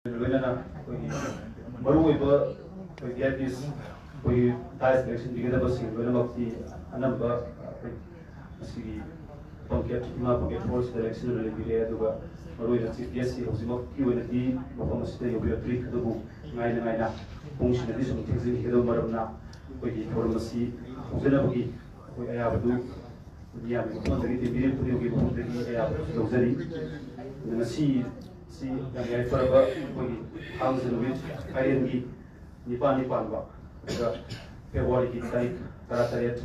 लोगोना कोई मरुओइबा कोई गैटिस कोई डाइस इलेक्शन दिगदा बसिंग लोगना मक्ति अनबा मसिगी पंकेट इमा पंकेट फोर्स इलेक्शन रे बिले अदुगा मरुओइना सीपीएससी हौजिमक की ओइनदि मफम असिदा योबिया ट्रिक अदुबु ngaina pungsinadi sum thingsi hedo marabna कोई फॉर्मेसी हौजनबगी कोई अयाबदु दुनिया में बहुत तरीके से बिल पुरी होगी बहुत तरीके से अयाब लग्जरी नसी सी yang फरबा कोई हाउस विच कायनगी निपान बा फेब्रुवारी की तारीख तरातरेट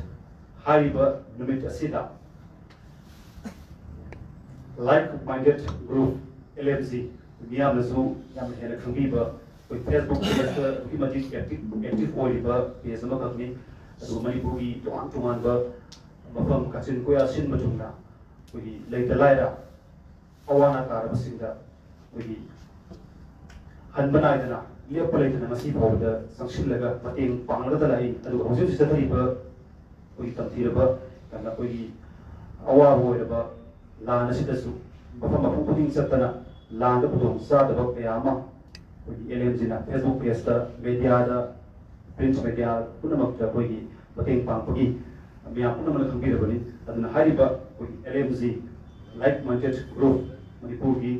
हारिबा नुमित असिदा लाइक माइंडेड ग्रुप LMG मियामनसु याम हेना खंगीबा कोई फेसबुक पेज की मजिद एक्टिव ओइबा पेज अमा खगनी अदु मणिपुरी तोंगान बा मफम कचिन कोया सिन मजुंगा कोई लेता लायरा अवाना कारबसिंदा कोई हनबनाइदना लेपलेदना मसी फावदा संक्षिलगा मतेंग पांगलदा लाई अदु हौजिन सिथरिबा कोई तमथिरबा kana कोई अवा होइरबा लान सिदसु मफम मफुदिंग सतना लान बुदों सादबा कयामा कोई LMG ना फेसबुक पेज ता मीडिया दा प्रिंट मीडिया पुनमक्ता कोई मतेंग पांगपगी मिया पुनमन खंगिरबनी अदुना हारिबा कोई LMG like minded group Manipur की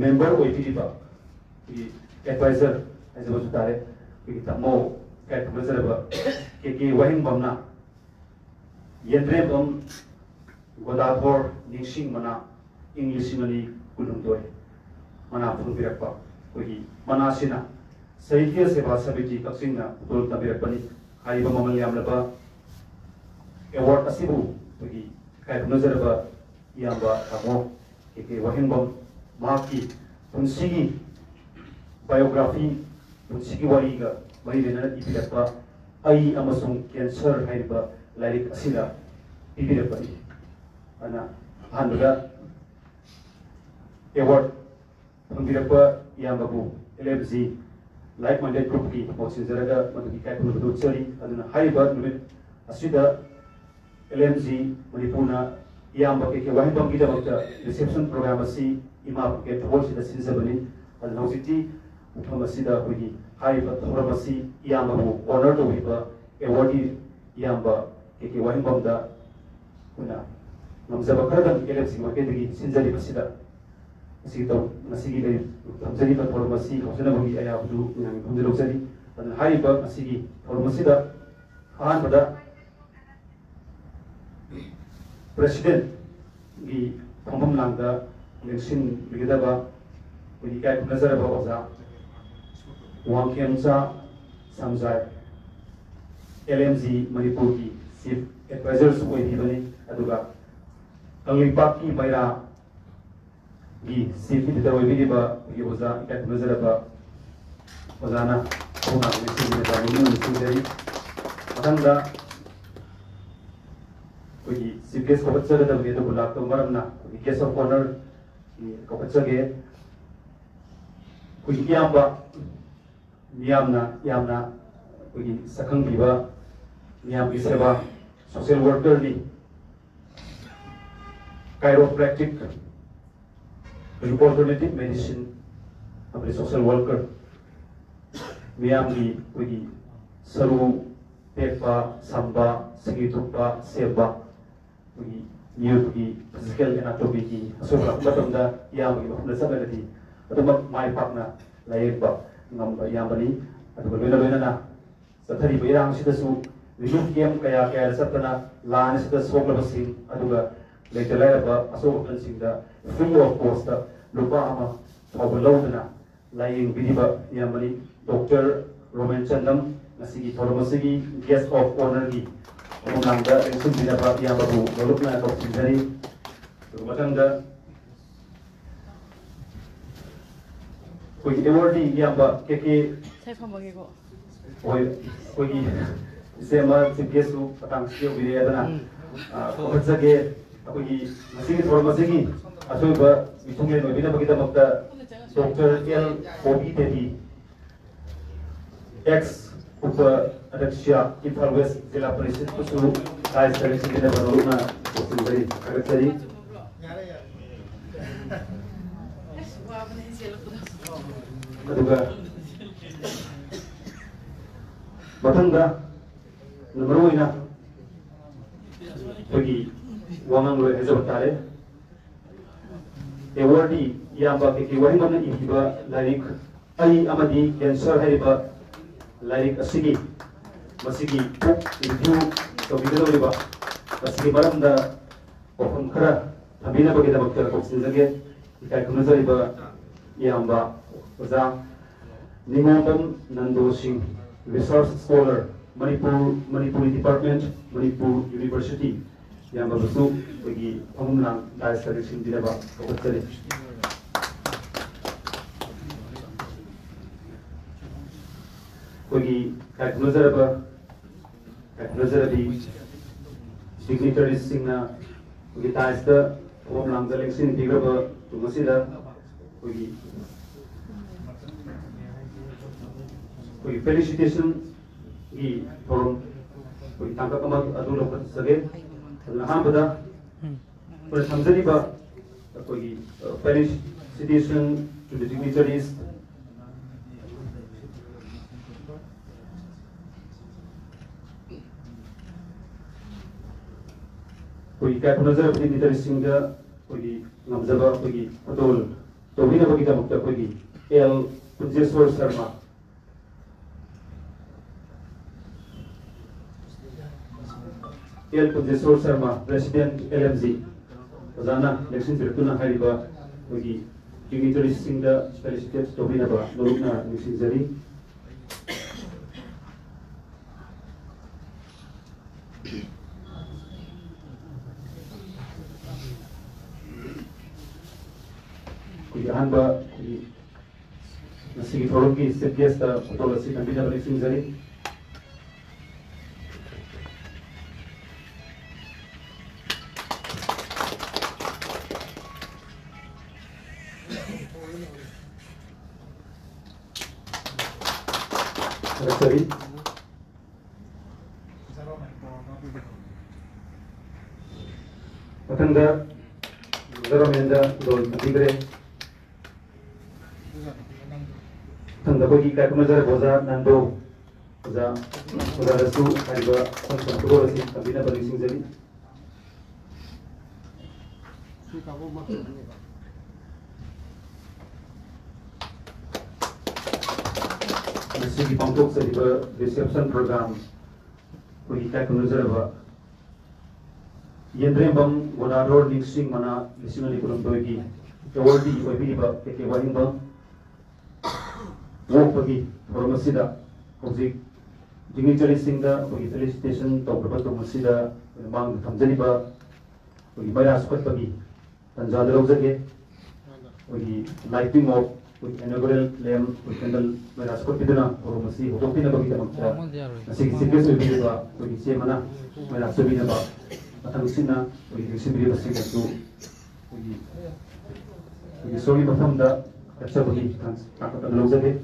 मेंबर ओइतिबा की एडवाइजर एज वजु तारे की तमो कैट मजरबा के वहिंग बमना यंद्रे बम गोदाफोर निशिंग मना इंग्लिश मनी कुलुंदोय मना फुंबिरपा कोई मनासिना साहित्य सेवा समिति कक्सिंगना उतोल तबिरपनी हाइबा ममल यामलबा अवार्ड असिबु कोई कैट मजरबा याबा तमो के वहिंग बम माकी पुंसिगी बायोग्राफी पुंसिगी वारीगा मरिलेना इबिरपा आई अमसुंग कैंसर हाइबा लाइक असिदा इबिरपनी अना हानबा अवार्ड फंगिरपा यामबु LMG लाइक माइंडेड ग्रुप की मोसिजरगा मदुगी कैकुल बदुचरी अदुना हाइबा नुमित असिदा LMG मणिपुरना यामबा के वाहिबम की दबक्ता रिसेप्शन प्रोग्राम असि इमा के थोलसिदा सिनजबनी अदुना हौजिति उफम असिदा कोई हाइबा थोरमसी यामबु ऑनर तोहिबा अवार्डी यामबा के वाहिबम दा कुना नमजबा खरदम LMG मार्केटगी सिनजरी बसिदा सी तो नसीगी ले हमजरी पर थोरमसी हौजनबगी अयाबदु नांग हमजरोजरी अदुना हाइबा नसीगी थोरमसीदा आनबदा प्रेसिडेंट की फंबम लांगदा इलेक्शन बिगदबा कोई काय नजरबा ओजा वांगखेमसा समजाय LMG मणिपुर की चीफ एडवाइजर्स ओइदिबनी अदुगा कंगलिपाक की मैरा की चीफ एडिटर ओइबिदिबा की ओजा काय नजरबा ओजाना कोना मिसिंगदा मिसिंगदरी अदंगा कोई सीपीएस को बच्चा का तबीयत को लाभ तो मरना कोई केस ऑफ ऑनर को बच्चा के कोई यामना कोई सखंग बीबा नियाम की सेवा सोशल वर्कर नी कायरोप्रैक्टिक कोई ऑल्टरनेटिव मेडिसिन अपने सोशल वर्कर नियाम की कोई सरू पेपा संबा सिगितुपा सेबा यूथ की फिजिकल एनाटॉमी की असोबा मतमदा यामगी मफमदा सबलदी अदुमक माय पाकना लायबा ngam yambani adu loina na sathari bayang sidasu relief game कया कया सतना लान सिदा सोगला बसिंग अदुगा लेटलायबा असोब फंसिंगदा फ्री ऑफ कॉस्ट लुपा अमा थोबलौदना लाइंग बिदिबा यामनी डॉक्टर रोमेन चंदम नसिगी थोरमसिगी गेस्ट ऑफ ऑनर की उनांगा इलेक्शन बिदाबा यामबु लोलुकना तोसिंजरी मतंगा कोई अवार्डी यामबा के साइफमबगेको कोई सेमा सिकेसु पतांग सियो बिरेदना खोजगे कोई मसिगी थोरमसिगी असोबा मिथुंगे नोबिना बगिदा मक्ता डॉक्टर एल ओबी देवी एक्स उप अध्यक्ष इम्फाल वेस्ट जिला परिषद कुसु राइस कलेक्शन के बरोना सिंगरी अगचरी aduga mathangda namaroi pagi wangang loi hajab tare awardee yamba ke wahingam na ihiba larik ai amadi cancer hariba larik asigi masigi book review to bidaloriba asigi maramda ofam khara thamina bagi dabakta koksinjage ikai kunazariba yamba oza Ningambam Nando Singh research scholar Manipuri Department Manipur University yamba basu bagi pamumna dais selection dinaba kokatare bagi kaknazarabi dignitaries singna bagi dais da pamumna selection dinaba tumasida bagi felicitation की forum कोई तंका कमल अदुलो कर सके लहां बदा पर समझनी बा कोई felicitation to the dignitaries कोई क्या नजर अपनी dignitaries सिंगा कोई नमजबा कोई अदुल तो भी ना बगी तमक कोई L Pujeswar Sharma El Pujeswar Sharma, President LMZ, Ozana election director hariba bagi dignitaries singda felicitate tobina ba lorukna election jari kuy anba nasigi forum ki CPS ta policy kambina election jari Sorry. Matanda, Zaramenda, Dol Tigre. Tanda bagi kakmazar boza nando boza rasu hariba sansan tugo rasi kabina bagi singjali. Masih pangkok sa diba reception program kung ikai kunuzar ba yendre bang gonador mixing mana lisingali kulum doigi awardee oibi ba ke wahing bang wo pagi formasida hojik dignitary singda pagi felicitation to probato masida mang thamjani ba pagi maya squat pagi tanjad rojage pagi lighting of inaugural lamp candle mera squat piduna or masi hotopina bagi tamakta nasi sikes oibi ba pagi se mana mera sabina ba matang sina pagi sibri basi katu pagi soli mafamda kacha bagi takata rojage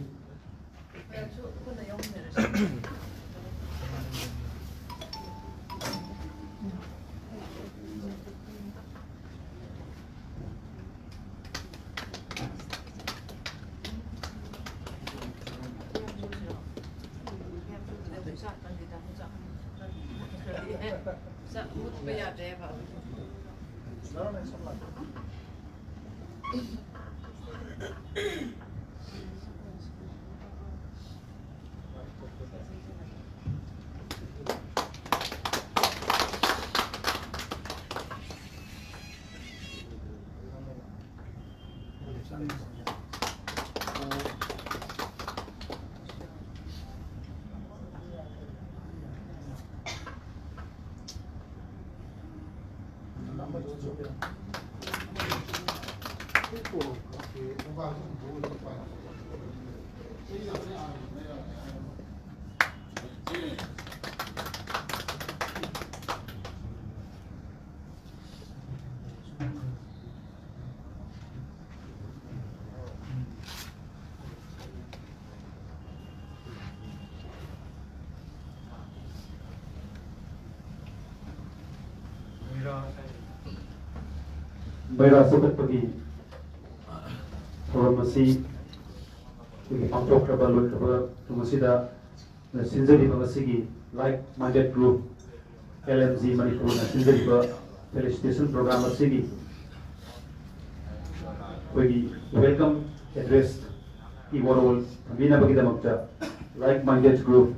Baira sobat pergi forum asi pangthokraba loikraba tumasida sinjariba masigi like minded group LMG Manipur na sinjariba felicitation program asigi we welcome address iworol bina bagidamagta like minded group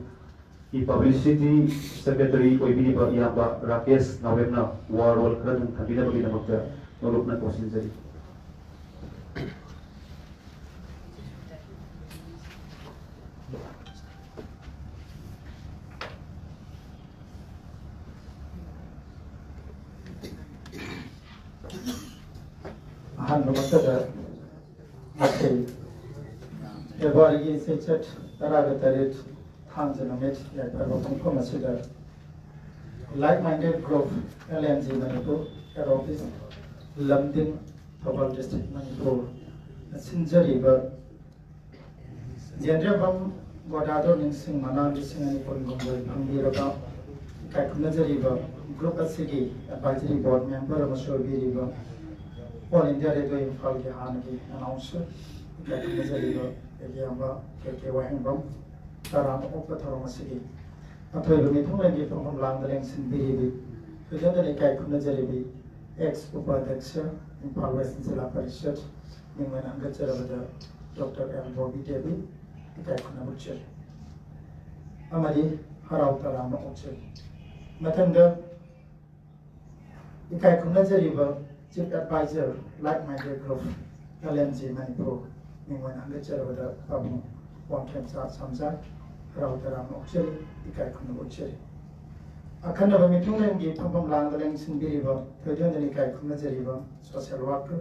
publicity secretary oibiniba iyamba Rakesh Nawebna warol kradung bina bagidamagta nolopna ko sinjari Maksudnya, masih Februari sejak terakhir tarik tanggal nomor ya kalau masih like-minded group LMG Manipur head office Lamding Thobal district Manipur sinjari ber jenderal wadado ningsing mana ningsing ani pun gombai bangiraga kaikuna jari ber group asigi advisory board member masuk biri ber All India Radio Infal ke Hangi announcer that is a leader Eliamba Wahingam Taram Opatharam City. Atoi Mithumangi from Landalangs in Biribi, Fidel Kaikunajaribi, ex Upadexia, Infal West Zilla Parishad, Ningman Angacharavada, Dr. M. Bobby Devi, Kaikunabucher. Amadi Harautarama Ocher. Matanga Kaikunajariba. Chief Advisor, like-minded group, LMG Manipur, Ningwan Angacharavada, Pamu, One Kemsa Samsa, Rautaram Ocheri, Ikaikuna Ocheri. Akanava Mitungi, Pampam Langalang Sinbiriva, Perdon and Ikaikuna Zeriva, social worker,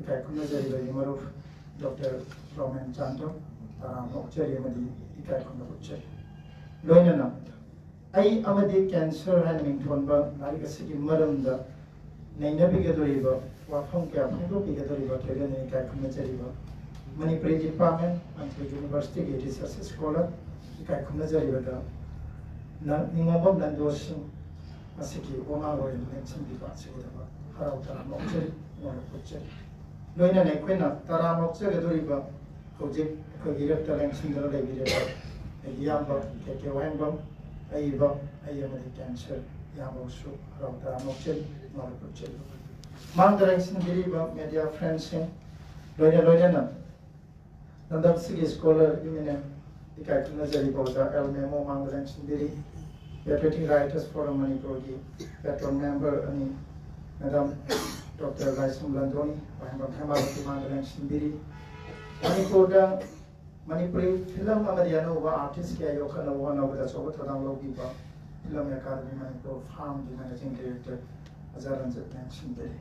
Ikaikuna Zeriva, Yumaruf, Dr. Roman Chanto, Taram Ocheri, Amadi, Ikaikuna Ocheri. Loinana, I Amadi cancer handling Tonba, Narigasiki Maram. Nainabigadoriba, Wafonka, Pundubigadoriba, Kevin, Kakumajariba, Manipuri Department, and University, it is a scholar, Kakumajariba, Ningabam Landoshin, Asiki, Omaro, and Simbiba, Harauta, Moxer, Monopoche. Loina Nequina, Taramoxa Gadoriba, Kojik, Kogirata, and Single Lady, Yamba, Kekewangam, Aiva, Ayamadi cancer, Yamosu, Harauta, Moxer. Mandarin Biriba media friends in Loyana Nandam Sigi scholar Iminem, the Katunazari Boda, El Memo Mandarin Biri, Deputy Writers Forum Manipogi, Patron member Ani Madam Dr. Raisum Landoni, Hamati Mandarin Biri, Manipoda, Manipuri, Film Amadiano, artist Kayokana, one of the Sobotan Logiba, Film Academy Manipur, Farm, the managing director. Azaran mentioned there.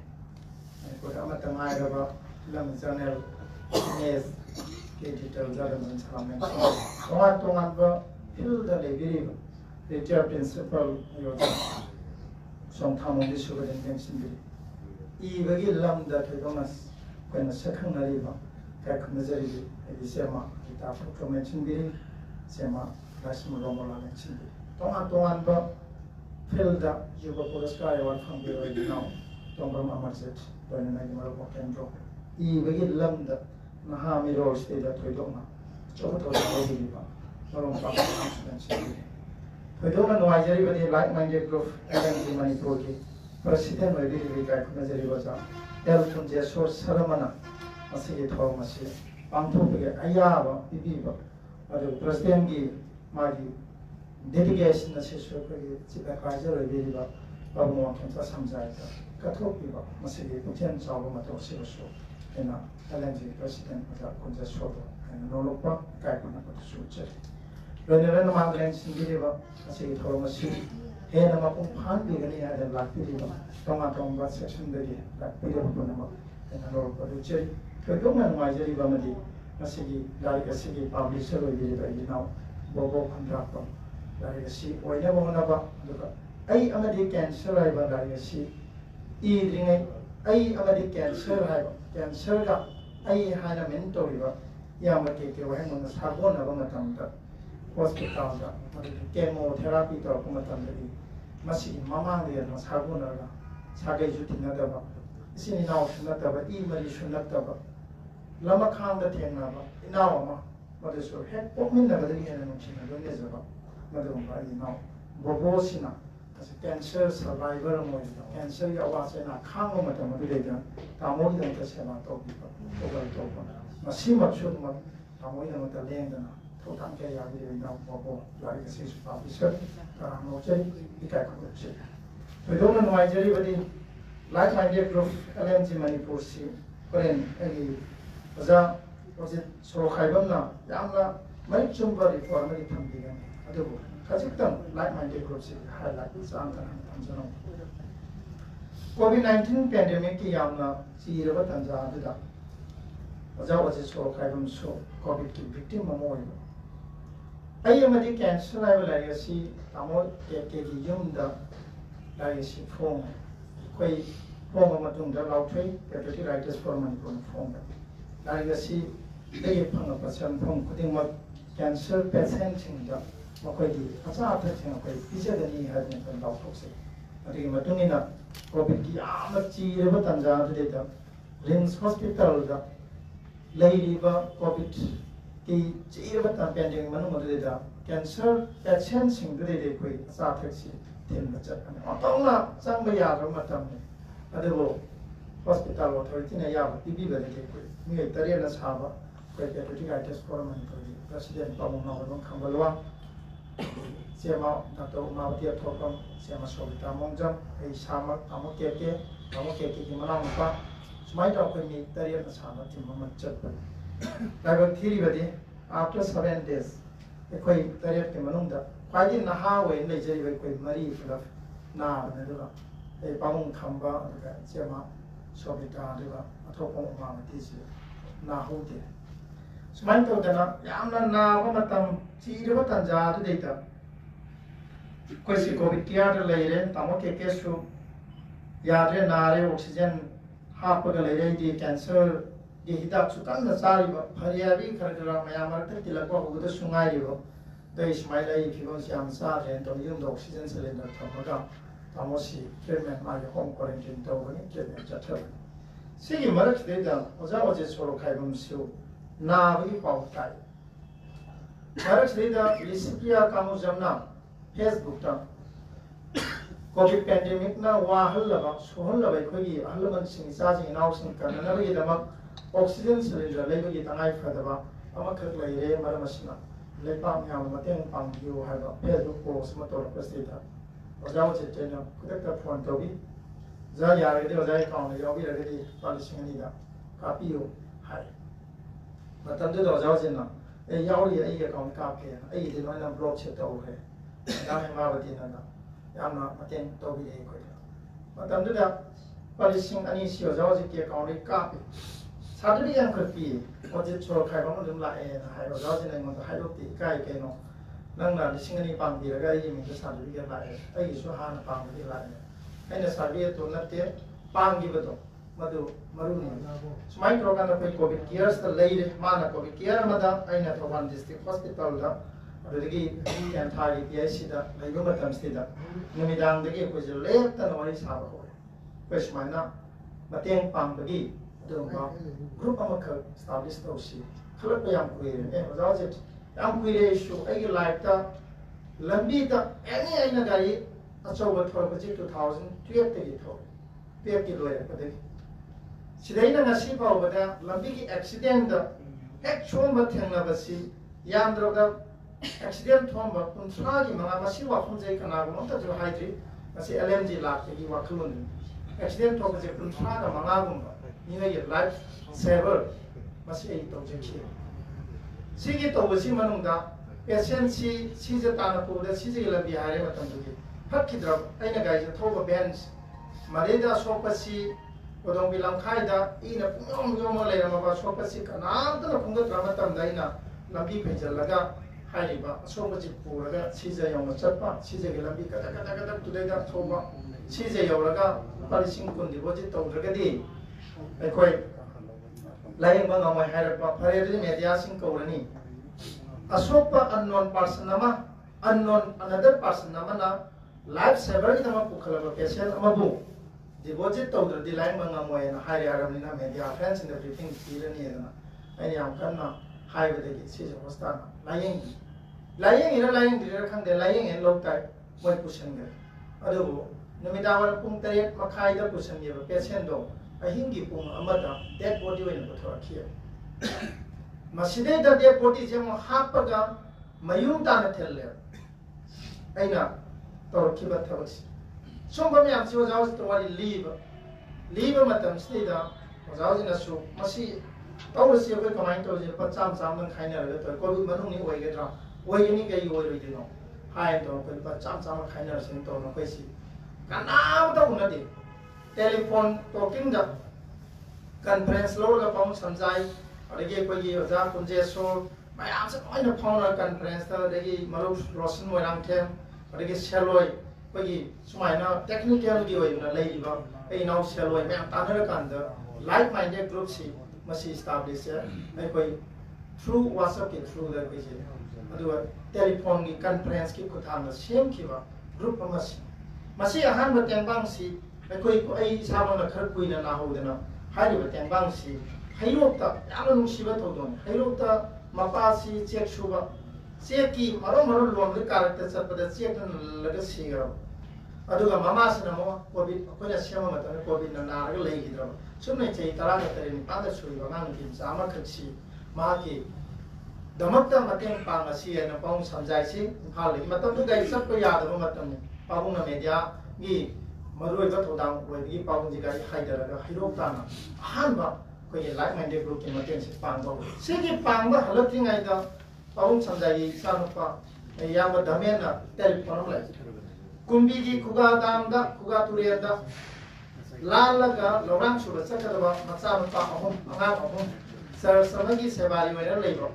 I put Amatamaya, Lam Zanel, Nes, Editor Zaran and Salaman. Tomatomamba, Hilda Leviv, the chair principal, some time on this sugar and mentioned there. Even Lam that Donas, when a second river, Kakumazari, Elisema, it after mentioned there, Sema, Rasmus Romola mentioned there. Tomatomamba. Hilda, you go for the sky one from the right now. Tombram Amarset, when an animal walk and drop. Even Lambda, Mahami Roll stayed at Redona. Chocoto, no confidence. We don't know why everybody like-minded group, LMG Manipuri, President of the Kakunazaribaza, Elton Jesor Saramana, Massi Thomasi, Pampuga, Ayava, Bibiba, or the President Magi. Dedication necessary chief advisor Viva, Babu Kenta Samzaita, Katopiba, Massi, Putin Salvamato Siroso, and LNG president of Kunja Soto, and Nolopa, Kaikuna Sucher. When the Renaman Lands in Viva, Massi Thomasi, Henamapum Handi and Lapiriba, Tomatomba section the Lapiriba, and Nolopa Rucher, Kagoman Wajari Bamadi, Massi, like a city publisher Viva, now, Bobo Contractor. Legacy, or never one about I American survivor legacy. Eating I American survivor can serve up. I had a mentor river. Yamaki, when on the Sabona Romatanda, hospital, chemotherapy to Romatanda, Massi, Mama, the Sabona, Sagajutinadaba. Sini now should not have even should not have แล้วมาข้างแต่เทียงนะบ่อีน่าออกมาดูสุดเฮ็ดพวกมินน่ะก็ได้เห็นน้องชินด้วยเนี่ยจ้ะบ่มาดูว่าอีน่าบ่สินะแต่แคนเซอร์survivor มวยแคนเซอร์ยาวาเสนาข้างมาแต่มาดูได้จ้ะตามมวยแต่เสนาตัวบิบตัวกันตัวกันมาซิมาชุดมาตามมวยแต่เลี้ยงจ้ะทุกทางแกอยากได้น่าบ่หลายก็สิสุภาพที่สุดตามมวยที่แกก็รู้สึกโดยตรงนั้นไว้จะรีบดีlike-minded group LMG Manipur si karen agi aja project so khaibam na yamla mai chumba reform ni thambi gan adu khajiktam like-minded group si highlight sang kan tamjano COVID-19 pandemic ki yamna si raba tanja adu da aja project so khaibam so COVID ki victim mamoi ai amadi cancer level area si tamo ke yum da lai si phone koi form of matung da lau thui deputy writers for manipur form da lai si dei phang pa chan phong kuding ma cancer patient thing da ma koi di acha tha thing koi pija da ni ha ni kan lau thok se adi matung ina covid ki ama chi re ba tan ja de da rims hospital da lai ri ba covid ki chi re ba tan pandemic manu ma de da cancer patient thing de koi acha tha si thêm vật chất anh tông là sang bây giờ rồi mà tầm này ở đây hospital authority này giờ TV về đây cái người ta riêng là sao vậy cái deputy writers forum này cái president bảo mong nào cũng không bao xem mà tao mà tiệp thọ con xem mà số ta mong rằng cái sao mà tao mà kể cái mà làm apa semai tao cái người ta riêng là sao mà thì mà chất vậy lại cái theory về đây after 7 days cái ta riêng cái mà nung đó quay đi na ha về này chơi về quay mari phật na này đó cái băng thầm ba cái xem mà so bị ta đó thọ phong mà tí gì na hậu thế semai tao đó na yam na có mà tầm chỉ được tận giá thôi đấy ta quay si covid kia đó lấy đấy tao cái số ya đấy na đấy oxygen hấp cái lấy đấy đi cancer đi hidak sukan na sari ba phariyabi khara maya marta tilak ba huda sungai ri ba dei smai lai phibon siam sa ren to yum oxygen cylinder thamaga tamosi treatment ma home quarantine to ni treatment chatha sigi marak de da oja oje soro khaibam siu na bi pau tai marak de da lisikia kamu jamna Facebook ta covid pandemic na wa halaba sohon labai khoi halman sing sa jing naw sing kan na bi da mak oxygen cylinder lai bi tangai phadaba ama khak lai re maramasna lepa myam mateng pang yu ha ba Facebook post ma tor pasita ojaw che che na kudak ta phone to bi za ya re de oja account ne yaw bi re di palising ni da copy yo hai matam de ojaw che na e yaw ri ai account ka phe ai de no na block che to he da me ma ba ti na na yamna mateng to bi e ko matam de da palising ani si ojaw che ke account ri ka 사들이 그냥 그렇게 어제 저 갈방을 좀 라에 하여 라지는 것도 하이로티 가이게 노 낭나 시간이 방비가 이미 그 사들이 라에 아이 수하나 방비 라에 아니 사비에 또 나때 방기버도 마도 마루니 스마이 프로그램 앞에 코비드 케어스 더 레이드 마나 코비드 케어 마다 아이나 토반 디스트릭 호스피탈다 어디기 캔 타기 PIC다 레이고 마탐스티다 누미당데기 고즈 레프트 노리 사바고 그래서 마이나 마땡 방비 donc groupe amakha establish to si khalap yam kuire ne ojaje yam kuire issue ai life ta lambi ta any aina gari achawa thor baji 2012 te tho pe ki loya pade sidaina ngasi pa obada lambi ki accident da actual ba thengna ba si yam dro da accident thom ba kun sa gi ma ma si wa khum jai kana mo ta jo haidri asi LMG lak ki wa khulun accident thom ba je kun sa da ma ga gum 이게 라이프 세버 마시 동정치 시기 또 무슨 말인가 에센시 시제 따나 보다 시제를 비하래 같은 거지 학기들 아이나 가이즈 토버 벤스 마레다 소파시 고동 빌랑 카이다 이나 뿅뿅 레라 마 소파시 가나도 풍도 드라마 담다이나 람비 페절라가 하이바 소파지 부라가 시제 영어 쳤바 시제게 람비 가다가다가다 두대다 토마 시제 영어가 빨리 신군 디보지 또 그러게디 कोई line बंग हम है रखा फरेरी media Singh कोरनी Ashok पर unknown person nama unknown another person nama na life saver की nama पुखला patient अमबु deposit तो उधर दी line बंग हम है ना हाई आराम नी ना media friends in the briefing period नहीं है ना ai yam kan na hai ba de si hospital lying dire khang de lying en lok tai moi pusan ga adu namidawal pung 3 makhai da pusan ye ba patient do ahingi pung amada dead body wen ko thora khia maside da dead body je mo hapaga mayung ta na thel le aina tor ki ba thawasi somba me am si wajaw to wali leave matam sne da wajaw na su masi tawasi ko kamai to je pa cham man khaina le to ko manung ni oi ga tra oi ni ga oi oi de no hai to ko pa cham man khaina sin to no ko si kanam to na de telephone talking da conference lo ga pong samjai adege ko ye wajaw kun je so mai am sa oi na phone conference da de maru rosin mo rang them adege sheloi ko gi sumai na technical gi oi na lei ba ei now sheloi me ta na kan da like minded group si masi establish ai ko through WhatsApp ke through da ko je adu telephone gi conference ki ko thang da same ki ba group masi ahan ba teng bang si ai ko ai sa ma na khar kui na na ho da na hai ba teng bang si hairok ta yam nu si ba to don hairok ta mapa si check shu ba check ki maro lom de character sa pa da check na laga si ga adu ga mama sina mo covid ko na siama ma ta covid na na ga lei gi dra sumne chei tara ga tare ni pa da sui ba ngang ki sa ma khak si ma ki damakta mateng pa ma si na pong samjai si ha le matam tu gai sap ko ya da matam ni pa bung na media gi maroi ba thodang ko gi pa bung ji ga hai da ga hairok ta na han ba ko ye like minded group ki mateng si pang ba si gi pang ba halat thi ngai da pa bung samjai sa no pa ya ma dhamen na telephone lai kumbi gi kuga dam da kuga turiya da lalaga lorang sura sakadaba macha pa ahum anga sar samagi sebari wena leibo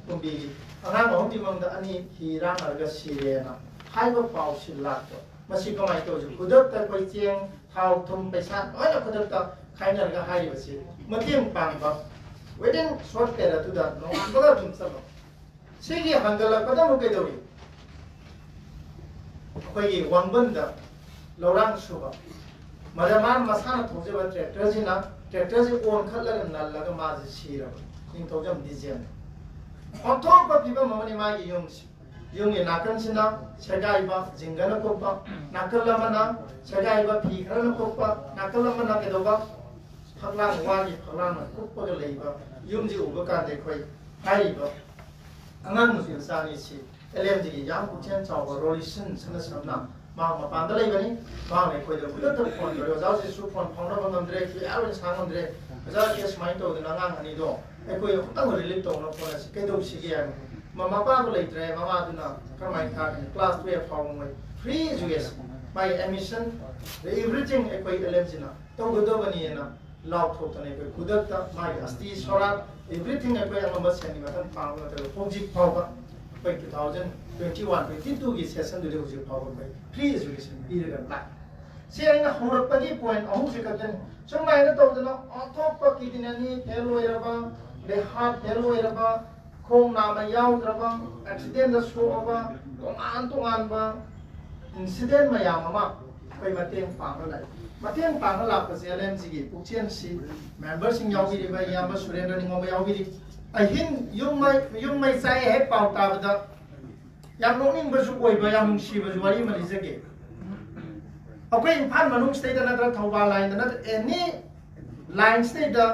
kumbi gi anga ahum ti mang da ani hira narga sirena haiba pau silak to masi ko mai to ju kudak ta koi cheng thau thum paisa oina kudak ta khaina ga hai ba si matiem pang ba weden short tera tu da no ba thum sa ba sigi hangala kada mu ke dori कोई वंबंद लौरांग सुबह मरमान मसाना थोजे बा tractor जी ना tractor जी own खल लग नल लग माज सीरा इन थोजम disdain ऑथों पर पीबा ममनी मागी yung nakan sina segai ba jingana ko pa nakala mana segai ba phi khara ko pa nakala mana ke do ba phaglang wa ji phaglang ko pa le ba yung ji u ba kan de khoi hai ba angang mu sa ni si LMG yang ku chen chao ba roli sin sana samna ma pa da lai ba ni ma le khoi da ku da phone ro za si su phone phone ba ngam dre ki a ro sang ngam dre za ki smai to da ngang ani do ai ko yo ta ngo le to no phone si ke do si ge ya mama pa ko le tre mama du na ka mai tha class 12 phone mai free education my admission everything ai ko LMG na to go do ba ni na law thok ta ne ko kudak ta my asti sora everything ai ko yang ma sen ni ma tan pa na ta phone ji phao ba 2021-22 की session दुरे उसे power में free education period का से ना होर पगी point अहु से cousin समाय न तो जना अथोप पकी दिनानी फेल होइरबा दे हार्ट फेल होइरबा खोम नाम याउद्रबा एक्सीडेंट द सोबा तोंगान बा इंसिडेंट मयाम मा कोई मतें पांगला मतें पांगला प से LMG की पुचेन सी मेंबर सिंग याउबी बा याम Surendra निंगो याउबी ahin yung may sai he pau ta ba yang noning ba su koi ba yang si ba wari ma lizage akwai Imphal manung state na tra Thawbal line na any line state da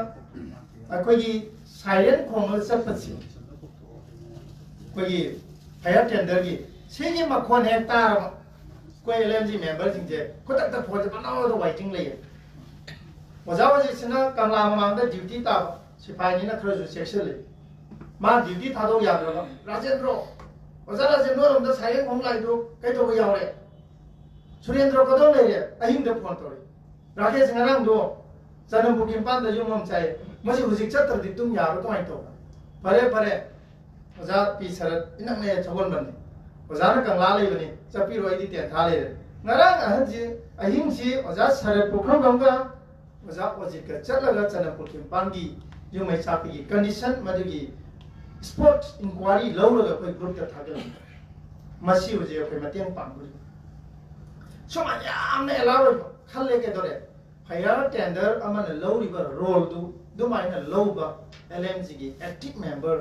akwai silent khong sa patsi koi fire tender gi sigi ma khon hectare koi LMG member jing je ko tak ta phoj ba na do waiting le wajawa ji sina kamla ma da duty ta sipai ni na khro ju section le मा duty थादो यादरबा राजेंद्र ओजा राजेंद्र हमदा silent खम लाइदो कै तो यावरे सुरेंद्र कदो लेरे अहिंग the phone तोरे राकेश ngरang दो जनम बुकिन पान द युमम चाइ मसि हुजिक चतर दि तुम यारो तो आइ तो परे ओजा पि सरत इनक ने छगन बन ओजा न कंगला ले बने चपि रोइ दि ते था ले ngरang अहन जी अहिंग जी ओजा सरत पोखम गंगा ओजा ओजिक चलगा जनम बुकिन पान गी युमै चापि की कंडीशन मदुगी स्पोर्ट्स इंक्वायरी लौरगा कोई group ta thagel masi uje ko mateng pangbu soma yam ne alaw khalle ke dore higher tender amana lowri ba role du दुमाइना लौबा LMG की एक्टिव मेंबर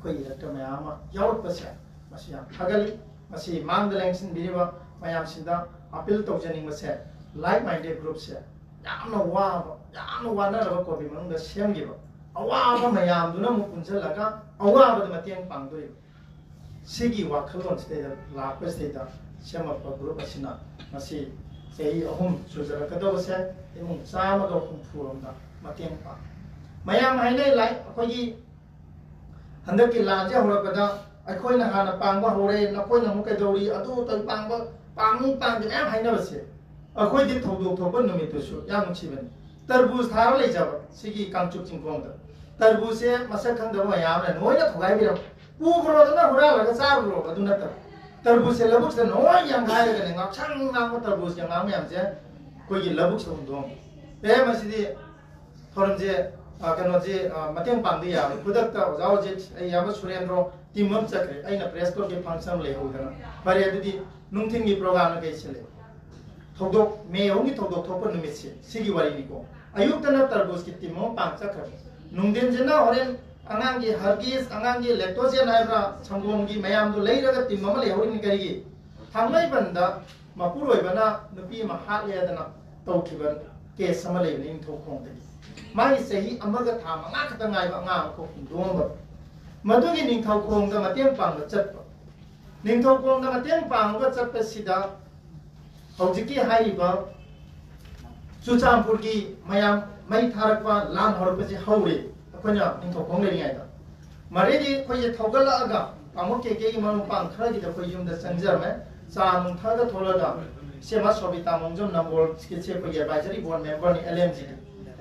कोई इलेक्टर मैम यावरपसे मसी याम थागली मसी मांग लेंसिन बिरिबा मयाम सिदा अपील तौजनिंग मसे लाइक माइंडेड ग्रुप से यामना वानरबा कोबी मनंग सेमगिबा अवाबा मयाम दुना मु पुंजलगा अवाबा मतेंग पांगदोइ सिगी वाखलोन स्टेट लाप स्टेट सेमप ग्रुप असिना मसी सही अहुम सुजरकदोबसे इमुंग चामगा हुमफुरमदा मतेंग पा मयाम हाइने लाइ अखोगी हंदकी लांजे होरकदा अखोइना हाना पांगबा होरे नखोइना मु कैदौरी अदु तै पांगबा पांगनी पांग मयाम हाइनबसे अखोइदि थौदोक थोबन नुमितुसु याम नुसिबनि तरबूज थार लेजाब सिगी कांचुक चिंगोंदा तरबूजे मसक खंदब मयामना नोइना थोगाइबिरम पुब्रोदना हुरालगा चाब्रो अदु नत तरबूजे लबुक नोय याम हाइरगने ngakchang ngang तरबूज yang ngang मैमजे कोइगी लबुक सोंदों बे मसिदि थोरमजे कनोजे मतेंग पांगदि या खुदक्ता ओजाओजे याम सुरेंद्रो टीमम चक्रे अइना प्रेस को के फंक्शन लेहोदना फरे अदुदि नुंथिंगी प्रोग्राम न कैसले थौदोक मे होंगी थौदोक थोप नुमितसे सिगी वारिनिको अयुक्तना तरबूज की टीमम पांग चक्र नुंदिन जना होरेन अंगांगी हर्गीस अंगांगी लैक्टोजेन हाइब्रा संगोमगी मयाम दो लेरगा टीमम लेहोरिन करिगी थांगलै बंदा मपुरोइबना नुपी मा हालेदना तौखिबन केस सम लेबनि थोखोंदगी मागी सही अमगा था मंगा खतंगाइबा अंगा को दोंबा मदुगी निंथौखोंदा मतेंग पांग चटपा निंथौखोंदा मतेंग पांग चटपा सिदा हौजिकी हाइबा चुचामपुर की मयाम मई थारकपा लान हरपसे हौरे अखोइना निंथौखोंग लेरिङाइदा मरेदि खोइ थौगलागा पामो के मनु पांग खरगी द खोइ युमदा संजरमे चा नुंथादा थोलदा सेमा सोबिता मोंजम नंबर स्किचे को एडवाइजरी बोर्ड मेंबर नि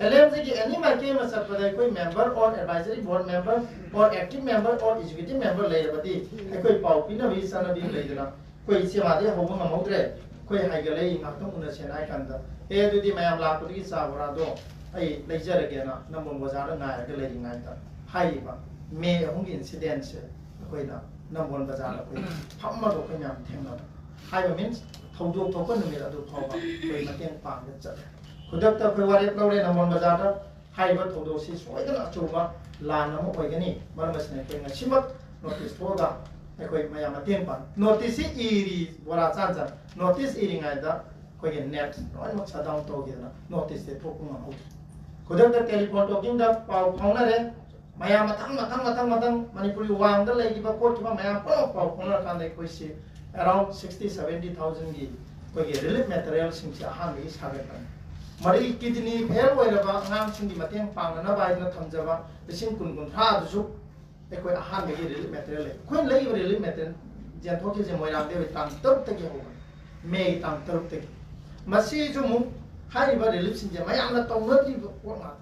LMG की एनी मार्के में सत्पदय कोई मेंबर और एडवाइजरी बोर्ड मेंबर और एक्टिव मेंबर और एग्जीक्यूटिव मेंबर लेबदी कोई पाउ पिना भी सनदी लेदना कोई सेमादे होबो नमौद्रे कोई हाइगले ngaktam una senai kanda e dudi mayam lakudi sabora do ai lejaragena namon bazar ngai ga lei ngai ta haiba me hong incident se koi na namon bazar koi phamma do koi nyam thengna haiba means thौदोक थोकन नुमित अदु फावबा कोई मतेंग पांग चले खुदक्ता कोई वारे लौरे नमन बजार हाइबा थौदोक सि सोइदना अचुबा लान अम ओइगनी मरमसने कोइ ngसिमक नोटिस थोगा कोइ मया मतेंग पांग नोटिस इरी बोरा चाचा नोटिस इरिङाइदा कोइ नेट नोइमक शटडाउन तोगिदना नोटिस से थोकुम हो खुदक्ता टेलीफोन टॉकिंग दा पाउ फाउनरे मया मथंग मणिपुरी वांगदा लेगिबा कोर्टबा मया पाउ फाउनर कांदे कोइसि around 60-70,000 की कोई रिलीफ मटेरियल सिंह अहान की सागरन मरी किडनी फेल होइरबा अंगाम सिंह की मतेंग पांगना बाइना थमजबा लिसिंग कुन था दुसु कोई अहान की रिलीफ मटेरियल है कोई लई रिलीफ मटेरियल जेथोके जे मोइराम दे तांग तब तक हो मे तांग तब तक मसी जो मु हाइबा रिलीफ सिंह जे मयामना तौनदि पोना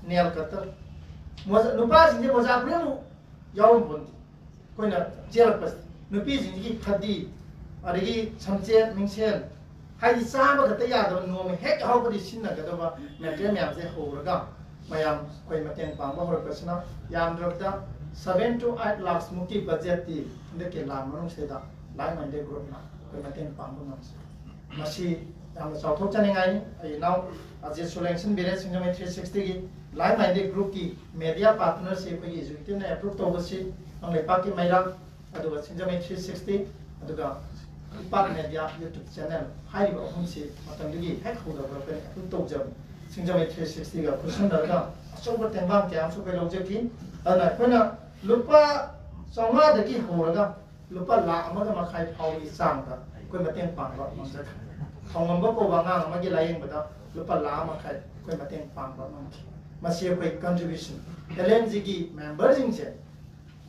नेल कतर मोजा नुपा सिंह जे मोजा प्रेम यावम बोंदी कोइना जेलपस नुपी सिंह की फदी अरगी समचे मिंगसेन हाइदि चाबा खत यादब नोम हेक हाउबदि सिन्नगदबा मेटेरियल म्याम से होरगा मयाम कोइ मतेंग पांबा होरकसना यामद्रबदा 7 to 8 लाख मुकी बजेट ती दके लाम मनु सेदा लाइ माइंडेड ग्रुप ना कोइ मतेंग पांबा नमस मसी याम साउथोक चनिंगाइ आई नाउ अजे सोलेंसन बिरे सिंगमे 360 की लाइ माइंडेड ग्रुप की मीडिया पार्टनरशिप की एग्जीक्यूटिव ने अप्रूव तोबसी अंगले पाकी मैरा अदुगा सिंगमे 360 अदुगा पाक मीडिया यूट्यूब चैनल हाइबा हमसे मतंदगी हेक होदबा पे अप्रूव तोजब सिंगमे 360 का खुसनदगा अचौबा तेंबाम के आमसु पे लौजकी अना कोना लुपा सौमा दगी होरगा लुपा लाख अमगा मखाइ फाउगी सांगा कोइ मतेंग पांगबा मंजक थौंगंबा को वांगा अमगी लायेंग बदा लुपा लाख मखाइ कोइ मतेंग पांगबा मंकी मसी कोइ कंट्रीब्यूशन LMG की मेंबर जिंग से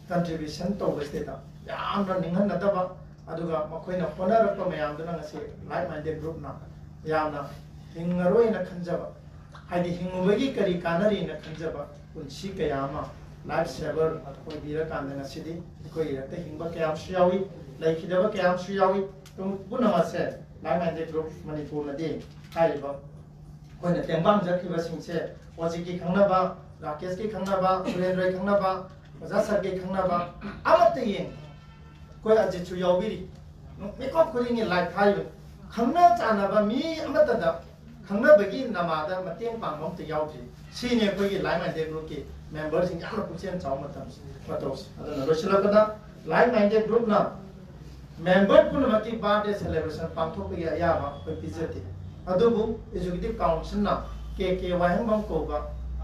कंट्रीब्यूशन तो बस्तेता यामना निंगन नदबा अदुगा मखोइना होनरप मयामदना ngasi लाइक माइंडेड ग्रुप ना यामना हिंगरोय न खंजबा हाइदि हिंगुबगी करी कानरी न खंजबा उनसी कयामा लाइफ सेवर कोइ बिरा कांदे ngasiदी कोइ रते हिंगबा कयाम सुयावी लाइखिदबा कयाम सुयावी तुम पुनमा से लाइक माइंडेड ग्रुप मणिपुर नदी हाइबा कोइना तेंबाम जखिबा सिंसे ओजिकी खंगनाबा राकेश की खंगनाबा सुरेंद्र खंगनाबा जासर के खंगनाबा अमते यें कोई अजिचु यावबिरी मेकअप खुलिंगे लाइफ हाइब खंगना चानाबा मी अमतदा खंगनबगी नमादा मतेंग पांगम ते याउथि सिने कोई लाइ माइंडेड ग्रुप की मेंबर सिंह याम पुचेन चाव मतम पतोस अदन रोशलकदा लाइ माइंडेड ग्रुप ना मेंबर पुनमकी बर्थडे सेलिब्रेशन पांथोकगी अयाबा कोई पिजते अदुबु एजुकेटिव काउंसिल ना के वाहंगम कोबा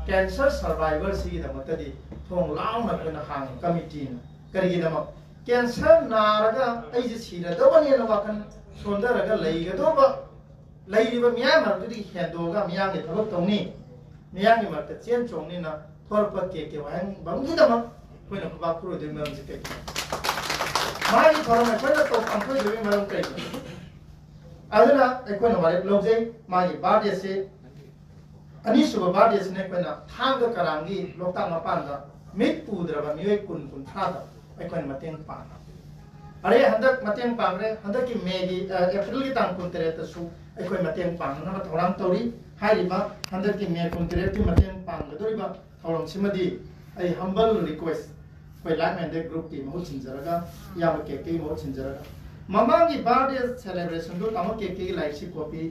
कैंसर सर्वाइवर सी दमतदी थोंग लाउना कोना हांग कमिटी ना करिगी दम कैंसर नारगा ऐजे सिरदबनी न वाकन सोंदरगा लैगदोबा लैरिबा मियां मरतदी हेंदोगा मियां के थबक तौनी मियां के मरत चेन चोंगनी ना थोरपा के वाहंग बंगी दम कोइना खबा खुरो दे मम से के मागी थोरम कोइना तो अंको देबे मरम कई अदना कोइना वाले लोजे मागी बर्थडे से अनिसुबा बर्थडे से ने कोइना थांग करांगी लोकता मपानदा मिट पुद्रबा मियोय कुन थादा कोइना मतेंग पान अरे हंदक मतेंग पांगरे हंदक की मेगी अप्रैल की तांग कुन तेरे तसु कोई मतेंग पांग ना थोराम तौरी हारिबा हंदक की मे कुन तेरे की मतेंग पांग दोरिबा थोरम सिमदी आई हम्बल रिक्वेस्ट कोई लाइक माइंडेड ग्रुप की महु छिनजरगा या के महु छिनजरगा ममांगी बर्थडे सेलिब्रेशन दो तम के लाइक सी कॉपी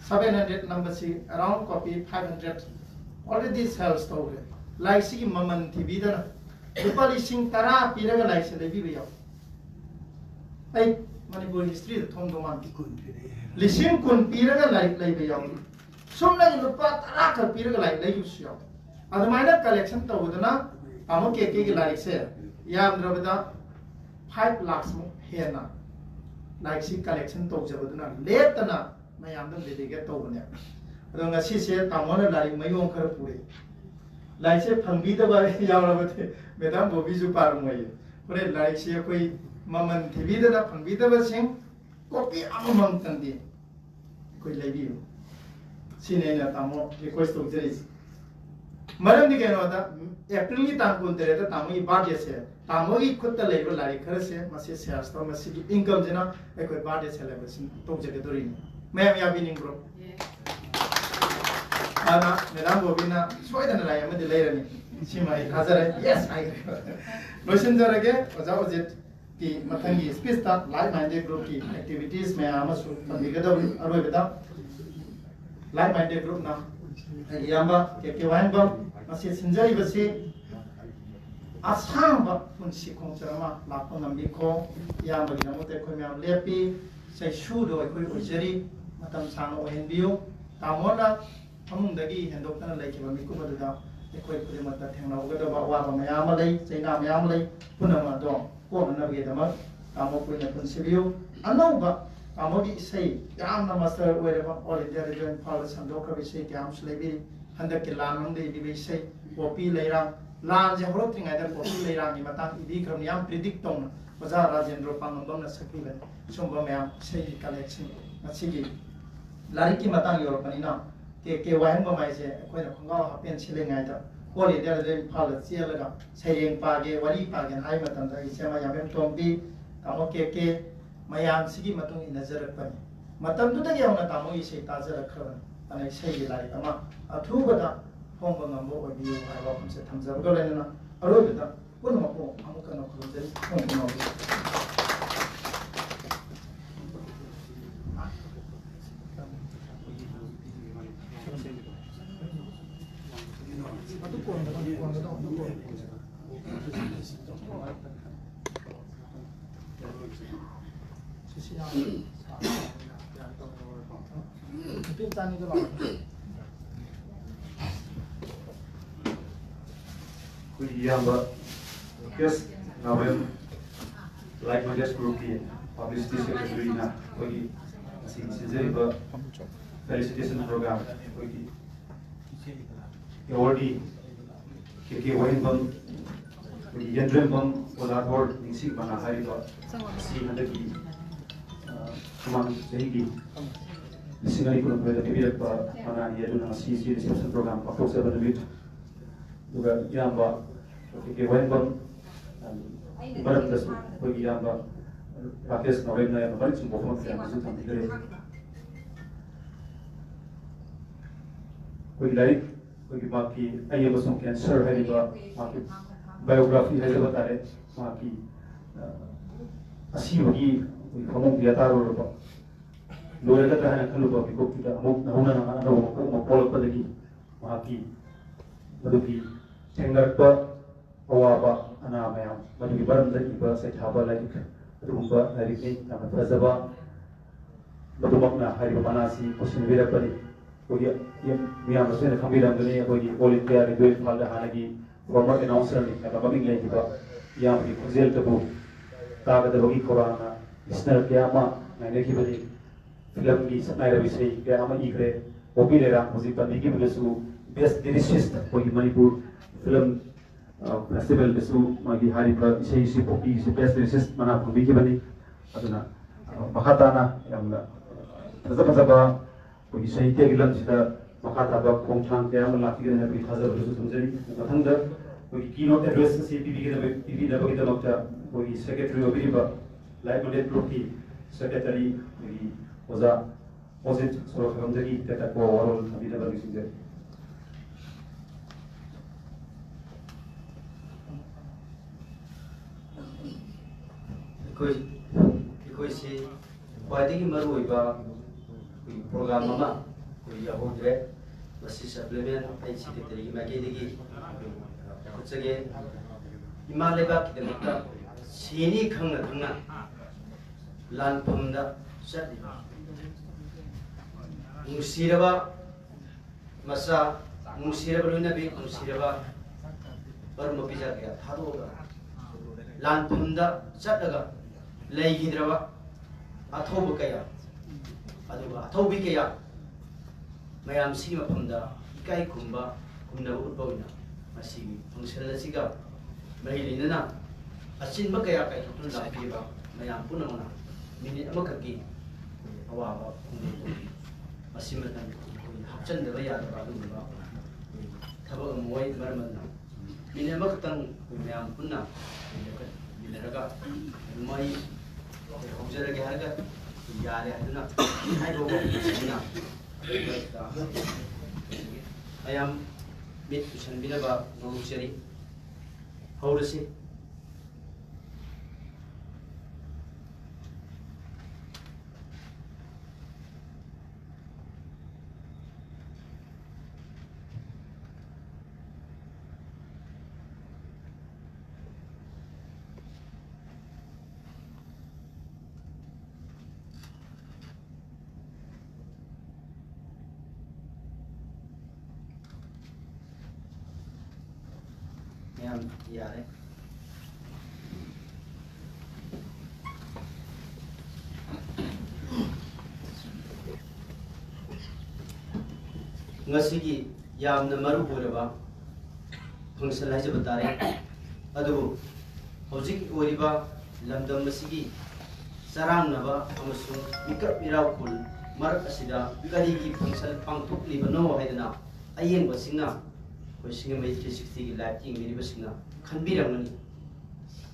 700 नंबर सी अराउंड कॉपी 500 ऑलरेडी सेल्स तौरे लाइक सी की ममन थीबीदना रुपा लिसिंग 10 पीरगा लाइक से लेबी याव आई मणिपुर हिस्ट्री थोंग दोमान लिसिंग कुन पीरगा लाइक लेबी याव सुमना रुपा 10 खर पीरगा लाइक लेबी याव अदमाइना कलेक्शन तौदना तम के लाइक से यामद्रबदा 5 लाख मु हेना लाइक सी कलेक्शन तौजबदना लेतना मयामदम डेलीगेट तौबने अदो ngasi se tamona लाइक मयों खर पुरे लाइक से फंगबीदबा यावरबते मेदाम बोबीजु पारमय पुरे लाइक से कोई ममन थिबीदना फंगबीदबा सिंह कॉपी अममम तंदी कोई लेबियो सिने ना तामो रिक्वेस्ट तौजरिस मरम दी केनो दा अप्रैल की तांग कुन तेरे ता तामो की बर्थडे से तामो की खुद त लेबो लाइक खर से मसे शेयर्स तो मसे की इनकम जना कोई बर्थडे सेलिब्रेशन तौजगे दोरी मैम या बिनिंग ब्रो आना मेरा बोबिना सोयदन लाय अमदि लेरनी सिमाई हाजरे यस आई लोशन जरगे ओजा ओजेट की मथंगी स्पेस ता लाइक माइंडेड ग्रुप की एक्टिविटीज में आमसु फंदिगदो अरोयबदा लाइक माइंडेड ग्रुप ना याम्बा के वाइनबम मसे सिंजरी बसे आसांबा पुंसी खोंचरमा लापंगमबी खो याम्बा गिनमते खोम्याम लेपी से शुदो कोई ओजरी मतम सांग ओहेनबियो तामोना फमुंदगी हेंदोक्तना लेखिबा मिकुबदुदा एकोय खुदिमता थेंनावगदबा वाबा मयाम लै चैना मयाम लै पुनम दो कोननबगेदमा तामो कोइना पुनसिबियो अनौबा तामोगी इसै यामना मास्टर ओइरबा ऑल इंडिया रीजन फाल संदोखबा इसै क्याम्स लेबिरी हंदक लानमदे दिबे इसै कॉपी लेरा लान जे होरत्रिङाइदा कॉपी लेरानि मतां इबिक्रम याम प्रिडिक्ट तौना ओजा राजेंद्र पांगबमना सकिबन सुंबा मयाम इसै कलेक्शन मसिगी लारिक की मतां योरपनिना के वाहंग बमाइसे अखोइना खंगाव हापेन सिलेङाइदा ऑल इंडिया रीजन फाल चेलगा सैरेंग पागे वरी पागे हाइ मतंदा इसेमा यामेम तोंबी तामो के मयाम सिगी मतुंग इनजरकपनि मतमदुदगी औना तामो इसै ताजरखरन अनै सैगी लाइक अमा अथुबदा फोंबा ngамबो ओबियो हाइबा फंसे थमजबगा लेना अरोबदा पुनमको अमुकन खुलजै फोंबो Yamba, yes, now like my guest group की publicity secretary ना कोई सिंसिजरी पर felicitation program कोई awardee के वही बम कोई यंत्रम बम वाला award निश्चित बना है तो सी हंड्रेड की कमान सही की सिंगारी को नंबर के भी पर बना ये जो ना सी reception program approach से बना juga yamba ke wenbam barat das ko yamba pakes nawem na yamba barit sumbo fon ya mazu tam digre ko ilai ko ki baki aye basong cancer hai ba maki biography hai ba tare maki asi hogi ko famong biata ro ba लोरगद्रा है खलुबा बिको की अमुक नहुना ना वो Pollock पदगी वहाँ की मधुकी ठेंगरप अवाबा अनामयाम मधुकी बरमदा इबा सैथाबा like अदुगुम्बा लाइकनि याम फजबा मधुमकना Hariba मनासी question विरपनि कोई ये मियाम रसने खमीरंगने कोई ऑल इंडिया रेडियो फालदा हानगी फॉर्मर अनाउंसर ने ममिंग लेकिबा याम की खुजेल तबु तागदबगी कोराना लिसनर क्यामा नाइनेकिबनि फिल्म की सनाइरा विषय क्यामा इग्रे ओपी लेरा मुझे पंडिकी बगसु बेस्ट डिलिशियस कोई मणिपुर फिल्म फेस्टिवल दसु मागी हारिबा इसे इसे ओपी इसे बेस्ट डिलिशियस मना फुंबिकी बनि अदुना मखाताना यामना फजबा कोई साहित्य की लंचिदा मखाताबा खोंगथांग क्यामा लाखिगन है थाजबसु थुंजरी मथंग कोई कीनोट एड्रेस से पीवी दबगी दमकता कोई सेक्रेटरी ओबिबा लाइफ मंडेट ग्रुप की सेक्रेटरी कोई ओजा ओजित सोरो खमजगी तेता को ओवरऑल अभी दबगी सिंजे कोई से ख्वाइदगी मरुइबा कोई प्रोग्राम अमा कोई याहोद्रे मसी सप्लीमेंट आई सेक्रेटरी की माइकेदगी कुचगे इमा लेबा किदमता सेनी खंगना खंगना लानफमदा चली नुसिरबा मसा नुसिरबा लोइनबी नुसिरबा बरम पिजा गया थादोगा लानफमदा चटगा लेगिद्रबा अथोब कया अदुगा अथोबी कया मयाम सिगी मफमदा इकाई कुंबा कुंनबा उद्बविना मसीगी फंक्शन असिगा महिलिनना अचिनबा कया कई थुन लापिबा मयाम पुनमना मिनिट अमखकी अवाबा खुंदोगी मसिमतन हपचंदबा यादबा अदुगा थबक मोय मरमना मिनिट अमखतन मयाम पुन्ना मिलरगा मई हौजरगे हरगा यारे हदना हाइबोबा सिना मयाम मिट पुसनबिनबा नोरुचरी हौरसी यारे ngasiगी yamna maru boiraba function haje batare adu hojik oriba lamdam masigi sarang naba amasung mikap mirau kul marak asida kari ki function pangthuk libano haidana ayeng basingna कोई मई 360 की लाइफ की मेरी बसिना खनबीरमनी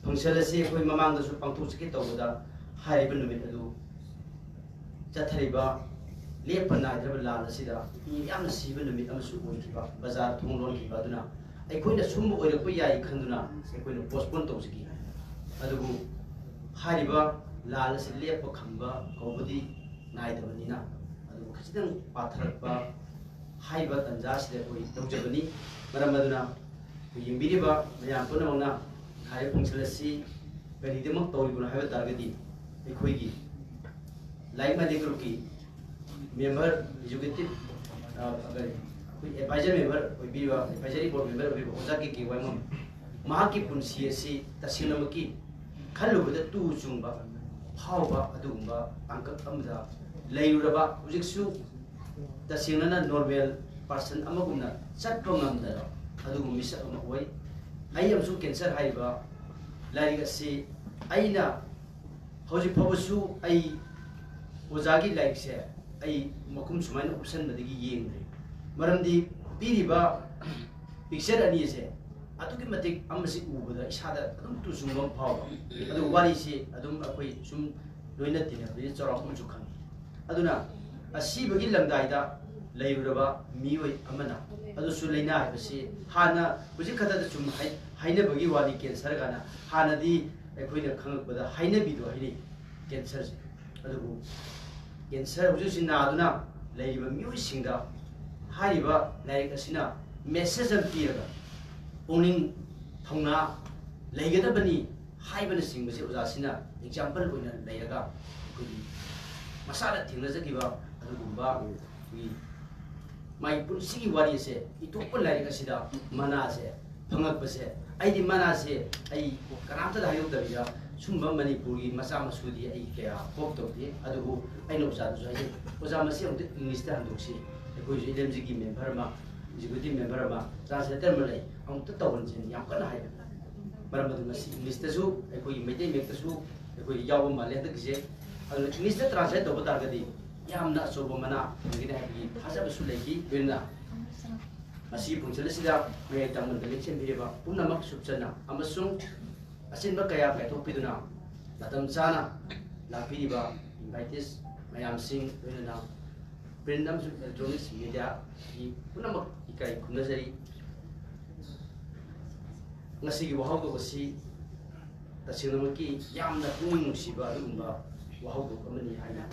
फंक्शन असे कोई ममांग दसु पांथोचके तौबदा हारिबन नुमित अदु चथरिबा लेपना इद्रब लाल असिदा याम सिबन नुमित अमसु ओइखिबा बाजार थोंलोन खिबा दुना अखोइना सुम ओइरकु याई खंदुना अखोइना पोस्टपोन तौसकी अदुबु हारिबा लाल असे लेप खंबा कौबदी नाइदबनिना अदु खसिदं पाथरकबा हाइबा तंजासिदे कोई तौजबनी मरम अदुना यिंबिरिबा मयाम पुनमना खाय फंक्शनसी करिदमक तौरिबुना हाइबा तारगदी एखोइगी लाइक मादे ग्रुप की मेंबर एजुकेटिव अगर कोई एडवाइजर मेंबर कोई बीवा एडवाइजरी बोर्ड मेंबर कोई ओजा के वाइम महा की पुंसी असि तसिनमकी खल्लुबदा तु चुंबा फावबा अदुगुंबा अंकक अमदा लेयुरबा हुजिकसु तसिंगना नॉर्मल पर्सन अमगुना चटपो ngamda अदुगु मिस अम होय आई अमसु कैंसर हाइबा लाइक असि आइना हौजि फबसु आई ओजागी लाइक से आई मकुम सुमाइना ऑप्शन बदगी येंग्रे मरमदी पीरिबा पिक्चर अनि से अदुगी मतिक अमसि उबदा इसादा अदुम तुसुंगम फाव अदु वारी से अदुम अखोय सुम लोइना तिने बि चौराखम जुखन अदुना असीबगी लंगदाइदा लेयुरबा मियोय अमना अदुसु लेना हाइबसि हाना हुजि खदा चुम हाइनबगी वाली कैंसर गाना हानदी अखोइना खंगबदा हाइनबिदो हाइनि कैंसर से अदुबु ꯀꯦꯟꯁꯔ ꯍꯧꯖꯤꯛ ꯅꯥꯗꯨꯅ ꯂꯩꯔꯤꯕ ꯃꯤꯑꯣꯏꯁꯤꯡꯗ ꯍꯥꯏꯔꯤꯕ ꯂꯥꯏꯔꯤꯛ ꯑꯁꯤꯅ ꯃꯦꯁꯦꯖ ꯑꯃ ꯄꯤꯔꯒ ꯄꯨꯛꯅꯤꯡ ꯊꯧꯅꯥ ꯂꯩꯒꯗꯕꯅꯤ ꯍꯥꯏꯕꯅꯆꯤꯡꯕꯁꯤ ꯑꯣꯖꯥꯁꯤꯅ ꯑꯦꯛꯖꯥꯝꯄꯜ ꯑꯣꯏꯅ ꯂꯩꯔꯒ ꯑꯩꯈꯣꯏꯒꯤ ꯃꯁꯥꯗ ꯊꯦꯡꯅꯖꯈꯤꯕ ꯑꯗꯨꯒꯨꯝꯕ ꯑꯩꯈꯣꯏꯒꯤ ꯃꯥꯒꯤ ꯄꯨꯟꯁꯤꯒꯤ ꯋꯥꯔꯤ ꯑꯁꯦ ꯏꯊꯣꯛꯄ ꯂꯥꯏꯔꯤꯛ ꯑꯁꯤꯗ ꯃꯅꯥꯁꯦ ꯐꯪꯉꯛꯄꯁꯦ ꯑꯩꯗꯤ ꯃꯅꯥꯁꯦ ꯑꯩ ꯀꯅꯥꯝꯇꯗ ꯍꯥꯏꯗꯣꯛꯇꯕꯤꯗ ꯁꯨꯝꯕ ꯃꯅꯤꯄꯨꯔꯒꯤ ꯃꯆꯥ ꯃꯁꯨꯗꯤ ꯑꯩ ꯀꯌꯥ ꯍꯣꯞ ꯇꯧꯗꯦ ꯑꯗꯨꯕꯨ ꯑꯩꯅ ꯑꯣꯖꯥꯗꯁꯨ ꯍꯥꯏꯖꯩ ꯑꯣꯖꯥ ꯃꯁꯤ ꯑꯃꯨꯛꯇ ꯏꯪꯂꯤꯁꯇ ꯍꯟꯗꯣꯛꯁꯤ ꯑꯩꯈꯣꯏꯁꯨ LMGꯒꯤ ꯃꯦꯝꯕꯔ ꯑꯃ ꯑꯦꯛꯖꯤꯀ꯭ꯌꯨꯇꯤꯚ ꯃꯦꯝꯕꯔ ꯑꯃ ꯇ꯭ꯔꯥꯟꯁꯂꯦꯇꯔ ꯑꯃ ꯂꯩ ꯑꯃꯨꯛꯇ ꯇꯧꯍꯟꯁꯦꯅ ꯌꯥꯝ ꯀꯟꯅ ꯍꯥꯏꯕ ꯃꯔꯝ ꯑꯗꯨꯅ ꯃꯁꯤ ꯏꯪꯂꯤꯁꯇꯁꯨ ꯑꯩꯈꯣꯏꯒꯤ ꯃꯩꯇꯩ ꯃꯌꯦꯛꯇꯁꯨ ꯑꯩꯈꯣꯏ ꯌꯥꯎꯕ ꯃꯥꯜꯂꯦ ꯍꯟꯗꯛꯀꯤꯁꯦ ꯑꯗꯨꯅ ꯏꯪꯂꯤꯁꯇ ꯇ꯭ꯔꯥꯟꯁꯂꯦꯠ ꯇꯧꯕ ꯇꯥꯔꯒꯗꯤ ꯌꯥꯝꯅ ꯑꯆꯧꯕ ꯃꯅꯥ ꯑꯣꯏꯒꯅꯤ ꯍꯥꯏꯕꯒꯤ ꯊꯥꯖꯕꯁꯨ ꯂꯩꯈꯤ ꯂꯣꯏꯅꯅ ꯃꯁꯤꯒꯤ ꯐꯪꯁꯟ ꯑꯁꯤꯗ ꯃꯌꯥꯏ ꯇꯥꯡꯃꯟꯗ ꯂꯦꯡꯁꯤꯟꯕꯤꯔꯤꯕ ꯄꯨꯝꯅꯃꯛ ꯁꯨꯞꯆꯟꯅ ꯑꯃꯁꯨꯡ ꯑꯆꯤꯟꯕ ꯀꯌꯥ ꯀꯥꯏꯊꯣꯛꯄꯤꯗꯨꯅ ꯃꯇꯝ ꯆꯥꯅ ꯂꯥꯛꯄꯤꯔꯤꯕ ꯏꯟꯚꯥꯏꯇꯤꯁ ꯃꯌꯥꯝꯁꯤꯡ ꯂꯣꯏꯅꯅ ꯄ꯭ꯔꯤꯟꯠ ꯑꯃꯁꯨꯡ ꯏꯂꯦꯛꯇ꯭ꯔꯣꯅꯤꯛꯁ ꯃꯤꯗꯤꯌꯥꯒꯤ ꯄꯨꯝꯅꯃꯛ ꯏꯀꯥꯏ ꯈꯨꯝꯅꯖꯔꯤ ngasi wahau ko si tasinamaki yamna puning nusiba adugumba wahau ko amani haina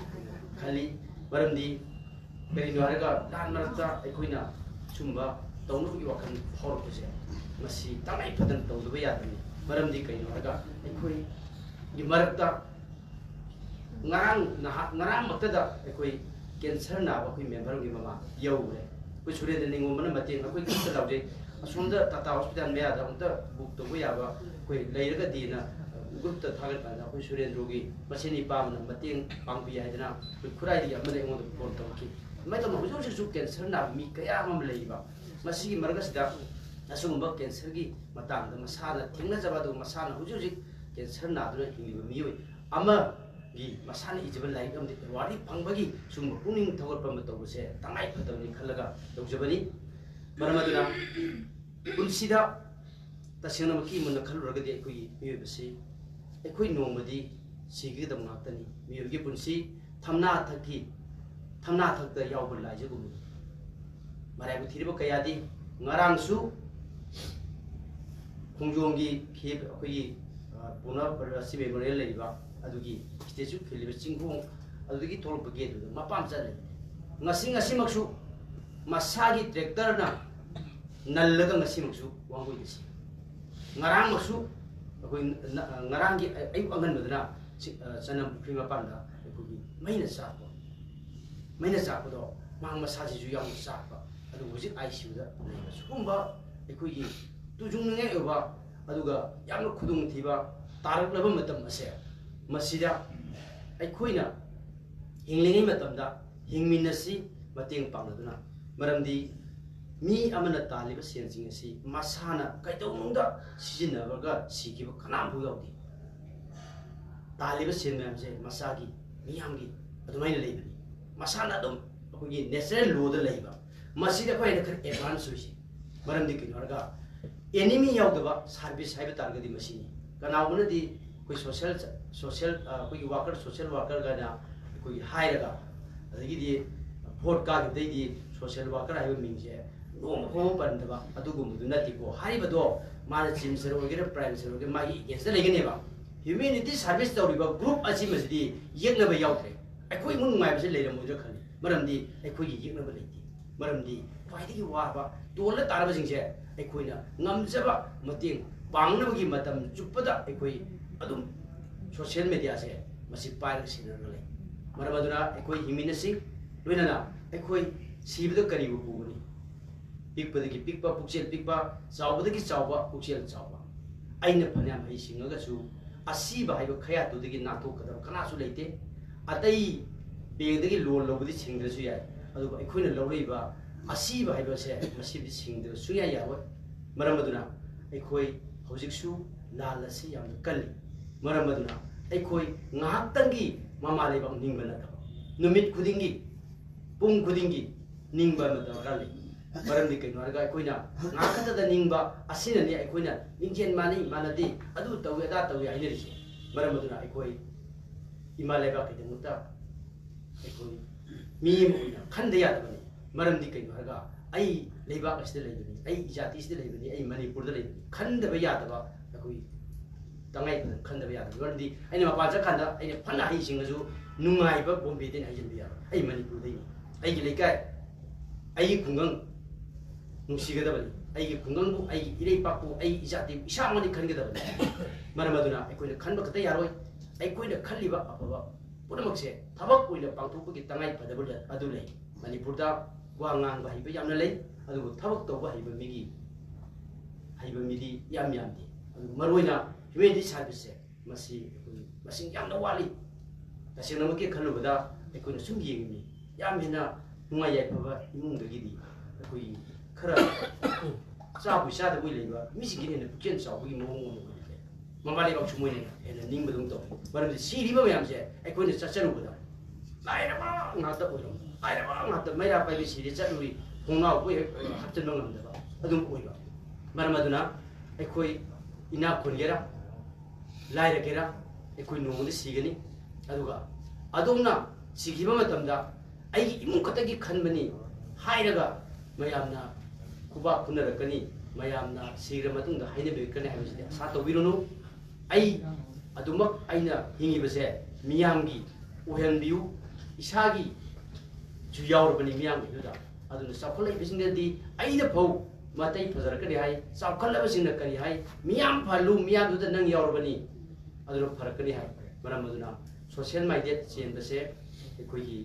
khali maramdi kari nuaraga dan marata aikoina chumba tawnugi wakan horpuse ngasi tamai padan tawduba yadani maramdi kari nuaraga aikoi gi marakta ngarang maktada aikoi cancer na ba koi member gi mama yaure ko sure de ningo mana mate akoi kinta lawje asunda tata hospital me ada unta book to ya ba koi leiraga dina group ta thagal ka koi surendro gi masini pam na mate pangpi ya dina koi khurai di amane ngo phone to ki mai to hujur su cancer na mi kaya mam leiba masigi marga sida asumba cancer gi matang da masana thingna jaba do masana hujur ji cancer na do hingi mi oi ama gi masana ijibal lai am de wari pangbagi sum puning thawal pam to se tangai phatawni khalaga tawjabani maramaduna unsida tasena maki mun khaluragadi ekoi miyobasi ekoi nomadi sigidam ngakani miyogi punsi thamna thakta yawbul laijagum marai bu thiriba kayadi ngarangsu khongjonggi khib ekoi puna parasi memorial leiba adugi statue khiliba chingkhong adugi tholpage du mapam chale ngasi maksu masagi tractor na nalaga ngasi maksu wangoi disi ngarang maksu akoi ngarang gi ayu angan badana sanam prima panda ekoi maina sa do mang masaji ju yang sa ba adu hujik ICU da sumba ekoi gi tujung nge oba aduga yamna khudung thiba taraklaba matam ase masida aikoina hinglingi matamda hingminasi mateng pangladuna maramdi mi amana taliba sensing asi masana kaidongda sijinabaga sikiba kanam bu yawdi taliba sen mem se masagi miyamgi adumaina leibani masana dum akogi natural law da leiba masida koina khar advance hoisi maramdi kinarga enemy yawdaba service haiba targadi masini kanawuna di koi social koi worker social worker gana koi hairaga adagi di vote ka di social worker ayo mingje no ho pandaba adugum du nati ko haibado mara chim ser ogera prime ser ogera magi yes legene ba humanity service tawriba group achi masdi yekna ba yawtre akoi mun ngai base leira mo jo khali maramdi akoi gi yekna ba leiti maramdi faidi wa ba tola taraba singse akoi na ngamjaba mating pangna gi matam chupada akoi adum social media se masi pai sinna le maramaduna akoi himinasi loinana akoi sibda kari bu buni pikpadagi pikpa puksel pikpa chawbadagi chawba puksel chawba aina phanyam hai singaga su asiba haiba khaya tu dagi nato kadam kana su leite atai bengdagi loan lobudi singdra su yai adu aikoina lawriba asiba haiba se masibdi singdra su yai yawa maramaduna aikoi hojik su lalasi yam kalli maramaduna aikoi ngahaktangi mama lebang ningbana ta numit khudingi pung khudingi ningba mata kali maramdi kai norga aikoina ngakata da ningba asina ni aikoina ningjen mani manadi adu tawi da tawi aine ri maramaduna aikoi imaleba kai demuta aikoi mi muina khande ya bani maramdi kai norga ai leiba asde leibani ai jati asde leibani ai manipur da leibani khande ba ya da ba aikoi tangai khande ba ya da maramdi aine mapa ja khanda aine phana hi singasu नुंगाइबा Bombay दिन Huygens बिया आई मणिपुर दे आई की लेकाय आई खुंगंग नुसीगदबनी आई की खुंगंग बु आई इरे पाकु आई इजाति इसा मनि खनगदबनी मरमदुना अकोइन खनब खत यारोय अकोइन खलिबा अफबा पुनमक्से थबक ओइना पांथोकपगि तंगाई फदबल अदु लई मणिपुर दा वा ngang हिबा यामना लई अदु थबक तौबा हिबा मिगी हिबा मिदी याम यामदि अदु मरोइना ह्युमैनिटी सर्विस से मसी मसिंग यामना वाली तसेंग नमके खलुबदा अकोइन सुम येंगनि याम हेना नुंगाय याइफबा इमुंगदगिदि अकोइ खरा चाबु चादबु लेबा मिसिगिने पुकेन चाबुगी मोंग ममाले बाक सुमोइने हेना निंगबदुं तो मरमदि सिरिबा मयामसे अकोइन चचरुबदा लाइरबा ngata oiro lairaba ngata maira pai siri charuri hongna bu hapchen ngamdaba adum oiba maramaduna ekoi ina khongera laira gera ekoi nongni sigani aduga adumna sigiba matamda ai imung katagi khanbani hairaga mayamna kuba kunarakani mayamna sigra matungda haine bekane habiside sa to birunu ai adumak aina hingibase miyamgi uhenbiu इसागी जो यावरबनी मियाम इदुदा अदुन साखोलै बिसिंगदि आइना फौ मतै फजरकनि हाय साखलबसिंगना करि हाय मियाम फालु मियाम दुदा नंग यावरबनी अदुन फरकनि हाय मरम अदुना social minded chain बसे एखोगी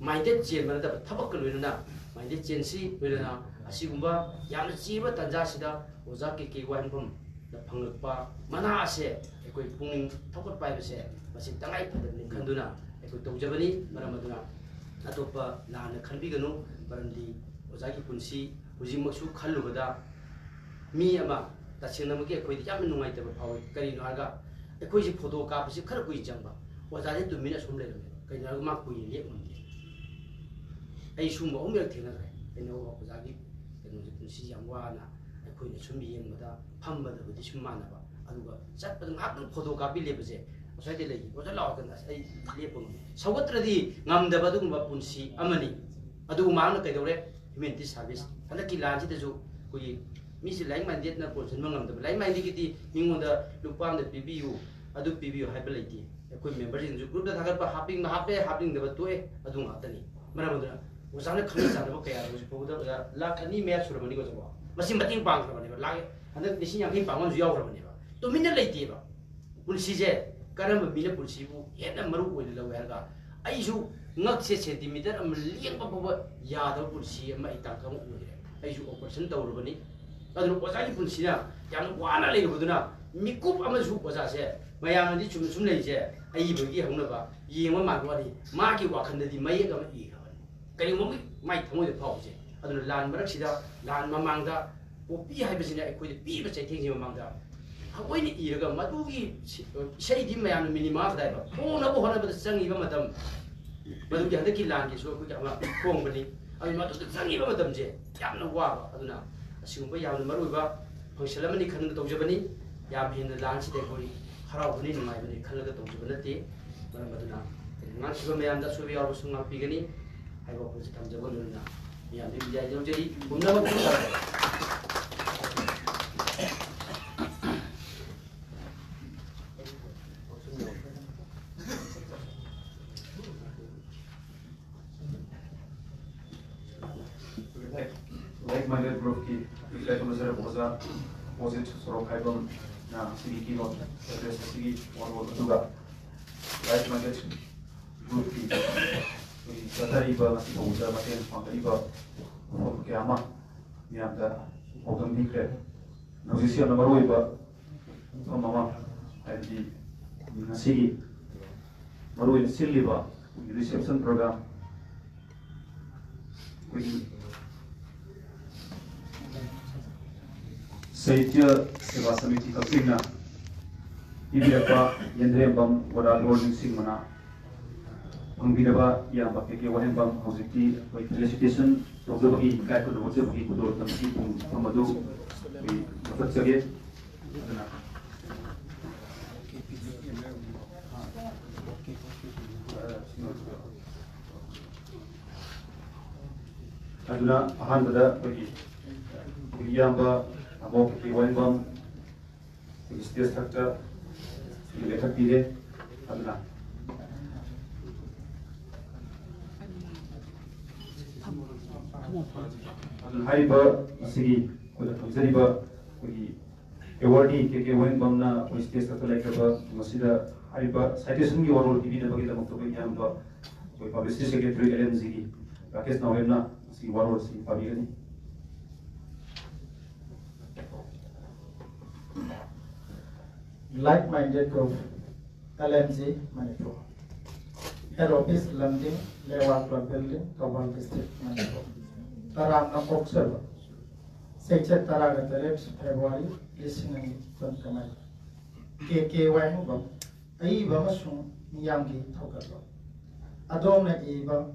minded chain मनदा थबक लोइना minded chain सी लोइना असिगुंबा यामना चीबा तंजासिदा ओजा के वाहनफम द फंगलपा मना असे एखोई पुंग थोकट पाइबसे मसि तंगाई फदनि खंदुना एखोई तौजबनी मरम अदुना अतोपा लाना खनबिगनु मरमदि ओजागी पुंसी हुजिमक्सु खल्लुबदा मी अमा तसेंगनमके एखोई याम नुंगाइतबा फावै करिनो हागा एखोई फोटो कापसि खर कुइ जंबा ओजाजे तुमिना सुम लेरमे कइनो मा कुइ लेममदि आई सुम ओमेर थेनगरे कइनो ओजागी कइनो पुंसी याम वाना एखोइना सुम येंबदा फम्बदबदि सुम मानबा अदुगा चटपद ngak फोटो कापि लेबजे ओसाइते लेगी ओजा लावकन आई लेपम सौगत्रदी ngamdaba dugumba punsi amani adu maangna kaidore humanity service halaki lanji deju koi misi laing mandate na portion ngamdaba laing mandi giti mingonda lupam da pbu adu pbu haibalaiti koi member jinju group da thagar pa happing deba toe adu ngatani maramudra osana khani janaba kaya roju poda lakani match suramani ko jaba masi mating pang suramani ba lage handak disi yang hin pangon ju yaw suramani ba to minna leiti ba punsi je karamba mina punsi bu yena maru oil lawerga aisu ngakse centimeter am liang pa yada punsi ama itakam ure aisu operation tawrubani adu ojaji punsi na yang wana leibuduna mikup ama su oja se mayang di chum sum leije ai bagi hongna ba yengma magwari ma ki wakhanda di mai ga ma i ga kai mo mai thamo de phau je adu lan barak sida lan mamangda popi haibasina ekoi de pi ba chaitheng mamangda hakoini iraga madugi sei di mayam minima dai ba ona bo hona ba sangi ba matam madugi hadaki lan ki so ku ka ma khong bani ami matu sangi ba matam je yamna wa ba aduna asigumba yamna marui ba function amani khan ga tawjabani yam hin lan si de koi harau bani nimai bani khalaga tawjabana te maram aduna ngan siba mayam da so bi yaw sunga pigani hai ba ko tamjaba nuna yam di bijai jawjeri bumna ba like-minded group ki like unsere boza opposite soro kaibam na sigi ki no address sigi one duga like-minded group ki satari ba si boza maten pangari ba ke ama ni amda ogam dikre position number 1 ba mama adi sigi maru silli ba reception program kui Saitya Seva Samiti Kapina Ibirapa Yendrembam Wada Rolling Singmana Pangbiraba Yang Bakeke Wahembam Hosiki by felicitation of the Baki Kaiko the Baki Kudo Tamsi Pamadu Mafatsage Aduna Ahanbada Baki Yamba Amo ki Wahembam State structure Letter Pide Aduna ꯍꯥꯏꯔꯤꯕ ꯑꯁꯤꯒꯤ ꯑꯩꯈꯣꯏꯅ ꯊꯝꯖꯔꯤꯕ ꯑꯩꯈꯣꯏꯒꯤ ꯑꯦꯋꯥꯔꯗꯤ ꯀꯦ ꯋꯥꯍꯦꯡꯕꯝꯅ ꯑꯩꯈꯣꯏ stage ꯈꯛꯇ ꯂꯩꯈ꯭ꯔꯕ ꯃꯁꯤꯗ ꯍꯥꯏꯔꯤꯕ ꯁꯥꯏꯇꯦꯁꯟꯒꯤ ꯋꯥꯔꯣꯜ ꯄꯤꯕꯤꯅꯕꯒꯤꯗꯃꯛꯇ ꯑꯩꯈꯣꯏ ꯏꯌꯥꯝꯕ ꯑꯩꯈꯣꯏ ꯄꯕ꯭ꯂꯤꯁꯤꯇꯤ ꯁꯦꯀ꯭ꯔꯦꯇꯔꯤ LMGꯒꯤ ꯔꯥꯀꯦꯁ ꯅꯥꯎꯔꯦꯝꯅ ꯑꯁꯤꯒꯤ ꯋꯥꯔꯣꯜꯁꯤ ꯄꯥꯕꯤꯒꯅꯤ. Like-minded group, LMG, Manipur. Head office, London, Lewat Building, Tawang District, Manipur. Taram Observer. Section Taraga February, listening from Kamai. KK Wang, Aiba Masum, Yangi Tokalo. Adona Eva,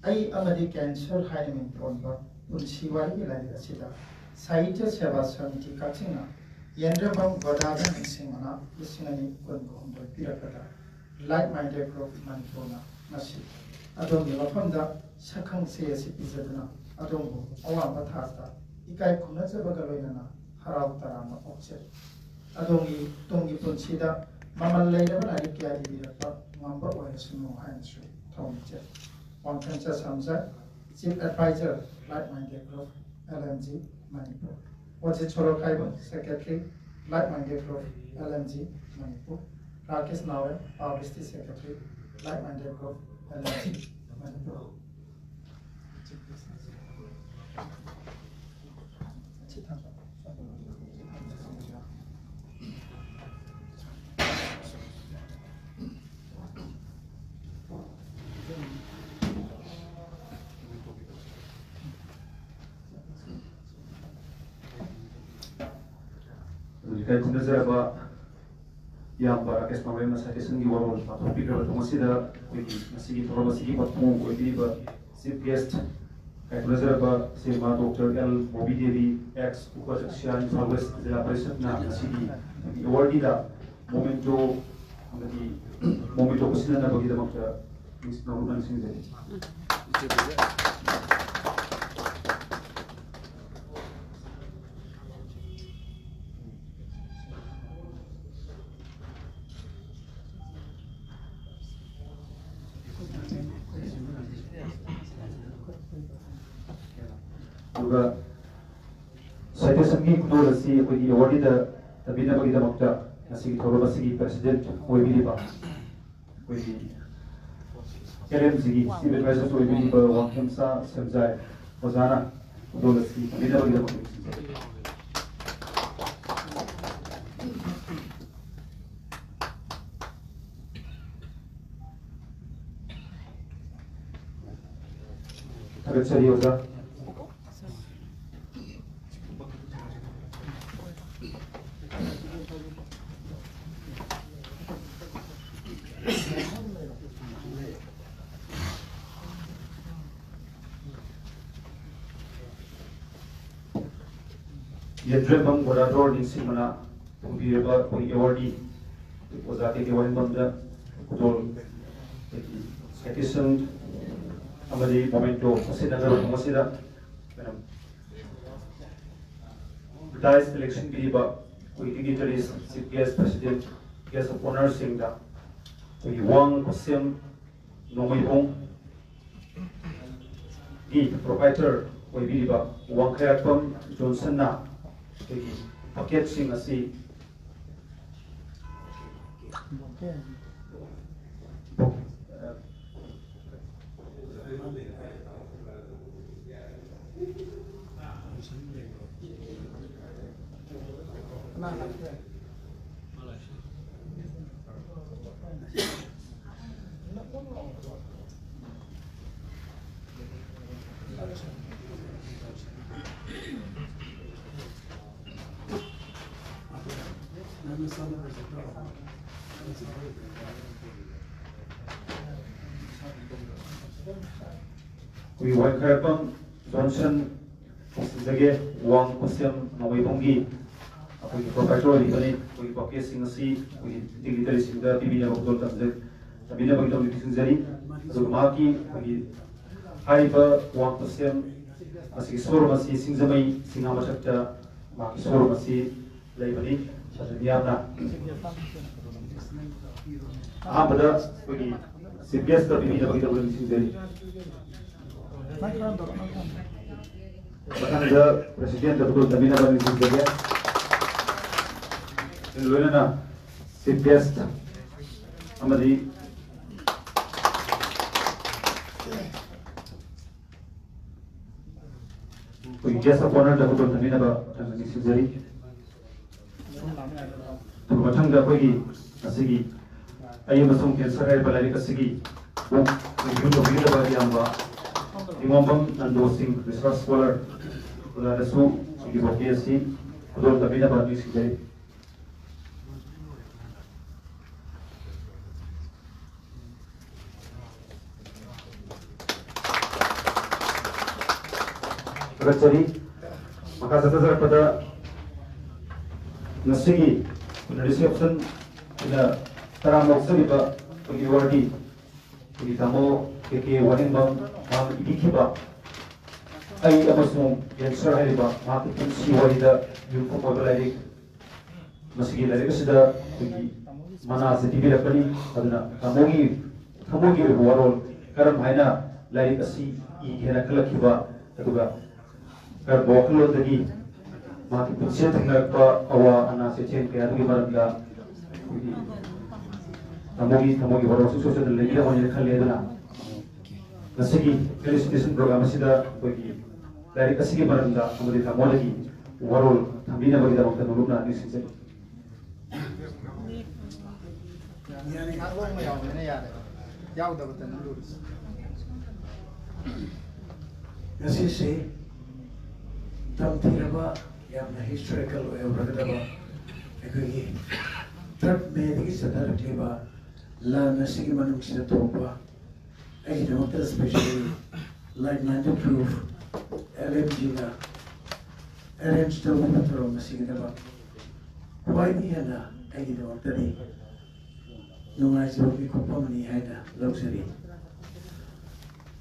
Ai Amadi Cancer, Heinemann Ponba, Unshiwari Sida. Saita Seva Santi Katina. Yendrabam Vadadan and Simana, listening Kunkum, Pirakata, like-minded group Manipuna, Nasi. Adom Lapanda, Sakang says Izadana, Adombo, Owa Matasta, Ikai Kunaza Bagaloina, Harau Tarama Oxet. Adongi, Tongi Punsida, Mama Leda Arikia Dirapa, Mamba Wayasuno Hansu, Tom Jet. One Kansa Samsa, Chief Advisor, like-minded group, LMG, Manipur. What's it Cholo Kaiban, Secretary, like-minded group, LMG, Manipur. Rakesh Nawe, Publicity Secretary, like-minded group, LMG, Manipur. Jika kunazaraba yang Rakesh Nauremna saitesangi warol atopikra tumasida masigi thora masigi patmu oidiba chief guest kai kunazaraba sema Dr. L Bobby Devi ex upajaksya Imphal West Jilla Parishad na masigi awardee da momento kusina bagi damakta narunan singzari. juga saitesangi kudol asi akhoi awardee da tabina bagi damakta asigi thoro masigi president oibiriba akhoi LMG chief advisor oibiriba Wangkemsa Semjai Ozana kudol asi tabina bagi damakta Tagat sari Oza. Yendrabam Godador Ninsimana, Pumbiaba, Awardee, Ozaki Wayambamda, Kudol, Citizen, Amadi Momento, Masida, Masida, Dice election Biba, we dignitaries, CPS President, guest of honor Singda, we Wang Kosim, Nomibong, the proprietor, we Biba, Wang Kayapam, Johnson Na. Paket sing asi we Wang Kayapam Johnson Zage Wang Kosim Nomibongi we proprietor Libani we paket sing asi we dignitaries Singda Bibina Bakdol Tamzek Tabina Bakdol Singzari Zumaki we Haiba Wang Kosim Asi Soro Masi Singzamai Singama Chapta Maki Soro Masi Laibani Shadiyana Ahamada we CPS Bibina Bakdol Singzari Matangda Presiden Dapur Tamina Bani Singapura Loyana Sipest Amadi Guest of Honor Dapur Tamina Bani Singapura Matangda Kogi Asigi Ayamasum Kensara Balari Kasigi Book Review of Vida Badiamba Imambam and Dosing Research Scholar Ulasu Gibokiasi Kudor Tamina Bani Singapura Rachari maka sasar pada nasigi reception ina tarang maksud ba bagi wardi bagi tamu ke waring bang mam idikiba ai amasung answer hai ba mak si warida yung ko pagalari nasigi lari kasida bagi mana setibi lakani aduna tamogi warol karam haina lari kasi I hera kalakiba aduga कर बोखलो तगी माकी पिछे तंग का अवा अना से chain के आदमी मरंगा तमोगी बरो सोशल लेगी ला वने खले दना नसगी फेलिसिटेशन प्रोग्राम सिदा कोई लारी कसगी मरंगा हमदे तमोलगी वरोल थंबीना बगी दा मक्ता नुलुना निसिसे यानी खालो में याव ने यार याव दा बतन लुस नसिसे Tamthiraba yamna historical way ragadaba ekoi third May digi sadaratiba la nasigi manung sida topa ai doctor especially like-minded proof LMG na arrange to pro nasigi daba why ni hana ai doctor ni nungai so ki kopamani haida luxury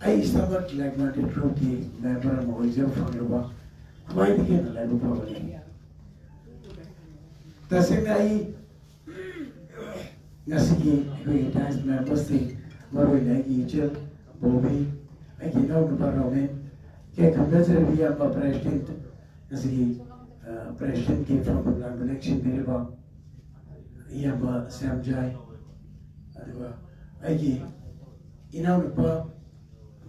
ai stomach like-minded proof ki member mo exam fangaba Why begin a level problem? The same way, Nasiki, we times members think, Marwina, Egyl, Bobby, I can know the parliament, can compulsory be a president, Nasiki, president came from the election, Miraba, Yamba, Sam Jai, I give in our book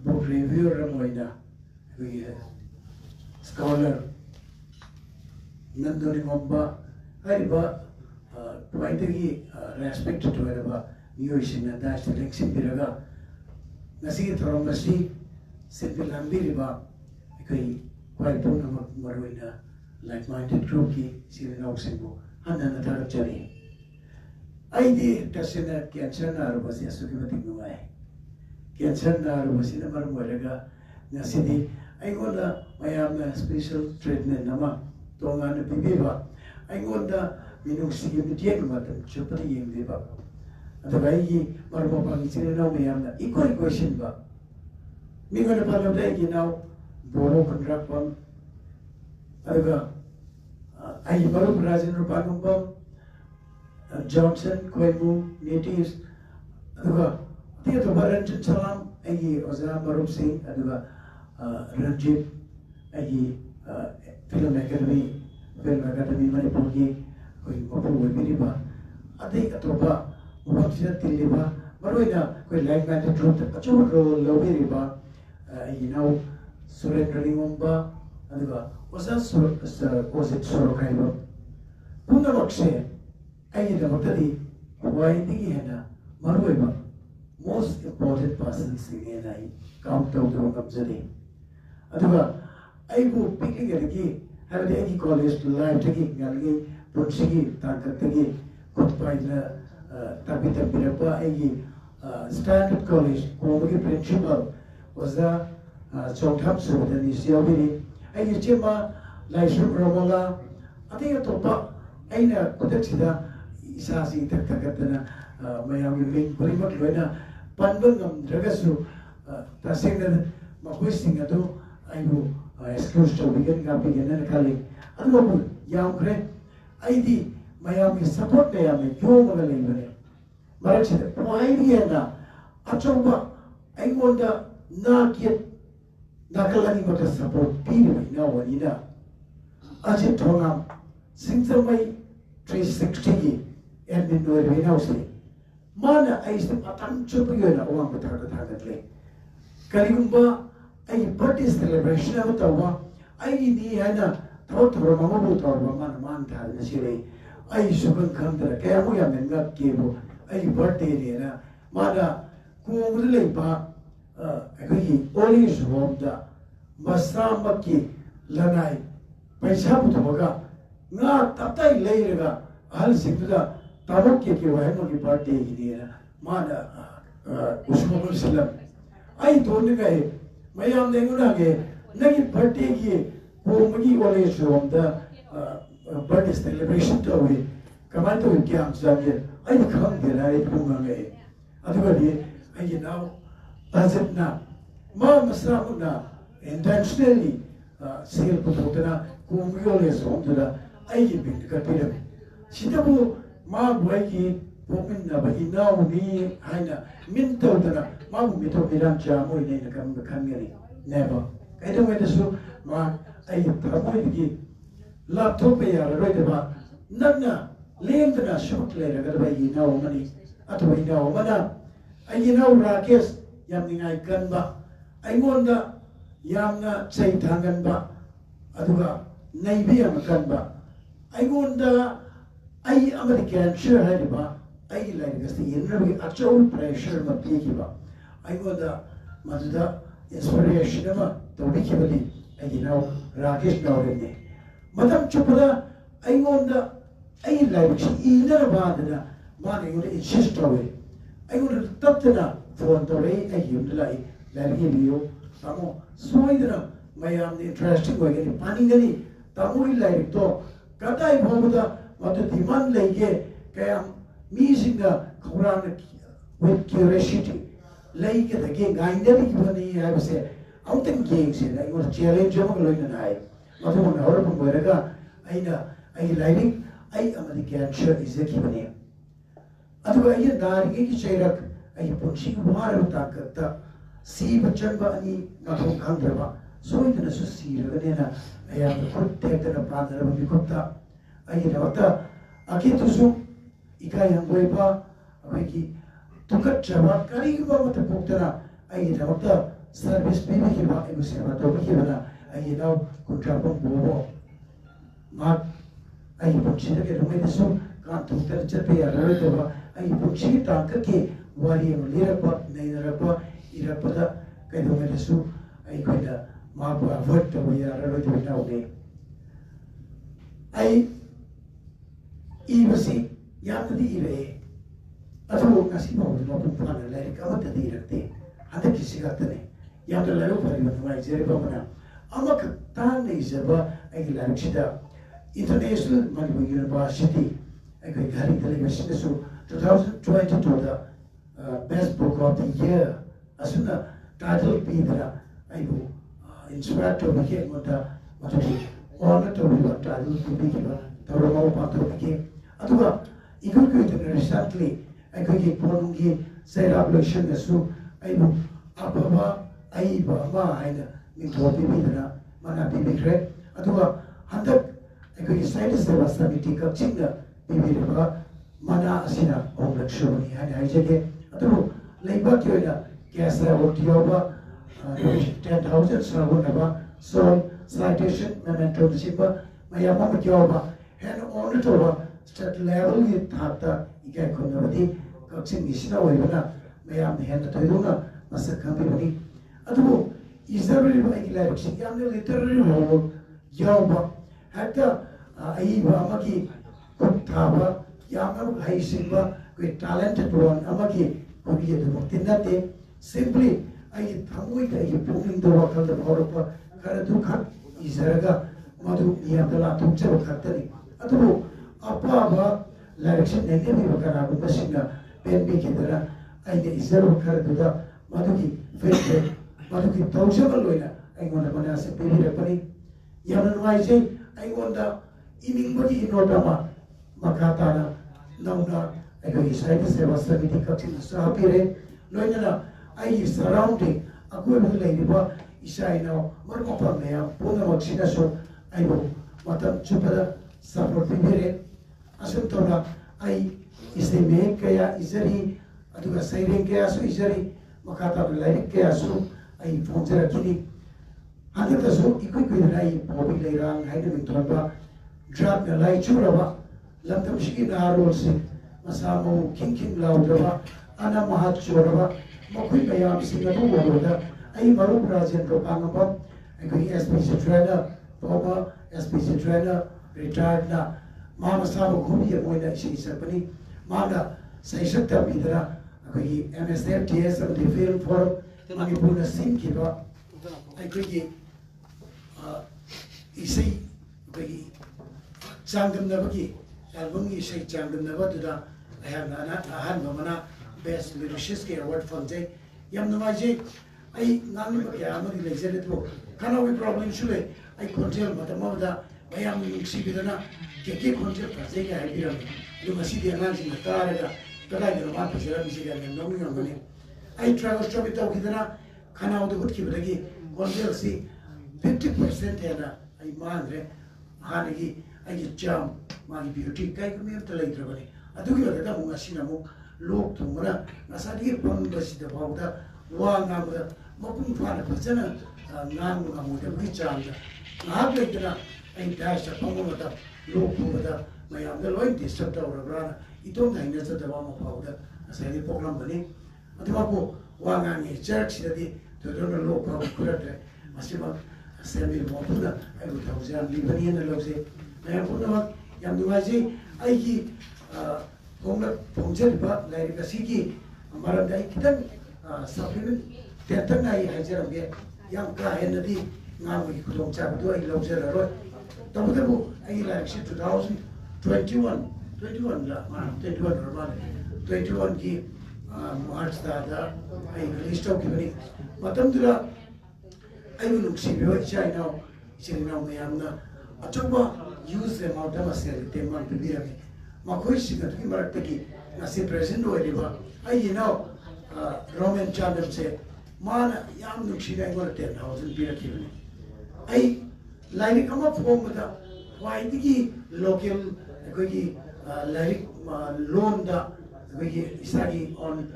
review Ramoida, we scholar Nandori Momba, Hariba, Twaitagi respect to Araba, Yuishin and Dash election Piraga, Nasi Tromasi, Simple Ambiriba, quite Puna Marwina, like minded Kroki, Sirin Oxenbo, and another Jari. I did Tassina Kiansana was Yasuki Nuai. Kiansana was in a Marmuraga, Nasidi. I got my special treatment nama tongan bibiba. I got minuksi yumitiak matam chupati yumbiba. Otherwise, Marmopang is now we have the equal question ba. Me going to Palade, you know, Boro contract one. I Baru Brazil Rupagumba, Johnson, Quemu, natives. Theatre Baran Salam, I was a Marup Singh, Ranjit, Film Academy, Manipur, Miriba, Adi Atoba, Wapsia Tiliba, Maruina, like minded truth, a churro, Loviriba, surrendering Mumba, was that was it Sorokaiba? Pundamoxe, I did a Motadi, why Nigana, Maruiba, most important persons in I count out of Abzadi. Aduga, I go picking at the have the Agi college to live taking Galgi, Punsigi, Takatagi, Kutpaina, Tabita Pirapa, Agi, Standard College, Komagi principal was the Chongtapsu, the Nisiabiri, Agi Chima, Laishum Ramola, I think a topa, Aina Kutachida, Isasi, Takatana, Mayami, Kurimak Luena, Pandungam, Dragasu, Tasing, Maquisting Ado. I go exclusive to begin up again and calling. And what young great ID Miami support Miami, Yoga. Marachid, why Vienna? Achoba, I wonder not yet nakalani mata support piri na wani na aje thongam singsamai 360 gi admin no re na usle mana ai sim atam chupu yo na awang ta le karigumba ai birthday celebration ama tawa ai ni ana thor mama bu thor man man tha na sire ai sugan khandra kaya mu ya men ga ke bo ai birthday ne na mana ku le ba ai oli shom da masama ki lanai paisa bu thoga nga tatai leiraga hal sikda tabuk ke wa no ki birthday ni na mana usmo salam ai don ga mayam denguna ge nagi birthday ki ko magi oli shom da birthday celebration to we kaman to kyam jamye ai kham de la ai punga ge aduga di ai now azitna ma masramuna intentionally sale putotana ko magi oli shom da ai ge bin ka pira sitabu ma boy ki pomin na ba inaw ni haina min to dana ma bu mito biran cha mo ne na kam kan ngari never kai da mai da su ma ai ta mo ki laptop ya ro da ba nanna lem da shot le ga da ba inaw mani atu ba inaw mana ai inaw rakesh yam ni ngai kan ba ai ngonda yamna chai thangan ba aduga nai bi am kan ba ai ngonda ai American share hai ba ai lai ga sti inna bi actual pressure ma pi ki ba ai ngonda maduda inspiration ma to bi ki bali ai now rakesh na ore ne madam chupra ai ngonda ai lai chi inna ba da ma ne ngonda insist away ai ngonda taptana phone to re ai yum lai lai ki biyo tamo soidra mayam ni interesting wa ge pani ngani tamo lai to kadai bhoda matu demand lege kaya misinga khurana with curiosity lege the ge gainda ki bani hai se outing ge se like was challenge ma lo na hai matu na hor pun boraga aina ai lining ai amadi cancer is ki bani adu ai dar ge ki chairak ai punchi war ta ta si bachan ba ani na thong khang ba so idana su si ra ne na ai khut te ta pa da ba bi khutta ai rawata akitu su ikai hangoi pa ai ki tukat chaba kari ba mata puktara ai rawata service bi ki ba ai se ba to ki bana ai now kontra pon bo ma ai punchi de rumai de su kan tuktar chape ya rawe to ba ai punchi ta ka ke wari no lera pa nei ra pa ira pa da kai rumai de su ai kai da ma ba avoid to ya rawe to na o ai ibasi yamdi ire atu kasi mo no pun la ka ta di rakte hada kisi ka tane yamda la ro pari ma mai jere ba mana amak ta nei jaba ai la chida international Manipur University ai kai gari tele machine so 2022 da best book of the year asuna title pidra ai bu inspired to be mota mata honor to be title to be tawra ma pa to be aduga ikut ko recently ai ko ki ponungi celebration su ai bu ababa ai ba ma ai na ni to bi na mana bi kre aduga handak ai ko ki side se wasa miti ka chinga bi ba mana asina ong lakshoni ai jege adu leiba ki oina kesa work yoba 10,000 sarabun ba so citation memento disipa maya ma ki yoba hen on to ba state level ki thata ikai khonabadi kaksin isina oibana mayam hen to iduna masak khambi bani adu isabri ba ikila rikshi yamne literary ho yoba hatta ai ba ma ki thaba yamna hai simba koi talented one ama ki ko bi de tinate simply ai thamoi ka ai pungin do wakal da bhoropa kara du khat isaraga madu yamdala thumche wakhatani adu apa ba direction ne ne bi kana bu basina pen bi kidara ai de isaro kara du da madu ki faith madu ki tawsha loina ai gona bana se pe bi rapani yamna mai se ai gonda ining bagi inotama makata na nauna ai ko isai se wasa bi dikati sa pire loina na ai surrounding aku bi lai ba इसाइनो मरमपा मेया पुनमक सिनासो आइबो मतम चुपदा support पिबिरे assume तोना आई इसने में कया इजरी अदुगा सैरें कया सु इजरी मखाता like कया सु आई फोंजरा किनी हाने तसो इकुई कुई राई पॉबी लेरांग हाइने मिथोनबा ड्राप न लाई चुरबा लमतम शिकी नारोल से मसामो किंग लाउदबा अना महात चोरबा मखुई मयाम सिंगबु वरोदा आई मरु राजेंद्र पांगबा आई एसपीसी ट्रेनर तोबा एसपीसी ट्रेनर रिटायर्ड ना मामा साबो घुमी मोइना इसी सपनी मामा सैसक तबीदरा अखोई एमएसएफ टीएस of the film for Manipur सिम किबा अखोई इसी अखोई चांगदनबगी एल्बम की इसी चांगदनबदुदा अहना अहन मना बेस्ट लिरिसिस्ट के अवार्ड फंजे यम नमाजे आई नानी बया अमरी लेजरे तो खानावी प्रॉब्लम सुले आई कंट्रोल मतमदा bayam nuksi bidana keke konje praje ga haibira do masidi ananji natara kada ga ma pajara misiga nomi ngani ai travel shop ita bidana khana odu gut kibadagi konje si 50% yana ai manre hanagi ai jam mani beauty kai kumi ta lai trabani adu gi da mu asina mu lok thumra nasadi pon basi da bawda wa ngam da mapun phana phajana ngam ngamu da gi cham da ngab lekna ai dash pamota lok thumda mayam da loi disturb da ora itom da ina cha da ba ma phawda asai program bani aduma ko wa ngani church da di to do lok phaw kurat masima assembly mo puna ai lu thausan li bani na lokse mayam puna yam duwaji ai ki Pongjer ba lai kasiki amaran dai kitan supplement tetan ai hajar be yang ka henadi ngam ki khudong cha do ai lobjer ro tabu ai la 2021 la ma 21 ro 21 ki march da ai list of kibani matam dura ai lu si be chai now chai now me amna achoba use them out of a cell teman be Makoi Sigati Marataki, Nasi President Oliva, I know Roman Chandam said, Mana Yam Nuxina got 10,000 beer killing. I like come up home with a why the local like loan the study on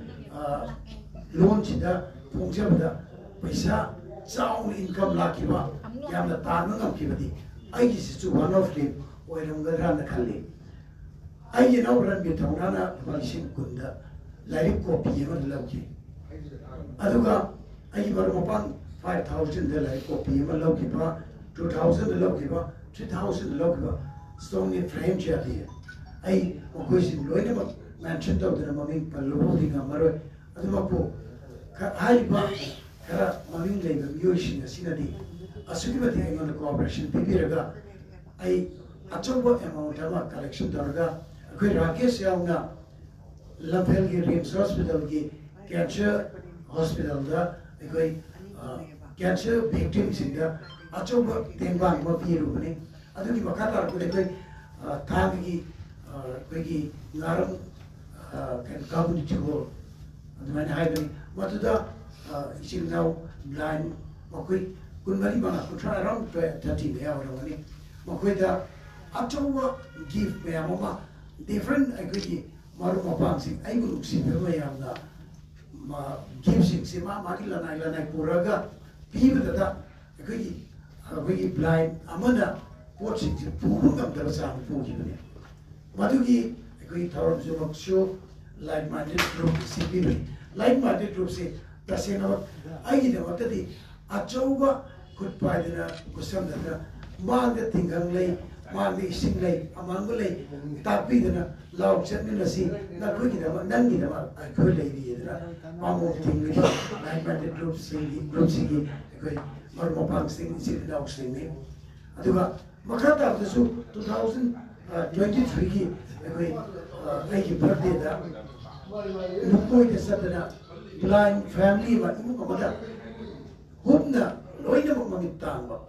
loan chida, Pongja, Pisa, sound income lakiva, Yam the Tarnam Kivadi. I guess it's one of them, or the Kali. I know run with Taunana, Valishim Kunda, like copy of Loki. Aduga, I give upon 5,000 the like copy of Loki, 2,000 the Loki, 3,000 Loki, stony frame chair here. I question Loinama mentioned of the Maming Palodi Gamaro, Adumapo, Haiba, Maming labor, Yushin, a Sinadi, a Sukimati on the cooperation, Pipiraga. I Achobo amount of collection Darga. कोई राकेश यावना लंफेल की RIMS hospital की cancer hospital दा कोई cancer victims इंदा अचोब तेंबांग मपी रुपने अदुकी मखातार को कोई थांग की कोई नारम कैन कम्युनिटी हॉल अदुमाने हाइबनी मतुदा इसिल नाउ ब्लाइंड मकोई कुनबरी बंगा कुट्रा अराउंड 30 में आवरवनी मकोई दा अचोब गिफ्ट में आममा different agree maru mapang sing ai group si be yam na ma give sing si ma mari lanai puraga pi ba da agree blind amana what sing si pu ngam da sa pu ji ne madu ki agree thor jo show like minded group si bi like minded group si tasena ai gi da mata di achauba khut pai da kusam da ma da tingang lei Mami sing lay, amang lay, tapi dana law chat ni nasi, na kau kita mak nang kita mak, kau lay dia dana, mamu tinggi, naik pada group singi, kau mar mopang sing sing law sing ni, aduga, makata tu su 2023 ki, kau lagi birthday dah, lupa itu satu na, blind family mak ibu kepada, hubna, loina mak mangitang mak.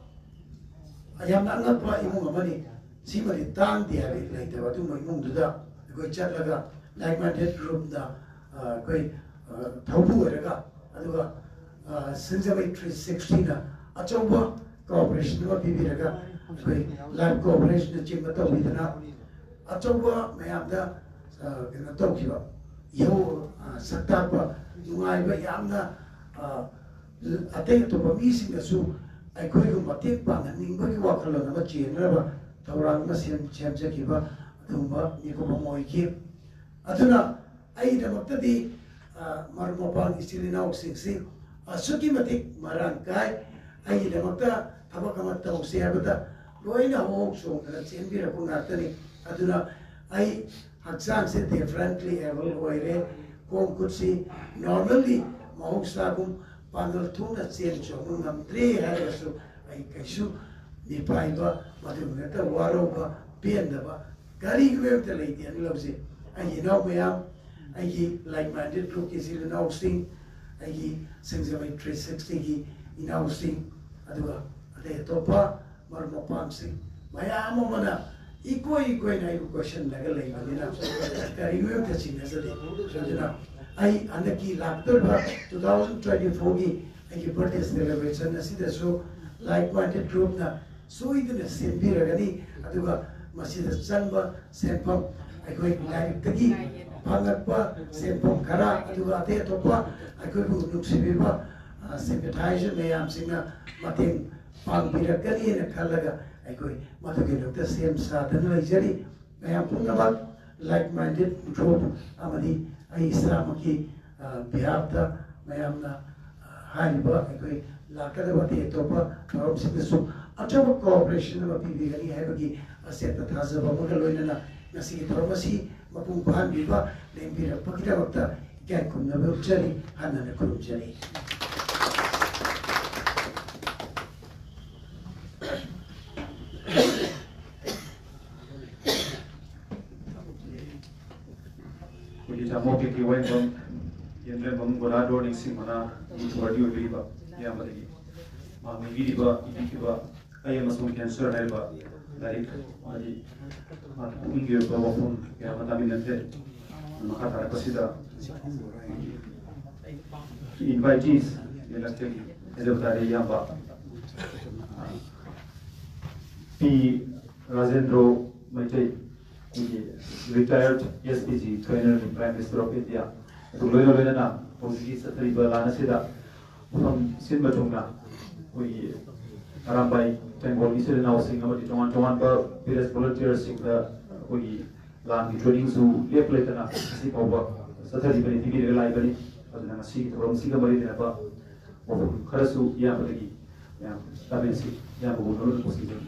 Ayam nak apa ibu ngamani, si mari tang dia hari lain tu waktu ibu muda, kau chat laga, like minded group dah, kau tahu ada ka, aduga, senjata 360 na. अचौबा cooperation वा पीबीरगा कोई live cooperation चिंबा तौबीदना अचौबा मयामदा कनो तौखिबा यो सक्तापा नुंगाइबा यामना अतै अतोपा मीसिंगसु अखोइगु मतेक पांगनिंगबगी वाखलोन अमा चेनरबा थौरांग मा सेमजखिबा अदुंबा निकोबा मोइखि अदुना अइदमक्तदि मरमोपांग इसिलिनाउ सिंगसि असुकी मतिक मरांकाय अइदमक्ता थबक अमा तौसे हाबदा लोइना होक सोंगना चेनबिरबु नातनि अदुना अइ हक्सांग से डिफरेंटली एबल होइरे कोम कुछि नॉर्मली महौसागुम पांगल थुना चेन चोंग नमद्रे हायसु अइ कैसु निपाइबा मदुनता वारोबा पेनदबा गारी गुवेते लेति अनि लबसे अइ नाउ मयाम अइ लाइक माइंडेड ग्रुप की सिलनाउ सिंग अइ सिंगजमै 360 की इनाउ सिंग अदुगा अदे तोपा मरमोपांग सिंग मयाम मना इक्वई ना क्वेश्चन लगा लेना करी वेते चिनसदे सजना आई अनकी लाक्टर 2024 की आई बर्थडे सेलिब्रेशन असिदसु लाइक माइंडेड ग्रुप ना सोइदने सेंबिरगनी अदुगा मसिदा चंबा सेंफम अखोई लाइक तगी भांगपा सेंफम खरा अदुगा अते तोपा अखोई बु नुक्सिबिबा सिंपथाइजर मयाम सिंगा मतें पांगबिरगनी ने खलगा अखोई मदुगे डॉक्टर सेम साधन लैजरी मयाम पुनमक लाइक माइंडेड ग्रुप अमदी आई इस्लामकी बिहाबता मयामना हाइबा अखोई लाकदबते तोपा थौरमसिदसु अचौबा कोऑपरेशन अमा पीबीगनी हाइबगी असेता थाजबा मगा लोइनना ngasi थौरमसी मपुंग पाहनबिबा लेंबिरपकिदमक्ता इकाय खुमनबा उच्चरी हानना खुमजरी Mopi ki wain bang yenre bang gola dording sing mana wardi oi ba ya madagi ma mi gi ba iki ba ay masung cancer hai ba dari ali ma ingi ba wa phone ya mata min nante maka tara pasida invitees yelakte ede batare ya ba P Rajendro Maitai retired SPG trainer in Prime Minister of India. To loyal na posigi sa triba lana sida from Sinba Chungna. We Arambai Bengal is now sing about it on per various volunteers in the we land training zoo left later na sleep over Saturday very big reliability but then see from Singapore in about Karasu Yamaki Yam Tabesi Yamu position.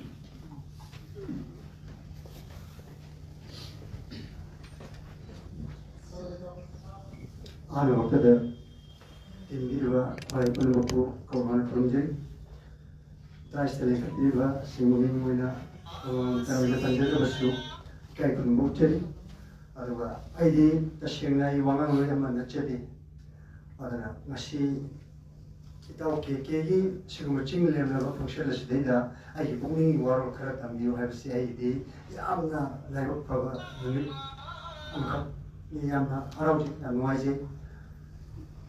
आने वक्त दर इंदिरा वाइपन बपु कौन फ्रंजे ताश तले कतीबा सिमुलिंग Moina तावले पंजर Basu काय कुन मुचरी अरुवा आइदी तशेंगना इ वांगांग लोय मन नचेदी अदना ngasi itaw kekegi sigumaching lemna function lesdeida ai bungni waro khara tambiu habsi aidi yamna laibo phaba numi amka yamna arauji nuaje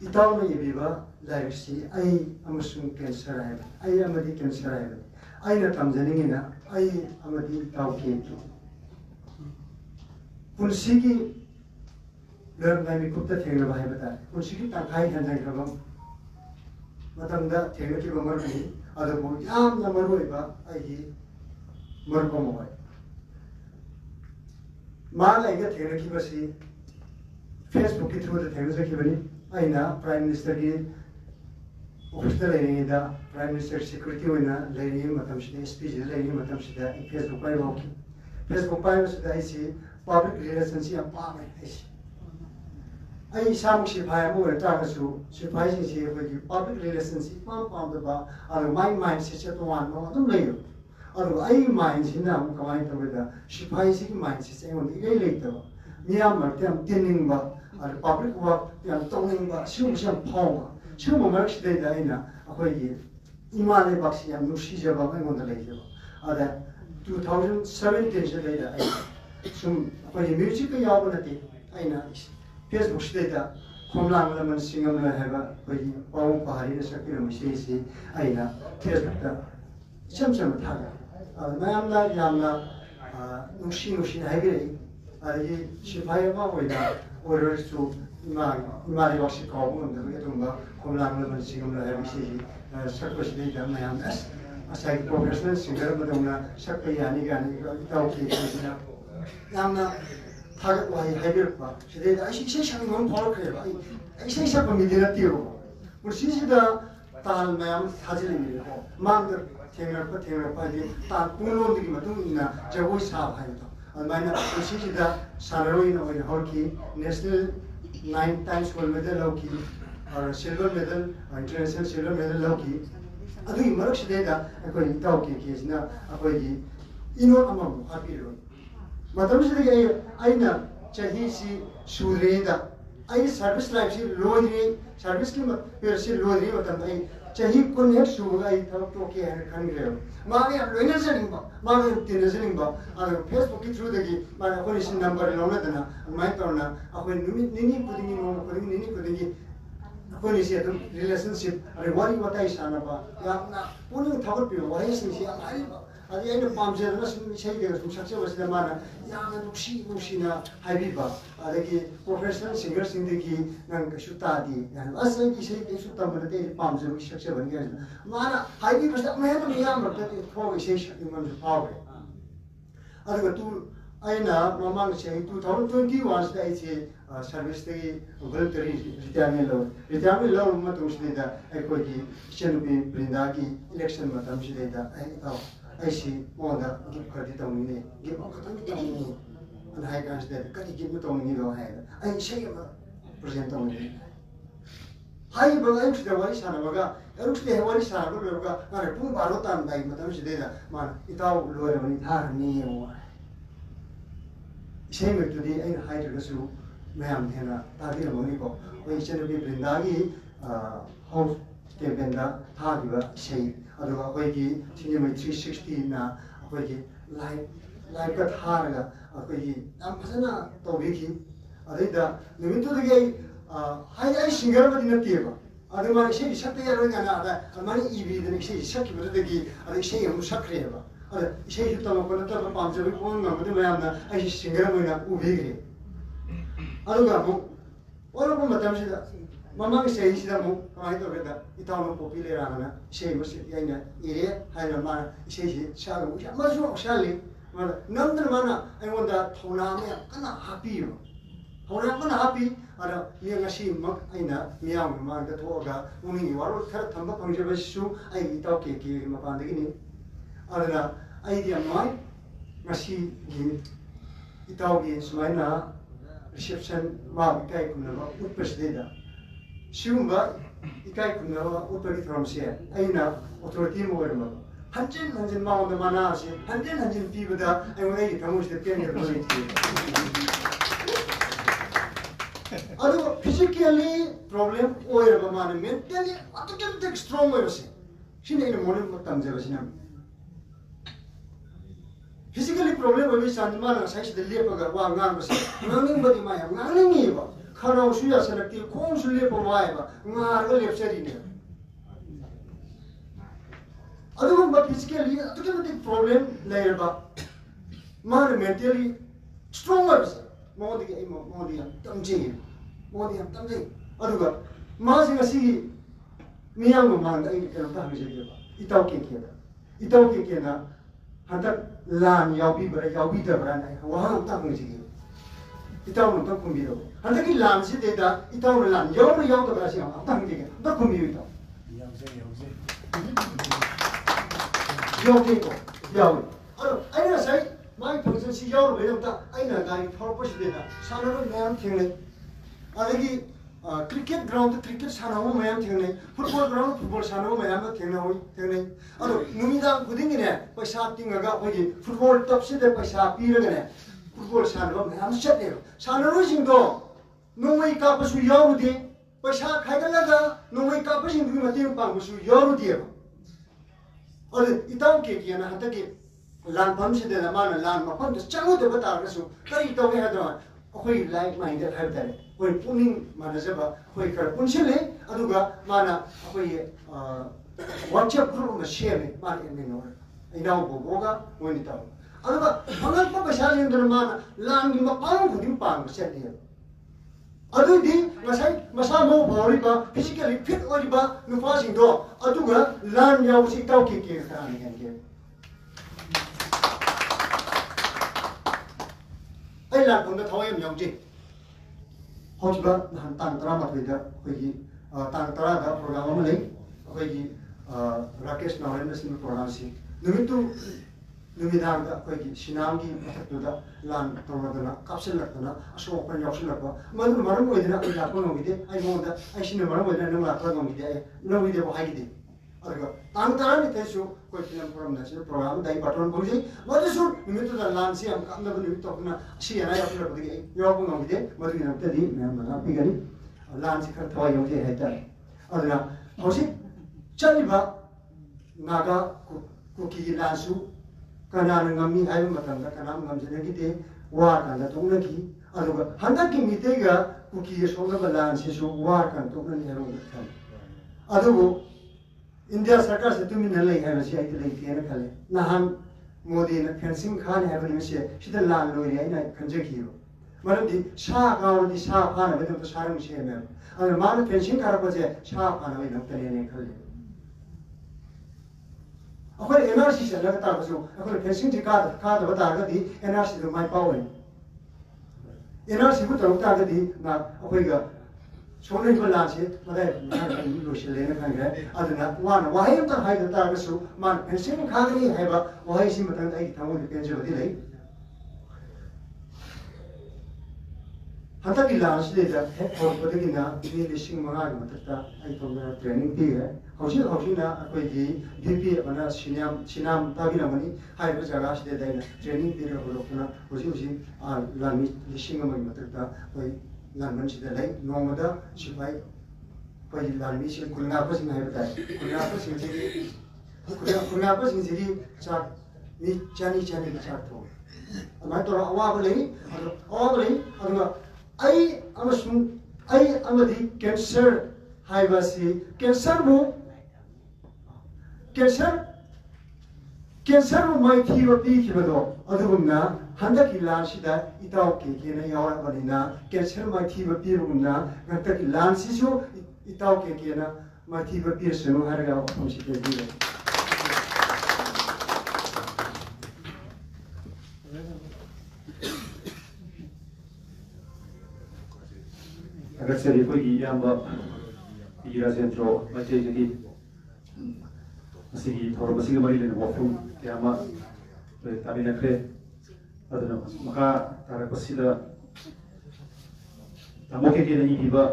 itaw na ibiba lairsi ai amasung cancer ai amadi cancer ai na tamjaning na ai amadi itaw keki punsigi lerna mi kutta thengna bhai bata punsigi takai hanjang khabam matangda thengna ki bamar ni adabu yam na maroiba ai marko moy mal ai ga thengna ki basi Facebook ki through the thengna ki bani aina Prime Minister ki office learning da Prime Minister security hoina learning matam shide SPG learning matam shide Facebook pai roki Facebook pai shide isi public relations ya pa mai isi ai sam shi pai mo ta ka su shi pai shi shi ko ki public relations pa da ba ar mind shi che to wan no dum leyo ar ai mind shi na mo kamai ta da shi pai shi ki mind shi se on ile le ta miyam mar tem tinning ba और public work यान तोंगिंग बा SIM SIM फाव SIM marks दे दाइना अखोई इमाले बक्सी याम नुसी जबा मै मोन ले जबा अदा 2017 से ले दा सुम अखोई म्यूजिक याव नति आइना फेसबुक से दा Khomlang Laman Singam Lahava, Pau Pahari, the Sakura Missy, Aina, Tesla, Cham Taga, Mamla Yamla, Nushi Hagri, Shipayama Wida, orders to Mariwashiko, and the Vitumba, Khomlang Laman Singam Lahavi, Circus Data Mayamas, a side professional singer, Madonna, Sakayani, Tauki, Yamna. Target why heavier. She did. I say something on Paul Crave. I say something in Tiro. But she said, Tal Mam Hazili, Mother Taylor, Party, Tal Puno, the Matuna, Javois Havaito. And mine, she said that Sanaroin with hockey, national 9 times gold medal hockey, or silver medal, or international silver medal hockey. I think Mark data, according to Tauki, is now according to among happy road. Madam Aina Chahisi Sureda. I service life, she loading service kim, she loading with them. Chahi connect to I talk to okay and congreve. Mami, I'm listening, Mami, listening, and Facebook through the my operation number in Onadana, and my corner, when Nini putting in Nini putting in relationship, and what I san about. Yamna, only talk to you, why is she? At the end of Palm Zeros, from such was the manner, Yamanushina, Habiba, the professional singers in the key, Nankashutadi, and as I say, they should come with the day palms and 7 years. Mana, Habiba was that man of the Yammer that is conversation in the power. I got two, I know, Mamma say 2021 they say service day, voluntary retirement loan. Retirement loan, Matus data, Equity, Shenubi, Brindaki, election Matam data, I see all the give credit on me, give on and high guns that can give it on me no head. I say present on me. High belongs the voice and Amaga, I look the voice and Amaga, and a poor barotan by Madame Data, man, it all lower when it had me or same today in high to the zoo, ma'am, Hena, Tadi Monico, when she will be Brindagi, house, Kevenda, Tagiva, shape. Otherwise, cinema 360 na, like a Harga, Ampasana, Tobiki, Adida, the winter gay, high singer in the table. Otherwise, she shut the air and another, and money EV, then she shut with the key, and they say, Musacreva. She hit on a palm, so we won't know the man, I singer with a Ubigri. Alugamu, all of them, Mamma says that I don't know Italian popular she was in the area, Haidaman, she shall, much more shelly. None the manner I want that Tonami, I'm not happy. Tonam happy, and young Ashim, Ina, Miam, Margaret Toga, only you are Tamba Conservation, I talk him upon the guinea. Other idea mine, Mashi, Itaugi, Smina, reception, Mark, Upper Shumba, Ikai Kuna, Utari from Sia, Aina, authority more. 100 Mount the Manasi, 100 people that I will eat almost the penny of the Although physically problem or mentally, what can take strong was she made a morning for Tanzania. Physically problem was Sanman, such the Lepaga, one was running body my running evil. Kano Suya selective, consulate for Viva, Marvel of Serena. I don't know, but physically, I don't have problem later, but mentally stronger. More the game of Modian, Tamji, Modian, Tamji. Aduga, Mazing a sea, Miang man, Itauki Kena, Hunter Lan Yabi, but Yabi the brand, one Tamji. Itau no combiro. Anda que lance de da, itau lan. Yo no yo to Brasil, tang diga. Da combiro. Yo digo, yo. Alo, ai na sai, mai function si yo be da, ai na gari purpose de da. Sanaro mayam thing. Adagi cricket ground cricket sanaro mayam thing. Football ground football sanaro mayam thing thing. Alo, numida guding ne, paisa tingaga hoji football top se de paisa piragane. Football Sanro, I'm set Sanro, no way capas with Yorudi, but Shark Hagalaga, no way capas in Matin Pampas with Yorudi. Or Itauki and Hataki, Land Pumps in the man and land, upon the Chango de Batarasu, 30 had on. ꯑꯩꯈꯣꯏ like minded ꯍꯥꯏꯕ ꯇꯥꯔꯦ ꯑꯩꯈꯣꯏ ꯄꯨꯛꯅꯤꯡ ꯃꯥꯟꯅꯖꯕ ꯑꯩꯈꯣꯏ ꯈꯔ ꯄꯨꯟꯁꯤꯜꯂꯤ ꯑꯗꯨꯒ ꯃꯥꯅ ꯑꯩꯈꯣꯏꯒꯤ ꯋꯥꯆꯦꯞ ꯒ꯭ꯔꯨꯞ ꯑꯃ ꯁꯦꯝꯃꯦ ꯃꯥꯅ ꯑꯦꯗꯃꯤꯟ ꯑꯣꯏꯔꯒ ꯏꯅꯥꯎ ꯕꯣꯕꯣꯒ ꯃꯣꯏꯅ ꯇꯧꯔꯒ ꯑꯗꯨꯒ ꯐꯪꯉꯛꯄ ꯄꯩꯁꯥꯁꯤꯡꯗꯨꯅ ꯃꯥꯅ ꯂꯥꯟꯒꯤ ꯃꯄꯥꯡ ꯈꯨꯗꯤꯡ ꯄꯥꯡꯕ ꯆꯠꯂꯦꯕ ꯑꯗꯨꯗꯤ ꯉꯁꯥꯏ ꯃꯁꯥ ꯃꯎ ꯐꯥꯎꯔꯤꯕ ꯐꯤꯖꯤꯀꯦꯜꯂꯤ ꯐꯤꯠ ꯑꯣꯏꯔꯤꯕ ꯅꯨꯄꯥꯁꯤꯡꯗꯣ ꯑꯗꯨꯒ ꯂꯥꯟ ꯌꯥꯎꯕꯁꯤ ꯏꯇꯥꯎ ꯀꯦꯀꯦꯒ ꯀꯅꯥꯅ ꯍꯦꯟꯒꯦ ꯑꯩ ꯂꯥꯟꯐꯝꯗ ꯊꯋꯥꯏ ꯌꯥꯝ ꯌꯥꯎꯖꯩ ꯍꯧꯈꯤꯕ ꯅꯍꯥꯟ ꯇꯥꯡ 12ꯗ ꯑꯩꯈꯣꯏꯒꯤ ꯇꯥꯡ 10ꯗ ꯄ꯭ꯔꯣꯒ꯭ꯔꯥꯝ ꯑꯃ ꯂꯩ ꯑꯩꯈꯣꯏꯒꯤ ꯔꯥꯀꯦꯁ ꯅꯥꯎꯔꯦꯟꯅ ꯁꯤꯟꯕ ꯄ꯭ꯔꯣꯒ꯭ꯔꯥꯝꯁꯤ ꯅꯨꯃꯤꯠꯇꯨ ꯅꯨꯃꯤꯗꯥꯡꯗ ꯑꯩꯈꯣꯏꯒꯤ ꯁꯤꯅꯥꯝꯒꯤ ꯃꯊꯛꯇꯨꯗ ꯂꯥꯟ ꯇꯧꯔꯗꯅ ꯀꯥꯞꯁꯤꯜꯂꯛꯇꯅ ꯑꯁꯣꯛ ꯑꯄꯟ ꯌꯥꯎꯁꯤꯜꯂꯛꯄ ꯃꯗꯨꯅ ꯃꯔꯝ ꯑꯣꯏꯗꯅ ꯑꯩ ꯂꯥꯛꯄ ꯉꯝꯈꯤꯗꯦ ꯑꯩ ꯃꯉꯣꯟꯗ ꯑꯩ ꯁꯤꯅ ꯃꯔꯝ ꯑꯣꯏꯗꯅ ꯅꯪ ꯂꯥꯛꯄ ꯉꯝꯈꯤꯗꯦ ꯑꯩ ꯂꯧꯈꯤꯗꯦꯕ ꯍꯥꯏꯈꯤꯗꯦ ꯑꯗꯨꯒ ꯇꯥꯡ 12ꯁꯨ ꯑꯩꯈꯣꯏ ꯐꯤꯂꯝ ꯐꯣꯔꯝꯗ ꯁꯤꯗ ꯄ꯭ꯔꯣꯒ꯭ꯔꯥꯝ ꯑꯃꯗ ꯑꯩ ꯕꯥꯇꯣꯟ ꯐꯪꯖꯩ ꯃꯗꯨꯁꯨ ꯅꯨꯃꯤꯠꯇꯨꯗ ꯂꯥꯟꯁꯤ ꯌꯥꯝ ꯀꯥꯞꯅꯕ ꯅꯨꯃꯤꯠ ꯇꯧꯗꯅ ꯑꯁꯤ ꯑꯅꯥ ꯌꯥꯎꯁꯤꯜꯂꯛꯄꯗꯒꯤ ꯑꯩ ꯌꯥꯎꯕ ꯉꯝꯈꯤꯗꯦ ꯃꯗꯨꯒꯤꯗꯃꯛꯇꯗꯤ ꯃꯌꯥꯝꯅ ꯉꯥꯛꯄꯤꯒꯅꯤ ꯂꯥꯟꯁꯤ ꯈꯔ ꯊꯋꯥꯏ ꯌꯥꯎꯖꯩ ꯍꯥꯏꯇꯥꯔꯦ ꯑꯗꯨꯅ ꯍꯧꯖꯤꯛ ꯆꯠꯂꯤꯕ ꯅꯥꯒꯥ ꯀꯨꯀꯤꯒꯤ ꯂꯥꯟꯁꯨ ꯀꯅꯥꯅ ꯉꯝꯃꯤ ꯍꯥꯏꯕ ꯃꯇꯝꯗ ꯀꯅꯥꯝ ꯉꯝꯖꯅꯈꯤꯗꯦ ꯋꯥꯔꯀꯥꯟꯗ ꯇꯣꯛꯅꯈꯤ ꯑꯗꯨꯒ ꯍꯟꯗꯛꯀꯤ ꯃꯤꯇꯩꯒ ꯀꯨꯀꯤꯒ ꯁꯣꯛꯅꯕ ꯂꯥꯟꯁꯤꯁꯨ ꯋꯥꯔꯀꯥꯟꯗ ꯇꯣꯛꯅꯅꯤ ꯍꯥꯏꯕ ꯈꯜꯂꯤ ꯑꯗꯨꯕꯨ ꯏꯟꯗꯤꯌꯥ ꯁꯔꯀꯥꯔꯁꯦ ꯇꯨꯃꯤꯟꯅ ꯂꯩ ꯍꯥꯏꯕꯁꯤ ꯑꯩꯗꯤ ꯂꯩꯇꯦꯅ ꯈꯜꯂꯤ ꯅꯍꯥꯟ ꯃꯣꯗꯤꯅ ꯐꯦꯟꯁꯤꯡ ꯈꯥꯅꯤ ꯍꯥꯏꯕ ꯅꯨꯃꯤꯠꯁꯦ ꯁꯤꯗ ꯂꯥꯟ ꯂꯣꯏꯔꯦ ꯑꯩꯅ ꯈꯟꯖꯈꯤꯕ ꯃꯔꯝꯗꯤ ꯁꯥ ꯀꯥꯎꯔꯗꯤ ꯁꯥ ꯐꯥꯅꯕꯒꯤꯗꯃꯛꯇ ꯁꯥꯔꯪ ꯁꯦꯝꯃꯦꯕ ꯑꯗꯨꯅ ꯃꯥꯅ ꯐꯦꯟꯁꯤꯡ ꯈꯥꯔꯛꯄꯁꯦ ꯁꯥ ꯐꯥꯅꯕꯒꯤꯗꯃꯛꯇꯅꯦꯅ ꯈꯜꯂꯤ ꯑꯩꯈꯣꯏ NRC ꯆꯠꯂꯒ ꯇꯥꯔꯒꯁꯨ ꯑꯩꯈꯣꯏꯅ ꯐꯦꯟꯁꯤꯡꯁꯤ ꯀꯥꯗꯕ ꯇꯥꯔꯒꯗꯤ NRCꯗꯨ ꯃꯥꯏ ꯄꯥꯛꯑꯣꯏ NRCꯕꯨ ꯇꯧꯔꯛ ꯇꯥꯔꯒꯗꯤ ꯑꯩꯈꯣꯏꯒ ꯁꯣꯛꯅꯔꯤꯕ ꯂꯥꯟꯁꯤ ꯃꯗꯥꯏ ꯂꯣꯏꯁꯤꯜꯂꯦꯅ ꯈꯟꯈ꯭ꯔꯦ ꯑꯗꯨꯅ ꯃꯥꯅ ꯋꯥꯍꯩ ꯑꯃꯇꯪ ꯍꯥꯏꯗ ꯇꯥꯔꯒꯁꯨ ꯃꯥꯅ ꯐꯦꯟꯁꯤꯡ ꯈꯥꯒꯅꯤ ꯍꯥꯏꯕ ꯋꯥꯍꯩꯁꯤ ꯃꯇꯥꯡꯗ ꯑꯩꯒꯤ ꯊꯃꯣꯏꯗ ꯄꯦꯟꯖꯕꯗꯤ ꯂꯩ ꯍꯟꯗꯛꯀꯤ ꯂꯥꯟꯁꯤꯗꯩꯗ ꯍꯦꯛ ꯍꯧꯔꯛꯄꯗꯒꯤꯅ ꯃꯤ 5,000ꯒꯤ ꯃꯊꯛꯇ ꯑꯩ ꯊꯣꯛꯅ ꯇ꯭ꯔꯦꯅꯤꯡ ꯄꯤꯈ꯭ꯔꯦ ꯍꯧꯖꯤꯛꯅ ꯑꯩꯈꯣꯏꯒꯤ VP ꯑꯃꯅ ꯁꯤꯅꯥꯝ ꯇꯥꯕꯤꯔꯝꯒꯅꯤ ꯍꯥꯏꯔꯤꯕ ꯖꯒꯥꯁꯤꯗ ꯑꯩꯅ ꯇ꯭ꯔꯦꯅꯤꯡ ꯄꯤꯔꯒ ꯍꯧꯔꯛꯇꯨꯅ ꯍꯧꯖꯤꯛ ꯂꯥꯟꯃꯤ 1,000ꯒꯤ ꯃꯊꯛꯇ ꯑꯩꯈꯣꯏ ꯂꯥꯟꯕꯟꯁꯤꯗ ꯂꯩ ꯅꯣꯡꯃꯗ ꯁꯤꯐꯥꯏ ꯑꯩꯈꯣꯏꯒꯤ ꯂꯥꯟꯃꯤꯁꯤꯡ ꯈꯨꯟꯉꯥꯛꯄꯁꯤꯡ ꯍꯥꯏꯕ ꯇꯥꯔꯦ ꯈꯨꯟꯉꯥꯛꯄꯁꯤꯡꯁꯤꯒꯤ ꯆꯥꯛ ꯃꯤ 200ꯒꯤ ꯆꯥꯛ ꯊꯣꯡꯉꯤ ꯑꯗꯨꯃꯥꯏꯅ ꯇꯧꯔꯒ ꯑꯋꯥꯕ ꯂꯩ ꯑꯗꯨꯒ ꯑꯩ ꯑꯃꯗꯤ ꯀꯦꯟꯁꯔ ꯍꯥꯏꯕꯁꯤ ꯀꯦꯟꯁꯔꯕꯨ ꯃꯥꯏꯊꯤꯕ ꯄꯤꯈꯤꯕꯗꯣ ꯑꯗꯨꯒꯨꯝꯅ ꯍꯟꯗꯛꯀꯤ ꯂꯥꯟꯁꯤꯗ ꯏꯇꯥꯎ ꯀꯦꯀꯦꯅ ꯌꯥꯎꯔꯛꯄꯅꯤꯅ ꯀꯦꯟꯁꯔ ꯃꯥꯏꯊꯤꯕ ꯄꯤꯕꯒꯨꯝꯅ ꯍꯟꯗꯛꯀꯤ ꯂꯥꯟꯁꯤꯁꯨ ꯏꯇꯥꯎ ꯀꯦꯀꯦꯅ ꯃꯥꯏꯊꯤꯕ ꯄꯤꯔꯁꯅꯨ ꯍꯥꯏꯔꯒ ꯋꯥꯐꯝꯁꯤ ꯄꯤꯕꯤꯔꯦ ꯑꯒꯠꯆꯔꯤ ꯑꯩꯈꯣꯏꯒꯤ ꯏꯌꯥꯝꯕ ꯄꯤ ꯔꯥꯖꯦꯟꯗ꯭ꯔꯣ ꯃꯩꯇꯩꯗꯒꯤ ꯃꯁꯤꯒꯤ ꯊꯧꯔꯝ ꯑꯁꯤꯒ ꯃꯔꯤ ꯂꯩꯅꯕ ꯋꯥꯐꯝ ꯀꯌꯥ ꯑꯃ ꯇꯥꯃꯤꯟꯅꯈ꯭ꯔꯦ ꯑꯗꯨꯅ ꯃꯈꯥ ꯇꯥꯔꯛꯄꯁꯤꯗ ꯇꯥꯃꯣ ꯀꯦꯀꯦꯅ ꯏꯕꯤꯕ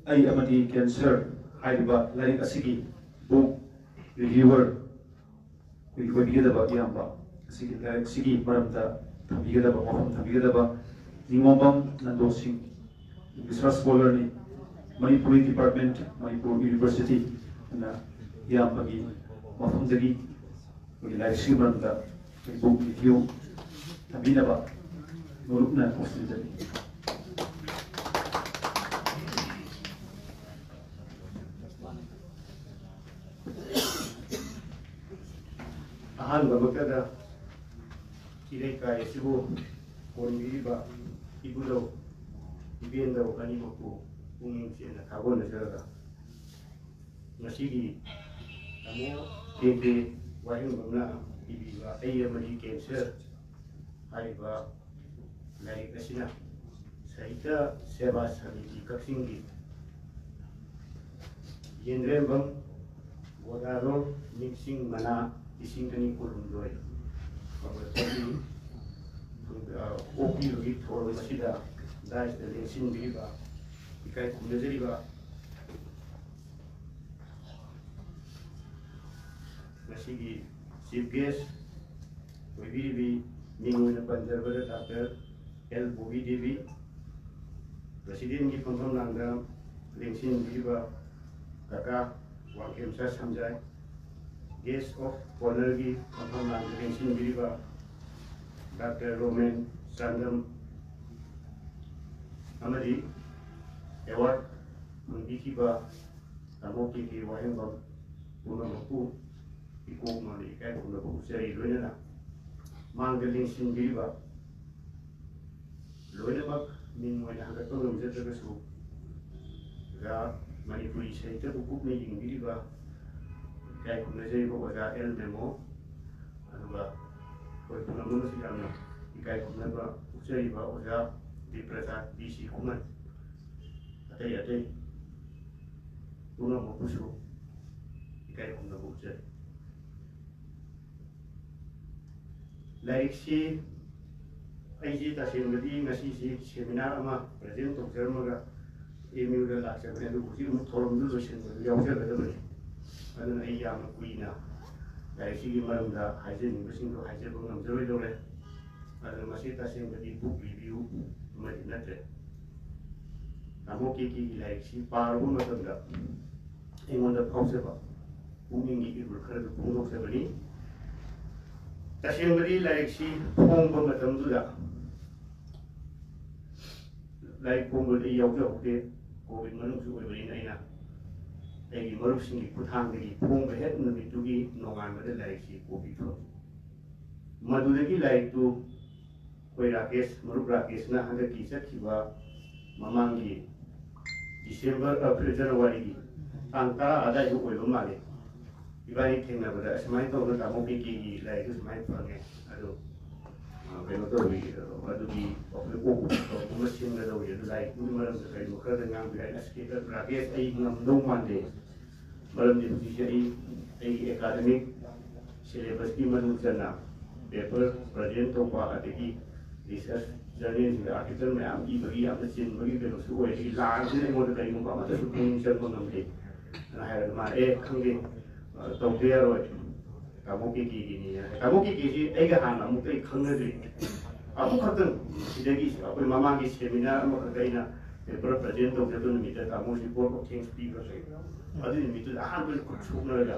ꯑꯩ ꯑꯃꯗꯤ ꯀꯦꯟꯁꯔ ꯍꯥꯏꯔꯤꯕ ꯂꯥꯏꯔꯤꯛ ꯑꯁꯤꯒꯤ ꯕꯨꯛ ꯔꯤꯚ꯭ꯌꯨꯋꯔ ꯑꯩꯈꯣꯏꯒꯤ ꯑꯣꯏꯕꯤꯒꯗꯕ ꯏꯌꯥꯝꯕ ꯑꯁꯤꯒꯤ ꯂꯥꯏꯔꯤꯛ ꯑꯁꯤꯒꯤ ꯃꯔꯝꯗ ꯊꯝꯕꯤꯒꯗꯕ ꯋꯥꯐꯝ ꯊꯝꯕꯤꯒꯗꯕ ꯅꯤꯉꯣꯝꯕꯝ ꯅꯟꯗꯣꯁꯤꯡ ꯔꯤꯁꯔꯁ ꯁ꯭ꯀꯣꯂꯔꯅꯤ ꯃꯅꯤꯄꯨꯔꯤ ꯗꯤꯄꯥꯔꯠꯃꯦꯟꯠ ꯃꯅꯤꯄꯨꯔ ꯌꯨꯅꯤꯚꯔꯁꯤꯇꯤ ꯑꯅ ꯏꯌꯥꯝꯕꯒꯤ ꯃꯐꯝꯗꯒꯤ ꯑꯩꯈꯣꯏꯒꯤ ꯂꯥꯏꯔꯤꯛꯁꯤꯒꯤ ꯃꯔꯝꯗ ꯕꯨꯛ ꯔꯤꯚ꯭ꯌꯨ ꯊꯝꯕꯤꯅꯕ ꯅꯣꯂꯨꯛꯅ ꯈꯣꯝꯖꯤꯟꯖꯔꯤ ꯑꯍꯥꯟꯕꯃꯛꯇꯗ ꯏꯔꯩꯀꯥꯏ ꯑꯁꯤꯕꯨ ꯀꯣꯟꯕꯤꯔꯤꯕ ꯏꯕꯨꯙꯧ ꯏꯕꯦꯟꯗꯧ ꯑꯅꯤꯃꯛꯄꯨ ꯄꯨꯛꯅꯤꯡ ꯆꯦꯟꯅ ꯊꯥꯒꯣꯟꯅꯖꯔꯒ ꯉꯁꯤꯒꯤ ꯇꯥꯃꯣ ꯀꯦꯀꯦ ꯋꯥꯍꯦꯡꯕꯝꯅ ꯏꯕꯤꯕ ꯑꯩ ꯑꯃꯗꯤ ꯀꯦꯟꯁꯔ ꯍꯥꯏꯔꯤꯕ ꯂꯥꯏꯔꯤꯛ ꯑꯁꯤꯅ ꯁꯥꯍꯤꯇ꯭ꯌ ꯁꯦꯕꯥ ꯁꯃꯤꯇꯤ ꯀꯛꯆꯤꯡꯒꯤ ꯌꯦꯟꯗ꯭ꯔꯦꯝꯕꯝ ꯒꯣꯗꯥꯔꯣꯜ ꯅꯤꯡꯁꯤꯡ ꯃꯅꯥ 2,200 ꯑꯣꯛꯄꯤꯕꯒꯤ ꯊꯧꯔꯝ ꯑꯁꯤꯗ ꯗꯥꯏꯁꯇ ꯂꯦꯡꯁꯤꯟꯕꯤꯔꯤꯕ ꯏꯀꯥꯏ ꯈꯨꯝꯅꯖꯔꯤꯕ ꯉꯁꯤꯒꯤ ꯆꯤꯐ ꯒꯦꯁ ꯑꯣꯏꯕꯤꯔꯤꯕꯤ ꯃꯤꯡ ꯑꯣꯏꯅ ꯄꯟꯖꯔꯕꯗ ꯗꯥꯛꯇꯔ L. ꯕꯣꯕꯤ ꯗꯦꯕꯤ ꯄ꯭ꯔꯁꯤꯗꯦꯟꯒꯤ ꯐꯝꯐꯝꯂꯥꯡꯗ ꯂꯦꯡꯁꯤꯟꯕꯤꯔꯤꯕ ꯀꯀꯥ ꯋꯥꯡꯈꯦꯝꯆꯥ ꯁꯝꯖꯥꯏ ꯒꯦꯁ ꯑꯣꯐ ꯑꯣꯅꯔꯒꯤ ꯐꯝꯐꯝꯂꯥꯡꯗ ꯂꯦꯡꯁꯤꯟꯕꯤꯔꯤꯕ doctor Romen Chandam amadi award fangbikiba tamo ki wahengba punamakpu ikok mali kai punabu seri loinana manggaling sinbiriba loinamak mingmoina hanggatpa ngamjatragasu ga Manipuri saita bukuk ni jingbiriba kai punajaiba oja el memo aduga koi punamu sigana ikai punaba ujaiba oja Diprasad BC Kuman atay punamu pusu ikai punabu ujai laiksi aiji tasengadi ngasi si seminar ama present tokjarmaga emu da laksa ne du ji mu thorom du shin du yaw ja da bari adan ai ya ma kuina laiksi gi maram da haje ni bising do haje bo ngam joi do le adan masi tasengadi book review ma dinate namo ki laiksi par bu ma da engon da phause ba punging gi ru khar du pungok se bani tasengadi laiksi phong ba matam du da lai pungul ai yaw ja de Covid manung su oi bari naina ai marup singi kuthang de phong ba het numi tu gi nongan ba de laiksi Covid tho madu de gi lai tu koi Rakesh marup Rakesh na hanga ki sakhiba mamangi December April January gi tangta ada ju oi ba male ibani thengna ba da smai to na mo ki lai tu smai phange ado kaino to wi adu gi of ko ko machine da wi du lai ku maram da kai mo kha da ngam bi ai skater Rakesh ai ngam no mande maram di ji ai academic syllabus ki manu chana paper present to ba adegi research journey ni article me am ki bagi am chin bagi ke su oi ki la ji mo da kai mo ba ma da su kun chen mo ngam de na ha ma khang ge to de ro kamu ki ni kamu ki ji ai ga han amu kai khang na de amu khatan sidagi apoi mama ki seminar mo ka ina paper present to de ni da kamu si board of things speaker sai adi ni tu han bil ku chu na da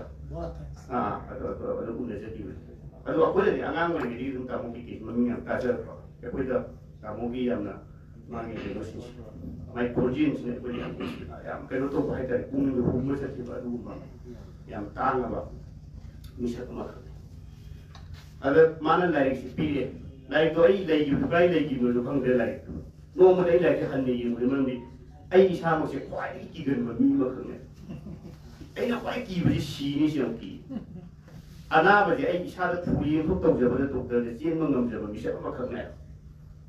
ado un je ki ado apoi ni angang mo ni dum kamu ki mami yang ta ja apoi da kamu ki yam na mangi de si mai projin ni ko ni am kai no to ba ta ku ni ku mo sa ki ba du ma yang tang ba misal kemak, ada mana lagi si pilih, lagi tu ai lagi tu kai lagi tu kang dia lagi, nomor ai lagi han ni yang mana ni, ai sama si kuai kigen mami makang ni, ai nak kuai kigen beri si ni siang ki, anak beri ai sama puli yang tu tahu je pada doktor je, jen mengam je misal makang ni,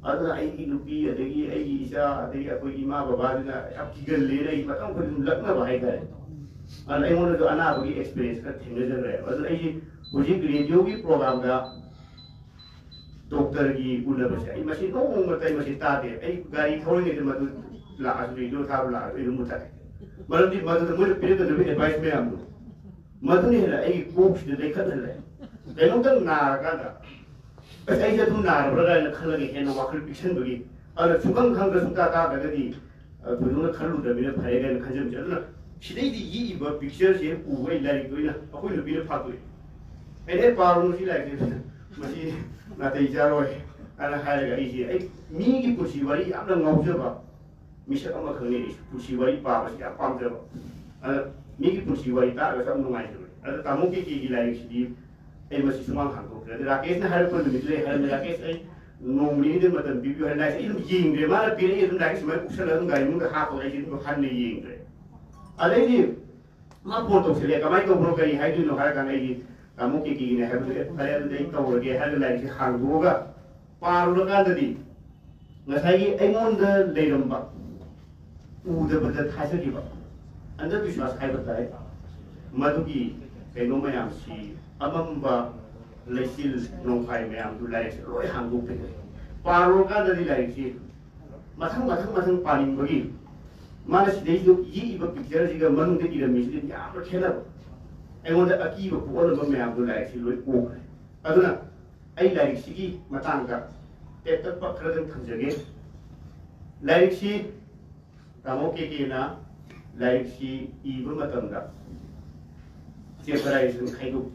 ada ai lupi ada lagi ai isa ada lagi apa ima bapa ni na, ab kigen le ni, macam kau lakna bahaya kan. Anak yang mana tu anak bagi experience kan tinggal je raya. Maksud aje, uji radio ki program ka doktor ki guna bersih. Aje masih nong matai masih tade. Aje gari thori ni tu matu la radio thar la itu mutai. Malam ni matu tu mulut pilih tu lebih advice me amdu. Matu ni lah aje coach tu dekat lah. Kalau kan nar kan dah. Aje tu nar berada nak kalau lagi hendak wakil fiction bagi. Ada sukang kang ke suka tak ada di. Tu tu nak kalau dah bila payah kan kerja macam tu. Sidai di iba picture je uai lari tu ina, aku lebih le patu. Ini parung si lagi masih nanti jaroi, anak hari lagi si, mingi pusi wari, apa ngau je ba, misal kamu kene pusi wari pa masih apa je ba, mingi pusi wari tak, agak sama ngai je. Ada tamu ki lagi si, masih semua hantu. Jadi Rakesh na hari pun begitu, hari Rakesh nomor ni macam bibi hari lagi, ini jing dia mana pilih itu lagi semua usaha lalu gaya muka hak lagi itu kan ni jing dia. Ada ini, apa tu sih? Kamai kau berapa kali hari tu nak kan ini, kamu kiki ni hari tu day kau lagi hari lagi hang juga, paru kan tadi, nggak saya engon dah lempak, udah berdat hasil juga, anda bisa saya bertai, madu ki, kalau macam si, abang ba, lesil nongkai macam tu lagi, loi hang juga, paru kan tadi lagi si, macam paling bagi. Mana sih dia iba picture juga manung dia tidak mesti dia apa kena. Engon dah aki iba puan lama macam tu lagi si loi ko. Aduna, ai lagi sigi matang ka. Tetap pak kerana terjaga. Lagi si kamu kena lagi si iba matang ka. Siapa lagi sih hidup.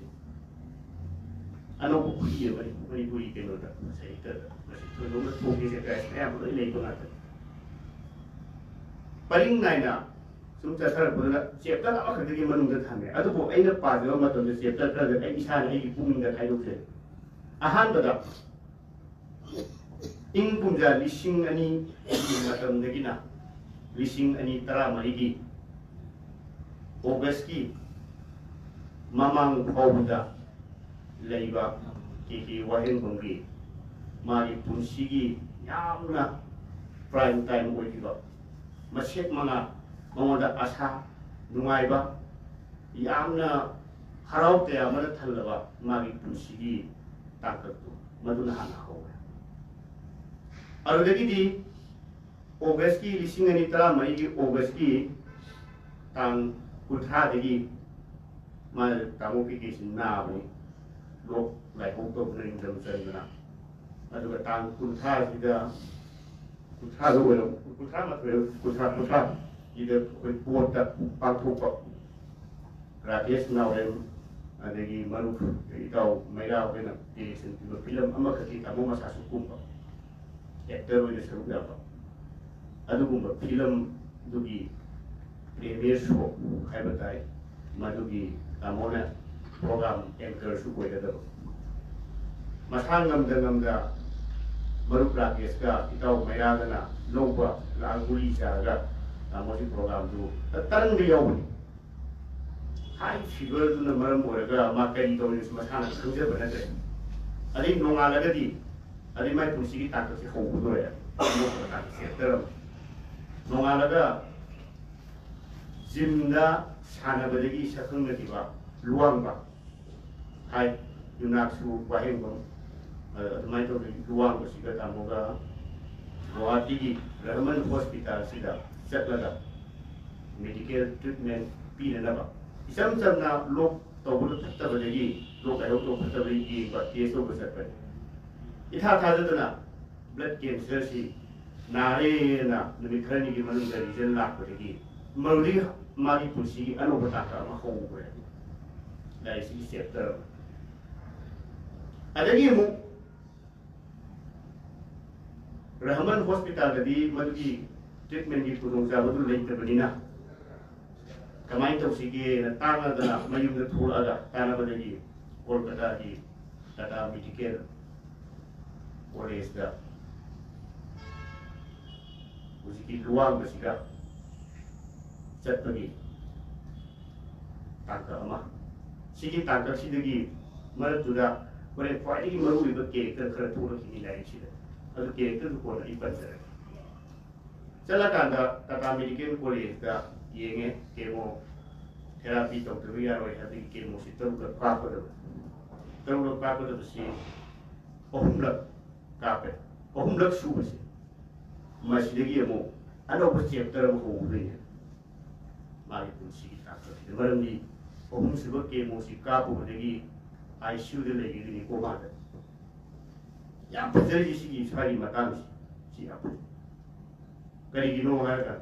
Anak buku dia beri kena dah. Saya kata masih tu nombor buku saya kaya saya boleh lagi tu. पलिंग नाइना सुम चथरपुना chapter अमखदगी मनुंग थामे अदुबो अइना पाजबा मतम chapter खरद अइ इसाना अइ पुंग दा खाइदोखे अहान बदा इंग पुंजा लिसिंग अनि मतम दगिना लिसिंग अनि तरा मरिगी ऑगस्ट की ममांग फाउदा लेबा की वाहेन बंगी मारी पुंसीगी यामना प्राइम टाइम ओइदिबा मसेक मना ममोदा आशा नुंगाइबा यामना हराउते अमर थल्लबा मारी पुंसीगी ताकतु मदुना हाना होवे अरुदगिदी ऑगस्ट की लिसिंग अनि तरा मरिगी ऑगस्ट की तांग कुथादगी माल तामो की केसिन नाबनी लोक लाइक तो ब्रेन जम चलना अदुगा तांग कुथादिदा कुथा दो वेलो कुथा मत वेलो कुथा इधर कोई पोट दा पाथोप राकेश नावेम अदगी मरुख इताव मैरा वेना केसिन की फिल्म अमखति तामो मसासु कुंबा एक्टर वेले सरुगाबा अदुगुंबा फिल्म दुगी प्रीमियर शो है मधुगी तामोना प्रोग्राम एंकर शो कोई दो मसान गमदा मरुप राकेश का इताव मैरागना लोबा लांगुली चागा तामोसी प्रोग्राम दो तरंग यावनी हाई फिगर दुना मरम ओरगा माकरी तो इस मसान खंजे बनते अदि नोंगालगदी अदि माय पुंसी की ताकत से होबुदो है लोक से तरम नोंगालगा जिमदा सानबदगी सखंगदिबा लुवांबा हाय युनाक्सु वाहेंगम अदमाय तो लुवांग सिगा तामोगा गुवाहाटी रहमान हॉस्पिटल सिदा चटलगा मेडिकल ट्रीटमेंट पीनबा इसम समना लोक तोबुल थत्तबदगी लोक आयो तो थत्तबदगी बा केस तो बसत इथा थाजदना ब्लड कैंसर सी नारेना निमिखरनी की मनुंग रीजन लाखबदगी मरुदी मारी पुंसी अनोबता का होवे लाइसी चैप्टर अदगी मु रहमान हॉस्पिटल ददी मदुगी ट्रीटमेंट की खुदोंचाबदु लेतबनिना कमाई तौसिगे न तांगदना मयुमद थोलागा तानाबदगी कोलकाता की टाटा मेडिकल कॉलेज दा उसी लुवांग बसिगा चटपगी तांका अमा सिगी तांका सिदगी मरतुदा बरे ख्वाइदगी मरुइबा कैरेक्टर खरा थोरखिनि लाइसिदा अदु कैरेक्टर कोना इपनजरे चला कांदा टाटा मेडिकल कॉलेज दा येंगे केमो थेरापी तौदबि यारोय हबि केमो सितरुगा कापदब सि अहुमलक कापे अहुमलक सुबसे मसिदगी अमो अनोब चैप्टर अम होउदैने मागी पुंसी की ताकत मरमदी अहुम सिबा केमो सि कापुबदगी आईसीयू दे लेगिदिनि कोमादा या फजरी सिगी सारी मतांग सि आप करिगिनो हारका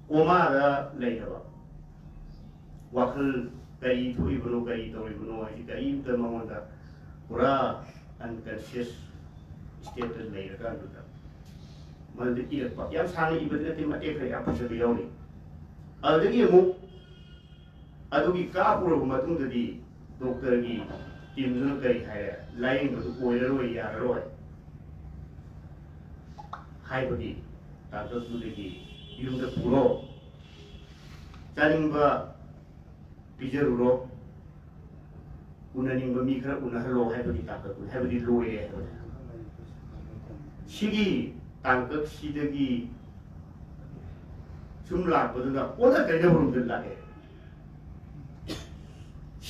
कोमादा लेगबा वाखल करी थोइबनो करी तोइबनो आई करी तमंदा पूरा अनकॉन्शियस स्टेट लेरका दुता मलदि इरपा या सांग इबदे ते मते खय आपसबि यावनि अदगी मु अदुगी कापुरब मतुंगदि डॉक्टर की टीम दुना करी हाय लाइन बदु कोइररोय याररोय हाइबदि डॉक्टर दुदगी युमदा पुरो चानिंबा पिजरुरो उननिंबा मी खरा उनहलो हाइबदि ताकत हाइबदि लोये सिगी तांकक सिदगी सुम लापदुना ओदा कैनबरुम लागे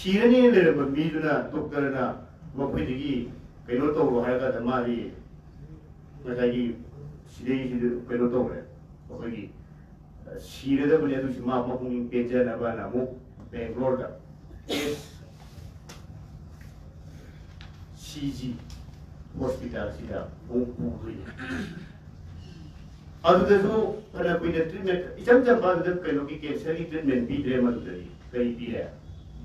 सिरनी लेरब मीदुना डॉक्टरना मखैदगी कैनो तौरो हायगा मारी मजागी सिदेगी कैनो तौरे अखैगी सिरदबने अदुसि मा मखुंग पेंजनबना मु बेंगलोर दा सीजी हॉस्पिटल सिदा ओपुरी अदुदसु फना कुइने ट्रीटमेंट इचम चम कैनो की कैंसर की ट्रीटमेंट पीद्रे मदुदरी कई पीरे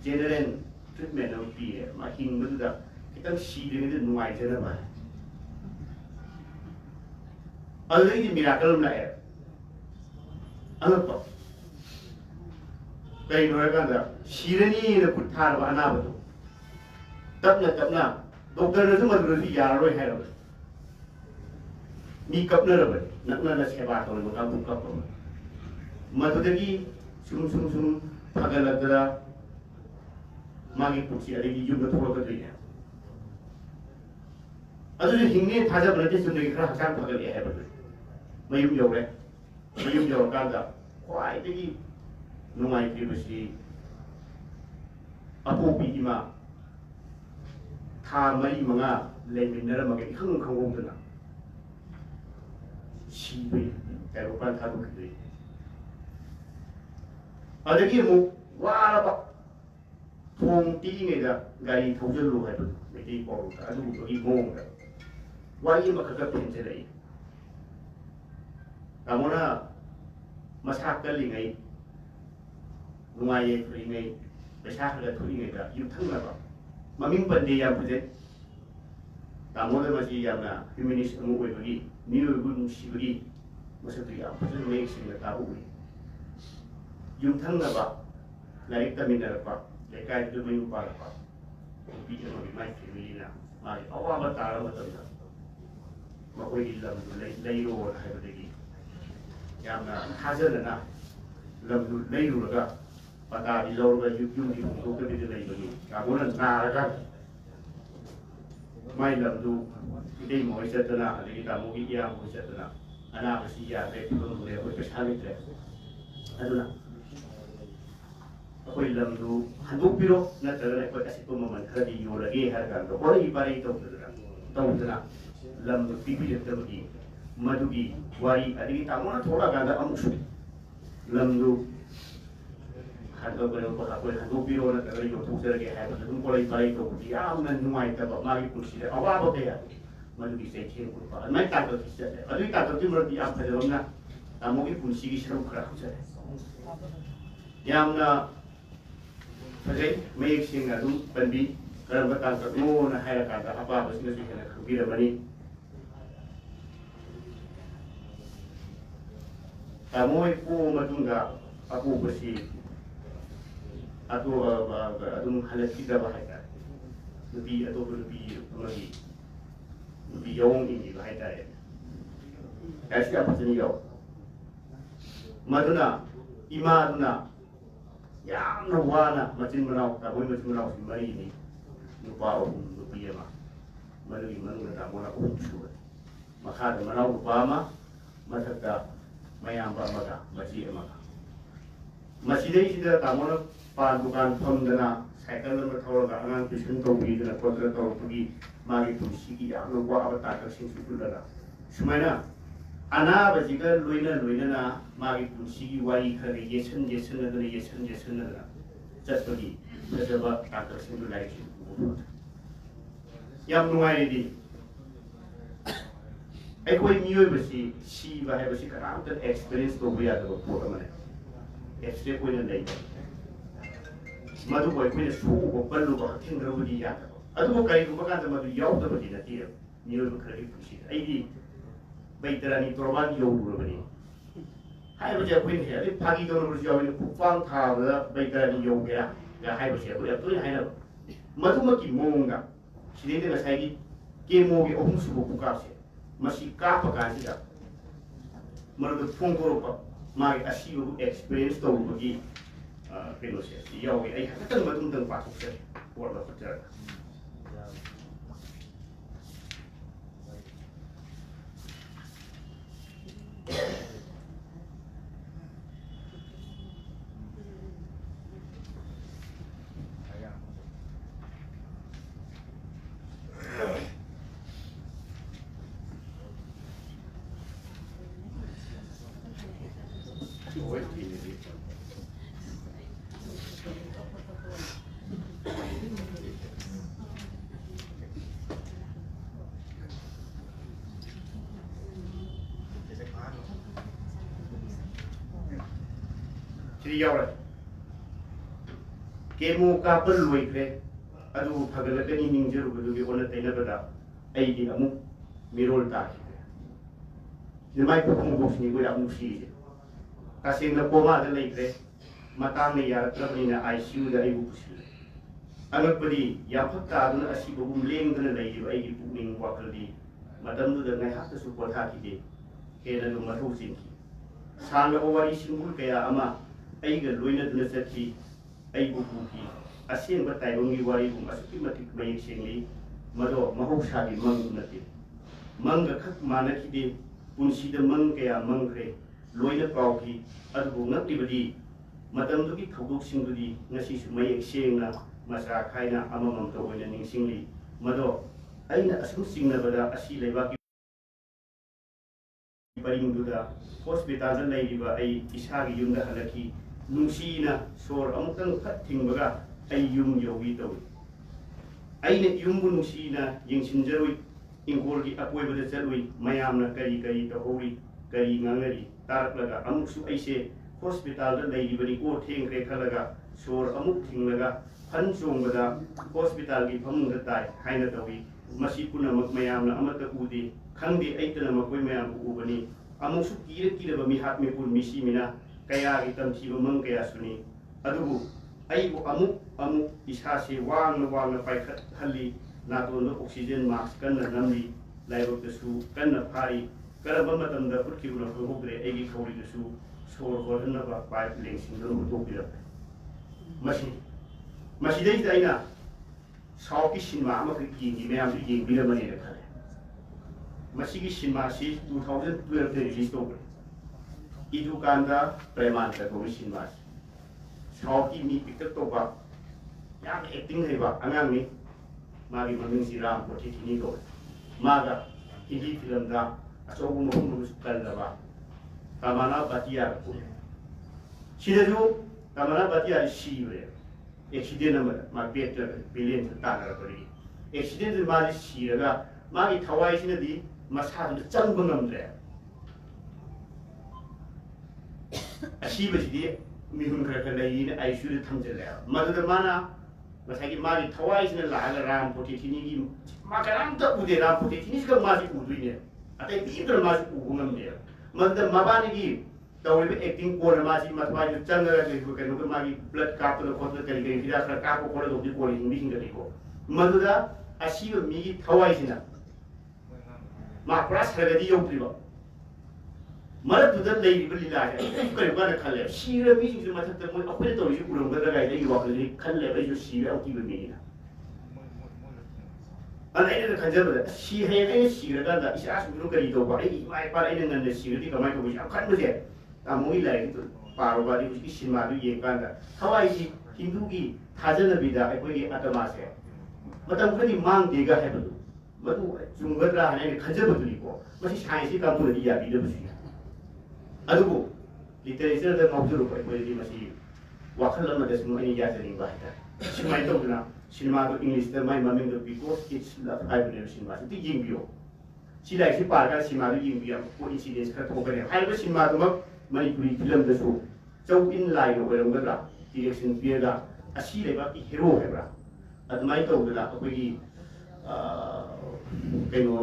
general treatment of beer, my king with the kitchen seeding the noise in the man. Already miracle like ꯑꯉꯛꯄ ꯀꯩꯅꯣ ꯍꯥꯏꯔꯀꯥꯟꯗ ꯁꯤꯔꯅꯤꯅ ꯈꯨꯠ ꯊꯥꯔꯕ ꯑꯅꯥꯕꯗꯣ ꯇꯞꯅ ꯇꯞꯅ ꯗꯣꯛꯇꯔꯅꯁꯨ ꯃꯗꯨꯗꯁꯨ ꯌꯥꯔꯔꯣꯏ ꯍꯥꯏꯔꯕꯅꯤ ꯃꯤ ꯀꯞꯅꯔꯕꯅꯤ ꯅꯛꯅꯅ ꯁꯦꯕꯥ ꯇꯧꯔꯤꯕ ꯀꯥꯡꯕꯨ ꯀꯞꯄꯕ ꯃꯗꯨꯗꯒꯤ ꯁꯨꯝ ꯐꯒꯠꯂꯛꯇꯅ ꯃꯥꯒꯤ ꯄꯨꯟꯁꯤ ꯑꯗꯒꯤ ꯌꯨꯝꯗ ꯊꯣꯛꯂꯛꯀꯗꯣꯏꯅꯦ ꯑꯗꯨꯁꯨ ꯍꯤꯡꯅꯦ ꯊꯥꯖꯕ ꯅꯠꯇꯦ ꯆꯨꯝꯅꯒꯤ ꯈꯔ ꯍꯛꯆꯥꯡ ꯐꯒꯠꯂꯛꯑꯦ ꯍꯥꯏꯕꯗꯨ ꯃꯌꯨꯝ ꯌꯧꯔꯦ ꯃꯌꯨꯝ ꯌꯧꯔꯀꯥꯟꯗ ꯈ꯭ꯋꯥꯏꯗꯒꯤ ꯅꯨꯡꯉꯥꯏꯇ꯭ꯔꯤꯕꯁꯤ ꯑꯄꯣꯛꯄꯤ ꯏꯃꯥ ꯊꯥ 4-5 ꯂꯩꯃꯤꯟꯅꯔꯝꯃꯒ ꯏꯈꯪ ꯈꯪꯍꯧꯗꯅ 시도에 대로pan 가족들이 어저께 뭐 와라 통 띠ing에다 가리 도절로 해도 메디 보고 아주 여기 몽가 와이 막 그가 펜제래 아무나 마사깔링이 누가에 그림에 마사깔가 토링에다 유탕나봐 마밍 번데야 부제 아무나 마시 야나 휴머니스트 모고이 미국은 시국이 무엇들이 아프지 메이싱을 따보고 유탕나봐 라이크 따미나라봐 레카이도 메뉴 바라봐 비전이 많이 필요이나 말이 어와바 따라가던다 마고이 람도 레이로 하이버데기 야나 하저나 람도 레이로가 바다리 로가 유용이 공도들이 레이버니 아무는 나라가 마이 람도 이제 뭐 있었더나 아니 다모기 이야 뭐 있었더나 하나 없이 야대 그런 거에 그 살리대 아주나 कोई लम्बू हंदुक पिरो न तरले को ऐसे तो मन खरी यो लगे हर गान तो कोई बारी तो उतना लम्बू पीपी लेते बगी मधुगी वारी अदिगी तामोना थोड़ा गाना अमुसु लम्बू हंदुक को कोई हंदुक पिरो न तरले यो तो लगे है तो तुम कोई बारी तो या मन नुआई तब मागी कुर्सी है अवा बते है मधुगी से खे को पर मैं का तो किसे है अदिगी का तो तिम्रो दी आप फजोना तामोगी कुर्सी की शरू खरा हो जाए यामना फजै मयेक्सिंग अदुम पनबी करम तांकनो न हायरकांदा अपाबसिन सिकना खबिरबनी तामोय को मदुंगा अपोबसि अतो अदुम हलकिदबा हायता नुबी अतो नुबी अमगी नुबी यौंग इंगी हायता ऐसे अपसनि यौ मदुना इमादुना यामना वाना मचिन मनाव तामोय मचिन मनाव मरीनी नुपा अहुम नुपी अमा मदुगी मनुना तामोना अहुम सुबे मखादा मनाव नुपा अमा मथक्ता मयाम अमागा मची अमागा मसीदैसिदा तामोना पान दुकान फमदना साइकल नंबर थौरगा अगांग ट्यूशन तौबीदना कोद्रा तौरपुगी मागी पुंसिगी यामना वाबा ताकसिंग सुकुलना सुमायना अनाबजिगा लोइना मागी पुंसिगी वारी खरे येसन चटपगी फजबा ताकसिंग लाइक याम नुआइदी अखोई मियोबसी सीबा हैबसी कनामत एक्सपीरियंस तो बुया दबो पोट मने एक्सपीरियंस कोइना लेइ मधु कोइ कोइना सुबो पल्लु बा थिंगरबदी या अदुबो काइगुबा कांदा मधु याउदबदी नति मियोब खरे पुंसि आइदी बैतरानी तोरबान यौरुबनी हाइबजे अखोइन हे अदि फागी दौरबस यावनि पुपांग थाबदा बैतरानी यौगेरा या हाइबसे अखोइ अतोइ हाइना मधुमकी मोंगा सिदेदे नसाइगी केमोगे अहुम सुबो पुकासे मसी काप कासिदा मरद फोंगोरोपा मागे असिबो एक्सपीरियंस तौबगी केनोसे यावगे ai hakatan madum dang pathokse worda khotara यावरा केमो कापल लोइख्रे अदु फगलकनी निंजरुबदुगे ओना तैनबदा अइदि अमु मिरोल ताखिरे निमाइ पुखुम बोक्सनि गय अमु सीजे तसेंग कोमा लेट्रे मतंग यारत्रबनीना ICU दा आइबु पुसिले अनगपदी याफक्तादुन असिबगुम लेंगदना लैरिबा आइगी पुकनिंग वाखलदी मतमदुदा ngaihaktsu पोथाखिदे हेनदु मथौ चिनखि सांगबा वारि सिंगुल कया अमा आइगा लोइनदुना चथि आइबु पुखि असेंबा ताइबंगी वारिगुम असुकि मतिक मयेक सेंगली मदो महौसागी मंग नते मंग खक मानखिदे पुनसिदा मंग कया मंगख्रे लोइना काउखि अदुबु ngaklibadi मतमदुगी थौदोक सिंगुदी ngasisu मयेक सेंगना मसा खाइना अममम तोइना निंगसिंगली मदो अइना असुम सिंगनबदा असि लेबाकी परिंगदुदा हॉस्पिटल लैरिबा अइ इसागी युमदा हलकी नुंसीना सोर अमुतंग फट थिंगबगा अइ युम योगी तोइ अइने युमबु नुंसीना यिंगसिनजरुइ इंगोलगी अपोइबदा चलुइ मयामना करी करी तहोरि करी nganगरी तारकलगा अमुसु अइसे हॉस्पिटल लैरिबनि को थेंग्रे खलगा सोर अमुक थिंगलगा फन चोंगबदा हॉस्पिटल की फमुंगदा ताइ हाइना तोइ मसी पुनमक मयामना अमत उदे खंगदे ऐतना मकोइ मयाम उबनी अमुसु किरब मिहात मेपुर मिसी मिना कया की तमथीब मंग कया सुनी अदुबु अइबु अमुक इसासे वांगना पाइखत हल्ली नातोन ऑक्सीजन मास्क कन्ना नमली लाइबकसु कन्ना फारी करब मतमदा फुटखिबुना होग्रे एगी खौरिदसु सोर होरनबा पाइप लेंसिंदो होतोबिरब मसीदैदा आइना साउकी सिनेमा अमखै यिंगी मयामसु यिंगिरमने खले मसीगी सिनेमा सी 2012 दे रिलीज तौग्रे इदुकांदा प्रेमांत को सिनेमा साउकी मी पिक्चर तौबा याम एक्टिंग हेबा अंगांगनि मागी ममिंग राम पोथिथिनी को मागा हिंदी फिल्म दा अचौबु मखुम सुकलबा कामना बातिया को सिदजु कामना बातिया सीरे एक्सीडेंट नंबर मा पेट बिलियन तागर परि एक्सीडेंट माली सीरगा मागी थवाई सिनदी मसाद चंग ngамद्रे असीबसिदि मिहुन खरख लैनि आइसुदि थमजले मदद माना मसागी मागी थवाई सिन लागा राम पोथिथिनीगी मा कराम त उदे राम पोथिथिनीसगा माजी उदुइने अतै बित्र माजी उगुंगमने मदद मबानीगी तौरिबे एक्टिंग कोन माजी मथवाई चंगरा लेबु कनो मागी ब्लड कापन खोतन करि करि हिरा खर कापो कोन दोदि कोन हिंदी हिंगदिको मदुदा असीब मिगी थवाई सिना मा प्रास हरगदी योप्रिबो मरदुदा लैरिबे लीला है करिबा न खले सीर मिजिंग मथत मोय अखोय तौरिसु उरंगदा गाइदे युवाखलि खले बाइसु सीर औकिबे मिना अनैना खंजबदा सी हेगे सीरगादा इसास गुरु करि तौबा ai माय पार ai नंगन सीरदि कमाय तौबि याम खनबजे तामुई लाइक पारोबारी उसकी सिनेमा ये कांदा हवाई जी हिंदू की थाजन बिदा अखोई आत्मा से मतलब खनि मांग देगा है बदु मदु जुंगद्रा है खजबदुली को मसी साइंस की काम तो या बिदे बसी अदुबो लिटरेचर द मौजूद को कोई मसी वाखल लम दस मुनि या जरिंग बाहता सिमाइ तौना सिनेमा को इंग्लिश द माय ममिंग द because it's love I believe cinema ति यिंबियो सिलाइ सि पारका सिनेमा द यिंबिया को इंसिडेंस खा थोबरे हाइबो सिनेमा दम मणिपुरी फिल्म दसु चौ इन लाइन ओरंगदरा डायरेक्शन पियदा असि लेबा की हीरो हेब्रा अदमाइ तौदला अखोई कइनो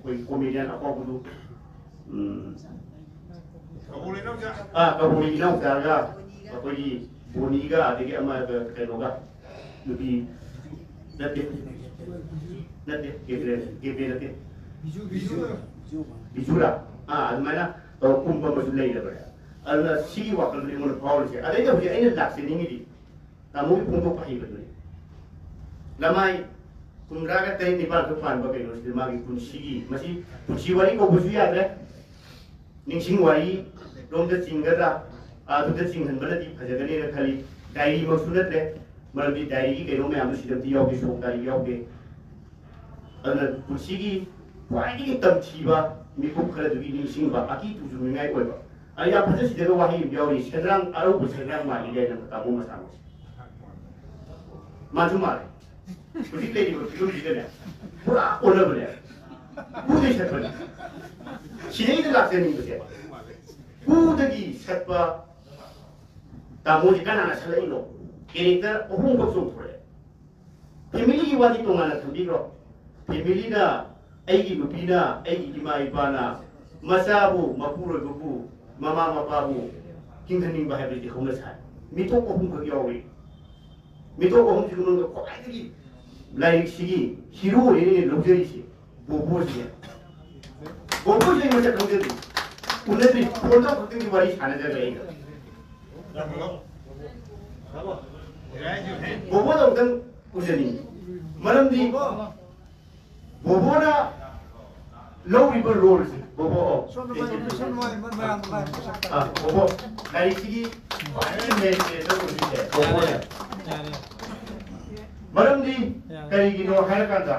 कोई कॉमेडियन अकोबदु कबोली नौजागा अखोई बोनीगा अदगी अमा कइनोगा नुबी नते केबे नते बिजुरा अदमाइना तो कुंभा मजु लेइरबा अदना सी वाकल नि मन पावलसे अदैदा हुजे आइना लाक्से निंगिदि तामु पुंगो पाहिबदुनि लमाई कुमरागा तै निपाल को पान बके नो सिल मागी पुनसिगी मसी पुनसि वारी को बुजु याद्रे निंसिंग वारी रोमदा चिंगरा आदुदा चिंगहनबनदि फजगने न खली डायरी मसु नत्रे मरबि डायरी की कइनो मयाम सिदमति यावगे सोंगारी यावगे अदना पुनसिगी वाइदि तमथिबा मिकुम खरदुगी निंसिंगबा अकी तुजुमिङाइ ओइबा आया फजि सिदगा वाहि यावरि सेद्रांग आरो बुसेद्रांग मालि गायना तामु मसामो माजु माले कुटी लेरि फिल्म दिगने पुरा ओलबले पुदि सतबल सिनै द लाक्से निबसे पुदगी सतबा तामु जिकाना सलैनो कैरेक्टर ओहुम को सोथरे फैमिली की वादी तोंगाना थबिग्रो फैमिली ना ऐगी नुपीना ऐगी इमा इपाना मसाबु मपुरोबु ममा मपाबु ꯍꯤꯡꯍꯟꯅꯤꯡꯕ ꯍꯥꯏꯕꯁꯤꯗꯤ ꯍꯧꯅ ꯁꯥꯏ ꯃꯤꯊꯣꯛ ꯑꯍꯨꯝꯈꯛ ꯌꯥꯎꯏ ꯃꯤꯊꯣꯛ ꯑꯍꯨꯝꯁꯤꯒꯤ ꯃꯅꯨꯡꯗ ꯈ꯭ꯋꯥꯏꯗꯒꯤ ꯂꯥꯏꯔꯤꯛꯁꯤꯒꯤ ꯍꯤꯔꯣ ꯑꯣꯏꯅ ꯂꯧꯖꯔꯤꯁꯤ ꯕꯣꯕꯣꯁꯤꯅꯦ ꯕꯣꯕꯣꯁꯤ ꯑꯩ ꯃꯁꯛ ꯈꯪꯖꯗ꯭ꯔꯤ ꯎꯅꯗ꯭ꯔꯤ ꯐꯣꯟꯗ ꯈꯛꯇꯪꯒꯤ ꯋꯥꯔꯤ ꯁꯥꯟꯅꯖꯔꯦ ꯑꯩꯒ ꯕꯣꯕꯣꯗ ꯑꯃꯨꯛꯇꯪ ꯎꯅꯅꯤꯡꯉꯤ ꯃꯔꯝꯗꯤ ꯕꯣꯕꯣꯅ ꯂꯧꯔꯤꯕ ꯔꯣꯜꯁꯦ ꯕꯣꯕꯣ ꯕꯣꯕꯣ ꯂꯥꯏꯔꯤꯛꯁꯤꯒꯤ ꯈ꯭ꯋꯥꯏꯗꯒꯤ ꯃꯦꯔꯤꯇꯦꯠꯇ ꯑꯣꯏꯔꯤꯁꯦ ꯕꯣꯕꯣꯅꯦ ꯃꯔꯝꯗꯤ ꯀꯔꯤꯒꯤꯅꯣ ꯍꯥꯏꯔꯀꯥꯟꯗ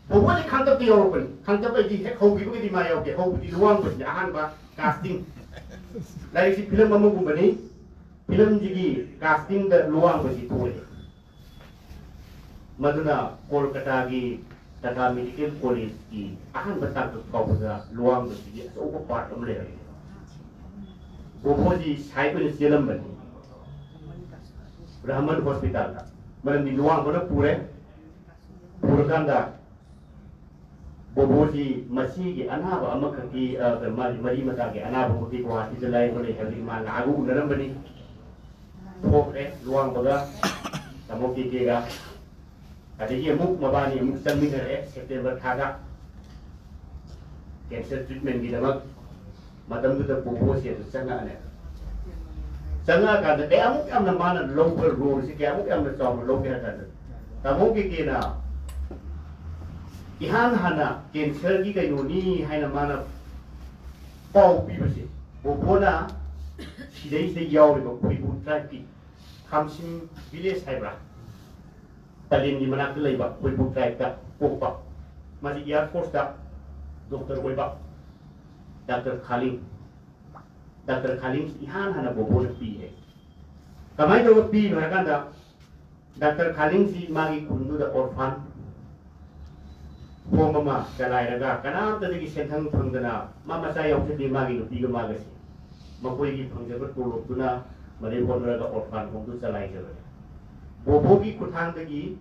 ꯕꯣꯕꯣꯗꯤ ꯈꯥꯡꯇꯞꯇ ꯌꯧꯔꯛꯄꯅꯤ ꯈꯥꯡꯇꯞ ꯑꯩꯗꯤ ꯍꯦꯛ ꯍꯧꯈꯤꯕꯒꯗꯤ ꯃꯥ ꯌꯥꯎꯗꯦ ꯍꯧꯕꯗꯤ ꯂꯨꯋꯥꯡꯕꯁꯤꯅꯤ ꯑꯍꯥꯟꯕ ꯀꯥꯁꯇꯤꯡ ꯂꯥꯏꯔꯤꯛꯁꯤ ꯐꯤꯂꯝ ꯑꯃꯒꯨꯝꯕꯅꯤ ꯐꯤꯂꯝꯁꯤꯒꯤ ꯀꯥꯁꯇꯤꯡꯗ ꯂꯨꯋꯥꯡꯕꯁꯤ ꯊꯣꯛꯑꯦ ꯃꯗꯨꯅ ꯀꯣꯜꯀꯇꯥꯒꯤ ꯇꯥꯇꯥ ꯃꯦꯗꯤꯀꯦꯜ ꯀꯣꯂꯦꯖꯀꯤ ꯑꯍꯥꯟꯕ ꯇꯥꯡꯀꯛ ꯐꯥꯎꯕꯗ ꯂꯨꯋꯥꯡꯕꯁꯤꯒꯤ ꯑꯆꯧꯕ ꯄꯥꯔꯠ ꯑꯃ ꯂꯩꯔꯝꯃꯤ ꯕꯣꯕꯣꯁꯤ ꯁꯥꯏꯠ ꯑꯣꯏꯅ ꯆꯦꯜꯂꯝꯕꯅꯤ ꯔꯍꯃꯟ ꯍꯣꯁꯄꯤꯇꯥꯜꯗ ꯃꯔꯝꯗꯤ ꯂꯨꯋꯥꯡꯕꯅ ꯄꯨꯔꯀꯥꯟꯗ ꯕꯣꯕꯣꯁꯤ ꯃꯁꯤꯒꯤ ꯑꯅꯥꯕ ꯑꯃꯈꯛꯀꯤ ꯃꯥꯒꯤ ꯃꯔꯤ ꯃꯇꯥꯒꯤ ꯑꯅꯥꯕ ꯑꯃꯈꯛꯀꯤ ꯒꯨꯋꯥꯍꯥꯇꯤꯗ ꯂꯥꯏꯌꯦꯡꯕ ꯂꯩ ꯍꯥꯏꯕꯗꯤ ꯃꯥ ꯂꯥꯛꯑꯒ ꯎꯅꯔꯝꯕꯅꯤ ꯊꯣꯛꯈ꯭ꯔꯦ ꯂꯨꯋꯥꯡꯕꯒ ꯇꯥꯃꯣ ꯀꯦꯀꯦꯒ ꯑꯗꯒꯤ ꯑꯃꯨꯛ ꯃꯕꯥꯅꯤ ꯑꯃꯨꯛ ꯆꯪꯃꯤꯟꯅꯔꯛꯑꯦ ꯁꯦꯞꯇꯦꯝꯕꯔ ꯊꯥꯗ ꯀꯦꯟꯁꯔ ꯇ꯭ꯔꯤꯠꯃꯦꯟꯒꯤꯗꯃꯛ ꯃꯇꯝꯗꯨꯗ ꯕꯣꯕꯣꯁꯤ ꯑꯗꯨ ꯆꯪꯉꯛꯑꯅꯦ ꯆꯪꯉꯛꯑꯀꯥꯟꯗ ꯀꯌꯥꯃꯨꯛ ꯌꯥꯝꯅ ꯃꯥꯅ ꯂꯧꯕ ꯔꯣꯜꯁꯤ ꯀꯌꯥꯃꯨꯛ ꯌꯥꯝꯅ ꯆꯥꯎꯅ ꯂꯧꯒꯦ ꯍꯥꯏ ꯀꯥꯟꯗ ꯇꯥꯃꯣ ꯀꯦꯀꯦꯅ इहान हाना कैंसर की कई है माना पाव पीबसे बोबोना सिदई से यावरिबो खुइबु ट्राइब की खामसिम विलेज हाइब्रा तलिन की मनाक लैबा खुइबु ट्राइब दा पोकपा माजी एयर फोर्स दा डॉक्टर ओइबा डॉक्टर खालिंग इहान हाना बोबोना पी है कमाई दो पी नरकांदा डॉक्टर खालिंग सी मागी खुंदु दा orphan Mama Kalaiga, Kanam the Sentang Pangana, Mama Sai of the Magi of Tiga Magazine. Makoigi from the Tuna, Mariponaga or Fan from Salaiga. Bobogi could hang the gi,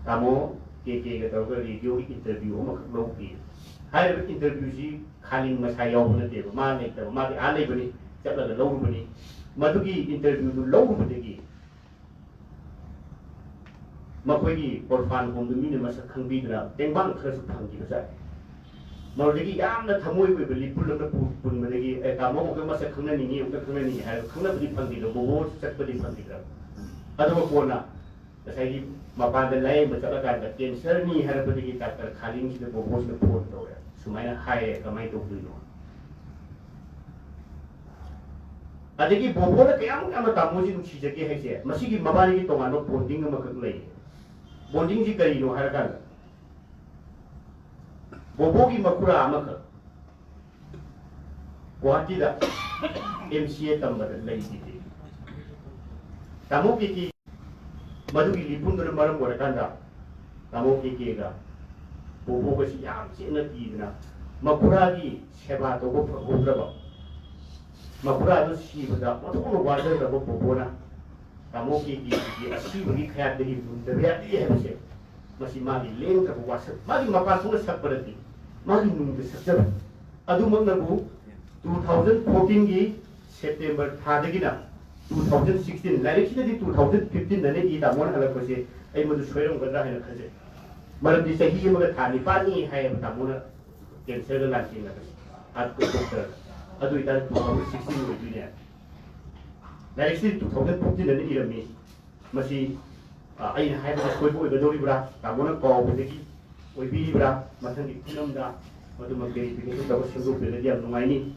Tamo, Keke, radio interview, Loki. Higher interview, she calling Masai on the table, Mani, the Magi Alebani, Chapter the Low Money, Madugi interview to Low Money. Makoigi or fan from the minimus of Kambidra, then one person Kangi. Nordigi am the Tamoi will be pulled on the Pulmanigi, a Tamo of the Masakanani, of the Kanani, have come up with Pandita, Bobo, separately Pandita. Other corner, as I give Mapa the lay, but the cancer me had a pretty doctor calling the Bobos the port lawyer, so mine high a mite of Lino. I think Bobo the Kayam Tamosi, Chizaki has here, Masiki Mabani Tomano, Ponting a Makalay. Bonding ji kari no harakan bobo ki makura amaka Guwahati da MCA tambar lai ti tamo ki madu ki lipun do maram warakan da tamo ki ga bobo ko si yam chena ti na makura ki seba to ko phobra ba makura do si bada mato ko wajar da bobo na Tamo ki asi bagi khayat dari bunda biar dia macam masih magi leng ke puasa magi makan semua seperti magi nunggu sejarah adu mengaku 2014 ki September thada gina 2016 lari kita di 2015 nane kita mon halak pasi ai madu soirong gadra hai khaje malam di sahi maga thani pani hai tamuna cancer la lanchi na at ko doctor adu ita 2016 ko dunia Like 2014 and Irami, Masi, I had a squid with the Doribra, Tamona call with the key, with Bibra, Matani Pinamda, or the Magari, because there was a group in the Yam Nomani.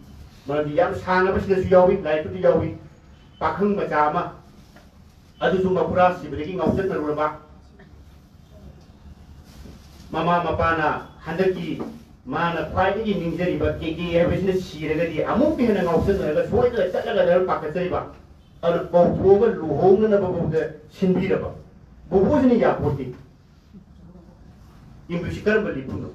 But the young son of the Yawi, like to the Yawi, Pakang Matama, Aduzumapura, breaking out the Ruba, Mama Mapana, Handaki, Mana, fighting in injury, but Kiki, business, she already, I'm moving an option, and that's why the Sakala Pakaseva. और बहुपोगल लुहोंग न बबुगे सिंधी रबा बहुज नहीं यापोती इंग्लिशकर बली पुनो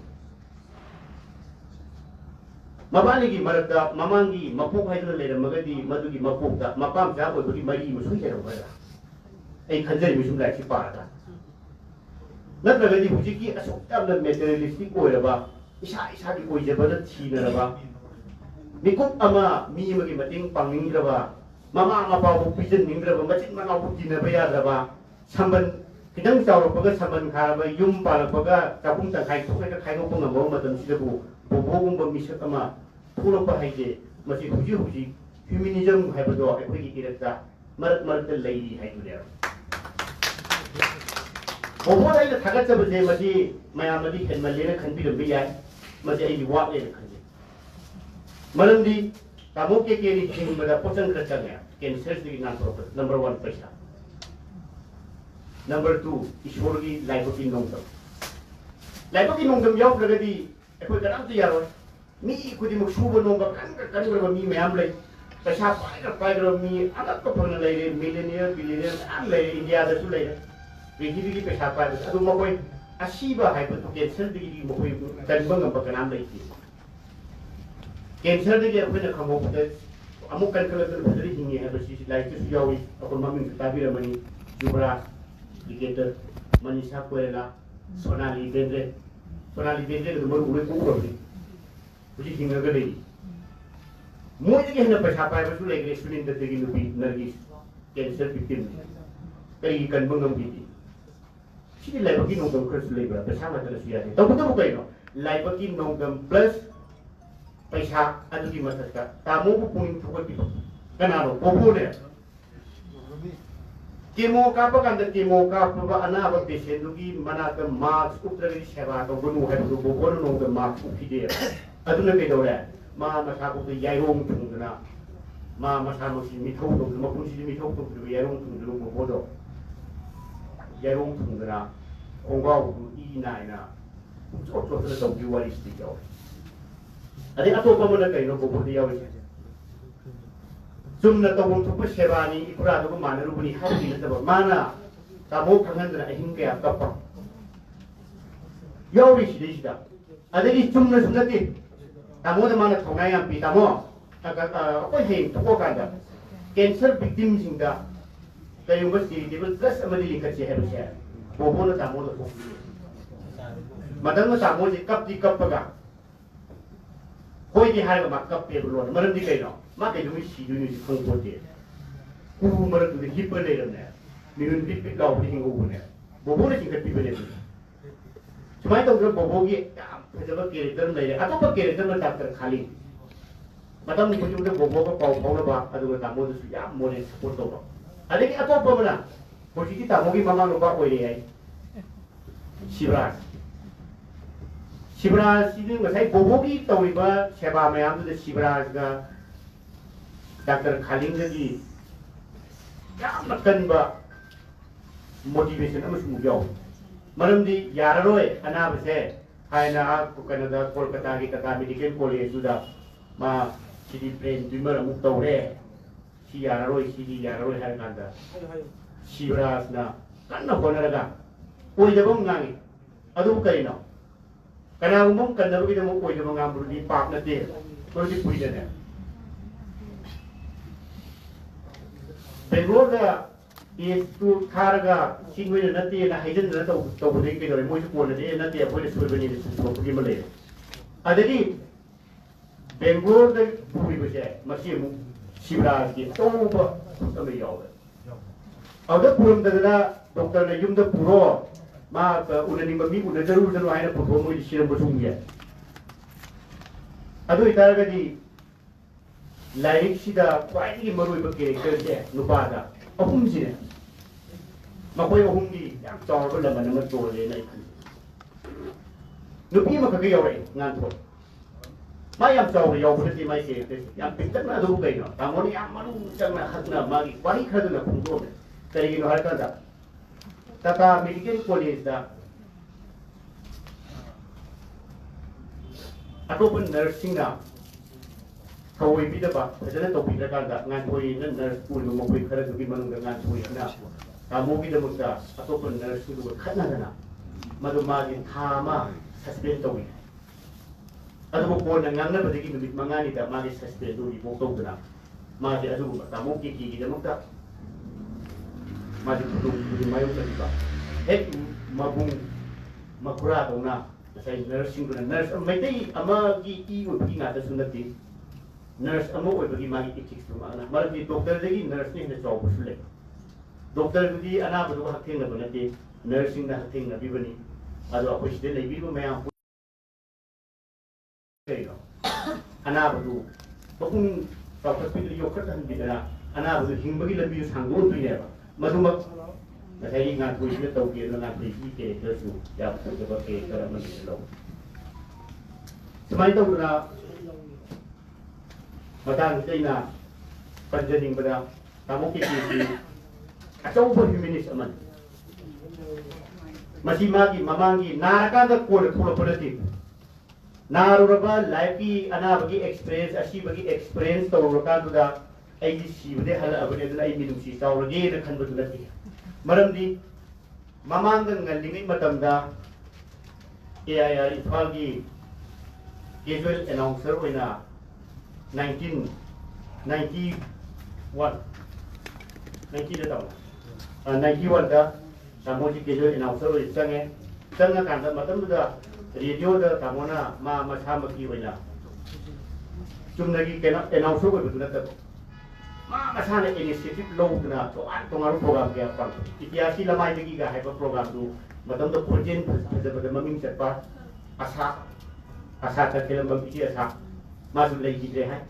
मबानी की मरदा ममांगी मपोक है तो ले रहा मगदी मधुगी मपोक दा मपाम जाब वो बड़ी मरी मुझे क्या होगा एक खंजर मिशुम लाइक पारा था न लगदी मुझे कि असोक्ता न मेटेरियलिस्टिक कोई रबा इशा की कोई जबरदस्त छीन रबा मिकुप अमा मी मगी मटिंग पंगिंग रबा mama mapa pigeon ningra macin mana putina bayar ba samban kidang caur paga samban khara ba yum pala paga tapung ta khai thok ka khai no pang mo matam sidabu bobogum ba misak ama thuro pa haije masi huji huji feminism haibado akhoi ki irata marat marat lei haidu le bobo dai da thagat jab je masi maya madi khen malle na khan bi ram bi yai masi ai wa le khan je malam di kamu ke ri thing bada pochang kha chang ya cancer di nan pro number 1 paisa number 2 ishwar ki life ki nongdam yaw laga di akhoi kanam ti yaro mi kudi muk suba nongba kan ba mi mayam lai paisa pai ga mi anak ko phang lai re millionaire billionaire an lai india da su lai Rigi di paisa pai adu mo koi asiba hai ba to cancer di mo koi kan bang ba kanam lai ki cancer di akhoi na khamo pute amuk kan kala kala bhadri hingi hai ba si lai ki su yawi akon mamin ta bi ramani jubra cricketer Manisha Koirala Sonali Bendre the more we go which is in a galley. More than a Pashapa was like a student that they begin to be Nergis, cancer victim. Very can bung biti. She did like a king of the Chris labor, Pashama Telesiati. Don't like a king of them plus Pasha and the Masaka. Tamu point to what people. Canaro, Popone. Kemo kapag anda kemo kapag ana ba patient lugi manaka mask utragi seva to gunu hai to bogon no the mask upide aduna ke dore ma masa ko yai rong thungna ma masa mo si mi thau to ma kun si mi thau to yai rong thung lu mo bodo yai rong thungna ongwa u I nai na so so so to bi wali sti yo ade ato pa mo na kai no bo bo yaw Sumna tawong tupo Shevani, Ikurado ko mana rubuni hawi na tabo mana tamo kangan na ahing kaya kappa. Yawi shida. Adagi sumna sumnati tamo na mana thongai ang pi tamo ako hing tupo kanda cancer victim singa kayo ba si table plus amadi likat siya hero siya. Bobo na tamo na tupo. Madang na tamo si kap di kappaga. Hoy di hari ka makap pe bulon maram di kayo. Maka itu mesti dunia itu kongkote. Kubu mereka tu hiper le ramai. Minun pipit lau boleh hingga ubunnya. Bobo ni tingkat pipit le. Cuma itu orang bobo ni, macam karakter ni. Atau apa karakter ni tak terkali. Macam ni macam tu bobo ko kau lepas, ada orang tamu tu ya boleh support tu. Ada ni atau apa mana? Posisi tamu ni mama lupa kau ni. Sibras. Sibras ini macam bobo ni tahu iba siapa macam tu Sibras ka. Dr. Khaling lagi yang makan ba motivation amas mujaw malam di yaroi ana bese hai na aku Canada Kolkata ki kata medical college sudah ma sidi brain tumor amuk tawre si yaroi hai kanda sibras na kanna konaraga oi jabong ngangi adu kaino kana umum kanna bi demo oi jabong ngambru di pak na te ko di puida ne Bengoda itu karga singwin nanti na hidden na to budi ke dore mo ko na de nanti apo le suwe ni so ko gimale adadi Bengoda bui bese masih mu sibra ki to ba to me yaw ada purum da doktor na yum da puro ma unani ma mi una jarur da ai na puro mo di siram busung ya adu itaraga di Laik sida kwai marui ba character je nupada ahum sine makoi ahum di yang chor ba laman na to le nai kan nupi ma ka yaw re ngan to mai yang chor yaw ba ti mai se yang pintak na du kai no tamoni yang manu chang na hat na magi kwai khad na phung do kari no har ka da tata medical college da atopun nursing na Kawai bida ba, padahal tau bida kanda ngantoi nan nurse pool mo koi khara dugi manung ngantoi na. Kamu bida mutta atau pun nurse tu khana na. Madu magi thama suspend tau. Adu mo ko na ngangna ba digi numit mangani ta magi suspend do ibo tau na. Magi adu ba kamu ki mutta. Magi tu di mayu ta ba. Mabung makura tau na. Saya nursing ko na nurse mai dai ama gi I ngata sunati. Nurse अमो ओइबगी मागी ethics तु मागना मरबी doctor देगी nurse ने हेन चौबसु ले doctor दुदी अनाबदु हथेंग नबनते nursing दा हथेंग नबीबनी अदो अखोइ सिदे लेबीबो मयाम कइनो अनाबदु बकुन चौखटपि योखट हनबिदना अनाबदु हिंबगी लंबी सांगोन तुइनेबा मधुमक नथाई ngakoy na tawgi na ngakoy ki character su ya ko ba character man lo samay taw na matang tay na panjaning bada tamo ki atau humanist aman masih magi mamangi naraka da ko pulo politik naruraba life ki ana bagi experience asi bagi experience tawraka da ai si bade hala abade da ai minum si tawrage da khan badu lati maramdi mamang ngallingai matamda AIR Imphal gi casual announcer oina 1991 da 91 da tamoji casual announcer oi changa kan da matam da radio da tamona ma thamaki oina chumnagi kena announcer oi badu na masana initiative low na to angaru program ke apa ityasi lamai lagi ga hai program tu matam to project pada maming setpa asa ta kelam bang iti asa masu lagi de hai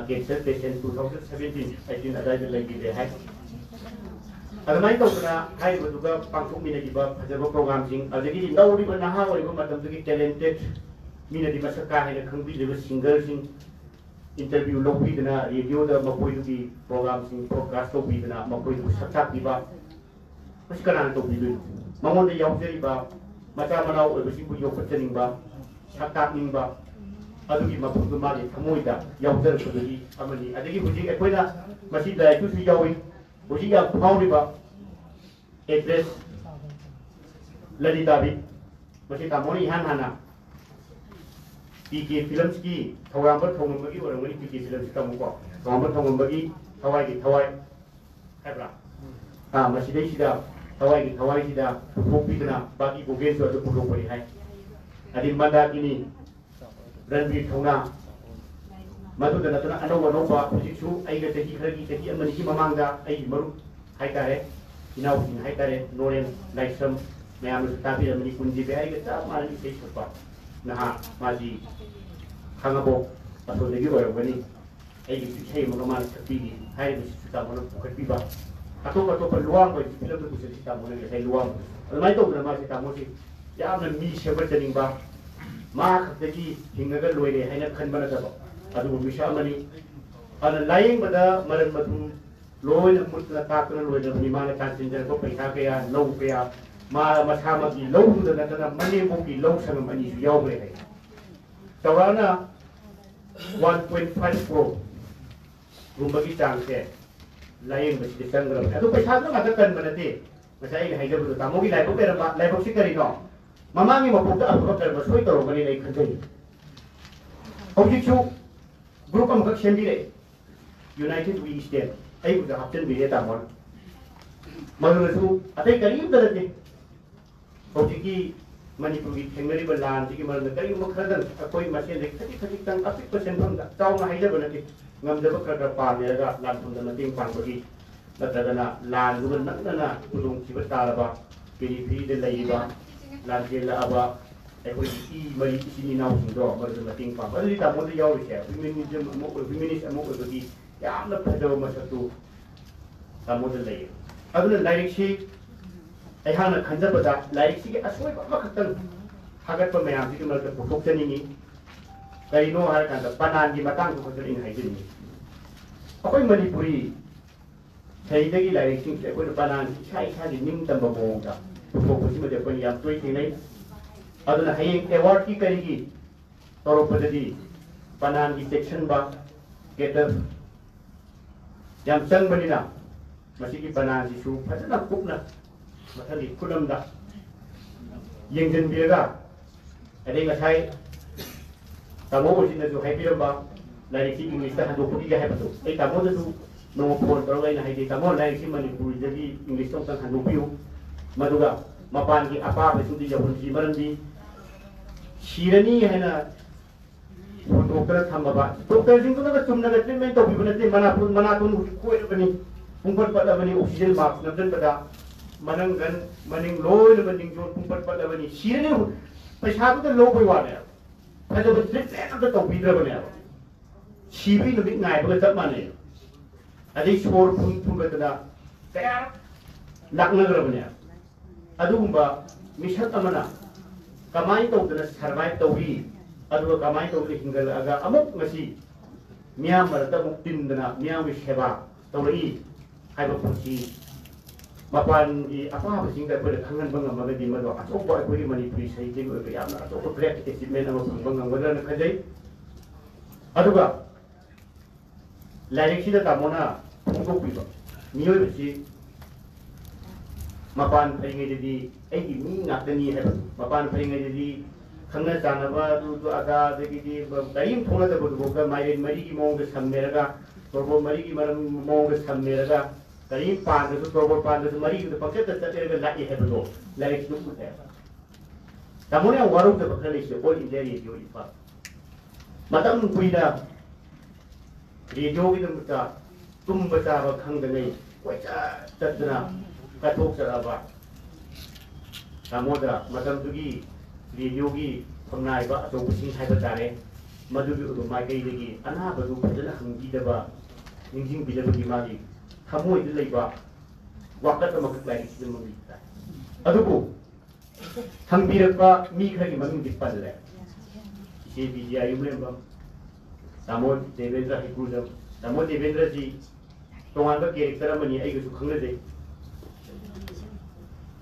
cancer patient 2017 18 ada lagi de hai adamai to na hai beduga pangtuk mina giba pada program sing adagi ndau di banaha oi matam tu talented mina di masaka hai khangbi le singer sing interview lobi dana radio da mapoi di program sing broadcast lobi dana mapoi du sakak di ba masih kana to bi mamon de yaw jeri ba mata manau oi bisi ku yo patering ba sakak ning ba adu gi mapu du ma de thamoi da yaw jer ko di amani adagi buji ekoi na masih da tu si yawi buji ya phau di ba address ladi dabi masih tamoni han hana PK Films ki thawam par thongam bagi orang ni PK Films ka muko thawam par thongam bagi thawai ki thawai hebra masih dei sida thawai sida kopi dana bagi bogen so adu pulo pori hai adi manda kini ranbi thongna madu dana tuna ano ba jisu ai ga tehi khagi amani ki mamangda ai maru hai tare inau hin hai tare noren laisam mayam tabi amani kunji be ai ga ta mali sei sopa nah maji khangabo atau lagi orang bani ai di sei mo man tapi hai di kita mo khati ba atau peluang bagi film tu kita mo ngai sai luang mai to na ma kita mo si ya na mi sheba tening ba ma khati hinga ga loire hai na khan bana da adu mi sha mani ana lying bada maran matu loi na mut la ta kana loi na mi ma na kan sin ko paisa ke ya low ke ya ma gi low da na mani mo gi low sang mani yaw bre hai tawrana 1.5 crore rumbagi chang se lain besi sangram adu paisa na mata kan banate masai hai ga bu tamogi lai bo pera lai bo sikari no mamangi mo pukta apu ka ba soi to bani lai khantai objectu group am ka sendi le united we stand ai bu da hapten bi ta mon malu atai karim da ne objecti Manipur ki thengari ba lan ji ki mar na kari mo khadan akoi masen le khati tang apik percent phang da chaw na haida bana ki ngam da ba ka pa ne ga lan thum da na ting pang ba ki natra na lan gu na na ulung ki ba ta ba pdp de lai ba lan je la ba ai ko i mari ki ni nau sing do mar da ting pang ba ri ta mo de yaw ri se feminism mo ko ki ya na phado ma sa tu ta mo de lai aduna direct shi ai hana khanja bada laik si asoi ba khatan hagat pa mayam si kemal ke putok chani ni kai no har kan panan gi matang ko chani hai jin ni akoi manipuri thai dagi laik sing se ko panan sai sai gi nim tam ba bo da putok ko si ma de pa yam toi thi nei aduna hai award ki kari gi toro padadi panan gi section ba getter yam chang banina masi gi panan si su phadana kupna mathali kudam da yengjen biaga ade ngasai tamo ko sin ju hai biram ba lai si english ta hando pudi ga hai patu ai tamo da su no phone tro lai na hai de tamo lai si manipur jadi english tong ta hando piu maduga mapan ki apa ba su di jabun si maran di shirani hai na doctor थम्बा doctor Singh चुमना treatment तौबीब नते मनातुन कोइबनी पुंपट पटबनी oxygen mask नबदन मनंगन मनिंग लोइन मनिंग जो पुंपट पटबनी सिरने पैसा तो लो कोई वाले फजब ट्रीटमेंट तौबीद्रबने सिबी नुबिक नायबग चप माने अदि सोर फुंबदना कया लाकनग्रबने अदुगुंबा मिशन अमना कमाई तौदना सर्वाइव तौबी अदुगा कमाई तौदना हिंगलगा अमुक ngasi मियाम मरदा मुक तिंदना मियाम की सेवा तौरई हाइबा पुंसी मपान की अपाबसिंग दा पर खंगन बंगमगदि मदो अतोपा अखोई मणिपुरी साहित्य को यामना अतोपा ग्रेट अचीवमेंट अमा फंगमगदन खजै अदुगा लाइरिक्सिदा तामोना फुंगोपिबा मियोबसि मपान फरिङैदि एगी मी नाक्तनी है मपान फरिङैदि खंगना जानबा दु आगा दगिदि करीम थोना द बुदबोगा माइरेन मरी की मोंग सम्मेरगा तोरबो मरी की मरम मोंग सम्मेरगा करीम पान दु तोरबो पान दु मरी दु पक्के ततेरगा लाइ है बदो लाइक दु कुते तामोने वारो द बखले से ऑल इंडिया रेडियो इफा मतम कुइदा रेडियो की दमता तुम बचावा खंगदनै कोइचा ततना कथोक चराबा तामोदा मतम दुगी रेडियो की फंगनाइबा अचौबसिंग हाइबा तारे मधुगी उदु माइकैदगी अनाबदु फजना हंगीदबा निंजिंग बिदबगी मागी थमोइद लैबा वाकत अमक लाइक सिमंगी ता अदुबु हंगबिरपा मी खरगी ममिंग दिपल्ले इसे बिजिया युमलेबा तामो देवेंद्र हिकुजम तामो देवेंद्र जी तोंगानबा कैरेक्टर अमनी आइगसु खंगलदे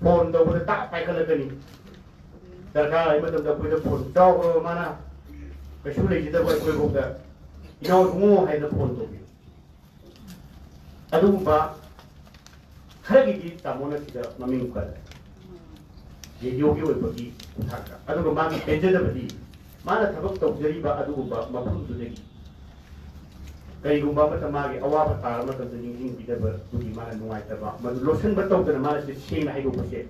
फोन तौबदा ता पाइखलकनी दरकार है मतलब जब कोई फोन चाव माना कैसे ले जिधर कोई बोलता इनाउ दुमो है ना फोन तो भी अदुबा खरगी की तामोना की ममिंग कर रेडियो की ओइबगी उठाका अदुबा मागी पेंजदबदी माना थबक तौजरीबा अदुबा मफुम दुदगी कईगुंबा मतमागे अवाबा तार मतलब निंगिंग बिदब दुगी माना नुवाइतबा मदु लोसन बतौदना माना से सेना हाइगोबसे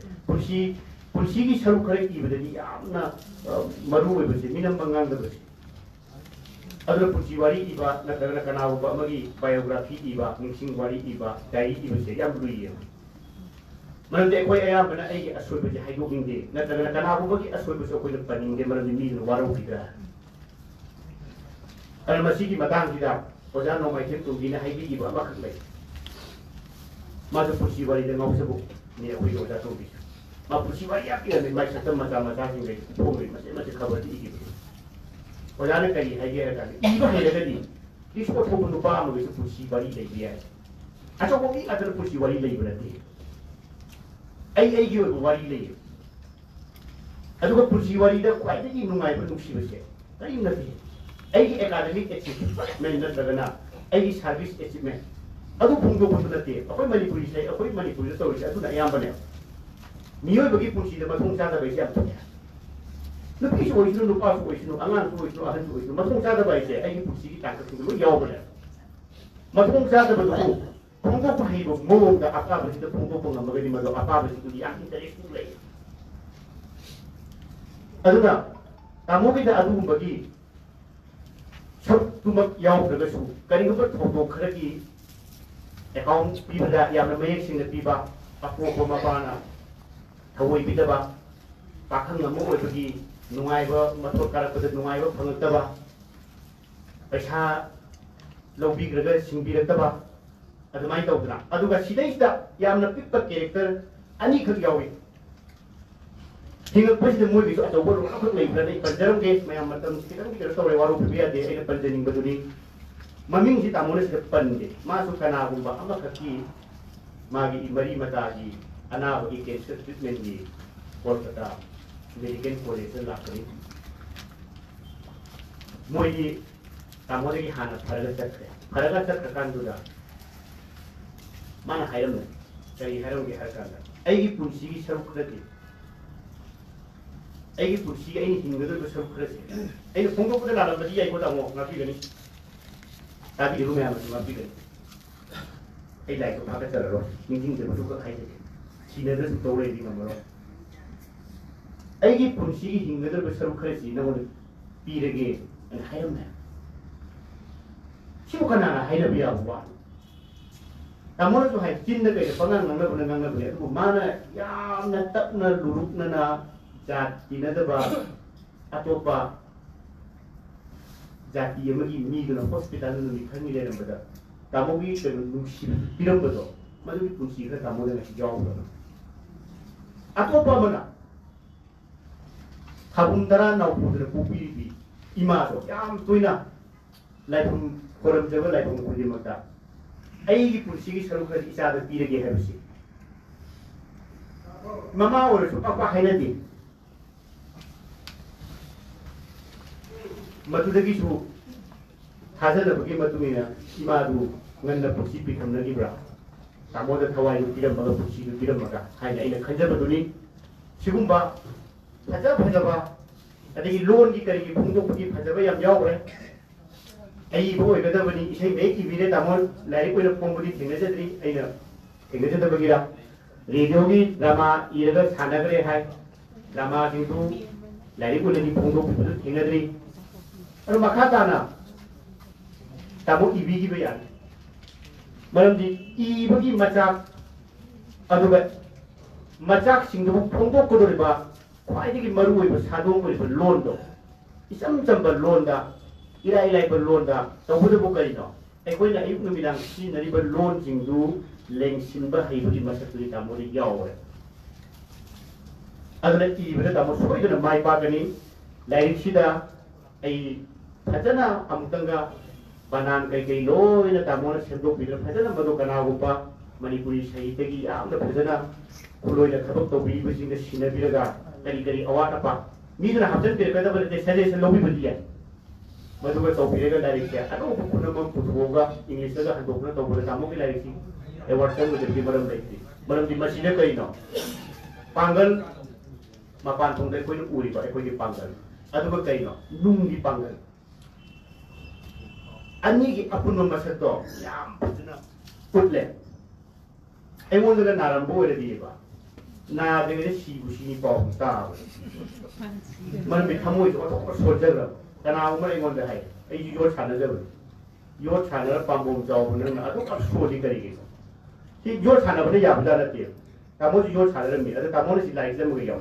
पुंसी की सरुक खरे इबददी यामना मरु ओइबसे मिनम बंगांगदबसे अदुला पुंसी वारी इबा नतरना कनाउबा अमगी बायोग्राफी इबा निंसिंग वारी इबा डायरी इबसे याम लुइये मरंदे अखोय अयामना अइगे असोइबजे हाइगोगिंदे नतरना कनाउबगी असोइबसे अखोयना पनिंगे मरंदे मीना वारो बिदा अरमसी की मतांगदिदा ओजा नोमाइथेन तुंगीना हाइबीगिबा अमखक लै माजु पुंसी वारी दे ngौसबु ने अखोय ओजा तुंगी मा पुंसी वारी यापिया ने माइ सतम मता मता सिंगे फोंगे मसे मसे खबर इगी ओजा ने कई हाइगे रकानि इबा हेलगदी दिसको थोबु नुपा अमगे पुंसी वारी लैबिया अचोबो मी अदर पुंसी वारी लैबनते आई वारी लैयो अदुगा पुंसी वारी दा ख्वाइदगी नुंगाइबा नुंसिबसे कई नथि अगी एकेडमिक अचीवमेंट नत्रगना अगी सर्विस अचीवमेंट अदु फुंगदोबो नते अखोय मणिपुरी से अखोय मणिपुरी तौरिसे अदुना अयामबने मियोबगी पुंसीदा मथोंग चादबाइसे यामथने नुपीसु ओइसु नुपासु ओइसु अंगांसु ओइसु अहनसु ओइसु मथोंग चादबाइसे अगी पुंसीगी ताकतुंगो यावबने मथोंग चादबदु फुंगदोबो हाइबो मोंगदा अकाबसिदा फुंगदोबो ngambagadi मदो अकाबसिदु याम इंटरेस्टिंग लै अदुना तामोगिदा अदुगुंबगी सब तुमक यावद्रगसु करिगुबा थोदो खरगी अकाउंट पीबदा यामना मयेक सिंगना पीबा अपोको मपाना थवोय बिदबा पाखंग अमो ओइबगी नुंगाइबा मथो कारकबदा नुंगाइबा फंगतबा पैसा लौबिग्रगा सिंबिरतबा अदुमाय तौदना अदुगा सिदैदा यामना पिक्पा कैरेक्टर अनि खक यावी हिंगकपसिदा मोइगिसु अचौबो रोखक लैब्रनै पंजरमगे मयाम मतम खितंग किर तौरे वारो पिबिया दे एना पंजनिंग बदुनी ममिंग सि तामोने से पनदे मासु कनागुंबा अमखकी मागी मरी मतागी अनाबगी कैंसर ट्रीटमेंट गी कोलकाता मेडिकल कॉलेज लाकनी मोइगी तामोने की हाना फरगा चक्रे कांदुदा माना हायरम कई हायरम के हरकांदा अइगी पुंसी की सरुक खरदे अइगी पुंसी अइनी हिंगदो सरुक खरदे अइनो फुंगदोबदा लालबदी आइको तामो नापीगनी ताबी रुमे आमा नापीगनी अइ लाइको भागा चलरो निंजिंग जे बदुका खाइदे सिनेदो तौरे दि नमरो अइगी पुंसी की हिंगदो सरुक खरदे नमो पीरगे anh hay lắm nè chứ con nào là hay là bây giờ quá tao muốn cho hay chín nó cái con ngang nó vậy của má này ya nó tập nó lụt nó na chặt thì nó tập vào atopa jati yang lagi ni dalam hospital ni kami dalam benda. Tamu ni dengan film betul. Malu ni kunci ke tamu dengan jauh betul. Atopa mana? Habun darah nak pun pupi di ima tu. Yang tu ina, lai pun koram jaga lai pun kunci mata. Ayi kunci ni selalu kerja isa ada pira dia harus. Mama orang tu apa hai nanti? Matudagi su thajadabagi matungina imadu nganna puksi pikamnagibra tamoda thawai piramaga puksi piramaga haina aina khanjabaduni sigumba phajaba adagi loan gi kari gi phungdokgi phajaba yam yawre ai bo oigadabani isai me ki bire tamol lai koina pongbudi thingnajadri aina thingnajadabagira radio gi drama iraga sanagre hai drama jintu lai koina ni phungdokgi thingnadri Aru makatana tamu ibi gi bayan malam di ibi gi macak adu ba macak singdu phongdok ko dori ba khwai gi maru oi ba sadong oi ba loan do isam cham ba loan da ilai ba loan da tawbu bu kai no ai koi na ayuk nu bilang si nari ba loan singdu leng sin ba hai bu gi masak tu tamu ri yaw ba adala ibi ba tamu soi da mai ba gani lai sida ai Fajana amtanga banan kai loina tamona sendok bidra fajana madu kana gupa manipuri sahitagi amna fajana kuloina khabak to bi bisinga sina biraga kari awat apa mi na hamjan tir kada bale suggestion lobi badiya madu ba to biraga direct ya ado kuna mam putuga english ga handokna to bole tamo ki direct e whatsapp me dirki maram di masina kai no pangal mapan thong dai koi uri ba koi di pangal adu ba kai no nung di pangal Ani ki apun masa tu, yang punya putle. Ewon dengan narambo ada dia ba. Na dengan si busi ni bau tak. Mana berkamu itu orang soldier lah. Karena umur ewon dah hai. Yo channel je. Yo channel pambung jauh pun na. Aduh kan soldier kari gitu. Si yo channel pun ya betul ada dia. Kamu yo channel ni, ada kamu ni si lain je mungkin yo.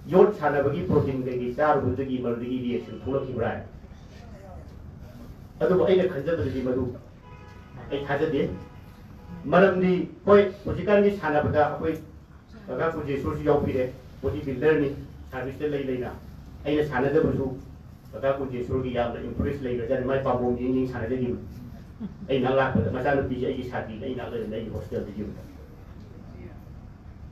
Yo channel bagi protein kari, car bagi bagi bagi reaction, pulau kibrai. Aduh, ayah kerja tu jadi madu. Ayah kerja dia. Malam ni, koi, ujikan ni sana pada koi, agak uji suruh jauh pilih, uji builder ni, service lagi na. Ayah sana tu betul, agak uji suruh dia yang impress lagi, jadi mai pambung ini sana jadi. Ayah nak lah, macam tu bija ayah sati, ayah nak lagi hostel jadi.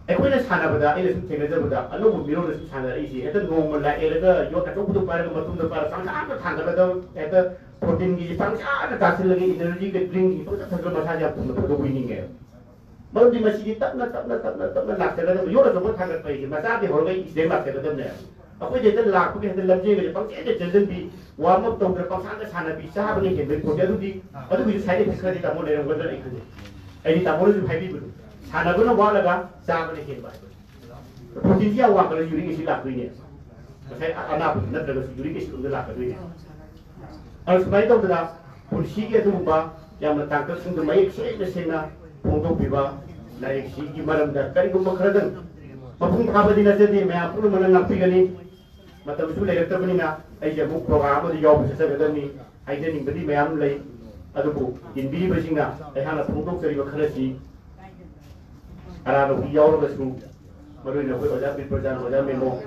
Ayah koi na sana pada, ayah langsung tinggal je pada, anu biro langsung sana isi, itu ngomong lah, ayah lega, yo kacau betul pada matum tu pada, sama apa tanggal pada, itu protein gizi pangsa ada hasil lagi energi ke drink itu tak terlalu masalah pun betul winning ya. Malam di masjid tak nak nak terlalu yo lah semua tanggal pergi masalah di orang ini sedang nak terlalu ni. Aku jadi laku ke dalam je ke pangsa ada jalan di warm up tu berpangsa ada sana bisa apa ni ke kerja tu di ada bisa saya bisa di tamu dalam kerja itu. Ini tamu itu happy betul. Sana pun awak laga sama ni ke baik. Protein dia awak kalau juri isi laku ini. Saya anak nak terus juri isi untuk laku ini. Kalau sebab itu kita polisi itu apa yang menangkap sungguh baik sehingga untuk biwa naik segi malam dah kali gumpa kerana mapung khabar di nasi ni, saya pun mana nak pergi ni, macam tu lagi terpeni na, aja buku program itu jauh besar betul ni, aja ni beri saya mulai, aduh bu, ini bersih na, saya nak untuk cari kerana si, arah tu jauh lebih seru, baru ni aku wajah berjalan wajah memo,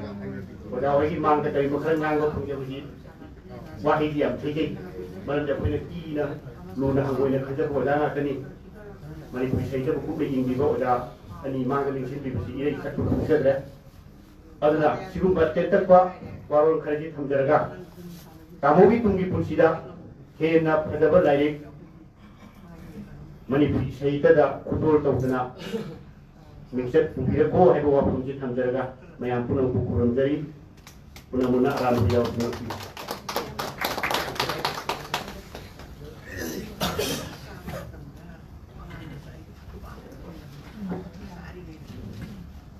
wajah lagi mang terkait kerana nganggap punya bersih. Wahid yang terjadi, malam dah punya kina, luna hangoi nak kerja pada nak ni, mana pun saya tu buku begini di bawah dah, ani mang keling sini bersih ini satu pusat dah. Adana, sebelum bercetak pa, warung kerja hamjaraga, kamu bi tunggu pun sida, kena pada berlaik, mana pun saya tu dah kudur tahu sana, mixer pun kira ko, hai bawa pun kerja hamjaraga, mayam pun aku kurang jadi, pun mana alam dia pun.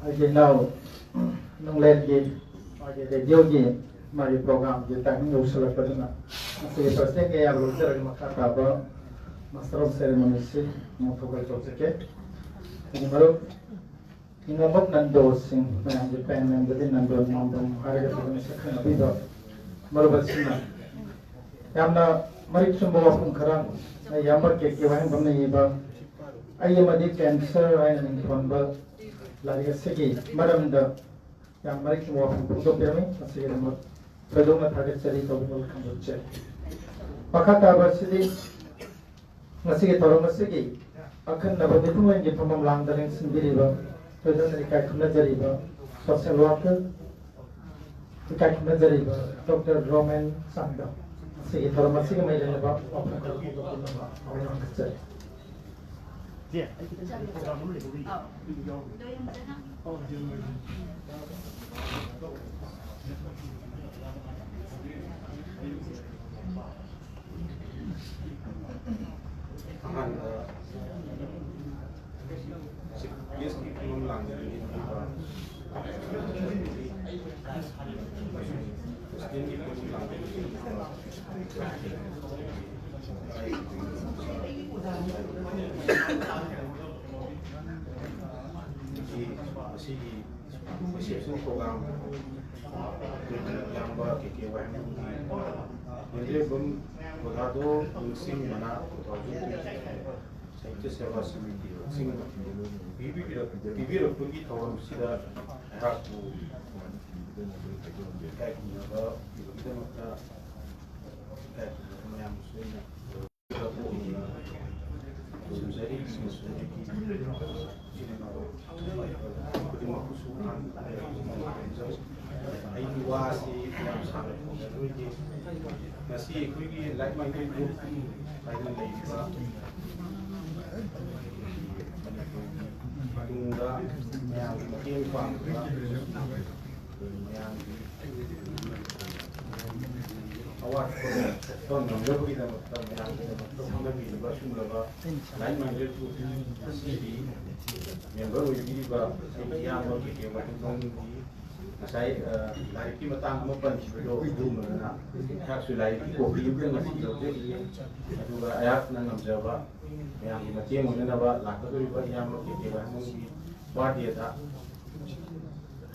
Aje now nong len ji aje de dio ji मारी programme के timing उछलकदना से first के या Roger मखा ताबा master of ceremony से मोथोगल तोचके निमरो इंगमक नंदो Singh ma'am के pan में बदे नंदो मामदम हारे के सकन अभी दो मरबसिना यामना मरी चुंबो वफुम खरा यामर के वहन बमने येबा आई मदी कैंसर आय निंग फोनबा लागे सेगी मरमदा याम मरी चुंबो वफुम पुदो पेरमी असे नंबर प्रदोना थागे चरी तो बोल खंबचे पखता बरसिदी नसिगे तोरो नसिगे अखन नबो दिफुमन के फमम लांगदलें सिंबिरिबा प्रदोना रिकाय खुना जरीबा सोशल वर्कर रिकाय खुना जरीबा डॉक्टर रोमन सांगा sige toro masige mai le ba apna ko ko ba awang kacce dia program yang ba ke wa mende bum bodado sing mana साहित्य सेवा समिति सिंह बीबी रखुगी थोड़ा सीधा हाकू काय कुनबा इदमता काय नाम सुना सुजरी सुजरी की सिनेमा कुदिमा कुसुमान आई वासी नाम सारे रुई nasi kuigi like minded group final leiba tungda yang makin pang yang awak ton nomor kita yang kita lebih bersuara like minded group nasi member uji ba yang bagi kita tong saya lari ki matang mo pan sido dum na hak su lari ko bi bi na si lo de adu ba ayak na ngam jaba yang mati mo na ba la ka ri ba yang mo ke ba mo bi ba dia ta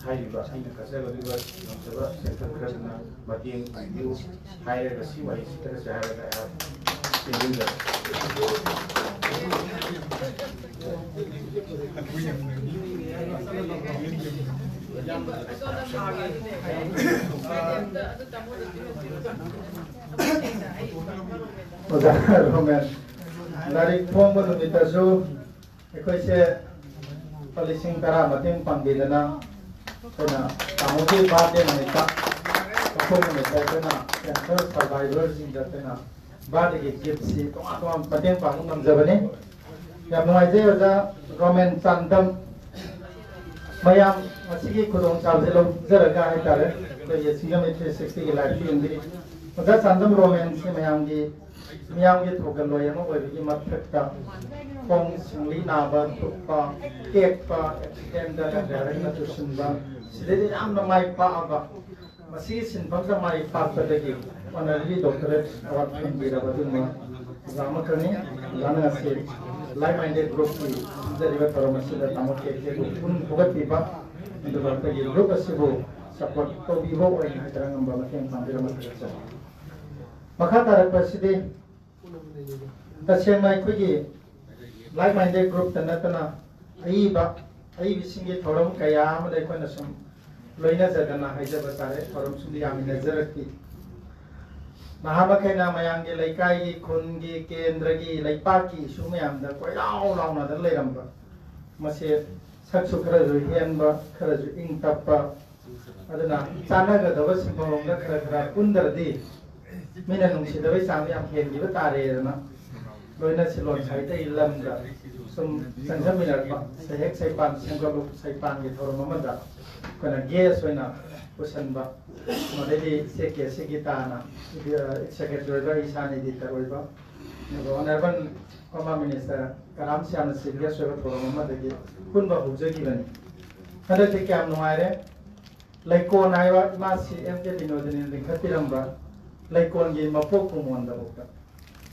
hai ba ai ka sa lo ba ngam jaba se kan ka na mati yu hai ga si wa si ta sa ha ga ya tin da Roman dari form baru kita so ekoi se policing tara mating panggilana kena kamu di bade mereka form mereka kena cancer survivors in kena bade ke gypsy to atau mating panggil namjabane yang mengajar aja Roman Sandam mayam masih kurang sabzelo zaraga hai tare तो ये CM 360 की life की इंद्री मतलब संदम romance में मियाम के थोकन लोय म ओय की मथकता कोंग सिंगली नाबा तुपा केक पा एक्सीडेंट दा डायरेक्ट न तुसनबा सिदे याम न माइ पा अबा मसी सिनफम सा माइ पा पदगी ऑनररी डॉक्टरेट अवार्ड खंबीरा बदुमा जामा करनी जाना से लाइक माइंडेड ग्रुप की जरिवा परमसी दा तमो के उन भगत पीपा इंदो बरता ये group असिबो support to biho or in hadrang ang bamateng pambira matrasa makata represide tasya mai kugi like minded group tanatana ai bisinge thoram kaya ma dai kona sum loina jadana haija batare thoram sum yami nazarati mahama kaina mayange laikai gi khungi kendragi laipaki sumayam da koi lao na da leiramba mase saksu khara ju hianba khara ju ing tappa adana chanaga dawa simong na khara kundardi mina nungsidawai sami am hengi ba tare na loina silon saita ilam da sum sanjamina ba sahek saipan sanggalu saipan gi thorom amada kana ges oina usan ba modeli seke segitana secretary ba isani di taroiba no honorable Prime Minister karam siam serious oiba thorom amada gi kun ba hujagi bani hada te kyam nuaire Laikon aywa masi MK Binodin Linkhatiramba Laikon gi mapok kumonda boka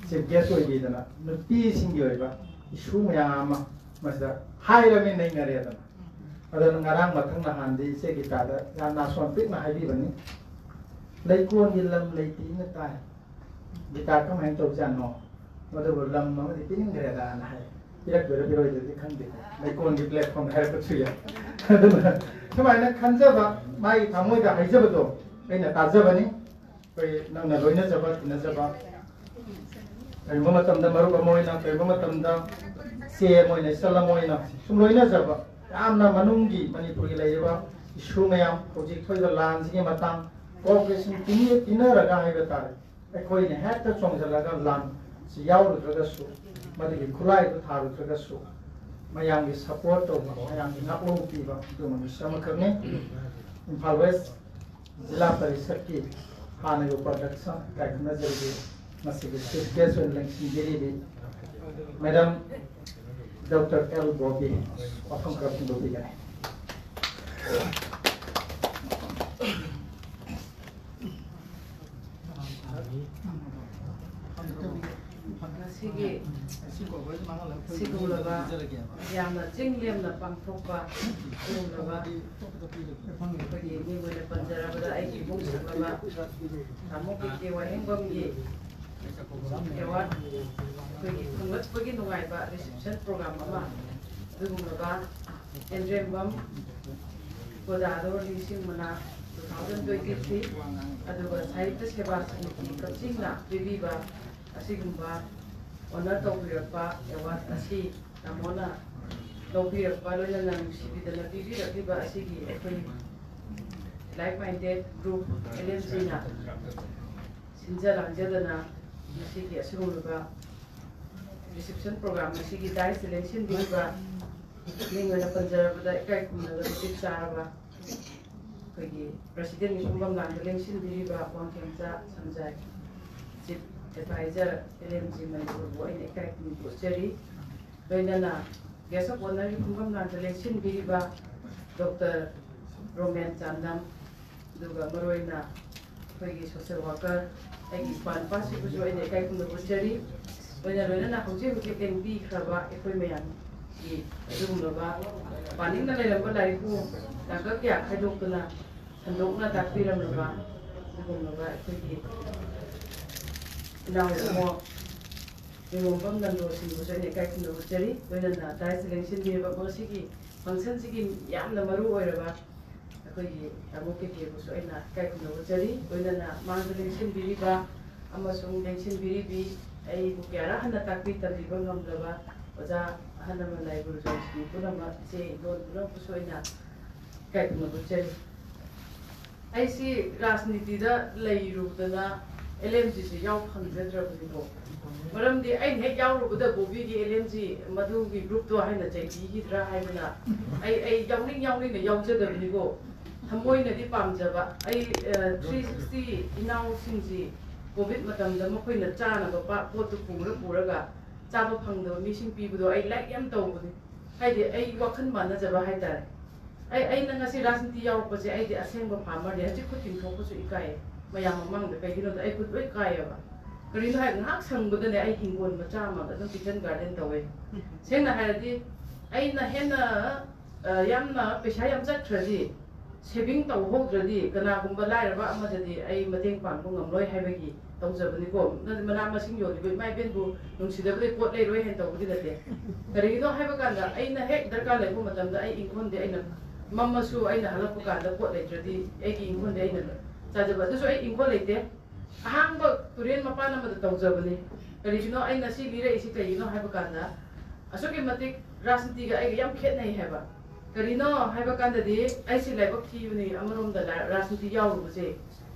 Chief guest oigi dana nupi singi oiba issue mayama masda haira me nahi ngare dana adana ngarang mathang na handi se gi tada ya na son pik na haibi bani Laikon gi lam laiti na tai gita kam hain to jano madu lam ma di pin ngare da na hai irak bero bero de khande Laikon gi platform hai ko chuya Kemana kanjaba mai thamoi da haijaba do aina tajabani koi nangna loina jaba tina jaba ai mama tamda maru bamoina kai mama tamda se moina salamoina sum loina jaba amna manungi manipuri laiba issue mayam project thoi da lan sigi matang cooperation tinaraga haiba tar koi ne hatta chongjalaga lan si yauru draga su madigi khulai du tharu draga su mayam gi support to mayam gi naklo piba du mani samakarne Imphal West Jila Parishad ki hana yo production kai nazar gi masigi chief guest on election diri Madam Dr. L. Bobby often corruption Bobby gane Sige sigulaba yamna jinglem na pangthokpa sigulaba pagi ni wala panjarabada ai ki bung saglaba tamo ki wahengom gi ewan pagi kungat pagi nungai ba reception program ama sigulaba enrembam kodado lising mana 2023 aduga sahitya seva samiti kachingna bibiba asigumba honor tawbirapa award asi namona tawbirapa loina nang sibidana bibirakiba asigi ekoi like minded group LMC na sinjalangjadana asigi asigumba reception program asigi dai selection biba ningana panjarabada ekai kumna bitik charaba koi presidentisumbam lang election biba wangkemsa sanjai chief advisor LMG Manipur boy ne kai ni posteri doinana guest of honor kumam na selection biba Dr. Roman Chandam duga maroina koi social worker ai pan pasi ku join ne kai kum posteri doinana na hoji hoji tempi khaba ekoi meyan ki dum loba paning na le lai ku daga kya khaidokna handokna takpiram loba dum loba ekoi ki now more yung bang nando sinusan ni kahit no jari doon na dahil selection di ba mo sige function sige yam na maru oy ba ako yi amo kiti ko so ina kahit no jari doon na mang selection biri ba ama sung selection biri bi ay bukyara hana takpi tabi ba ngam ba oja hana man lai guru so si puna ma se doon no ko so ina kahit no jari ay si rasniti da lai ru da LMG se yaw phangjadrabni ko maramdi ai he yawrubada bobi gi LMG madu gi group to haina chai gi dra haina ai yawning ne yawjadabni ko thamoi na di pamjaba ai 360 inaw singji covid matam da makoi na chana ba pot tu puraga chaba phangda mi sing pibudo ai like yam tawbuni ai de ai wakhan mana jaba haidar ai na ngasi rasnti yaw pa je ai de asengba farmer de ji khutin thok su ikai mayam mang de kai no ai kut oi kai ba kari no hai ngak sang bu de ai hingon macha ma da kitchen garden tawe seng na hai di ai na hena yam na pesha yam chat thraji saving taw ho thraji kana gumba lai ra ba ama de ai mateng pang ko ngam loi hai ba gi taw jabani ko na mana ma sing yo di mai ben bu nung si de pot lai roi hen taw bu de de kari no hai ba kan da ai na hek darkar lai ko matam da ai inkon de ai na mamma su ai na halap ka da pot lai thraji ai gi inkon de ai na Sajaba tu so ai ingko lete ahang ba turin mapana ma tawjabani kari no ai nasi lire isi kai no haiba kanda asoki matik rasnti ga ai yam khet nai haiba kari no haiba kanda di ai si laibak thi ni amarom da rasnti yaw ru je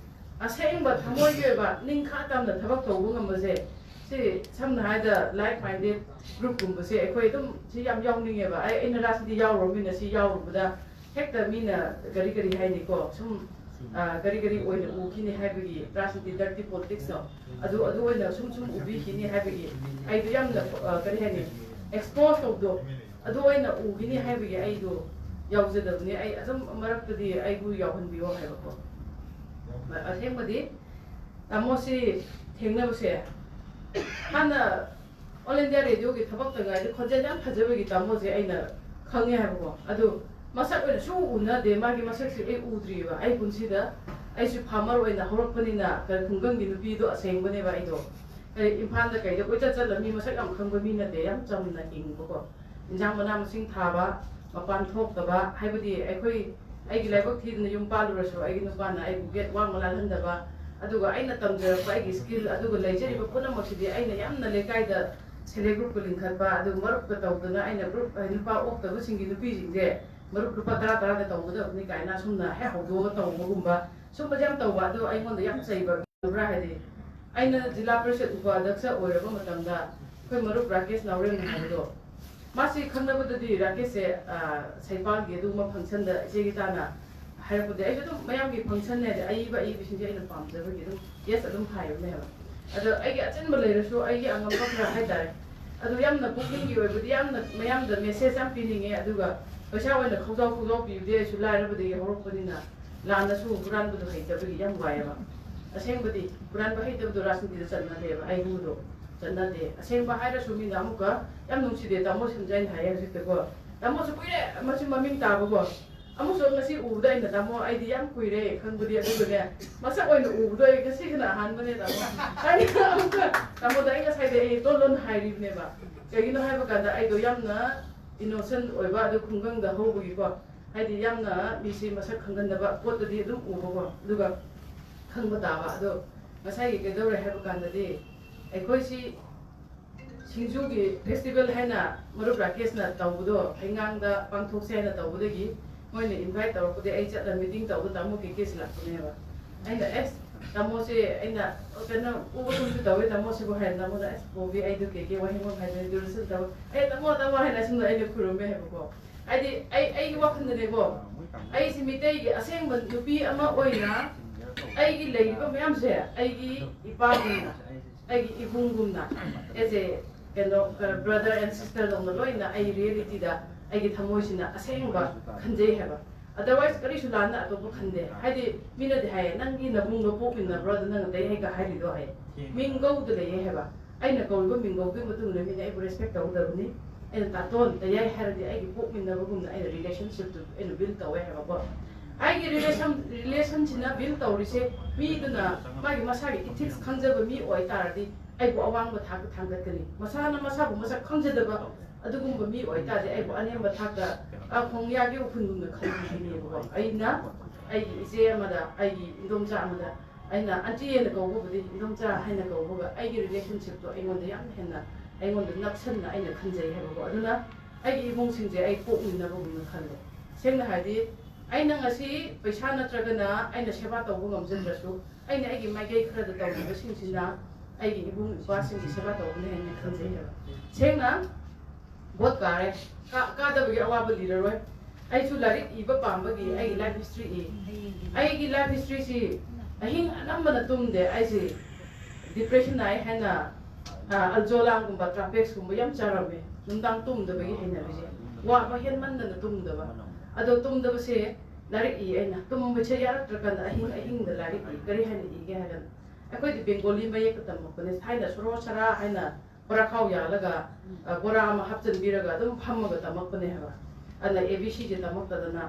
aseng ba thamoi ge ba ning kha tam da thabak tawbu ngam ba je si samna haida like minded group kum ba se ekoi dum si yam yaw ning ba ai in rasnti yaw ro mi na si yaw ru da hekta mi na gari gari hai ni ko sum gari oina ukini haibagi rasnti dirty politics no adu oina sum ubi hini haibagi ai do yamna gari hani expose of do adu oina ukini haibagi ai do ꯌꯥꯎꯖꯗꯕꯅꯤ ꯑꯩ ꯑꯗꯨꯝ ꯃꯔꯛꯇꯗꯤ ꯑꯩꯕꯨ ꯌꯥꯎꯍꯟꯕꯤꯌꯣ ꯍꯥꯏꯕꯀꯣ ꯑꯁꯦꯡꯕꯗꯤ ꯇꯥꯃꯣꯁꯤ ꯊꯦꯡꯅꯕꯁꯦ ꯍꯥꯟꯅ all India ꯔꯦꯗꯤꯑꯣꯒꯤ ꯊꯕꯛꯇ ꯉꯥꯏꯗ ꯈꯣꯟꯖꯦꯜ ꯌꯥꯝ ꯐꯖꯕꯒꯤ ꯇꯥꯃꯣꯁꯦ ꯑꯩꯅ ꯈꯪꯉꯦ ꯍꯥꯏꯕꯀꯣ ꯑꯗꯨ ꯃꯁꯛ ꯑꯣꯏꯅ ꯁꯨ ꯎꯅꯗꯦ ꯃꯥꯒꯤ ꯃꯁꯛꯁꯦ ꯑꯩ ꯎꯗ꯭ꯔꯤꯕ ꯑꯩ ꯄꯨꯟꯁꯤꯗ ꯑꯩꯁꯨ ꯐꯥꯔꯃꯔ ꯑꯣꯏꯅ ꯍꯧꯔꯛꯄꯅꯤꯅ ꯈꯨꯡꯒꯪꯒꯤ ꯅꯨꯄꯤꯗꯣ ꯑꯁꯦꯡꯕꯅꯦꯕ ꯑꯩꯗꯣ ꯏꯝꯐꯥꯜꯗ ꯀꯩꯗ ꯀꯣꯏꯆꯠ ꯆꯠꯂꯝꯃꯤ ꯃꯁꯛ ꯌꯥꯝ ꯈꯪꯕ ꯃꯤ ꯅꯠꯇꯦ ꯌꯥꯝ ꯆꯝꯅ ꯍꯤꯡꯕꯀꯣ ꯏꯟꯖꯥꯡ ꯃꯅꯥ ꯃꯁꯤꯡ ꯊꯥꯕ ꯃꯄꯥꯟ ꯊꯣꯛꯇꯕ ꯍꯥꯏꯕꯗꯤ ꯑꯩꯒꯤ ꯂꯥꯏꯕꯛ ꯊꯤꯗꯅ ꯌꯨꯝ ꯄꯥꯜꯂꯨꯔꯁꯨ ꯑꯩꯒꯤ ꯅꯨꯄꯥꯅ ꯑꯩꯕу ꯒꯦꯠ ꯋꯥꯡꯃ ꯂꯥꯜꯍꯟꯗꯕ ꯑꯗꯨꯒ ꯑꯩꯅ ꯇꯝꯖꯔꯛꯄ ꯑꯩꯒꯤ ꯁ꯭ꯀꯤꯜ ꯑꯗꯨꯒ ꯂꯩꯖꯔꯤꯕ ꯄꯨꯝꯅꯃꯛꯁꯤꯗꯤ ꯑꯩꯅ ꯌꯥꯝꯅ ꯂꯩꯀꯥꯏꯗ ꯁꯦꯜꯐ ꯍꯦꯜꯞ ꯒ꯭ꯔꯨꯞꯀ ꯂꯤꯡꯈꯠꯄ ꯑꯗꯨꯒ ꯃꯔꯨꯞꯀ ꯇꯧꯗꯅ ꯑꯩꯅ ꯒ꯭ꯔꯨꯞ ꯅꯨꯄꯥ ꯑꯣꯛꯇꯕꯁꯤꯡꯒꯤ ꯅꯨꯄꯤꯁꯤꯡꯁꯦ ꯃꯔꯨꯞ ꯂꯨꯄꯥ 10 ꯇꯧꯒꯗꯕꯅꯤ ꯀꯥꯏꯅ ꯁꯨꯝꯅ ꯍꯦꯛ ꯍꯧꯗꯣꯛꯑꯒ ꯇꯧꯕꯒꯨꯝꯕ ꯁꯨꯝꯕꯁꯦ ꯌꯥꯝ ꯇꯧꯕ ꯑꯗꯣ ꯑꯩꯉꯣꯟꯗ ꯌꯥꯝ ꯆꯩꯕ ꯍꯥꯏꯗꯤ ꯑꯩꯅ ꯖꯤꯂꯥ ꯄꯔꯤꯁꯠ ꯎꯄꯥध्यꯛꯁ ꯑꯣꯏꯔꯕ ꯃꯇꯝꯗ ꯑꯩꯈꯣꯏ ꯃꯔꯨꯞ ꯔꯥꯀꯦꯁ ꯅꯥꯎꯔꯦꯝ ꯍꯥꯏꯕꯗꯣ ꯃꯥꯁꯤ ꯈꯪꯅꯕꯗꯗꯤ ꯔꯥꯀꯦꯁꯁꯦ ꯁꯩꯄꯥꯜꯒꯤ ꯑꯗꯨꯒꯨꯝꯕ ꯐꯪꯁꯟꯗ ꯏꯆꯦꯒꯤ ꯇꯥꯅ ꯍꯥꯏꯔꯛꯄꯗꯤ ꯑꯩꯁꯨ ꯑꯗꯨꯝ ꯃꯌꯥꯝꯒꯤ ꯐꯪꯁꯟ ꯍꯥꯏꯗꯤ ꯑꯏꯕꯁꯤꯡꯁꯦ ꯑꯩꯅ ꯄꯥꯝꯖꯕꯒꯤ ꯑꯗꯨꯝ ꯌꯦꯁ ꯑꯗꯨꯝ ꯍꯥꯏꯕꯅꯦꯕ ꯑꯗꯣ ꯑꯩꯒꯤ ꯑꯆꯤꯟꯕ ꯂꯩꯔꯁꯨ ꯑꯩꯒꯤ ꯑꯉꯝꯕ ꯈꯔ ꯍꯥꯏꯇꯥꯔꯦ ꯑꯗꯨ ꯌꯥꯝꯅ ꯄꯨꯛꯅꯤꯡꯒꯤ ꯑꯣꯏꯕꯗꯤ ꯌꯥꯝꯅ ꯃꯌꯥꯝꯗ ꯃꯦꯁꯦꯖ ꯌꯥꯝ ꯄꯤꯅꯤꯡꯉꯦ ꯑꯗꯨꯒ ꯄꯩꯁꯥ ꯑꯣꯏꯅ ꯈꯧꯖꯥꯎ ꯄꯤꯕꯗꯤ ꯑꯩꯁꯨ ꯂꯥꯏꯔꯕꯗꯒꯤ ꯍꯧꯔꯛꯄꯅꯤ나 ꯂꯥꯟꯅꯁꯨ ꯍꯨꯔꯥꯟꯕꯗꯣ ꯍꯩꯇꯕꯒꯤ ꯌꯥꯝ ꯋꯥꯏꯑꯦꯕ ꯑꯁꯦꯡꯕꯗꯤ ꯍꯨꯔꯥꯟꯕ ꯍꯩꯇꯕꯗꯣ ꯔꯥꯖꯅꯤꯇꯤꯗ ꯆꯠꯅꯗꯦꯕ ꯑꯩꯕꯨꯗꯣ ꯆꯠꯅꯗꯦ ꯑꯁꯦꯡꯕ ꯍꯥꯏꯔꯁꯨ ꯃꯤꯅ ꯑꯃꯨꯛꯀ ꯌꯥꯝ ꯅꯨꯡꯁꯤꯗꯦ ꯇꯥꯃꯣ ꯁꯟꯖꯥꯏꯅ ꯍꯥꯏꯌꯦ ꯍꯧꯖꯤꯛꯇꯀꯣ ꯇꯥꯃꯣꯁꯨ ꯀꯨꯏꯔꯦ ꯃꯁꯤ ꯃꯃꯤꯡ ꯇꯥꯕꯀꯣ ꯑꯃꯨꯛꯁꯨ ꯉꯁꯤ ꯎꯕꯗ ꯑꯩꯅ ꯇꯥꯃꯣ ꯑꯩꯗꯤ ꯌꯥꯝ ꯀꯨꯏꯔꯦ ꯈꯪꯕꯗꯤ ꯑꯗꯨꯒꯅꯦ ꯃꯁꯛ ꯑꯣꯏꯅ ꯎꯕꯗꯣ ꯑꯩ ꯉꯁꯤꯒꯤꯅ ꯑꯍꯥꯟꯕꯅꯦ ꯇꯥꯃꯣ ꯑꯃꯨꯛꯀ ꯇꯥꯃꯣꯗ ꯑꯩ ꯉꯁꯥꯏꯗ ꯑꯩ ꯂꯣꯟ ꯍꯥꯏꯔꯤꯕꯅꯦꯕ ꯀꯩꯒꯤꯅꯣ ꯍꯥꯏꯕ ꯀꯥꯟꯗ ꯑꯩꯗꯣ ꯌꯥꯝꯅ ꯏꯅꯣꯁꯦꯟ ꯑꯣꯏꯕ ꯑꯗꯨ ꯈꯨꯡꯒꯪꯗ ꯍꯧꯕꯒꯤꯀꯣ ꯍꯥꯏꯗꯤ ꯌꯥꯝꯅ ꯃꯤꯁꯤ ꯃꯁꯛ ꯈꯪꯒꯟꯗꯕ ꯄꯣꯠꯇꯗꯤ ꯑꯗꯨꯝ ꯎꯕꯀꯣ ꯑꯗꯨꯒ ꯈꯪꯕ ꯇꯥꯕ ꯑꯗꯣ ꯉꯁꯥꯏꯒꯤ ꯀꯩꯗꯧꯔꯦ ꯍꯥꯏꯕ ꯀꯥꯟꯗꯗꯤ ꯑꯩꯈꯣꯏꯁꯤ ꯁꯤꯡꯖꯨꯒꯤ ꯐꯦꯁꯇꯤꯚꯦꯜ ꯍꯥꯏꯅ ꯃꯔꯨꯞ ꯔꯥꯀꯦꯁꯅ ꯇꯧꯕꯗꯣ ꯍꯩꯉꯥꯡꯗ ꯄꯥꯡꯊꯣꯛꯁꯦ ꯍꯥꯏꯅ ꯇꯧꯕꯗꯒꯤ ꯃꯣꯏꯅ ꯏꯟꯚꯥꯏꯠ ꯇꯧꯔꯛꯄꯗꯤ ꯑꯩ ꯆꯠꯂ ꯃꯤꯇꯤꯡ ꯇꯧꯕꯗ ꯇꯥꯃꯣ ꯀꯦꯀꯦꯁꯤ ꯂꯥꯛꯄꯅꯦꯕ ꯑꯩꯅ ꯇꯥꯃꯣꯁꯦ ꯑꯩꯅ ꯀꯩꯅꯣ ꯎꯕꯒꯨꯝꯁꯨ ꯇꯧꯋꯦ ꯇꯥꯃꯣꯁꯤꯕꯨ ꯍꯥꯏꯅ ꯇꯥꯃꯣꯅ ꯕꯣꯕꯤ ꯑꯩꯗꯣ ꯀꯦꯀꯦ ꯋꯥꯍꯦꯡꯕꯝ ꯍꯥꯏꯗꯅ ꯗꯨꯔꯁꯟ ꯇꯧꯋꯦ ꯇꯥꯃꯣ ꯍꯥꯏꯅ ꯁꯨꯝꯅ ꯑꯩꯅ ꯈꯨꯔꯨꯝꯃꯦ ꯍꯥꯏꯕꯀꯣ ꯍꯥꯏꯗꯤ ꯑꯩꯒꯤ ꯋꯥꯈꯜꯗꯅꯦꯀꯣ ꯑꯩꯁꯤ ꯃꯤꯇꯩꯒꯤ ꯑꯁꯦꯡꯕ ꯅꯨꯄꯤ ꯑꯃ ꯑꯣꯏꯅ ꯑꯩꯒꯤ ꯂꯩꯔꯤꯕ ꯃꯌꯥꯝꯁꯦ ꯑꯩꯒꯤ ꯏꯄꯥꯒꯨꯝꯅ ꯑꯩꯒꯤ ꯏꯕꯨꯡꯒꯨꯝꯅ ꯑꯦꯖ ꯑꯦ ꯀꯩꯅꯣ ꯕ꯭ꯔꯗꯔ ꯑꯦꯟ ꯁꯤꯁꯇꯔꯗꯧꯅ ꯂꯣꯏꯅ ꯑꯩ ꯔꯤꯌꯦꯂꯤꯇꯤꯗ ꯑꯩꯒꯤ ꯊꯃꯣꯏꯁꯤꯅ ꯑꯁꯦꯡꯕ ꯈꯟꯖꯩ ꯍꯥꯏꯕ ꯑꯗꯔꯋꯥꯏꯁ ꯀꯔꯤꯁꯨ ꯂꯥꯟꯅ ꯑꯇꯣꯞꯄ ꯈꯟꯗꯦ ꯍꯥꯏꯗꯤ ꯃꯤꯅꯗꯤ ꯍꯥꯏꯌꯦ ꯅꯪꯒꯤ ꯅꯕꯨꯡꯒ ꯄꯣꯛꯃꯤꯟꯅꯕ꯭ꯔꯣ ꯑꯗꯨ ꯅꯪ ꯑꯇꯩ ꯍꯩꯒ ꯍꯥꯏꯔꯤꯗꯣ ꯍꯥꯏ ꯃꯤꯡꯒꯧꯗ ꯂꯩꯌꯦ ꯍꯥꯏꯕ ꯑꯩꯅ ꯀꯧꯔꯤꯕ ꯃꯤꯡꯒꯧꯒꯤ ꯃꯇꯨꯡꯗ ꯃꯤꯅ ꯑꯩꯕꯨ ꯔꯦꯁꯄꯦꯛ ꯇꯧꯒꯗꯕꯅꯤ ꯑꯩꯅ ꯇꯥꯇꯣꯟ ꯇꯌꯥꯏ ꯍꯥꯏꯔꯗꯤ ꯑꯩꯒꯤ ꯄꯣꯛꯃꯤꯟꯅꯕꯒꯨꯝꯅ ꯑꯩꯅ ꯔꯤꯂꯦꯁꯟꯁꯤꯞꯇꯨ ꯑꯩꯅ ꯕꯤꯜ ꯇꯧꯋꯦ ꯍꯥꯏꯕꯀꯣ ꯑꯩꯒꯤ ꯔꯤꯂꯦꯁꯟꯁꯤꯅ ꯕꯤꯜ ꯇꯧꯔꯤꯁꯦ ꯃꯤꯗꯨꯅ ꯃꯥꯒꯤ ꯃꯁꯥꯒꯤ ꯏꯊꯤꯛꯁ ꯈꯪꯖꯕ ꯃꯤ ꯑꯣꯏꯇꯥꯔꯗꯤ ꯑꯩꯕꯨ ꯑꯋꯥꯡꯕ ꯊꯥꯛꯇ ꯊꯥꯡꯒꯠꯀꯅꯤ ꯃꯁꯥꯅ ꯃꯁꯥꯕꯨ ꯃꯁꯛ ꯈꯪꯖꯗꯕ ꯑꯗꯨꯒꯨꯝꯕ ꯃꯤ ꯑꯣꯏꯇꯥꯔꯗꯤ ꯑꯩꯕꯨ ꯑꯅꯦꯝꯕ ꯊꯥꯛꯇ ꯈꯣꯡꯌꯥꯒꯤ ꯎꯐꯨꯟꯒꯨꯝꯅ ꯈꯟꯕꯤꯒꯅꯦꯕꯀꯣ ꯑꯩꯅ ꯑꯩꯒꯤ ꯏꯆꯦ ꯑꯃꯗ ꯑꯩꯒꯤ ꯏꯟꯗꯣꯝꯆꯥ ꯑꯃꯗ ꯑꯩꯅ ꯑꯟꯇꯤ ꯍꯥꯏꯅ ꯀꯧꯕꯕꯨꯗꯤ ꯏꯟꯗꯣꯝꯆꯥ ꯍꯥꯏꯅ ꯀꯧꯕꯒ ꯑꯩꯒꯤ ꯔꯤꯂꯦꯁꯟꯁꯤꯞꯇꯣ ꯑꯩꯉꯣꯟꯗ ꯌꯥꯝꯅ ꯍꯦꯟꯅ ꯑꯩꯉꯣꯟꯗ ꯅꯛꯁꯟꯅ ꯑꯩꯅ ꯈꯟꯖꯩ ꯍꯥꯏꯕꯀꯣ ꯑꯗꯨꯅ ꯑꯩꯒꯤ ꯏꯃꯨꯡꯁꯤꯡꯁꯦ ꯑꯩ ꯄꯣꯛꯃꯤꯟꯅꯕꯒꯨꯝꯅ ꯈꯜꯂꯦ ꯁꯦꯡꯅ ꯍꯥꯏꯔꯗꯤ ꯑꯩꯅꯉꯁꯤ ꯄꯩꯁꯥ ꯅꯠꯇ꯭ꯔꯒꯅ ꯑꯩꯅ ꯁꯦꯕꯥ ꯇꯧꯕ ꯉꯝꯖꯗ꯭ꯔꯁꯨ ꯑꯩꯅ ꯑꯩꯒꯤ ꯃꯥꯏꯀꯩ ꯈꯔꯗ ꯇꯧꯔꯤꯕꯁꯤꯡꯁꯤꯅ ꯑꯩꯒꯤ ꯏꯕꯨꯡ ꯏꯄ꯭ꯋꯥꯁꯤꯡꯒꯤ ꯁꯦꯕꯥ ꯇꯧꯕꯅꯦ ꯍꯥꯏꯅ ꯈꯟꯖꯩ ꯍꯥꯏꯕ ꯁꯦꯡꯅ ꯚꯣꯠ ꯀꯥꯔꯦ ꯀꯥꯗꯕꯒꯤ ꯑꯋꯥꯕ ꯂꯤꯔꯔꯣꯏ ꯑꯩꯁꯨ ꯂꯥꯏꯔꯤꯛ ꯏꯕ ꯄꯥꯝꯕꯒꯤ ꯑꯩꯒꯤ ꯂꯥꯏꯐ ꯍꯤꯁꯇ꯭ꯔꯤ ꯑꯩꯒꯤ ꯂꯥꯏꯐ ꯍꯤꯁꯇ꯭ꯔꯤꯁꯤ ꯑꯍꯤꯡ ꯑꯅꯝꯕꯅ ꯇꯨꯝꯗꯦ ꯑꯩꯁꯤ ꯗꯤꯄ꯭ꯔꯦꯁꯟ ꯅꯥꯏ ꯍꯥꯏꯅ ꯑꯜꯖꯣꯂꯥꯡꯒꯨꯝꯕ ꯇ꯭ꯔꯥꯄꯦꯛꯁꯀꯨꯝꯕ ꯌꯥꯝ ꯆꯥꯔꯝꯃꯦ ꯅꯨꯡꯗꯥꯡ ꯇꯨꯝꯗꯕꯒꯤ ꯍꯩꯅꯕꯤꯁꯦ ꯋꯥꯕ ꯍꯦꯟꯃꯟꯗꯅ ꯇꯨꯝꯗꯕ ꯑꯗꯣ ꯇꯨꯝꯗꯕꯁꯦ ꯂꯥꯏꯔꯤꯛ ꯑꯩꯅ ꯇꯨꯝꯕꯁꯦ ꯌꯥꯔꯛꯇ꯭ꯔꯀꯥꯟꯗ ꯑꯍꯤꯡꯗ ꯂꯥꯏꯔꯤꯛ ꯀꯔꯤ ꯍꯥꯏꯅ ꯏꯒꯦ ꯍꯥꯏꯔꯒ ꯑꯩꯈꯣꯏꯗꯤ ꯕꯦꯡꯒꯣꯂꯤ ꯃꯌꯦꯛꯇ ꯇꯝꯃꯛꯄꯅꯦ ꯊꯥꯏꯅ ꯁꯣꯔꯣ ꯁꯔꯥ ꯍꯥꯏꯅ ꯕꯣꯔꯥꯈꯥꯎ ꯌꯥꯜꯂꯒ ꯕꯣꯔꯥ ꯑꯃ ꯍꯥꯞꯆꯤꯟꯕꯤꯔꯒ ꯑꯗꯨꯝ ꯐꯝꯃꯒ ꯇꯝꯃꯛꯄꯅꯦ ꯍꯥꯏꯕ ꯑꯗꯨꯅ ABCꯁꯦ ꯇꯝꯃꯛꯇꯗꯅ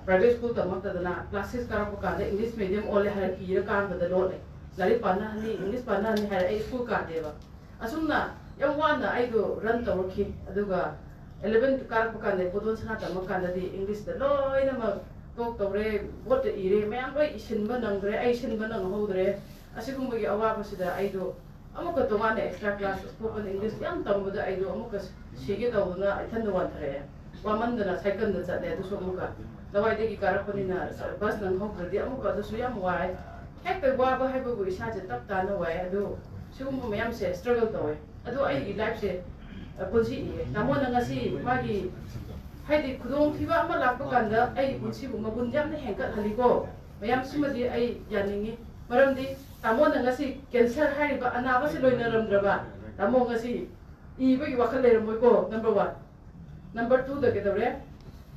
ꯄ꯭ꯔꯥꯏꯚꯦꯠ ꯁ꯭ꯀꯨꯜ ꯇꯝꯃꯛꯇꯗꯅ ꯀ꯭ꯂꯥꯁ 6 ꯀꯥꯔꯛꯄ ꯀꯥꯟꯗ ꯏꯪꯂꯤꯁ ꯃീഡിꯌꯝ ꯑꯣꯜꯂꯦ ꯍꯥꯏꯔ ꯀꯤꯔ ꯀꯥꯟꯕꯗ ꯂꯣꯠꯂꯦ ꯂꯥꯏꯔꯤꯛ ꯄꯥꯅꯍꯟꯅꯤ ꯏꯪꯂꯤꯁ ꯄꯥꯅꯍꯟꯅꯤ ꯍꯥꯏꯔ ꯑꯩ ꯁ꯭ꯀꯨꯜ ꯀꯥꯗꯦꯕ ꯑꯁꯨꯝꯅ ꯌꯥꯝ ꯋꯥꯅ ꯑꯩꯗꯣ ꯔꯟ ꯇꯧꯔꯛꯈꯤ ꯑꯗꯨꯒ 11 ꯀꯥꯔꯛꯄ ꯀꯥꯟꯗ ꯕꯣꯗꯣꯟ ꯁꯅꯥ ꯇꯝꯃꯛ ꯀꯥꯟꯗꯗꯤ ꯏꯪꯂꯤꯁꯇ ꯂꯣꯏꯅꯃꯛ ꯇꯣꯛ ꯇꯧꯔꯦ ꯕꯣꯠꯇ ꯏꯔꯦ ꯃꯌꯥꯝ ꯂꯣꯏ ꯏꯁꯤꯟꯕ ꯅꯪꯗ꯭ꯔꯦ ꯑꯩ ꯁꯤꯟꯕ ꯅꯪꯍꯧꯗ꯭ꯔꯦ ꯑꯁꯤꯒꯨꯝꯕꯒꯤ ꯑꯋꯥꯕꯁꯤꯗ ꯑꯩꯗꯣ ꯑꯃꯨꯛꯀ ꯇꯣꯉꯥꯟꯅ ꯑꯦꯛꯁꯇ꯭ꯔꯥ ꯀ꯭ꯂꯥꯁ ꯁ꯭ꯄꯣꯀꯟ ꯏꯪꯂꯤꯁ ꯌꯥꯝ ꯇꯝꯕꯗ ꯑꯩꯗꯣ ꯑꯃꯨꯛꯀ ꯁꯤꯒꯦ ꯇꯧꯗꯅ ꯏꯊꯟꯗ ꯋꯥꯟꯊꯔꯛꯑꯦ ꯋꯥꯃꯟꯗꯅ ꯁꯥꯏꯀꯜꯗ ꯆꯠꯂꯦ ꯑꯗꯨꯁꯨ ꯑꯃꯨꯛꯀ ꯂꯋꯥꯏꯗꯒꯤ ꯀꯥꯔꯛꯄꯅꯤꯅ ꯕꯁ ꯅꯪꯍꯧꯗ꯭ꯔꯗꯤ ꯑꯃꯨꯛꯀ ꯑꯗꯨꯁꯨ ꯌꯥꯝ ꯋꯥꯏ ꯍꯦꯛꯇ ꯋꯥꯕ ꯍꯥꯏꯕꯕꯨ ꯏꯁꯥꯁꯦ ꯇꯞ ꯇꯥꯅ ꯋꯥꯏ ꯑꯗꯨ ꯁꯤꯒꯨꯝꯕ ꯃꯌꯥꯝꯁꯦ ꯁ꯭ꯇ꯭ꯔꯒꯜ ꯇꯧꯋꯦ ꯑꯗꯨ ꯑꯩꯒꯤ ꯂꯥꯏꯐꯁꯦ ꯄꯨꯟꯁꯤ ꯏꯌꯦ ꯇꯥꯃꯣꯅ ꯉꯁꯤ ꯃꯥꯒꯤ ꯍꯥꯏꯗꯤ ꯈꯨꯗꯣꯡꯊꯤꯕ ꯑꯃ ꯂꯥꯛꯄ ꯀꯥꯟꯗ ꯑꯩꯒꯤ ꯄꯨꯟꯁꯤꯕꯨ ꯃꯒꯨꯟ ꯌꯥꯝꯅ ꯍꯦꯟꯒꯠꯍꯜꯂꯤꯀꯣ ꯃꯌꯥꯝꯁꯤꯃꯗꯤ ꯑꯩ ꯌꯥꯅꯤꯡꯉꯤ ꯃꯔꯝꯗꯤ ꯇꯥꯃꯣꯅ ꯉꯁꯤ ꯀꯦꯟꯁꯔ ꯍꯥꯏꯔꯤꯕ ꯑꯅꯥꯕꯁꯤ ꯂꯣꯏꯅꯔꯝꯗ꯭ꯔꯕ ꯇꯥꯃꯣ ꯉꯁꯤ ꯏꯕꯒꯤ ꯋꯥꯈꯜ ꯂꯩꯔꯝꯃꯣꯏꯀꯣ ꯅꯝꯕꯔ 1 ꯅꯝꯕꯔ 2ꯗ ꯀꯩꯗꯧꯔꯦ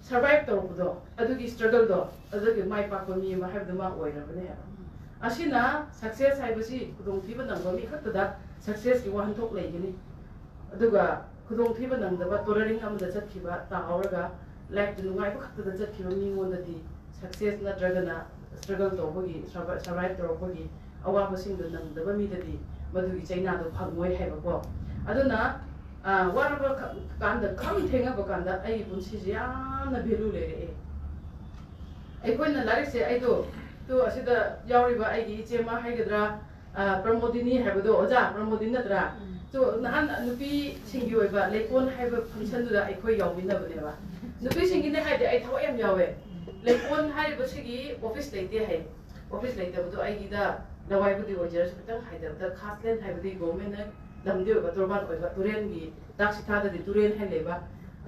ꯁꯔꯚꯥꯏꯚ ꯇꯧꯔꯛꯄꯗꯣ ꯑꯗꯨꯒꯤ ꯁ꯭ꯇ꯭ꯔꯒꯜꯗꯣ ꯑꯗꯨꯒꯤ ꯃꯥꯏ ꯄꯥꯛꯄ ꯃꯤ ꯑꯃ ꯍꯥꯏꯕꯗꯨ ꯃꯥ ꯑꯣꯏꯔꯕꯅꯦ ꯍꯥꯏꯕ ꯑꯁꯤꯅ ꯁꯛꯁꯦꯁ ꯍꯥꯏꯕꯁꯤ ꯈꯨꯗꯣꯡꯊꯤꯕ ꯅꯪꯕ ꯃꯤ ꯈꯛꯇꯗ ꯁꯛꯁꯦꯁꯀꯤ ꯋꯥꯍꯟꯊꯣꯛ ꯂꯩꯒꯅꯤ ꯑꯗꯨꯒ ꯈꯨꯗꯣꯡꯊꯤꯕ ꯅꯪꯗꯕ ꯇꯣꯔꯅꯤꯡ ꯑꯃꯗ ꯆꯠꯈꯤꯕ ꯇꯥꯍꯧꯔꯒ ꯂꯥꯏꯐꯇ ꯅꯨꯡꯉꯥꯏꯕ ꯈꯛꯇꯗ ꯆꯠꯈꯤꯕ ꯃꯤꯉꯣꯟꯗꯗꯤ ꯁꯛꯁꯦꯁ ꯅꯠꯇ꯭ꯔꯒꯅ ꯁ꯭ꯇ꯭ꯔꯒꯜ ꯇꯧꯕꯒꯤ ꯁꯔꯚꯥꯏꯚ ꯇꯧꯔꯛꯄꯒꯤ ꯑꯋꯥꯕꯁꯤꯡꯗꯨ ꯅꯪꯗꯕ ꯃꯤꯗꯗꯤ ꯃꯗꯨꯒꯤ ꯆꯩꯅꯥꯗꯣ ꯐꯪꯉꯣꯏ ꯍꯥꯏꯕꯀꯣ ꯑꯗꯨꯅ ꯋꯥꯔꯕ ꯀꯥꯟꯗ ꯈꯝ ꯊꯦꯡꯉꯕ ꯀꯥꯟꯗ ꯑꯩꯒꯤ ꯄꯨꯟꯁꯤꯁꯦ ꯌꯥꯝꯅ ꯚꯦꯂꯨ ꯂꯩꯔꯛꯑꯦ ꯑꯩꯈꯣꯏꯅ ꯂꯥꯏꯔꯤꯛꯁꯦ ꯑꯩꯗꯣ ꯑꯁꯤꯗ ꯌꯥꯎꯔꯤꯕ ꯑꯩꯒꯤ ꯏꯆꯦꯃ ꯍꯥꯏꯒꯗ꯭ꯔꯥ ꯄ꯭ꯔꯃꯣꯗꯤꯅꯤ ꯍꯥꯏꯕꯗꯣ ꯑꯣꯖꯥ ꯄ꯭ꯔꯃꯣꯗꯤꯅꯤ ꯅꯠꯇ꯭ꯔꯥ ꯅꯍꯥꯟ ꯅꯨꯄꯤꯁꯤꯡꯒꯤ ꯑꯣꯏꯕ ꯂꯩꯀꯣꯟ ꯍꯥꯏꯕ ꯐꯪꯁꯟꯗꯨꯗ ꯑꯩꯈꯣꯏ ꯌꯥꯎꯃꯤꯟꯅꯕꯅꯦꯕ ꯅꯨꯄꯤꯁꯤꯡꯒꯤꯅꯦ ꯍꯥꯏꯗꯤ ꯑꯩ ꯊꯋꯥꯏ ꯌꯥꯝ ꯌꯥꯎꯋꯦ ꯂꯩꯀꯣꯟ ꯍꯥꯏꯔꯤꯕꯁꯤꯒꯤ ꯑꯣꯐꯤꯁ ꯂꯩꯇꯦ ꯍꯥꯏ ꯑꯣꯐꯤꯁ ꯂꯩꯇꯕꯗꯣ ꯑꯩꯒꯤꯗ ꯂꯋꯥꯏꯕꯨꯗꯤ ꯑꯣꯏꯖꯔꯁꯨ ꯈꯤꯇꯪ ꯍꯥꯏꯗꯕꯗ ꯈꯥꯁꯂꯦꯟ ꯍꯥꯏꯕꯗꯤ ꯒꯣꯔꯃꯦꯟꯅ ꯂꯝꯗꯤ ꯑꯣꯏꯕ ꯇꯣꯔꯕꯥꯟ ꯑꯣꯏꯕ ꯇꯨꯔꯦꯟꯒꯤ ꯗꯥꯛꯁꯤꯊꯥꯗꯗꯤ ꯇꯨꯔꯦꯟ ꯍꯥꯏꯅ ꯂꯩꯕ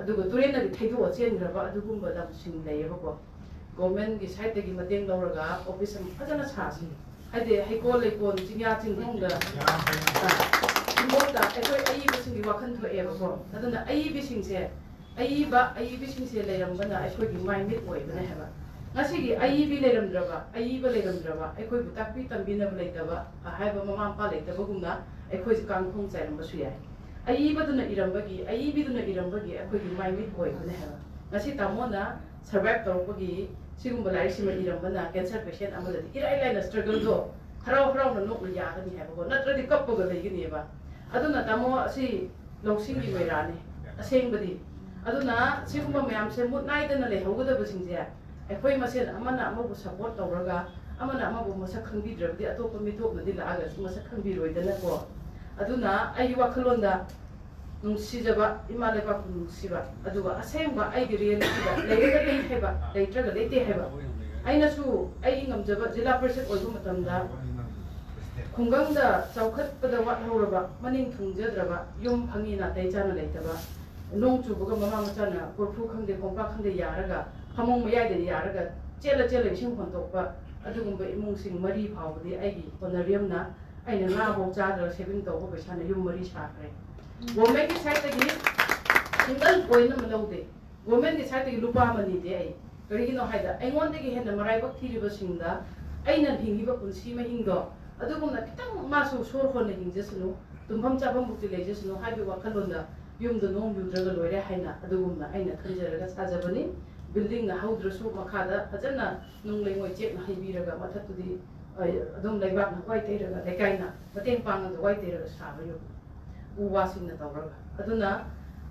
ꯑꯗꯨꯒ ꯇꯨꯔꯦꯟꯅꯗꯤ ꯊꯩꯗꯣꯛꯑ ꯆꯦꯟꯈ꯭ꯔꯕ ꯑꯗꯨꯒꯨꯝꯕ ꯂꯝꯁꯤꯡ ꯂꯩꯌꯦꯕꯀꯣ ꯒꯣꯔꯃꯦꯟꯒꯤ ꯁꯥꯏꯠꯇꯒꯤ ꯃꯇꯦꯡ ꯂꯧꯔꯒ ꯑꯣꯐꯤꯁ ꯑꯃ ꯐꯖꯅ ꯁꯥꯁꯤ ꯍꯥꯏꯗꯤ ꯍꯩꯀꯣꯜ ꯂꯩꯀꯣꯜ ꯆꯤꯡꯌꯥ ꯆꯤꯡꯈꯣꯡꯗ ꯆꯤꯡꯈꯣꯡꯗ ꯑꯩꯈꯣꯏ ꯑꯏꯕꯁꯤꯡꯒꯤ ꯋꯥꯈꯜ ꯊꯣꯛꯑꯦꯕꯀꯣ ꯑꯗꯨꯅ ꯑꯏꯕꯁꯤꯡꯁꯦ ꯂꯩꯔꯝꯕꯅ ꯑꯩꯈꯣꯏꯒꯤ ꯃꯥꯏ ꯃꯤꯠ ꯑꯣꯏꯕꯅꯦ ꯍꯥꯏꯕ ꯉꯁꯤꯒꯤ ꯑꯏꯕ ꯂꯩꯔꯝꯗ꯭ꯔꯕ ꯑꯩꯈꯣꯏꯕꯨ ꯇꯥꯛꯄꯤ ꯇꯝꯕꯤꯅꯕ ꯂꯩꯇꯕ ꯍꯥꯏꯕ ꯃꯃꯥ ꯃꯄꯥ ꯂꯩꯇꯕꯒꯨꯝꯅ ꯑꯩꯈꯣꯏꯁꯦ ꯀꯥꯡꯈꯣꯡ ꯆꯥꯏꯔꯝꯕꯁꯨ ꯌꯥꯏ ꯑꯏꯕꯤꯗꯨꯅ ꯏꯔꯝꯕꯒꯤ ꯑꯩꯈꯣꯏꯒꯤ ꯃꯥꯏ ꯃꯤꯠ ꯑꯣꯏꯕꯅꯦ ꯍꯥꯏꯕ ꯉꯁꯤ ꯇꯥꯃꯣꯅ ꯁꯔꯚꯥꯏꯚ ꯇꯧꯔꯛꯄꯒꯤ ꯁꯤꯒꯨꯝꯕ ꯂꯥꯏꯔꯤꯛꯁꯤꯃꯏꯔꯝꯕꯅ ꯀꯦꯟꯁꯔ ꯄꯦꯁꯦꯟ ꯑꯃꯗꯗꯤ ꯏꯔꯥꯏ ꯂꯥꯏꯅ ꯁ꯭ꯇ꯭ꯔꯒꯜꯗꯣ ꯍꯔꯥꯎꯅ ꯅꯣꯛꯅ ꯌꯥꯒꯅꯤ ꯍꯥꯏꯕꯀꯣ ꯅꯠꯇ꯭ꯔꯗꯤ ꯀꯞꯄꯒ ꯂꯩꯒꯅꯦꯕ ꯑꯗꯨꯅ ꯇꯥꯃꯣ ꯑꯁꯤ ꯂꯧꯁꯤꯡꯒꯤ ꯃꯩꯔꯥꯅꯤ ꯑꯁꯦꯡꯕꯗꯤ ꯑꯗꯨꯅ ꯁꯤꯒꯨꯝꯕ ꯃꯌꯥꯝꯁꯦ ꯃꯨꯠ ꯅꯥꯏꯗꯅ ꯂꯩꯍꯧꯒꯗꯕꯁꯤꯡꯁꯦ ꯑꯩꯈꯣꯏ ꯃꯁꯦꯟ ꯑꯃꯅ ꯑꯃꯕꯨ ꯁꯞꯄꯣꯔꯠ ꯇꯧꯔꯒ ꯑꯃꯅ ꯑꯃꯕు ꯃꯁꯛ ꯈꯪꯕꯤꯗ꯭ꯔꯕꯗꯤ ꯑꯇꯣꯞꯄ ꯃꯤꯇꯣꯞꯅꯗꯤ ꯂꯥꯛꯑꯒꯁꯨ ꯃꯁꯛ ꯈꯪꯕꯤꯔꯣꯏꯗꯅꯀꯣ ꯑꯗꯨꯅ ꯑꯩꯒꯤ ꯋꯥꯈꯜꯂꯣꯟꯗ ꯅꯨꯡꯁꯤꯖꯕ ꯏꯃꯥ ꯂꯩꯕꯥꯛꯄꯨ ꯅꯨꯡꯁꯤꯕ ꯑꯗꯨꯒ ꯑꯁꯦꯡꯕ ꯑꯩꯒꯤ ꯔꯤꯌꯦꯂꯤꯇꯤꯗ ꯂꯩꯔꯒ ꯂꯩ ꯍꯥꯏꯕ ꯂꯩꯇ꯭ꯔꯒ ꯂꯩꯇꯦ ꯍꯥꯏꯕ ꯑꯩꯅꯁꯨ ꯑꯩꯒꯤ ꯉꯝꯖꯕ ꯖꯤꯂꯥ ꯄꯔꯤꯁꯠ ꯑꯣꯏꯕ ꯃꯇꯝꯗ ꯈꯨꯡꯒꯪꯗ ꯆꯥꯎꯈꯠꯄꯗ ꯋꯥꯠꯍꯧꯔꯕ ꯃꯅꯤꯡ ꯊꯨꯡꯖꯗ꯭ꯔꯕ ꯌꯨꯝ ꯐꯪꯉꯤ ꯅꯥꯇꯩ ꯆꯥꯅ ꯂꯩꯇꯕ ꯅꯣꯡ ꯆꯨꯕꯒ ꯃꯃꯥ ꯃꯆꯥꯅ ꯀꯣꯔꯐꯨ ꯈꯪꯗꯦ ꯀꯣꯝꯄꯥꯛ ꯈꯪꯗꯦ ꯌꯥꯔꯒ ꯐꯃꯨꯡ ꯃꯌꯥꯏꯗ ꯌꯥꯔꯒ ꯆꯦꯜꯂ ꯏꯁꯤꯡ ꯍꯣꯟꯇꯣꯛꯄ ꯑꯗꯨꯒꯨꯝꯕꯏꯃꯨꯡꯁꯤꯡ 4 ꯐꯥꯎꯕꯗꯤ ꯑꯩꯒꯤ ꯍꯣꯠꯅꯔꯤꯌꯝꯅ ꯑꯩꯅ ꯉꯥꯐꯥꯎ ꯆꯥꯗ꯭ꯔꯒ ꯁꯦꯚꯤꯡ ꯇꯧꯕ ꯄꯩꯁꯥꯅ ꯌꯨꯝ 4 ꯁꯥꯈ꯭ꯔꯦ ꯒꯣꯔꯃꯦꯟꯒꯤ ꯁꯥꯏꯠꯇꯒꯤ ꯁꯤꯡꯒꯜ ꯄꯣꯏꯟ ꯑꯃ ꯂꯧꯗꯦ ꯒꯣꯔꯃꯦꯟꯒꯤ ꯁꯥꯏꯠꯇꯒꯤ ꯂꯨꯄꯥ ꯑꯃ ꯅꯤꯗꯦ ꯑꯩ ꯀꯔꯤꯒꯤꯅꯣ ꯍꯥꯏꯗ ꯑꯩꯉꯣꯟꯗꯒꯤ ꯍꯦꯟꯅ ꯃꯔꯥꯏꯕꯛ ꯊꯤꯔꯤꯕꯁꯤꯡꯗ ꯑꯩꯅ ꯍꯤꯡꯉꯤꯕ ꯄꯨꯟꯁꯤ ꯃꯍꯤꯡꯗꯣ ꯑꯗꯨꯒꯨꯝꯅ ꯈꯤꯇꯪ ꯃꯥꯁꯨ ꯁꯣꯔ ꯍꯣꯟꯅ ꯍꯤꯡꯖꯁꯅꯨ ꯇꯨꯝꯐꯝ ꯆꯥꯐꯝꯕꯨꯛꯇꯤ ꯂꯩꯖꯁꯅꯨ ꯍꯥꯏꯕꯒꯤ ꯋꯥꯈꯜꯂꯣꯟꯗ ꯌꯨꯝꯗ ꯅꯣꯡ ꯌꯨꯗ꯭ꯔꯒ ꯂꯣꯏꯔꯦ ꯍꯥꯏꯅ ꯑꯗꯨꯒꯨꯝꯅ ꯑꯩꯅ ꯈꯟꯖꯔꯒ ꯁꯥꯖꯕꯅꯤ ꯕꯤꯜꯗꯤꯡꯅ ꯍꯧꯗ꯭ꯔꯁꯨ ꯃꯈꯥꯗ ꯐꯖꯅ ꯅꯨꯡ ꯂꯩꯉꯣꯏ ꯆꯦꯛꯅ ꯍꯩꯕꯤꯔꯒ ꯃꯊꯛꯇꯨꯗꯤ ꯑꯗꯨꯝ ꯂꯩꯕꯥꯛꯅ ꯋꯥꯏ ꯇꯩꯔꯒ ꯂꯩꯀꯥꯏꯅ ꯃꯇꯦꯡ ꯄꯥꯡꯉꯒ ꯋꯥꯏ ꯇꯩꯔꯒ ꯁꯥꯕ ꯌꯨꯝ ꯎ ꯋꯥꯁꯤꯡꯅ ꯇꯧꯔꯒ ꯑꯗꯨꯅ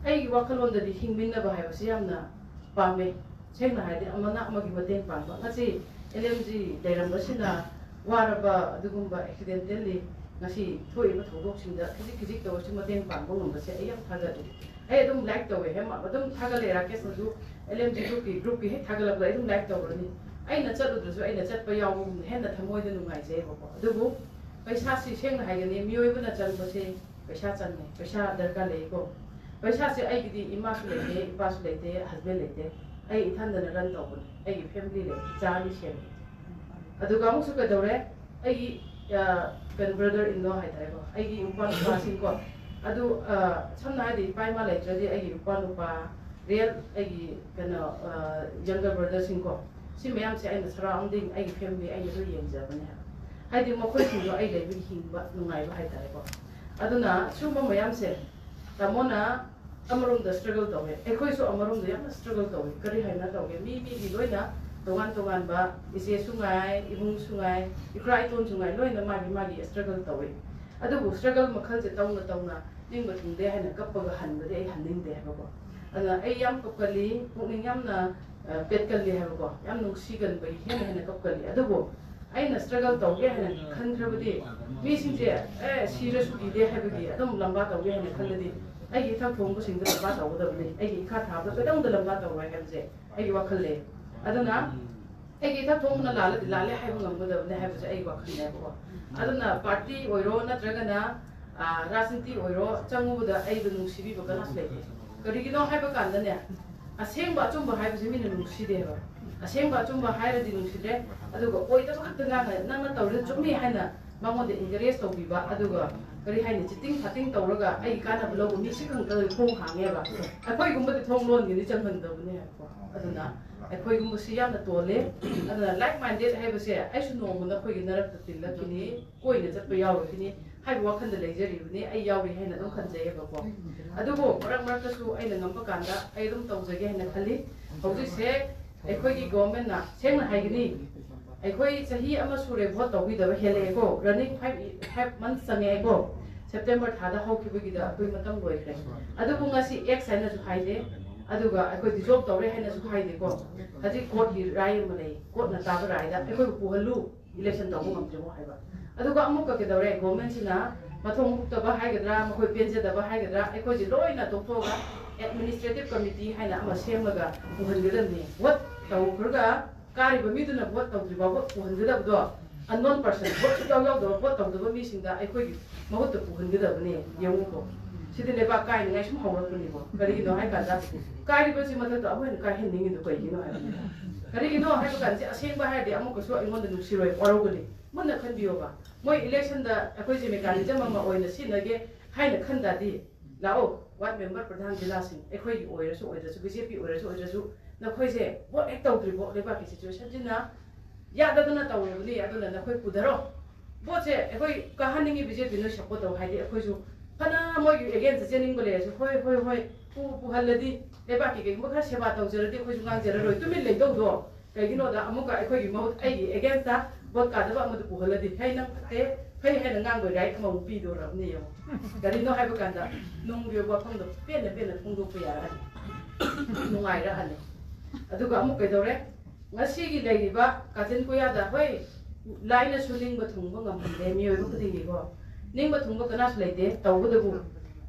ꯑꯩꯒꯤ ꯋꯥꯈꯜꯂꯣꯟꯗꯗꯤ ꯍꯤꯡꯃꯤꯟꯅꯕ ꯍꯥꯏꯕꯁꯤ ꯌꯥꯝꯅ ꯄꯥꯝꯃꯦ ꯁꯦꯡꯅ ꯍꯥꯏꯔꯗꯤ ꯑꯃꯅ ꯑꯃꯒꯤ ꯃꯇꯦꯡ ꯄꯥꯡꯕ ꯉꯁꯤ LMG ꯂꯩꯔꯝꯕꯁꯤꯅ ꯋꯥꯔꯕ ꯑꯗꯨꯒꯨꯝꯕ ꯑꯦꯛꯁꯤꯗꯦꯟꯇꯦꯜꯂꯤ ꯉꯁꯤ ꯊꯣꯛꯏꯕ ꯊꯧꯗꯣꯛꯁꯤꯡꯗ ꯈꯤꯖꯤꯛ ꯇꯧꯔꯁꯨ ꯃꯇꯦꯡ ꯄꯥꯡꯕ ꯉꯝꯕꯁꯦ ꯑꯩ ꯌꯥꯝ ꯊꯥꯒꯠꯂꯤ ꯑꯩ ꯑꯗꯨꯝ ꯂꯥꯏꯛ ꯇꯧꯋꯦ ꯑꯗꯨꯝ ꯊꯥꯒꯠꯂꯦ ꯔꯥꯀꯦꯁꯅꯁꯨ LMG ꯒ꯭ꯔꯨꯞꯀꯤ ꯍꯦꯛ ꯊꯥꯒꯠꯂꯛꯄꯗ ꯑꯩ ꯑꯗꯨꯝ ꯂꯥꯏꯛ ꯇꯧꯔꯅꯤ ꯑꯩꯅ ꯆꯠꯂꯨꯗ꯭ꯔꯁꯨ ꯑꯩꯅ ꯆꯠꯄ ꯌꯥꯎꯕꯒꯨꯝꯅ ꯍꯦꯟꯅ ꯊꯃꯣꯏꯗ ꯅꯨꯡꯉꯥꯏꯖꯩꯕꯀꯣ ꯑꯗꯨꯕꯨ ꯄꯩꯁꯥꯁꯤ ꯁꯦꯡꯅ ꯍꯥꯏꯒꯅꯤ ꯃꯤꯑꯣꯏꯕꯅ ꯆꯪꯕꯁꯦ ꯄꯩꯁꯥ ꯆꯪꯉꯦ ꯄꯩꯁꯥ ꯗꯔꯀꯥꯔ ꯂꯩꯀꯣ ꯄꯩꯁꯥꯁꯦ ꯑꯩꯒꯤꯗꯤ ꯏꯃꯥꯁꯨ ꯂꯩꯇꯦ ꯏꯄꯥꯁꯨ ꯂꯩꯇꯦ ꯍꯁꯕꯦꯟ ꯂꯩꯇꯦ ꯑꯩ ꯏꯊꯟꯗꯅ ꯔꯟ ꯇꯧꯕꯅꯤ ꯑꯩꯒꯤ ꯐꯦꯃꯤꯂꯤ ꯂꯩ ꯏꯆꯥ 2 ꯁꯦꯝꯃꯤ ꯑꯗꯨꯒ ꯑꯃꯨꯛꯁꯨ ꯀꯩꯗꯧꯔꯦ ꯑꯩꯒꯤ ꯕ꯭ꯔꯗꯔ ꯏꯟ ꯂꯣ ꯍꯥꯏꯇꯥꯔꯦꯀꯣ ꯑꯩꯒꯤ ꯅꯨꯄꯥꯁꯤꯡꯀꯣ ꯑꯗꯨ ꯁꯝꯅ ꯍꯥꯏꯔꯗꯤ ꯏꯄꯥ ꯏꯃꯥ ꯂꯩꯇ꯭ꯔꯗꯤ ꯑꯩꯒꯤ ꯅꯨꯄꯥ ꯔꯤꯌꯦꯜ ꯑꯩꯒꯤ ꯌꯪꯒꯔ ꯕ꯭ꯔꯗꯔꯁꯤꯡꯀꯣ ꯁꯤ ꯃꯌꯥꯝꯁꯦ ꯑꯩꯅ ꯁꯔꯥꯎꯟꯗꯤꯡ ꯑꯩꯒꯤ ꯐꯦꯃꯤꯂꯤ ꯑꯩꯅ ꯂꯣꯏ ꯌꯦꯡꯖꯕꯅꯦ ꯍꯥꯏꯕ ꯍꯥꯏꯗꯤ ꯃꯈꯣꯏꯁꯤꯡꯗꯣ ꯑꯩ ꯂꯩꯕꯒꯤ ꯍꯤꯡꯕ ꯅꯨꯡꯉꯥꯏꯕ ꯍꯥꯏꯇꯥꯔꯦꯀꯣ ꯑꯗꯨꯅ ꯁꯤꯒꯨꯝꯕ ꯃꯌꯥꯝꯁꯦ ꯇꯥꯃꯣꯅ ꯑꯃꯔꯣꯝꯗ ꯁ꯭ꯇ꯭ꯔꯒꯜ ꯇꯧꯋꯦ ꯑꯩꯈꯣꯏꯁꯨ ꯑꯃꯔꯣꯝꯗ ꯌꯥꯝꯅ ꯁ꯭ꯇ꯭ꯔꯒꯜ ꯇꯧꯋꯦ ꯀꯔꯤ ꯍꯥꯏꯅ ꯇꯧꯒꯦ ꯃꯤꯒꯤ ꯂꯣꯏꯅ ꯇꯣꯉꯥꯟꯕ ꯏꯆꯦꯁꯨ ꯉꯥꯏ ꯏꯕꯨꯡꯁꯨ ꯉꯥꯏ ꯏꯀ꯭ꯔꯥ ꯏꯇꯣꯟꯁꯨ ꯉꯥꯏ ꯂꯣꯏꯅ ꯃꯥꯒꯤ ꯁ꯭ꯇ꯭ꯔꯒꯜ ꯇꯧꯋꯤ ꯑꯗꯨꯕꯨ ꯁ꯭ꯇ꯭ꯔꯒꯜ ꯃꯈꯜꯁꯦ ꯇꯧꯅ ꯅꯤꯡꯕ ꯊꯨꯡꯗꯦ ꯍꯥꯏꯅ ꯀꯞꯄꯒ ꯍꯟꯕꯗꯤ ꯑꯩ ꯍꯟꯅꯤꯡꯗꯦ ꯍꯥꯏꯕꯀꯣ ꯑꯗꯨꯅ ꯑꯩ ꯌꯥꯝ ꯀꯞꯀꯜꯂꯤ ꯄꯨꯛꯅꯤꯡ ꯌꯥꯝꯅ ꯄꯦꯠꯀꯜꯂꯤ ꯍꯥꯏꯕꯀꯣ ꯌꯥꯝ ꯅꯨꯡꯁꯤꯒꯟꯕꯒꯤ ꯍꯦꯟꯅ ꯀꯞꯀꯜꯂꯤ ꯑꯗꯨꯕꯨ ꯑꯩꯅ ꯁ꯭ꯇ꯭ꯔꯒꯜ ꯇꯧꯒꯦ ꯍꯥꯏꯅ ꯈꯟꯈ꯭ꯔꯕꯗꯤ ꯃꯤꯁꯤꯡꯁꯦ ꯁꯤꯔꯁꯨ ꯀꯤꯗꯦ ꯍꯥꯏꯕꯒꯤ ꯑꯗꯨꯝ ꯂꯝꯕꯥ ꯇꯧꯒꯦ ꯍꯥꯏꯅ ꯈꯜꯂꯗꯤ ꯑꯩꯒꯤ ꯏꯊꯛ ꯊꯣꯡꯕꯁꯤꯡꯗ ꯂꯝꯕꯥ ꯇꯧꯒꯗꯕꯅꯤ ꯑꯩꯒꯤ ꯏꯈꯥ ꯊꯥꯕꯗ ꯀꯩꯗꯧꯗ ꯂꯝꯕꯥ ꯇꯧꯔꯣꯏ ꯍꯥꯏꯕꯁꯦ ꯑꯩꯒꯤ ꯋꯥꯈꯜ ꯂꯩ ꯑꯗꯨꯅ ꯑꯩꯒꯤ ꯏꯊꯛ ꯊꯣꯡꯕꯅ ꯂꯥꯜꯂꯗꯤ ꯂꯥꯜꯂꯦ ꯍꯥꯏꯕ ꯉꯝꯒꯗꯕꯅꯤ ꯍꯥꯏꯕꯁꯦ ꯑꯩꯒꯤ ꯋꯥꯈꯜꯅꯦꯕꯀꯣ ꯑꯗꯨꯅ ꯄꯥꯔꯇꯤ ꯑꯣꯏꯔꯣ ꯅꯠꯇ꯭ꯔꯒꯅ ꯔꯥꯖꯅꯤꯇꯤ ꯑꯣꯏꯔꯣ ꯆꯪꯉꯨꯕꯗ ꯑꯩꯕꯨ ꯅꯨꯡꯁꯤꯕꯤꯕ ꯀꯅꯥꯁꯨ ꯂꯩꯇꯦ ꯀꯔꯤꯒꯤꯅꯣ ꯍꯥꯏꯕ ꯀꯥꯟꯗꯅꯦ ꯑꯁꯦꯡꯕ ꯑꯆꯨꯝꯕ ꯍꯥꯏꯕꯁꯦ ꯃꯤꯅ ꯅꯨꯡꯁꯤꯗꯦꯕ ꯑꯁꯦꯡꯕ ꯑꯆꯨꯝꯕ ꯍꯥꯏꯔꯗꯤ ꯅꯨꯡꯁꯤꯗ꯭ꯔꯦ ꯑꯗꯨꯒ ꯑꯣꯏꯗꯕ ꯈꯛꯇ ꯉꯥꯡꯉ ꯅꯪꯅ ꯇꯧꯔꯤꯗꯣ ꯆꯨꯝꯃꯤ ꯍꯥꯏꯅ ꯃꯉꯣꯟꯗ ꯏꯟꯀꯔꯦꯖ ꯇꯧꯕꯤꯕ ꯑꯗꯨꯒ ꯀꯔꯤ ꯍꯥꯏꯅꯤ ꯆꯤꯇꯤꯡ ꯐꯥꯇꯤꯡ ꯇꯧꯔꯒ ꯑꯩ ꯀꯥꯟꯅꯕ ꯂꯧꯕ ꯃꯤꯁꯤ ꯈꯛꯇ ꯊꯣꯡ ꯍꯥꯡꯉꯦꯕ ꯑꯩꯈꯣꯏꯒꯨꯝꯕꯗꯤ ꯊꯣꯡ ꯂꯣꯟꯒꯤꯗꯤ ꯆꯪꯍꯟꯗꯕꯅꯦꯕꯀꯣ ꯑꯗꯨꯅ ꯑꯩꯈꯣꯏꯒꯨꯝꯕꯁꯤ ꯌꯥꯝꯅ ꯇꯣꯜꯂꯦ ꯑꯗꯨꯅ ꯂꯥꯏꯛ ꯃꯥꯏꯟꯗꯦꯗ ꯍꯥꯏꯕꯁꯦ ꯑꯩꯁꯨ ꯅꯣꯡꯃ ꯑꯩꯈꯣꯏꯒꯤ ꯅꯔꯛꯇ ꯇꯤꯜꯂꯛꯈꯤꯅꯤ ꯀꯣꯏꯅ ꯆꯠꯄ ꯌꯥꯎꯔꯛꯈꯤꯅꯤ ꯍꯥꯏꯕ ꯋꯥꯈꯜꯗ ꯂꯩꯖꯔꯤꯕꯅꯤ ꯑꯩ ꯌꯥꯎꯔꯤ ꯍꯥꯏꯅ ꯑꯗꯨꯝ ꯈꯟꯖꯩꯌꯦꯕꯀꯣ ꯑꯗꯨꯕꯨ ꯃꯔꯛ ꯃꯔꯛꯇꯁꯨ ꯑꯩꯅ ꯉꯝꯕ ꯀꯥꯟꯗ ꯑꯩ ꯑꯗꯨꯝ ꯇꯧꯖꯒꯦ ꯍꯥꯏꯅ ꯈꯜꯂꯤ ꯍꯧꯖꯤꯛꯁꯦ ꯑꯩꯈꯣꯏꯒꯤ ꯒꯣꯚꯔꯟꯃꯦꯟꯠꯅ ꯁꯦꯡꯅ ꯍꯥꯏꯒꯅꯤ ꯑꯩꯈꯣꯏ ꯆꯍꯤ ꯑꯃ ꯁꯨꯔꯦ ꯚꯣꯠ ꯇꯧꯕꯤꯗꯕ ꯍꯦꯜꯂꯛꯑꯦꯀꯣ ꯔꯟꯅꯤꯡ 5 months ꯆꯪꯉꯛꯑꯦꯀോ ꯁꯦꯞꯇꯦꯝꯕꯔ ꯊꯥꯗ ꯍꯧꯈꯤꯕꯒꯤꯗ ꯑꯩꯈꯣꯏ ꯃꯇꯝ ꯂꯣꯏꯈ꯭ꯔꯦ ꯑꯗꯨꯕꯨ ꯉꯁꯤ ꯑꯦꯛꯁ ꯍꯥꯏꯅꯁꯨ ꯍꯥꯏꯗꯦ ꯑꯗꯨꯒ ꯑꯩꯈꯣꯏ ꯗꯤꯖꯣꯜꯕ ꯇꯧꯔꯦ ꯍꯥꯏꯅꯁꯨ ꯍꯥꯏꯗꯦꯀꯣ ꯍꯧꯖꯤꯛ ꯀꯣꯔꯠꯀꯤ ꯔꯥꯏ ꯑꯃ ꯂꯩ ꯀꯣꯔꯠꯅ ꯇꯥꯕ ꯔꯥꯏꯗ ꯑꯩꯈꯣꯏꯕꯨ ꯄꯨꯍꯜꯂꯨ ꯏꯂꯦꯛꯁꯟ ꯇꯧꯕ ꯉꯝꯗ꯭ꯔꯤꯃꯣ ꯍꯥꯏꯕ ꯑꯗꯨꯒ ꯑꯃꯨꯛꯀ ꯀꯩꯗꯧꯔꯦ ꯒꯣꯚꯔꯟꯃꯦꯟꯠꯁꯤꯅ ꯃꯊꯣꯡ ꯍꯨꯛꯇꯕ ꯍꯥꯏꯒꯗ꯭ꯔꯥ ꯃꯈꯣꯏ ꯄꯦꯟꯖꯗꯕ ꯍꯥꯏꯒꯗ꯭ꯔꯥ ꯑꯩꯈꯣꯏꯁꯦ ꯂꯣꯏꯅ ꯇꯣꯛꯊꯣꯛꯑꯒ ꯑꯦꯗꯃꯤꯅꯤꯁꯇ꯭ꯔꯦꯇꯤꯚ ꯀꯃꯤꯇꯤ ꯍꯥꯏꯅ ꯑꯃ ꯁꯦꯝꯃꯒ ꯄꯨꯍꯟꯒꯗꯕꯅꯤ ꯚꯣꯠ ꯇꯧꯈ꯭ꯔꯒ ꯀꯥꯔꯤꯕ ꯃꯤꯗꯨꯅ ꯚꯣꯠ ꯇꯧꯗ꯭ꯔꯤ ꯐꯥꯎꯕ ꯄꯨꯍꯟꯒꯗꯕꯗꯣ ꯑꯟꯅꯣꯟ ꯄꯔꯁꯟ ꯚꯣꯠ ꯁꯨꯡꯌꯥꯎ ꯌꯥꯎꯗꯕ ꯚꯣꯠ ꯇꯧꯗꯕ ꯃꯤꯁꯤꯡꯗ ꯑꯩꯈꯣꯏꯒꯤ ꯃꯍꯨꯠꯇ ꯄꯨꯍꯟꯒꯗꯕꯅꯤ ꯌꯦꯡꯉꯨꯀꯣ ꯁꯤꯗꯤ ꯂꯩꯕꯥꯛ ꯀꯥꯏꯅꯤꯡꯉꯥꯏ ꯁꯨꯝ ꯍꯧꯔꯛꯄꯅꯤꯀꯣ ꯀꯔꯤꯒꯤꯅꯣ ꯍꯥꯏ ꯀꯥꯟꯗ ꯀꯥꯏꯔꯤꯕꯁꯤ ꯃꯊꯛꯇ ꯑꯩꯈꯣꯏꯅ ꯀꯥꯏꯍꯟꯅꯤꯡꯉꯤꯗꯣ ꯀꯩꯒꯤꯅꯣ ꯍꯥꯏꯕꯅꯤꯗ ꯀꯔꯤꯒꯤꯅꯣ ꯍꯥꯏꯕ ꯀꯥꯟꯗ ꯑꯁꯦꯡꯕ ꯍꯥꯏꯔꯗꯤ ꯑꯃꯨꯛꯀꯁꯨ ꯑꯩꯉꯣꯟꯗ ꯅꯨꯡꯁꯤꯔꯣꯏ ꯋꯥꯔꯧꯒꯅꯤ ꯃꯨꯟꯅ ꯈꯟꯕꯤꯌꯣꯕ ꯃꯣꯏ ꯏꯂꯦꯛꯁꯟꯗ ꯑꯩꯈꯣꯏꯁꯦ ꯃꯦꯀꯥꯅꯤꯖꯝ ꯑꯃ ꯑꯣꯏꯅ ꯁꯤꯖꯤꯟꯅꯒꯦ ꯍꯥꯏꯅ ꯈꯟꯗꯥꯗꯤ ꯂꯥꯛꯑꯣ ꯋꯥꯔꯗ ꯃꯦꯝꯕꯔ ꯄ꯭ꯔꯙꯥꯟ ꯖꯤꯂꯥꯁꯤꯡ ꯑꯩꯈꯣꯏꯒꯤ ꯑꯣꯏꯔꯁꯨ ꯑꯣꯏꯗ꯭ꯔꯁꯨ ꯕꯤꯖꯦꯄꯤ ꯑꯣꯏꯔꯁꯨ ꯅꯈꯣꯏꯁꯦ ꯚꯣꯠ ꯍꯦꯛ ꯇꯧꯗ꯭ꯔꯤꯕꯣ ꯂꯩꯕꯥꯛꯀꯤ ꯁꯤꯆꯨꯋꯦꯁꯟꯁꯤꯅ ꯌꯥꯗꯗꯅ ꯇꯧꯔꯕꯅꯤ ꯑꯗꯨꯅ ꯅꯈꯣꯏ ꯄꯨꯊꯔꯣ ꯚꯣꯠꯁꯦ ꯑꯩꯈꯣꯏ ꯀꯥꯍꯟꯅꯤꯡꯉꯤ ꯕꯤꯖꯦꯄꯤ ꯅꯣꯏ ꯁꯞꯄꯣꯔꯠ ꯇꯧ ꯍꯥꯏꯗꯤ ꯑꯩꯈꯣꯏꯁꯨ ꯐꯅ ꯃꯣꯏꯒꯤ ꯑꯦꯒꯦꯟꯁꯇ ꯆꯦꯟꯅꯤꯡꯕ ꯂꯩꯔꯁꯨ ꯍꯣꯏ ꯄꯨꯍꯜꯂꯗꯤ ꯂꯩꯕꯥꯛꯀꯤ ꯀꯩꯒꯨꯝꯕ ꯈꯔ ꯁꯦꯕꯥ ꯇꯧꯖꯔꯗꯤ ꯑꯩꯈꯣꯏꯁꯨ ꯉꯥꯡꯖꯔꯔꯣই ꯇꯨꯃꯤꯟ ꯂꯩꯗꯧꯗꯣ ꯀꯩꯒꯤꯅꯣꯗ ꯑꯃꯨꯛꯀ ꯑꯩꯈꯣꯏꯒꯤ ꯃꯍꯨꯠ ꯑꯩꯒꯤ ꯑꯦꯒꯦꯟꯁꯇ ꯚꯣꯠ ꯀꯥꯗꯕ ꯑꯃꯗ ꯄꯨꯍꯜꯂꯗꯤ ꯍꯩ ꯅꯪ ꯐꯠꯇꯦ ꯐꯩ ꯍꯥꯏꯅ ꯉꯥꯡꯕ ꯔꯥꯏꯠ ꯑꯃꯃꯨꯛ ꯄꯤꯗꯣꯔꯕꯅꯤ ꯌꯦꯡꯉꯣ ꯀꯔꯤꯅꯣ ꯍꯥꯏꯕ ꯀꯥꯟꯗ ꯅꯨꯡꯒꯤ ꯋꯥꯐꯝꯗꯣ ꯄꯦꯟꯅ ꯐꯣꯡꯗꯣꯛꯄ ꯌꯥꯔꯛꯑꯅꯤ ꯅꯨꯡꯉꯥꯏꯔꯛꯑꯅꯤ ꯑꯗꯨꯒ ꯑꯃꯨꯛ ꯀꯩꯗꯧꯔꯦ ꯉꯁꯤꯒꯤ ꯂꯩꯔꯤꯕ ꯀꯥꯆꯤꯟ ꯀꯣꯏꯌꯥꯗ ꯍꯣꯏ ꯂꯥꯏꯅꯁꯨ ꯅꯤꯡꯕ ꯊꯨꯡꯕ ꯉꯝꯍꯟꯗꯦ ꯃꯤꯑꯣꯏꯕ ꯈꯨꯗꯤꯡꯒꯤꯀꯣ ꯅꯤꯡꯕ ꯊꯨꯡꯕ ꯀꯅꯥꯁꯨ ꯂꯩꯇꯦ ꯇꯧꯕꯗꯕꯨ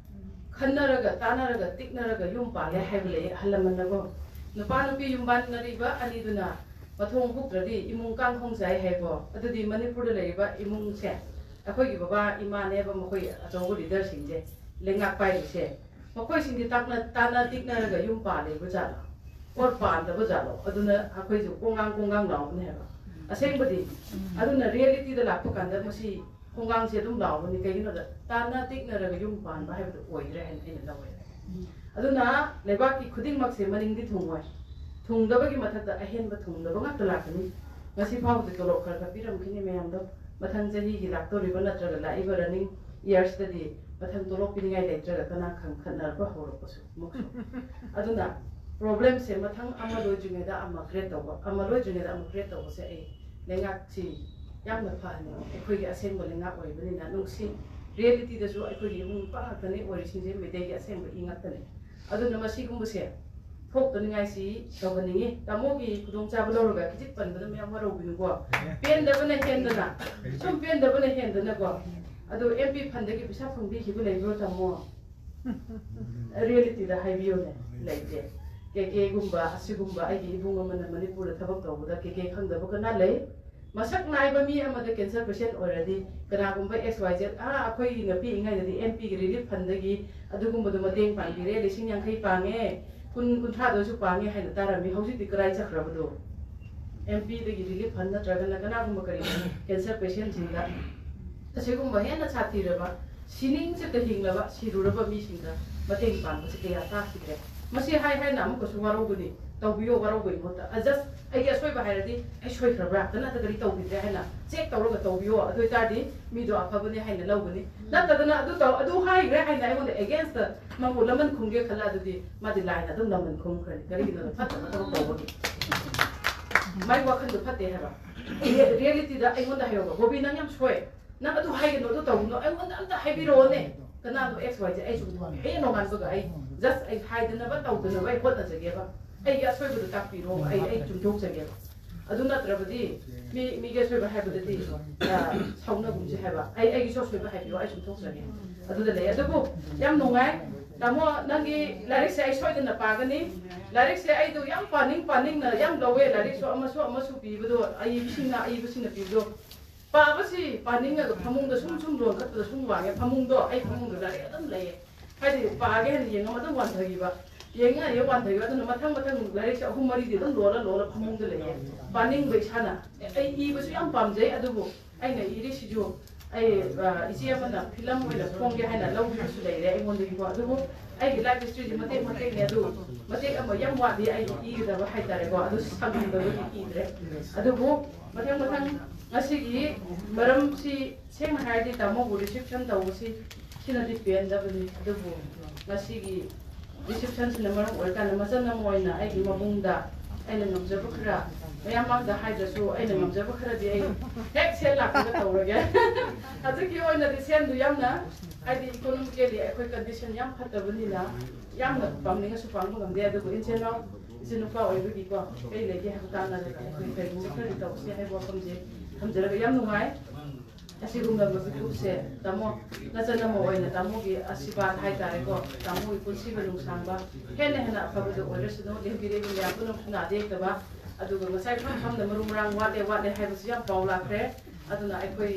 ꯈꯟꯅꯔꯒ ꯇꯥꯟꯅꯔꯒ ꯇꯤꯛꯅꯔꯒ ꯌꯨꯝ ꯄꯥꯜꯂꯦ ꯍꯥꯏꯕ ꯂꯩ ꯑꯍꯜ ꯂꯃꯟꯅꯀꯣ ꯅꯨꯄꯥ ꯅꯨꯄꯤ ꯌꯨꯝꯕꯥꯟꯅꯔꯤꯕ ꯑꯅꯤꯗꯨꯅ ꯃꯊꯣꯡ ꯍꯨꯛꯇ꯭ꯔꯗꯤ ꯏꯃꯨꯡ ꯀꯥꯡꯈꯣꯡ ꯆꯥꯏ ꯍꯥꯏꯀꯣ ꯑꯗꯨꯗꯤ ꯃꯅꯤꯄꯨꯔꯗ ꯂꯩꯔꯤꯕ ꯏꯃꯨꯡꯁꯦ ꯑꯩꯈꯣꯏꯒꯤ ꯕꯕꯥ ꯏꯃꯥꯅꯦꯕ ꯃꯈꯣꯏ ꯑꯆꯧꯕ ꯂꯤꯗꯔꯁꯤꯡꯁꯦ ꯂꯩꯉꯥꯛ ꯄꯥꯏꯔꯤꯁꯦ ꯃꯈꯣꯏꯁꯤꯡꯗꯤ ꯇꯥꯟꯅ ꯇꯤꯛꯅꯔꯒ ꯌꯨꯝ ꯄꯥꯜꯂꯤꯕ ꯖꯥꯠꯂꯣ ꯑꯣꯔ ꯄꯥꯟꯗꯕ ꯖꯥꯠꯂꯣ ꯑꯗꯨꯅ ꯑꯩꯈꯣꯏꯁꯨ ꯀꯣꯡꯒꯥꯡ ꯂꯥꯎꯕꯅꯦ ꯍꯥꯏꯕ ꯑꯁꯦꯡꯕꯗꯤ ꯑꯗꯨꯅ ꯔꯤꯌꯦꯂꯤꯇꯤꯗ ꯂꯥꯛꯄ ꯀꯥꯟꯗ ꯃꯁꯤ ꯈꯣꯡꯒꯥꯡꯁꯦ ꯑꯗꯨꯝ ꯂꯥꯎꯕꯅꯤ ꯀꯩꯒꯤꯅꯣꯗ ꯇꯥꯟꯅ ꯇꯤꯛꯅꯔꯒ ꯌꯨꯝ ꯄꯥꯟꯕ ꯍꯥꯏꯕꯗꯨ ꯑꯣꯏꯗ꯭ꯔꯦ ꯍꯥꯏꯅ ꯑꯩꯅ ꯂꯧꯋꯦ ꯑꯗꯨꯅ ꯂꯩꯕꯥꯛꯀꯤ ꯈꯨꯗꯤꯡꯃꯛꯁꯦ ꯃꯅꯤꯡꯗꯤ ꯊꯨꯡꯉꯣꯏ ꯊꯨꯡꯗꯕꯒꯤ ꯃꯊꯛꯇ ꯑꯍꯦꯟꯕ ꯊꯨꯡꯗꯕ ꯉꯥꯛꯇ ꯂꯥꯛꯀꯅꯤ ꯉꯁꯤ ꯐꯥꯎꯕꯗꯤ ꯇꯣꯂꯣꯞ ꯈꯔ ꯄꯤꯔꯝꯈꯤꯅꯤ ꯃꯌꯥꯝꯗꯣ ꯃꯊꯪ ꯆꯍꯤꯒꯤ ꯂꯥꯛꯇꯧꯔꯤꯕ ꯅꯠꯇ꯭ꯔꯒ ꯂꯥꯛꯏꯕ ꯔꯟꯅꯤꯡ ꯏꯌꯥꯔꯁꯇꯗꯤ ꯃꯊꯪ ꯇꯣꯂꯣꯞ ꯄꯤꯅꯤꯡꯉꯥꯏ ꯂꯩꯇ꯭ꯔꯒ ꯀꯅꯥ ꯈꯠꯅꯔꯛꯄ ꯍꯧꯔꯛꯄꯁꯨ ꯑꯃꯨꯛꯁꯨ ꯑꯗꯨꯅ ꯄ꯭ꯔꯣꯕ꯭ꯂꯦꯝꯁꯦ ꯃꯊꯪ ꯑꯃ ꯂꯣꯏꯗ꯭ꯔꯤꯉꯩꯗ ꯑꯃ ꯀ꯭ꯔꯤꯌꯦꯠ ꯇꯧꯕ ꯑꯃ ꯂꯣꯏꯗ꯭ꯔꯤꯉꯩꯗ ꯑꯃ ꯀ꯭ꯔꯤꯌꯦꯠ ꯇꯧꯕꯁꯦ ꯑꯩ ꯂꯩꯉꯥꯛꯁꯤ ꯌꯥꯝꯅ ꯐꯍꯟꯅꯤꯡꯉꯤ ꯑꯩꯈꯣꯏꯒꯤ ꯑꯁꯦꯡꯕ ꯂꯩꯉꯥꯛ ꯑꯣꯏꯕꯅꯤꯅ ꯅꯨꯡꯁꯤ ꯔꯤꯌꯦꯂꯤꯇꯤꯗꯁꯨ ꯑꯩꯈꯣꯏꯒꯤ ꯏꯃꯨꯡ ꯅꯨꯄꯥ ꯉꯥꯛꯇꯅꯤ ꯑꯣꯏꯔꯤꯁꯤꯡꯁꯦ ꯃꯩꯇꯩꯒꯤ ꯑꯁꯦꯡꯕ ꯏ ꯉꯥꯛꯇꯅꯤ ꯑꯗꯨꯅ ꯃꯁꯤꯒꯨꯝꯕꯁꯦ ꯊꯣꯛꯇꯅꯤꯡꯉꯥꯏꯁꯤ ꯇꯧꯍꯟꯅꯤꯡꯉꯤ ꯇꯥꯃꯣꯒꯤ ꯈꯨꯗꯣꯡꯆꯥꯕ ꯂꯧꯔꯒ ꯈꯤꯖꯤꯛ ꯄꯟꯕꯗ ꯃꯌꯥꯝ ꯋꯥꯔꯧꯕꯤꯅꯨꯀꯣ ꯄꯦꯟꯗꯕꯅ ꯍꯦꯟꯗꯅꯀꯣ ꯑꯗꯨ MP ꯐꯟꯗꯒꯤ ꯄꯩꯁꯥ ꯐꯪꯕꯤꯈꯤꯕ ꯂꯩꯕ꯭ꯔꯣ ꯇꯥꯃꯣ ꯔꯤꯌꯦꯂꯤꯇꯤꯗ ꯍꯥꯏꯕꯤꯌꯨꯅꯦ ꯂꯩꯇꯦ KK ꯑꯁꯤꯒꯨꯝꯕ ꯑꯩꯒꯤ ꯏꯕꯨꯡ ꯑꯃꯅ ꯃꯅꯤꯄꯨꯔꯗ ꯊꯕꯛ ꯇꯧꯕꯗ KK ꯈꯪꯗꯕ ꯀꯅꯥ ꯂꯩ ꯃꯁꯛ ꯅꯥꯏꯕ ꯃꯤ ꯑꯃꯗ ꯀꯦꯟꯁꯔ ꯄꯦꯁꯦꯟ ꯑꯣꯏꯔꯗꯤ ꯀꯅꯥꯒꯨꯝꯕ XYZ ꯑꯩꯈꯣꯏꯅ ꯄꯤꯛꯏꯉꯩꯗꯗꯤ MPꯒꯤ ꯔꯤꯂꯤꯐ ꯐꯟꯗꯒꯤ ꯑꯗꯨꯒꯨꯝꯕꯗꯣ ꯃꯇꯦꯡ ꯄꯥꯡꯕꯤꯔꯦ 50 ꯄꯥꯡꯉꯦ 50-60ꯗꯁꯨ ꯄꯥꯡꯉꯦ ꯍꯥꯏꯅ ꯇꯥꯔꯝꯃꯤ ꯍꯧꯖꯤꯛꯇꯤ ꯀꯗꯥꯏ ꯆꯠꯈ꯭ꯔꯕꯗꯣ MPꯗꯒꯤ ꯔꯤꯂꯤꯐ ꯐꯟ ꯅꯠꯇ꯭ꯔꯒꯅ ꯀꯅꯥꯒꯨꯝꯕ ꯀꯔꯤ ꯀꯦꯟꯁꯔ ꯄꯦꯁꯦꯟꯁꯤꯡꯗ ꯑꯁꯤꯒꯨꯝꯕ ꯍꯦꯟꯅ ꯁꯥꯊꯤꯔꯕ ꯁꯤꯅꯤꯡꯆꯤꯠꯇ ꯍꯤꯡꯂꯕ ꯁꯤꯔꯨꯔꯕ ꯃꯤꯁꯤꯡꯗ ꯃꯇꯦꯡ ꯄꯥꯡꯕꯁꯤ ꯀꯌꯥ ꯇꯥꯈꯤꯗ꯭ꯔꯦ ꯃꯁꯤ ꯍꯥꯏꯅ ꯑꯃꯨꯛꯀꯁꯨ ꯋꯥꯔꯧꯒꯅꯤ ꯇꯧꯕꯤꯌꯣ ꯋꯥꯔꯧꯕꯒꯤ ꯃꯍꯨꯠꯇ ꯖꯁ ꯑꯩꯒꯤ ꯑꯁꯣꯏꯕ ꯍꯥꯏꯔꯗꯤ ꯑꯩ ꯁꯣꯏꯈ꯭ꯔꯕ꯭ꯔꯥ ꯀꯅꯥꯗ ꯀꯔꯤ ꯇꯧꯈꯤꯗ꯭ꯔꯦ ꯍꯥꯏꯅ ꯆꯦꯛ ꯇꯧꯔꯒ ꯇꯧꯕꯤꯌꯣ ꯑꯗꯨ ꯑꯣꯏꯇꯥꯔꯗꯤ ꯃꯤꯗꯣ ꯑꯐꯕꯅꯤ ꯍꯥꯏꯅ ꯂꯧꯒꯅꯤ ꯅꯠꯇꯗꯅ ꯑꯗꯨ ꯍꯥꯏꯈ꯭ꯔꯦ ꯍꯥꯏꯅ ꯑꯩꯉꯣꯟꯗ ꯑꯦꯒꯦꯟꯁꯇ ꯃꯥꯕꯨ ꯂꯃꯟ ꯈꯨꯝꯒꯦ ꯈꯜꯂ ꯑꯗꯨꯗꯤ ꯃꯥꯗꯤ ꯂꯥꯏꯅ ꯑꯗꯨꯝ ꯂꯃꯟ ꯈꯨꯝꯈ꯭ꯔꯅꯤ ꯀꯔꯤꯒꯤꯅꯣ ꯐꯠꯇꯕ ꯊꯕꯛ ꯇꯧꯕꯒꯤ ꯃꯥꯏ ꯋꯥꯈꯜꯗꯣ ꯐꯠꯇꯦ ꯍꯥꯏꯕ ꯔꯤꯌꯦꯂꯤꯇꯤꯗ ꯑꯩꯉꯣꯟꯗ ꯍꯥꯏꯌꯣꯕ ꯕꯣꯕꯤ ꯅꯪ ꯌꯥꯝ ꯁꯣꯏ ꯅꯪ ꯑꯗꯨ ꯍꯥꯏꯒꯅꯣ ꯑꯗꯨ ꯇꯧꯒꯅꯣ ꯑꯩꯉꯣꯟꯗ ꯑꯝꯇ ꯍꯥꯏꯕꯤꯔꯛꯑꯣꯅꯦ ꯀꯅꯥꯗꯣ XYZ ꯑꯩꯁꯨ ꯍꯦꯛ ꯅꯣꯡꯉꯥꯟꯕꯒ ꯑꯩ ꯖꯁ ꯑꯩ ꯍꯥꯏꯗꯅꯕ ꯇꯧꯗꯅꯕ ꯑꯩ ꯍꯣꯠꯅꯖꯒꯦꯕ ꯑꯩꯒꯤ ꯑꯁꯣꯏꯕꯗꯣ ꯇꯥꯛꯄꯤꯔꯣ ꯑꯩ ꯆꯨꯝꯊꯣꯛꯆꯒꯦꯕ ꯑꯗꯨ ꯅꯠꯇ꯭ꯔꯕꯗꯤ ꯃꯤꯒꯤ ꯑꯁꯣꯏꯕ ꯍꯥꯏꯕꯗꯗꯤ ꯁꯥꯎꯅꯒꯨꯝꯁꯦ ꯍꯥꯏꯕ ꯑꯩꯒꯤꯁꯨ ꯑꯁꯣꯏꯕ ꯍꯥꯏꯕꯤꯌꯣ ꯑꯩ ꯆꯨꯝꯊꯣꯛꯆꯒꯦ ꯑꯗꯨꯗ ꯂꯩ ꯑꯗꯨꯕꯨ ꯌꯥꯝ ꯅꯨꯡꯉꯥꯏ ꯇꯥꯃꯣ ꯅꯪꯒꯤ ꯂꯥꯏꯔꯤꯛꯁꯦ ꯑꯩ ꯁꯣꯏꯗꯅ ꯄꯥꯒꯅꯤ ꯂꯥꯏꯔꯤꯛꯁꯦ ꯑꯩꯗꯣ ꯌꯥꯝ ꯄꯥꯅꯤꯡꯅ ꯌꯥꯝ ꯂꯧꯋꯦ ꯂꯥꯏꯔꯤꯛꯁꯨ ꯑꯃꯁꯨ ꯄꯤꯕꯗꯣ ꯑꯏꯕꯁꯤꯡꯅ ꯄꯤꯕꯗꯣ ꯄꯥꯕꯁꯤ ꯄꯥꯅꯤꯡꯉꯒ ꯐꯃꯨꯡꯗ ꯁꯨꯝ ꯂꯣꯟꯈꯠꯄꯗ ꯁꯨꯝ ꯋꯥꯡꯉꯦ ꯐꯃꯨꯡꯗꯣ ꯑꯩ ꯐꯃꯨꯡꯗ ꯂꯥꯏꯔꯤꯛ ꯑꯗꯨꯝ ꯂꯩꯌꯦ ꯍꯥꯏꯗꯤ ꯄꯥꯒꯦ ꯍꯥꯏꯅ ꯌꯦꯡꯉꯝ ꯑꯗꯨꯝ ꯋꯥꯟꯊꯈꯤꯕ ꯌꯦꯡꯉ ꯋꯥꯟꯊꯈꯤꯕ ꯑꯗꯨꯅ ꯃꯊꯪ ꯂꯥꯏꯔꯤꯛꯁꯦ 3-4ꯗꯤ ꯑꯗꯨꯝ ꯂꯣꯜꯂ ꯐꯃꯨꯡꯗ ꯂꯩꯌꯦ ꯄꯥꯅꯤꯡꯕ ꯏꯁꯥꯅ ꯑꯩ ꯏꯕꯁꯨ ꯌꯥꯝ ꯄꯥꯝꯖꯩ ꯑꯗꯨꯕꯨ ꯑꯩꯅ ꯏꯔꯤꯁꯤꯁꯨ इसी फिल्म फोंगे है लौबीबसु लेरे अꯩꯉꯣꯟꯗꯒꯤꯀꯣ ꯑꯗꯨꯕꯨ ꯑꯩꯒꯤ ꯂꯥꯏꯐ ꯍꯤꯁꯇ꯭ꯔꯤꯗꯤ ꯃꯇꯦꯛꯅꯦ ꯑꯗꯨ ꯃꯇꯦꯛ ꯌꯥꯝ ꯋꯥꯠꯂꯤ ꯑꯩ ꯏꯒꯗꯕ ꯍꯥꯏꯇꯥꯔꯦꯀꯣ ꯑꯗꯨ ꯁꯪꯗꯕꯒꯤ ꯏꯗ꯭ꯔꯦ ꯑꯗꯨꯕꯨ ꯃꯊꯪ ꯉꯁꯤꯒꯤ ꯃꯔꯝꯁꯤ ꯁꯦꯡꯅ ꯍꯥꯏꯔꯗꯤ ꯇꯥꯃꯣꯕꯨ ꯔꯤꯁꯤꯞꯁꯟ ꯇꯧꯕꯁꯤ ꯁꯤꯅꯗꯤ ꯄꯦꯟꯗꯕꯅꯤ ꯑꯗꯨꯕꯨ ꯉꯁꯤꯒꯤ ꯔꯤꯁꯤꯞꯁꯟꯁꯤꯅ ꯃꯔꯝ ꯑꯣꯏꯔꯀꯥꯟꯗ ꯃꯆꯟ ꯑꯃ ꯑꯣꯏꯅ ꯑꯩꯒꯤ ꯃꯕꯨꯡꯗ ꯑꯩꯅ ꯉꯝꯖꯕ ꯈꯔ ꯃꯌꯥꯝ ꯃꯥꯡꯗ ꯍꯥꯏꯗ꯭ꯔꯁꯨ ꯑꯩꯅ ꯉꯝꯖꯕ ꯈꯔꯗꯤ ꯑꯩ ꯍꯦꯛ ꯁꯦꯜ ꯂꯥꯛꯄꯒ ꯇꯧꯔꯒꯦ ꯍꯧꯖꯤꯛꯀꯤ ꯑꯣꯏꯅꯗꯤ ꯁꯦꯟꯗꯨ ꯌꯥꯝꯅ ꯍꯥꯏꯗꯤ ꯏꯀꯣꯅꯣꯃꯤꯀꯦꯜꯂꯤ ꯑꯩꯈꯣꯏ ꯀꯟꯗꯤꯁꯟ ꯌꯥꯝ ꯐꯠꯇꯕꯅꯤꯅ ꯌꯥꯝꯅ ꯄꯥꯝꯅꯤꯡꯉꯁꯨ ꯄꯥꯡꯕ ꯉꯝꯗꯦ ꯑꯗꯨꯕꯨ ꯏꯆꯤꯟ ꯅꯨꯄꯥ ꯑꯣꯏꯕꯒꯤꯀꯣ ꯀꯩ ꯂꯩꯒꯦ ꯍꯥꯏꯕ ꯇꯥꯟꯅꯔꯒ ꯑꯩꯈꯣꯏ ꯀꯩꯒꯨꯝꯕ ꯈꯔꯗꯤ ꯇꯧꯁꯤ ꯍꯥꯏꯕ ꯋꯥꯐꯝꯁꯦ ꯊꯝꯖꯔꯒ ꯌꯥꯝ ꯅꯨꯡꯉꯥꯏ ꯑꯁꯤꯒꯨꯝꯂꯕ ꯃꯤꯀꯨꯞꯁꯦ ꯇꯥꯃꯣ ꯅꯆꯟ ꯑꯃ ꯑꯣꯏꯅ ꯇꯥꯃꯣꯒꯤ ꯑꯁꯤꯕꯥꯠ ꯍꯥꯏꯇꯥꯔꯦꯀꯣ ꯇꯥꯃꯣꯒꯤ ꯄꯨꯟꯁꯤꯕ ꯅꯨꯡꯁꯥꯡꯕ ꯍꯦꯟꯅ ꯑꯐꯕꯗ ꯑꯣꯏꯔꯁꯨ ꯂꯦꯡꯕꯤꯔꯦꯕ ꯃꯌꯥꯝ ꯄꯨꯝꯅꯃꯛꯁꯨ ꯅꯥꯗꯦꯛꯇꯕ ꯑꯗꯨꯒ ꯉꯁꯥꯏ ꯐꯝꯅ ꯃꯔꯨ ꯃꯔꯥꯡ ꯋꯥꯠꯂꯦ ꯍꯥꯏꯕꯁꯨ ꯌꯥꯝ ꯄꯥꯎ ꯂꯥꯛꯈ꯭ꯔꯦ ꯑꯗꯨꯅ ꯑꯩꯈꯣꯏ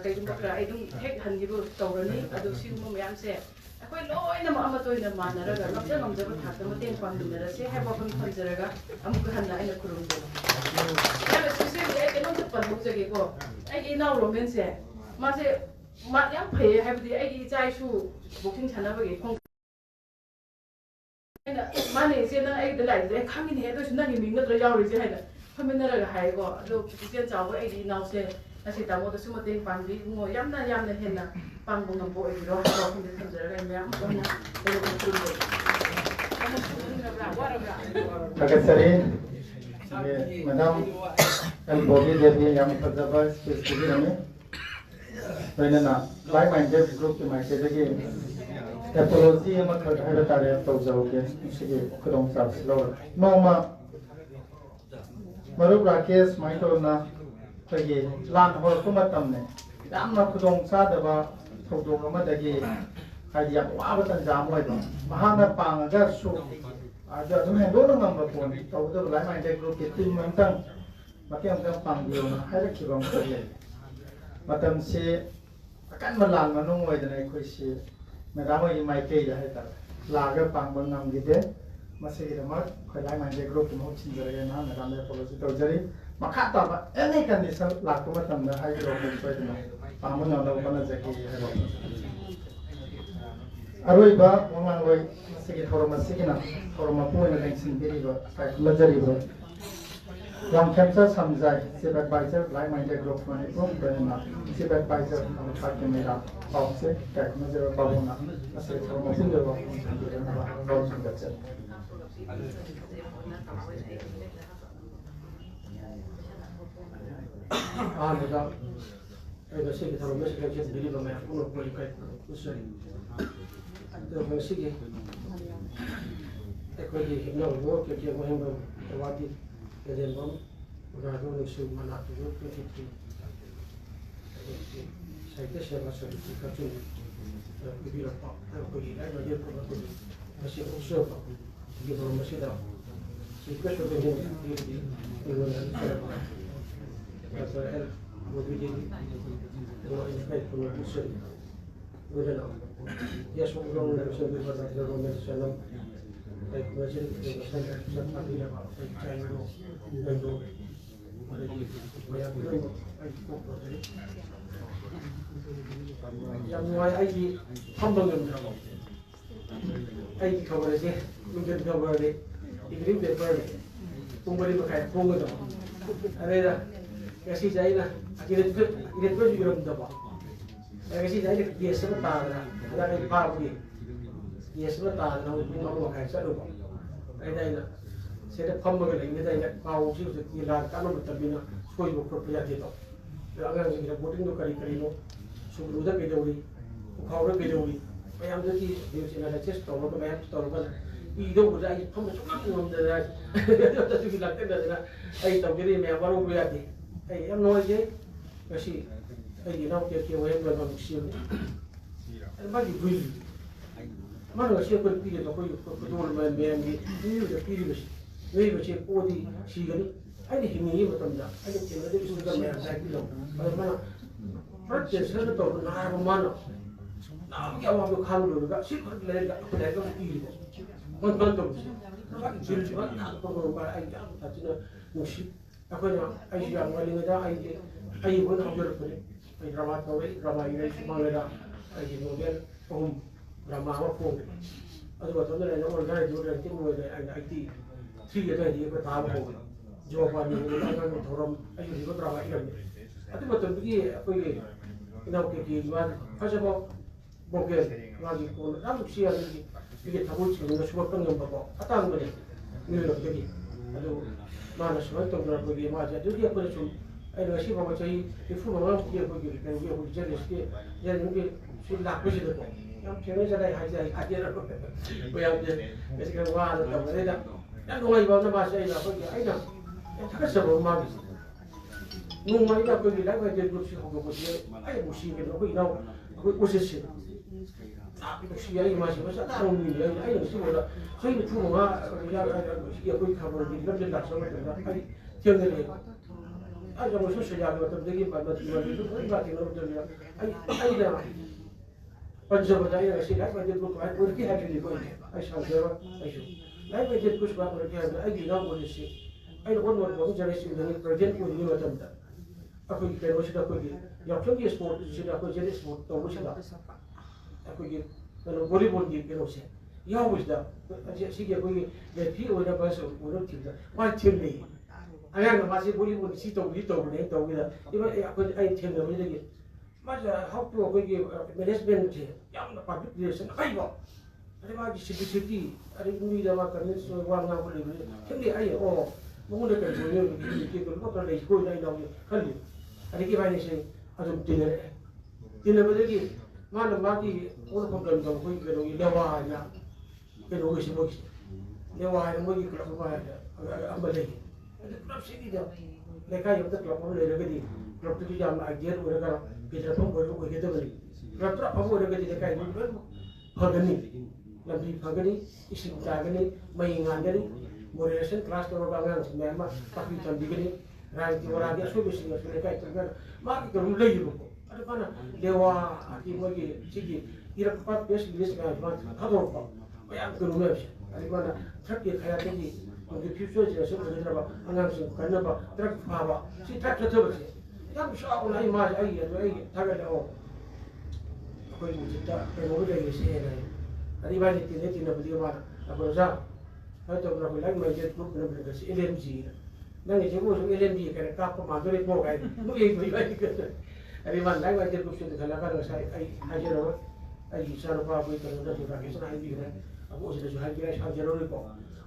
ꯀꯩꯒꯨꯝꯕ ꯈꯔ ꯑꯩ ꯑꯗꯨꯝ ꯍꯦꯛ ꯍꯟꯈꯤꯕ ꯇꯧꯔꯅꯤ ꯑꯗꯨ ꯁꯤꯒꯨꯝꯕ ꯃꯌꯥꯝꯁꯦ ꯑꯩꯈꯣꯏ ꯂꯣꯏꯅꯃꯛ ꯑꯃꯠꯇ ꯑꯣꯏꯅ ꯃꯥꯟꯅꯔꯒ ꯉꯝꯖꯕ ꯊꯥꯛꯇ ꯃꯇꯦꯡ ꯄꯥꯡꯃꯤꯟꯅꯔꯁꯦ ꯍꯥꯏꯕ ꯋꯥꯐꯝ ꯊꯝꯖꯔꯒ ꯑꯃꯨꯛꯀ ꯍꯟꯅ ꯑꯩꯅ ꯈꯨꯔꯨꯝꯖꯩ ꯌꯥꯝꯅ ꯁꯤꯁꯦ ꯑꯩ ꯀꯩꯅꯣꯝꯇ ꯄꯟꯊꯣꯛꯆꯒꯦꯀꯣ ꯑꯩꯒꯤ ꯏꯅꯥꯎ ꯔꯣꯃꯦꯟꯁꯦ ꯃꯥꯁꯦ ꯃꯥ ꯌꯥꯝ ꯐꯩꯌꯦ ꯍꯥꯏꯕꯗꯤ ꯑꯩꯒꯤ ꯏꯆꯥ ꯏꯁꯨ ꯕꯣꯛꯁꯤꯡ ꯁꯥꯟꯅꯕꯒꯤ ꯃꯥꯅꯦ ꯏꯆꯦ ꯅꯪ ꯑꯩꯒꯤꯗ ꯂꯥꯛꯏꯁꯦ ꯑꯩ ꯈꯪꯉꯤꯅꯦ ꯑꯗꯨ ꯑꯣꯏꯁꯨ ꯅꯪꯒꯤ ꯃꯤꯡ ꯅꯠꯇ꯭ꯔ ꯌꯥꯎꯔꯤꯁꯦ ꯍꯥꯏꯅ ꯐꯝꯃꯤꯟꯅꯔꯒ ꯍꯥꯏꯀꯣ ꯑꯗꯣ ꯏꯆꯦ ꯆꯥꯎꯕ ꯑꯩꯒꯤ ꯏꯅꯥꯎꯁꯦ ꯉꯁꯤ ꯇꯥꯃꯣꯗꯁꯨ ꯃꯇꯦꯡ ꯄꯥꯡꯕꯤ ꯏꯕꯨꯡꯉꯣ ꯌꯥꯝꯅ ꯍꯦꯟꯅ ꯄꯥꯡꯕ ꯉꯝꯕ ꯑꯣꯏꯕꯤꯔꯣ ꯍꯥꯏꯕ ꯋꯥꯐꯝꯗ ꯊꯝꯖꯔꯒ ꯑꯩ ꯃꯌꯥꯝ ꯑꯣꯏꯅ Agakari, Madam Bobby Devi yang terdapat spesifikasi kami. Karena like-minded group yang masih lagi apology yang makan ada tarikh tahu jauh ke, segi kurang sab slow. Norma, Maruf Rakesh main tu na pergi lan hol kumatam ni. Dah nak kurang sab apa tahu dong kamu lagi. Hadiah wah betul jam lagi. Mahana pang agar su. Ada tu yang dua orang berpun. Tahu tu like-minded group itu memang macam pang dia na. Ada kibang kerja. Macam si akan melang menunggu dan ikut si. Mereka ini macam dah itu. Laga panggung nam gitu. Masih kita mak kalau macam grup mau cinta na mereka polisi tahu jadi. Maka apa? Ini kan di sana laku macam dah ayo grup itu itu. Panggung nam dah mana jadi. Arwah iba orang arwah masih kita orang masih kita orang mampu yang lain sendiri iba. Saya belajar iba. Yang cancer samjai, si advisor, like-minded group mana itu, berana si advisor kalau pakai mereka, pauze, kayak macam apa na, masih orang masih juga, berana bawa sudah cek. Mudah, ada sih kita orang masih kerja sendiri, bagaimana aku nak boleh kait usaha. Itu masih ke, aku di himno, kerja macam berwati. Kemudian bom, orang nulis mana tu itu. Saya tu saya masuk di kacung, di rumah, aku di lain dia pun aku masih usaha, di rumah masih dah. Sikap sebenarnya di mana saya, saya mobil ini, orang ini kait pun usaha, kemudian dia semua orang usaha berada di rumah saya. Like masih saya pagi dah, saya cakap itu, yang mulai aji hambang yang berapa, aji kabar aja, mungkin kabar ni, iklim paper, pembeli pakai punggu tu, ada dah, kasih saya lah, iklim juga belum dapat, kasih saya dia sebentar lah, ada yang parah Yes, betul. Namun orang makan saya lupa. Ada saya pembagai ini ada kau sih tu hilang kalau betul bina skoi buku properti itu. Agar kita voting tu kali no, sebelum dah kita uli, kau dah kita uli. Bayang tu di sini ada chest tu, orang tu bayang tu orang kan. Ido bukan ini kamu cuma ngom dah. Ada tu hilang kan dah. Ayi tahu jadi macam baru berjadi. Ayi am noise je, kasi ayi nak kita wayang berapa musim. Bagi bui. Mana siapa pun pilih tu, kau betul main ni, ini sudah pilih besi. Ini besi kodi sigani. Ada himi betul tak? Ada cina dia sudah main saya pilih. Mana? Percaya saya tu nak mana? Nak kita awak berkalu dulu. Siapa lagi aku dah kau pilih. Mana tu? Nak pilih cuma nak kau berubah aja. Tak cina musik. Aku ni aja yang paling ada aja. Aja pun aku berpilih. ꯑꯩ drama ꯇꯧꯔꯦ ꯗ꯭ꯔꯃꯥꯒꯤ ꯑꯩ ꯁꯨꯃꯥꯡꯗ ꯑꯩꯒꯤ novel 3 drama ꯑꯃ ꯐꯣꯡꯉꯦ ꯑꯗꯨ ꯃꯇꯝꯗ ꯑꯩꯅ organiser ranking ꯑꯣꯏꯔꯦ ꯑꯩꯅ 83 ꯑꯗꯨꯋꯥꯏꯗꯒꯤ ꯑꯩꯈꯣꯏ ꯊꯥꯕ ꯍꯧꯔꯦ ꯖꯣꯕꯥꯅꯤ ꯑꯉꯥꯡꯒꯤ ꯊꯧꯔꯝ ꯑꯩ ꯍꯧꯖꯤꯛ ꯗ꯭ꯔꯃꯥ ꯏꯔꯝꯃꯦ ꯑꯗꯨ ꯃꯇꯝꯗꯨꯒꯤ ꯑꯩꯈꯣꯏꯒꯤ ꯏꯅꯥꯎꯀꯦꯒꯤ ꯃꯥꯒꯤ ꯐꯖꯕ ꯚꯣꯀꯦꯜ ꯃꯥꯒꯤ ꯀꯣꯟ ꯌꯥꯝ ꯅꯨꯡꯁꯤ ꯑꯗꯨꯒꯤ ꯑꯩꯒꯤ ꯊꯃꯣꯏ ꯁꯦꯡꯅ ꯁꯨꯒꯠꯄ ꯉꯝꯕꯀꯣ ꯑꯇꯥꯡꯕꯅꯤ ꯃꯤꯑꯣꯏꯕꯗꯒꯤ ꯑꯗꯨ ꯃꯥꯅ ꯁꯨꯃꯥꯏꯅ ꯇꯧꯗꯅ ꯑꯩꯈꯣꯏꯒꯤ ꯃꯥꯁꯦ ꯑꯗꯨꯒꯤ ꯑꯩꯈꯣꯏꯅ ꯁꯨꯝ ꯑꯩꯅ ꯉꯁꯤ ꯐꯥꯎꯕ ꯆꯍꯤ 94ꯃꯨꯛꯀꯤ ꯑꯩꯈꯣꯏꯒꯤ ꯀꯩꯅꯣꯒꯤ ꯑꯩꯈꯣꯏꯒꯤ ꯖꯔꯅꯦꯜꯒꯤ ꯁꯤ ꯂꯥꯛꯄꯁꯤꯗꯀꯣ ꯌꯥꯝ ꯊꯦꯡꯅꯖꯔꯦ ꯍꯥꯏꯖꯔꯛꯄ ꯃꯌꯥꯝꯁꯦ ꯉꯁꯤ ꯈꯔ ꯋꯥꯅ ꯇꯧꯕꯗꯩꯗ ꯌꯥꯝ ꯅꯨꯡꯉꯥꯏꯕ ꯑꯃꯅ ꯃꯥꯁꯦ ꯑꯩꯅ ꯑꯩꯅ ꯌꯥꯝ ꯊꯥꯒꯠꯆꯕ ꯃꯥꯒꯤꯁꯦ ꯅꯣꯡꯃ ꯑꯩꯅ ꯑꯩꯈꯣꯏꯒꯤ ꯂꯥꯏꯐ ꯃꯥꯏꯟꯗꯦꯠ ꯒ꯭ꯔꯨꯞꯁꯤ ꯍꯧꯗꯣꯛꯄꯁꯦ ꯑꯩ ꯅꯨꯡꯁꯤꯒꯅꯤ ꯑꯩꯈꯣꯏ ꯏꯅꯥꯎ ꯑꯩꯈꯣꯏ ꯑꯣꯖꯤꯠꯁꯦ ꯅꯨꯡꯁꯤ ꯑꯩ ꯃꯥꯁꯦ ꯃꯁꯛ ꯌꯥꯝ ꯃꯤꯅꯤ ꯑꯩꯅ ꯉꯁꯤꯐꯥꯎꯗ ꯆꯍꯤ 95 ꯑꯩꯈꯣꯏ ꯈꯕꯔꯒꯤ ꯂꯝꯖꯦꯜ ꯂꯥꯛꯆꯕ ꯃꯇꯝꯗ ꯑꯩ ꯊꯦꯡꯅꯔꯛꯑꯦꯕ ꯑꯩ ꯖꯃꯣꯏꯁꯨ ꯁꯣꯏꯖꯥꯒꯤ ꯃꯇꯝꯗꯒꯤ ꯃꯟꯗꯤꯔꯁꯨ ꯂꯣꯏ ꯊꯦꯡꯅꯕ ꯃꯇꯝꯗ ꯑꯩꯅ ꯄꯟꯖꯕꯗ ꯑꯩꯅ ꯉꯁꯤ ꯂꯥꯏꯐ ꯃꯥꯏꯟꯗꯦꯠ ꯒ꯭ꯔꯨꯞ ꯑꯣꯏꯔꯛꯀꯦ ꯍꯥꯏꯕꯅꯤꯀꯣ ꯑꯩ ꯁꯥꯎꯖꯕ ꯑꯩꯁꯨ ꯂꯥꯏꯐ ꯃꯥꯏꯟꯗꯦꯠ ꯒ꯭ꯔꯨꯞ ꯑꯣꯏꯔꯛꯀꯦ ꯍꯥꯏꯕꯗ ꯑꯩꯒꯤ ꯏꯅꯥꯎ ꯑꯣꯏꯔꯤꯁꯤ ꯑꯩꯅ ꯑꯣꯟ ꯖꯔꯅꯦꯂꯤꯁꯁꯤꯡꯗꯒꯤ ꯄ꯭ꯔꯖꯦꯟꯠ ꯑꯣꯏꯔꯤꯉꯩ ꯃꯇꯝꯗ ꯑꯩꯈꯣꯏꯒꯤ ꯀꯩꯅꯣꯁꯤꯗ ꯑꯩꯈꯣꯏꯒꯤ ꯌꯥꯎꯁꯪꯒꯤ ꯁ꯭ꯄꯣꯔꯠꯁꯤꯗ ꯑꯩꯈꯣꯏ ꯖꯦꯅꯦꯔꯦꯜ ꯁ꯭ꯄꯣꯔꯠ ꯇꯧꯕꯁꯤꯗ ꯑꯩꯈꯣꯏꯒꯤ ꯀꯩꯅꯣ ꯚꯣꯂꯤꯕꯣꯜꯒꯤ ꯀꯩꯅꯣꯁꯦ ꯌꯥꯎꯕꯁꯤꯗ ꯁꯤꯒꯤ ꯑꯩꯈꯣꯏꯒꯤ ꯔꯦꯐ꯭ꯔꯤ ꯑꯣꯏꯅꯕꯁꯨ ꯊꯤꯕꯗ ꯃꯥ ꯊꯦꯡꯅꯩ ꯑꯉꯥꯡꯅ ꯃꯥꯁꯦ ꯚꯣꯂꯤꯕꯣꯜ ꯁꯤ ꯇꯧꯕꯅꯤ ꯇꯧꯕꯗ ꯑꯩ ꯊꯦꯡꯅꯕꯗꯒꯤ ꯃꯥꯁꯦ ꯍꯥꯎ ꯇꯨ ꯑꯩꯈꯣꯏꯒꯤ ꯃꯦꯅꯦꯖꯃꯦꯟꯁꯦ ꯌꯥꯝꯅ ꯄꯥꯕ꯭ꯂꯤꯛ ꯔꯤꯂꯦꯁꯟ ꯍꯩꯕ ꯑꯗꯩ ꯃꯥꯒꯤ ꯁꯤꯝꯄ꯭ꯂꯤꯁꯤꯇꯤ ꯑꯗꯩ ꯃꯤꯗ ꯃꯥ ꯀꯟꯚꯤꯟꯁ ꯋꯥ ꯉꯥꯡꯕ ꯂꯩꯕꯁꯦ ꯈꯪꯗꯦ ꯑꯩ ꯃꯉꯣꯟꯗ ꯀꯔꯤ ꯑꯣꯏꯅ ꯂꯩꯀꯣ ꯑꯩꯅ ꯈꯜꯂꯤ ꯑꯗꯒꯤ ꯏꯕꯥꯅꯤꯁꯦ ꯑꯗꯨꯝ ꯇꯤꯟꯅꯔꯛꯑꯦ ꯇꯤꯟꯅꯕꯗꯒꯤ ꯃꯥꯅ ꯃꯥꯒꯤ ꯄꯣꯛꯂꯛꯄ ꯃꯇꯝꯗ ꯑꯩꯈꯣꯏꯒꯤ ꯀꯩꯅꯣꯒꯤ ꯂꯦꯋꯥ ꯍꯥꯏꯅ ꯀꯩꯅꯣꯒꯤꯁꯤ ꯃꯣꯏꯒꯤ ꯂꯦꯋꯥ ꯍꯥꯏꯅ ꯃꯣꯏꯒꯤ ꯀ꯭ꯂꯕ ꯑꯃ ꯂꯩ ꯑꯗꯨ ꯀ꯭ꯂꯕꯁꯤꯒꯤꯗ ꯂꯩꯀꯥꯏ ꯑꯃꯗ ꯀ꯭ꯂꯕ ꯑꯃ ꯂꯩꯔꯒꯗꯤ ꯀ꯭ꯂꯕꯇꯨꯒꯤ ꯌꯥꯝꯅ ꯑꯥꯏꯗꯤꯌꯦꯜ ꯑꯣꯏꯔꯒ ꯐꯦꯗꯔꯦꯐꯝ ꯑꯣꯏꯒꯗꯕꯅꯤ ꯀ꯭ꯂꯕꯇꯨ ꯑꯐꯕ ꯑꯣꯏꯔꯒꯗꯤ ꯂꯩꯀꯥꯏꯗꯨ ꯂꯣꯏꯅꯃꯛ ꯐꯒꯅꯤ ꯂꯝꯕꯤ ꯐꯒꯅꯤ ꯏꯁꯤꯡ ꯇꯥꯒꯅꯤ ꯃꯩ ꯉꯥꯟꯒꯅꯤ ꯃꯣꯗꯦꯔꯦꯁꯟ ꯀ꯭ꯂꯥꯁ ꯇꯧꯔꯒ ꯑꯉꯥꯡꯁꯤꯡ ꯃꯌꯥꯝ ꯑꯃ ꯇꯥꯛꯄꯤ ꯇꯝꯕꯤꯒꯅꯤ ꯔꯥꯖꯅꯤꯇꯤ ꯋꯥꯔꯥꯒꯤ ꯑꯁꯣꯏꯕꯁꯤꯡ ꯑꯁꯤ ꯂꯩꯀꯥꯏ ꯇꯧꯔꯒ ꯃꯥꯒꯤ ꯀꯩꯅꯣ ꯂꯩꯌꯦꯕꯀꯣ ꯑꯗꯨ ꯃꯥꯅ ꯂꯦꯋꯥꯒꯤ ꯃꯣꯏꯒꯤ ꯁꯤꯒꯤ ꯏꯔꯛꯄ ꯄ꯭रेस ꯔꯤꯂꯤꯁ ꯃꯌꯥꯝ ꯃꯥꯅ ꯊꯥꯗꯣꯔꯛꯄ ꯃꯌꯥꯝ ꯀꯩꯅꯣ ꯃꯌꯥꯝꯁꯦ ꯑꯗꯩ ꯃꯥꯅ ꯊ꯭ꯔꯛꯀꯤ ꯈꯌꯥꯠꯇꯒꯤ ꯐ꯭ꯌꯨꯆꯔ ꯖꯦꯅꯦꯔꯦꯁꯟ ꯑꯣꯏꯒꯗꯕ ꯑꯉꯥꯡꯁꯤꯡ ꯀꯟꯅꯕ ꯗ꯭ꯔꯛ ꯐꯥꯕ ꯁꯤ ꯗ꯭ꯔꯛ ꯆꯠꯊꯕꯁꯦ ꯌꯥꯝ ꯆꯥꯎꯅ ꯑꯩ ꯃꯥꯁꯦ ꯑꯩ ꯊꯥꯒꯠꯂꯛꯑꯣ ꯑꯩꯈꯣꯏ ꯍꯧꯖꯤꯛꯇ ꯀꯩꯅꯣꯒ ꯂꯩꯔꯤꯁꯦꯅ ꯑꯗꯩ ꯏꯕꯥꯅꯤ ꯇꯤꯟꯅꯕꯗꯒꯤ ꯃꯥꯅ ꯑꯩꯈꯣꯏ ꯑꯣꯖꯥ ꯍꯥꯏ ꯇꯧꯗꯅ ꯑꯩꯈꯣꯏ ꯂꯥꯏꯐ ꯃꯥꯏꯟꯗꯦꯠ ꯒ꯭ꯔꯨꯞ ꯅꯝꯕꯔꯒꯁꯤ LMG ꯅꯪꯒꯤꯁꯤꯕꯨ ꯁꯨꯝ LMG ꯀꯩꯅꯣ ꯀꯥꯞꯄ ꯃꯥꯟꯗꯣꯔꯤꯀꯣ ꯀꯥꯏꯅ ꯑꯗꯩ ꯃꯥꯅ ꯂꯥꯏꯐ ꯃꯥꯏꯟꯗꯦꯠ ꯒ꯭ꯔꯨꯞꯁꯤꯗ ꯈꯜꯂꯀꯥꯟꯗ ꯉꯁꯥꯏ ꯑꯩ ꯍꯥꯏꯖꯔꯕ ꯑꯩꯒꯤ ꯏꯆꯥꯅꯨꯄꯥ ꯑꯩꯈꯣꯏ ꯀꯩꯅꯣꯗꯁꯨ ꯔꯥꯀꯦꯁꯅ ꯍꯥꯏꯕꯤꯈ꯭ꯔꯦ ꯑꯕꯣꯛꯁꯤꯗꯁꯨ ꯍꯥꯏꯕꯤꯔꯦ ꯁꯥꯖꯔꯣꯏꯀꯣ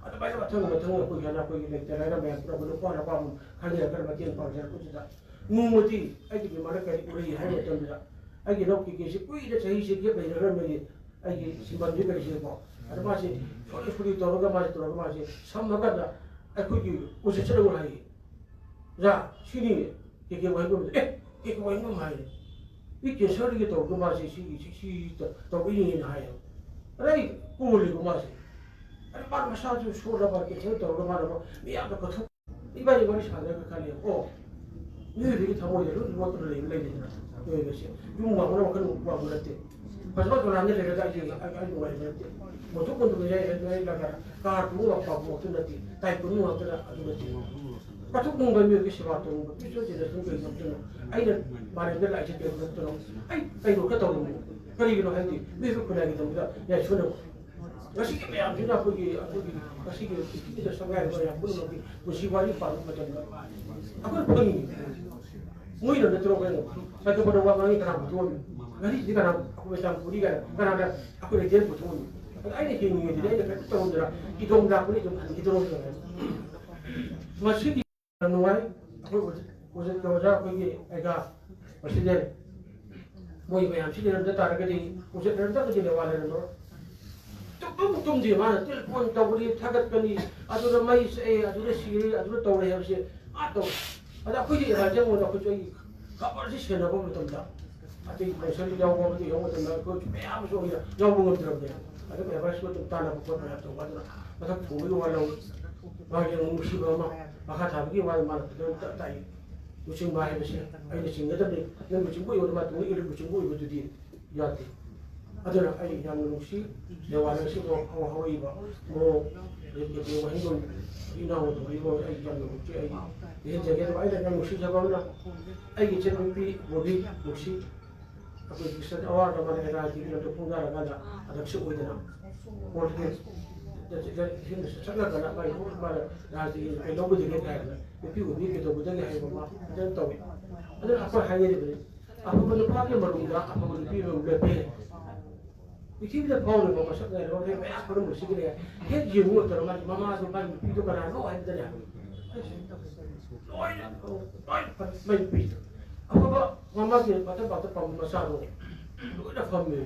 ꯑꯗꯨꯃꯥꯏꯅ ꯃꯊꯪ ꯑꯩꯈꯣꯏꯒꯤ ꯂꯩꯇ ꯂꯥꯏꯔ ꯃꯌꯥꯝ ꯄꯨꯔꯛꯄ ꯅꯨꯄꯥ ꯅꯨꯄꯥ ꯈꯪꯖꯔꯛꯀꯥꯟꯗ ꯃꯇꯦꯡ ꯄꯥꯡꯖꯔꯛꯄꯁꯤꯗ ꯅꯣꯡꯃꯗꯤ ꯑꯩꯒꯤ ꯃꯤꯃꯥꯅ ꯀꯔꯤ ꯎꯔꯛꯏ ꯍꯥꯏꯕ ꯃꯇꯝꯗ ꯑꯩꯒꯤ ꯂꯧꯀꯤꯒꯤꯁꯤ ꯀꯨꯏꯅ ꯆꯍꯤꯁꯤ ꯒꯦꯞ ꯂꯩꯅꯔꯝꯕꯒꯤ ꯑꯩꯒꯤ ꯁꯤꯝꯕꯜꯁꯤ ꯀꯔꯤꯁꯤꯀꯣ ꯑꯗ ꯃꯥꯁꯤ ꯁꯣꯔꯤ ꯇꯧꯔꯒ ꯃꯥꯁꯤ ꯁꯝꯃꯀꯥꯟꯗ ꯑꯩꯈꯣꯏꯒꯤ ꯎꯆꯦꯛ ꯆꯠꯂꯒ ꯍꯥꯏꯌꯦ ꯑꯣꯖꯥ ꯁꯤꯅꯤ ꯀꯦꯀꯦ ꯋꯥꯍꯦꯡꯕꯝ ꯀꯦꯀꯦ ꯋꯥꯍꯦꯡꯕꯝ ꯍꯥꯏꯌꯦ 이 개설이게 또 그 맛이 또 이인이 나요. 아니 꾸물리고 맛이. 아니 말 마사주 소라 밖에 저도 그 말하고 미안도 그 이반이 머리 사는 그 칼이요. 이게 다 뭐예요? 이것도 레이잖아. 이것이 용마고는 그런 거 그랬대. 마지막 돈 안내 내가 이제 아주 많이 그랬대. 뭐 조건도 그냥 내가 가르고 갖고 뭐 끝났지. 타이프는 왔더라 아주 그랬지. 같은 공간이 여기 시바도 비슷해지는 그런 게 있잖아. 아이는 말을 늘 아직 배웠더라. 아이 놓겠다 오는 거. 그러기는 하지. 왜 그러냐기 됩니다. 야 저는 가시게 매안 주나 거기 가시게 이제 상가에 거야. 무슨 거기 무시관이 빠는 거잖아. 아까 거기 뭐 이런 데 들어가는 사도 보는 와방이 그냥 돈. 아니 네가 나 그거 참 우리가 그러나 아까 제일 보통 아니 괜히 이제 내가 그때 온더라. 이 동작분이 좀 안 기도로잖아. 마시기 nuai usit kawaja kogi ega presiden moi bayam sini nanda targadi usit nanda ko jile wala no tum di mana telepon tawri thagat kani adura mai se adura siri adura tawre habse ato ada ko ji raja mo ko joi khabar ji sena ko mutamda ati presiden jaw ko di yo mutamda ko bayam so ya jaw mo ngam de ada ba ba so tana ko na to wadna mata phuli wala 마게 무시고마 마카타비기 와만 따이 무슨 말해 보세요. 아니 친구들이 내 무슨 거 요즘 같은 거 이런 무슨 거 이것들이 야지. ꯑꯗꯨꯅ ꯑꯩ ꯌꯥꯝꯅ ꯅꯨꯡꯁꯤ ꯗꯦꯋꯥꯂꯤꯁꯤꯕꯨ ꯍꯧꯔꯛꯏꯕ ꯃꯣꯔꯣꯛ ꯑꯗꯒꯤ ꯋꯥꯍꯦꯡꯕꯝ ꯏꯅꯥꯎ ꯇꯧꯔꯤꯕ ꯑꯩ ꯌꯥꯝꯅ ꯅꯨꯡꯁꯤ ꯑꯩ ꯌꯦꯡꯖꯒꯦ ꯑꯗꯨꯒ ꯑꯩꯅ ꯌꯥꯝ ꯅꯨꯡꯁꯤꯖꯕ ꯑꯃꯅ ꯑꯩꯒꯤ ꯏꯆꯟꯅꯨꯄꯤ ꯕꯣꯕꯤ ꯅꯨꯡꯁꯤ ꯑꯩꯈꯣꯏ ꯀ꯭ꯔꯤꯁꯟ ꯑꯋꯥꯔꯗ ꯑꯃꯅ ꯔꯥꯖꯒꯤ ꯂꯝꯗ ꯐꯣꯡꯅꯔꯀꯥꯟꯗ ꯍꯟꯗꯛꯁꯨ ꯑꯣꯏꯗꯅ ꯀꯣꯔꯠꯀꯤ ꯆꯠꯂꯒꯅ ꯃꯥꯅ ꯔꯥꯖꯒꯤ ꯀꯩꯗꯧꯕꯗꯒꯤ ꯍꯥꯏꯔꯒ ꯅꯨꯄꯤ ꯑꯣꯏꯕꯤ ꯀꯩꯗꯧꯕꯗꯒꯤ ꯍꯥꯏꯕ ꯃꯥ ꯐꯖꯅ ꯇꯧꯋꯤ ꯑꯗꯨꯅ ꯑꯩꯈꯣꯏ ꯍꯥꯏꯅꯔꯤꯕꯅꯤ ꯑꯐꯕ ꯅꯨꯄꯥꯒꯤ ꯃꯅꯨꯡꯗ ꯑꯐꯕ ꯅꯨꯄꯤ ꯑꯃ ꯂꯦꯞꯄꯤ ꯄ꯭ꯔꯤꯊꯤꯕꯤꯗ ꯐꯥꯎꯔꯤꯕ ꯃꯁꯛ ꯂꯩꯔꯕ ꯃꯌꯥꯝ ꯄꯨꯝꯅꯃꯛꯁꯤꯒꯤꯅꯦ ꯍꯦꯛ ꯌꯦꯡꯕ ꯃꯇꯝꯗ ꯃꯥꯒꯤ ꯃꯃꯥꯗꯣ ꯃꯥꯒꯤ ꯅꯨꯄꯤꯗꯣ ꯀꯅꯥꯅꯣ ꯍꯥꯏꯕꯗꯅꯦ ꯂꯣꯏꯅ ꯃꯩ ꯅꯨꯄꯤ ꯑꯐꯕ ꯃꯃꯥꯒꯤ ꯃꯇꯝ ꯄꯥꯛꯇ ꯄꯥꯝꯕ ꯃꯆꯥꯗꯣ ꯂꯣꯏꯅ ꯐꯝꯃꯤ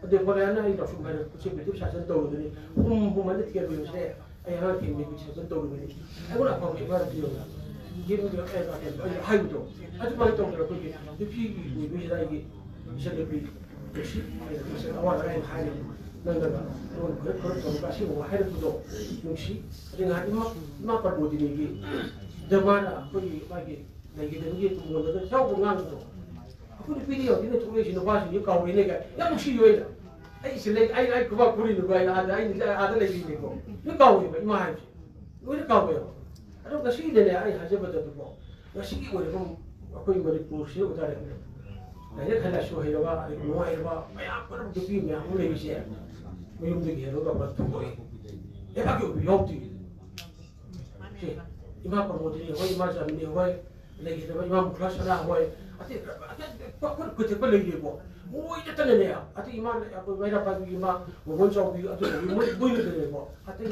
ꯑꯗꯩ ꯍꯣꯔꯦꯟ ꯑꯩ ꯂꯧꯁꯨꯝ ꯍꯥꯏꯅ ꯄ꯭ꯔꯤꯊꯤꯕꯤ ꯁꯥꯖꯟ ꯇꯧꯔꯨꯗꯅꯤ ꯍꯨꯝꯍꯟꯅ ꯊꯦꯡꯕꯁꯦ ꯑꯩ ꯑꯉꯥꯡ ꯊꯦꯡꯕꯒꯤ ꯁꯥꯖꯟ ꯇꯧꯔꯨꯕꯅꯤ ꯑꯩꯉꯣꯟꯗ ꯑꯐꯕ ꯏꯃꯥꯅ ꯄꯤꯌꯣꯅ ꯌꯦꯡꯕꯗ ꯑꯩ ꯍꯥꯏꯕꯗꯣ ꯑꯗꯨꯃꯥꯏꯅ ꯇꯧꯗꯅ ꯑꯩꯈꯣꯏꯒꯤ ꯅꯨꯄꯤꯒꯤ ꯑꯣꯏꯕꯁꯤꯗ ꯑꯩꯒꯤ ꯏꯆꯟꯅꯨꯄꯤ ꯅꯨꯡꯁꯤ ꯑꯋꯥꯠ ꯑꯩꯅ ꯍꯥꯏꯔꯤꯕ ꯅꯪꯅꯒ ꯂꯣꯟ ꯈꯔ ꯈꯔ ꯇꯧꯔꯒ ꯑꯁꯤꯒꯨꯝꯕ ꯍꯥꯏꯔꯛꯄꯗꯣ ꯅꯨꯡꯁꯤ ꯑꯗꯩ ꯉꯥꯏꯍꯥꯛ ꯏꯃꯥ ꯄꯥꯔꯕꯣꯇꯤꯅꯤꯒꯤ ꯗꯃꯥꯅ ꯑꯩꯈꯣꯏꯒꯤ ꯃꯥꯒꯤ ꯂꯩꯒꯗꯕꯒꯤ ꯇꯨꯡꯒꯣꯟꯗꯒ ꯌꯥꯎꯕ ꯉꯥꯡꯕꯗꯣ ꯑꯩꯈꯣꯏ ꯅꯨꯄꯤꯗꯤ ꯌꯧꯗꯤꯅ ꯊꯣꯛꯂꯛꯏꯁꯤ ꯅꯨꯄꯥꯁꯤꯡꯁꯤ ꯀꯥꯎꯔꯤꯅꯦ ꯀꯥꯏ ꯌꯥꯝ ꯅꯨꯡꯁꯤꯌꯨ ꯑꯩꯅ ꯑꯩ ꯁꯤ ꯂꯩ ꯑꯩ ꯈꯨꯕꯥꯛ ꯈꯨꯔꯤꯅꯨꯀꯣ ꯑꯩꯅ ꯑꯥꯗ ꯂꯩꯔꯤꯅꯦꯀꯣ ꯂꯣꯏ ꯀꯥꯎꯋꯦꯕ ꯏꯃꯥ ꯍꯥꯏꯕꯁꯤ ꯂꯣꯏꯅ ꯀꯥꯎꯋꯦꯕ ꯑꯗꯣ ꯉꯁꯤꯗꯅꯦ ꯑꯩ ꯍꯥꯏꯖꯕꯗꯕꯀꯣ ꯉꯁꯤꯒꯤ ꯑꯣꯏꯔꯤꯕ ꯑꯩꯈꯣꯏ ꯃꯅꯤꯄꯨꯔꯁꯤꯗ ꯑꯣꯏꯇꯥꯔꯦ ꯂꯥꯏꯔꯤꯛ ꯍꯩꯂꯥꯏꯁꯨ ꯍꯩꯔꯕ ꯑꯗꯒꯤ ꯅꯨꯡꯉꯥꯏꯔꯕ ꯃꯌꯥꯝ ꯄꯨꯝꯅꯃꯛ ꯅꯨꯄꯤ ꯃꯌꯥꯝ ꯑꯃ ꯂꯩꯔꯤꯁꯦ ꯃꯌꯨꯝꯗꯒꯤ ꯍꯦꯜꯂꯒ ꯊꯣꯛꯂꯛꯏ ꯂꯩꯕꯥꯛꯀꯤ ꯑꯣꯏꯕ ꯌꯥꯎꯗꯦ ꯁꯤ ꯏꯃꯥ ꯄꯥꯔꯕꯣꯇꯤꯅꯤ ꯍꯣꯏ ꯏꯃꯥ ꯆꯥꯃꯤꯅꯤ ꯍꯣꯏ ꯂꯩꯈꯤꯗꯕ ꯏꯃꯥ ꯃꯨꯈ꯭ꯔꯥ ꯁꯅꯥ ꯍꯣꯏ ꯑꯇꯩ ꯀꯨꯊꯦꯛꯄ ꯂꯩꯔꯤꯀꯣ ꯃꯣꯏ ꯅꯠꯇꯅꯅꯦ ꯑꯇꯩ ꯏꯃꯥ ꯑꯩꯈꯣꯏ ꯃꯩꯔꯥ ꯄꯥꯏꯕꯤꯒꯤ ꯏꯃꯥ ꯃꯣꯒꯣꯟ ꯆꯥꯎꯕꯤ ꯑꯗꯨꯒꯤ ꯃꯣꯏ ꯅꯠꯇꯅꯦꯀꯣ ꯑꯇꯩ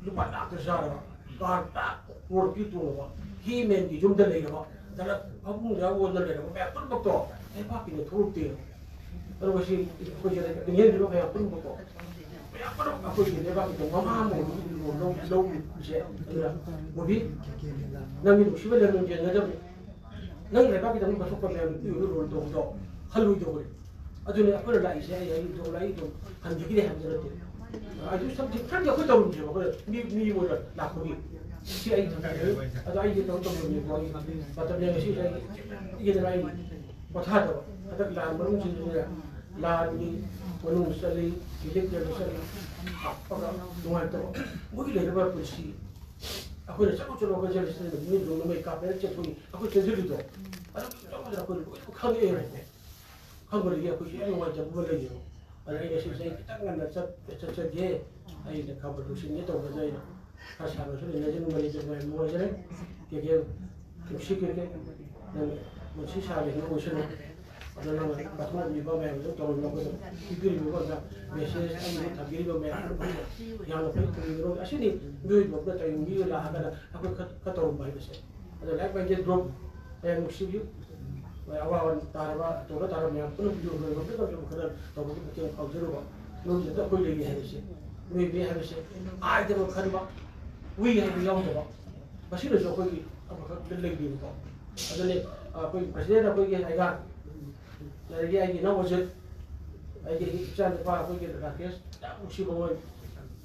ꯂꯨꯄꯥ ꯂꯥꯛꯇ ꯆꯥꯔꯕ ꯀꯥꯔ ꯇꯥꯛ ꯀꯣꯔꯠꯀꯤ ꯇꯣꯡꯉꯕ ꯍꯤꯃꯦꯟꯒꯤ ꯌꯨꯝꯗ ꯂꯩꯔꯕ ꯗꯅ ꯐꯃꯨꯡꯗ ꯑꯣꯟꯅ ꯂꯩꯔꯕ ꯃꯌꯥꯝ ꯄꯨꯝꯅꯃꯛꯇꯣ ꯂꯩꯕꯥꯛꯀꯤꯅ ꯊꯣꯛꯂꯛꯇꯦ ꯑꯗꯨꯒ ꯁꯤ ꯑꯩꯈꯣꯏꯁꯦ ꯅꯤꯡꯍꯦꯟꯈꯤꯕ ꯃꯌꯥꯝ ꯄꯨꯝꯅꯃꯛꯇꯣ ꯃꯌꯥꯝ ꯄꯨꯝꯅꯃꯛ ꯑꯩꯈꯣꯏꯒꯤ ꯂꯩꯕꯥꯛꯀꯤꯗꯣ ꯃꯃꯥ ꯑꯃ ꯂꯧꯕꯁꯦ ꯑꯗꯨꯅ ꯕꯣꯕꯤ ꯅꯪꯒꯤ ꯅꯨꯡꯁꯤꯕ ꯂꯩꯔꯝ ꯌꯦꯡꯒꯗꯕꯅꯤ ꯅꯪ ꯂꯩꯕꯥꯛꯀꯤꯗꯃꯛ ꯀꯠꯊꯣꯛꯄ ꯃꯌꯥꯝ ꯅꯨꯄꯤ ꯑꯣꯏꯕ ꯔꯣꯜ ꯇꯧꯕꯗꯣ ꯍꯜꯂꯣꯏꯗꯧꯕꯅꯤ ꯑꯗꯨꯅꯤ ꯑꯩꯈꯣꯏꯅ ꯂꯥꯛꯏꯁꯦ ꯑꯩꯗꯣ ꯂꯥꯛꯏꯗꯣ ꯍꯟꯈꯤꯒꯅꯤ ꯍꯥꯏꯕꯁꯨ ꯅꯠꯇꯦ ꯑꯗꯨ ꯈꯔꯗꯤ ꯑꯩꯈꯣꯏ ꯇꯧꯔꯨꯁꯦꯕ ꯑꯩꯈꯣꯏ ꯃꯤ ꯑꯣꯏꯅ ꯂꯥꯛꯄꯒꯤ ꯁꯤ ꯑꯩ ꯊꯝꯖꯩ ꯑꯗꯣ ꯑꯩꯁꯦ ꯇꯧꯔꯤꯕꯅꯤꯀꯣ ꯑꯩ ꯃꯇꯝ ꯉꯁꯤꯁꯦ ꯑꯩꯗꯅ ꯑꯩ ꯄꯣꯊꯥꯗꯕ ꯍꯟꯗꯛ ꯂꯥꯟ ꯃꯅꯨꯡꯁꯤꯗ ꯂꯥꯟꯒꯤ ꯃꯅꯨꯡ ꯆꯠꯂꯤ ꯏꯂꯦꯛꯇ꯭ꯔꯤꯛ ꯆꯠꯂꯤ ꯍꯥꯞꯄꯒ ꯅꯨꯡꯉꯥꯏꯇꯕ ꯃꯣꯏꯒꯤ ꯂꯩꯔꯤꯕ ꯄꯨꯟꯁꯤ ꯑꯩꯈꯣꯏꯅ ꯆꯠꯂꯨ ꯑꯩꯈꯣꯏ ꯆꯠꯂꯤꯁꯤꯅ ꯃꯤꯗꯣ ꯅꯣꯡꯃꯩ ꯀꯥꯞꯄꯦꯅ ꯆꯠꯄꯒꯤ ꯑꯩꯈꯣꯏ ꯆꯦꯟꯁꯤꯜꯂꯤꯗꯣ ꯑꯗꯨ ꯇꯧꯕꯗ ꯑꯩꯈꯣꯏ ꯂꯣꯏꯅ ꯈꯪꯉꯛꯑꯦ ꯈꯪꯕꯗꯒꯤ ꯑꯩꯈꯣꯏꯁꯨ ꯌꯥꯝ ꯅꯨꯡꯉꯥꯏꯖꯕ ꯑꯃ ꯂꯩꯌꯦꯕ ꯑꯗ ꯑꯩ ꯉꯁꯤꯁꯦ ꯑꯩ ꯈꯤꯇꯪ ꯉꯟꯅ ꯆꯠꯆꯒꯦ ꯑꯩꯅ ꯈꯕꯔ ꯂꯣꯏꯁꯤꯟꯒꯦ ꯇꯧꯕꯗ ꯑꯩꯅ ꯈꯔ ꯁꯥꯡꯅꯁꯨ ꯂꯩꯅꯖꯅꯤꯡꯕꯅꯤ ꯌꯥꯝ ꯅꯨꯡꯉꯥꯏꯖꯔꯦ ꯀꯦꯀꯦ ꯅꯨꯡꯁꯤ ꯀꯦꯀꯦ ꯅꯪ ꯄꯨꯟꯁꯤ ꯁꯥꯡꯅ ꯑꯣꯏꯁꯅꯨ ꯑꯗꯣ ꯅꯪꯅ ꯀꯠꯊꯣꯛꯂꯤꯕ ꯃꯌꯥꯝꯗꯨ ꯇꯧꯔꯤꯕ ꯄꯤꯕꯤꯔꯤꯕ ꯃꯦꯁꯦꯖ ꯑꯩꯅ ꯊꯝꯕꯤꯔꯤꯕ ꯃꯌꯥꯝ ꯌꯥꯝꯅ ꯐꯩ ꯇꯧꯕꯤꯔꯣ ꯑꯁꯤꯅꯤ ꯃꯤꯑꯣꯏꯕ ꯀꯩꯒꯨꯝꯕ ꯃꯤꯑꯣꯏ ꯂꯥꯛꯑꯒꯅ ꯑꯩꯈꯣꯏ ꯈꯔ ꯇꯧꯔꯝꯕ ꯍꯥꯏꯕꯁꯦ ꯑꯗꯣ ꯂꯥꯏꯛ ꯃꯥꯏꯟꯗꯦꯗ ꯒ꯭ꯔꯨꯞ ꯃꯌꯥꯝ ꯅꯨꯡꯁꯤꯕꯤꯌꯨ ꯑꯋꯥꯕ ꯇꯥꯔꯕ ꯇꯣꯔ ꯇꯥꯔꯕ ꯃꯌꯥꯝ ꯄꯨꯟꯅ ꯄꯤꯌꯨ ꯈꯔ ꯇꯧꯕꯒꯤ ꯃꯇꯦꯡ ꯄꯥꯡꯖꯔꯨꯕ ꯅꯣꯏꯁꯤꯗ ꯑꯩꯈꯣꯏ ꯂꯩꯔꯤ ꯍꯥꯏꯕꯁꯦ ꯃꯤꯑꯣꯏꯕ ꯍꯥꯏꯕꯁꯦ ꯑꯥꯏꯗꯕ ꯈꯟꯕ ꯋꯤ ꯍꯥꯏꯕ ꯌꯥꯎꯗꯕ ꯃꯁꯤꯅꯁꯨ ꯑꯩꯈꯣꯏꯒꯤ ꯑꯃꯈꯛ ꯂꯩꯕꯤꯕꯀꯣ ꯑꯗꯨꯅꯤ ꯑꯩꯈꯣꯏ ꯄ꯭ꯔꯁꯤꯗꯦꯟ ꯑꯩꯈꯣꯏꯒꯤ ꯍꯩꯒꯥꯟ ꯑꯗꯒꯤ ꯑꯩꯒꯤ ꯏꯅꯥꯎ ꯑꯖꯤꯠ ꯑꯩꯒꯤ ꯏꯆꯥ ꯅꯨꯄꯥ ꯑꯩꯈꯣꯏꯒꯤ ꯔꯥꯀꯦꯁ ꯌꯥꯝ ꯅꯨꯡꯁꯤꯕ ꯃꯣꯏ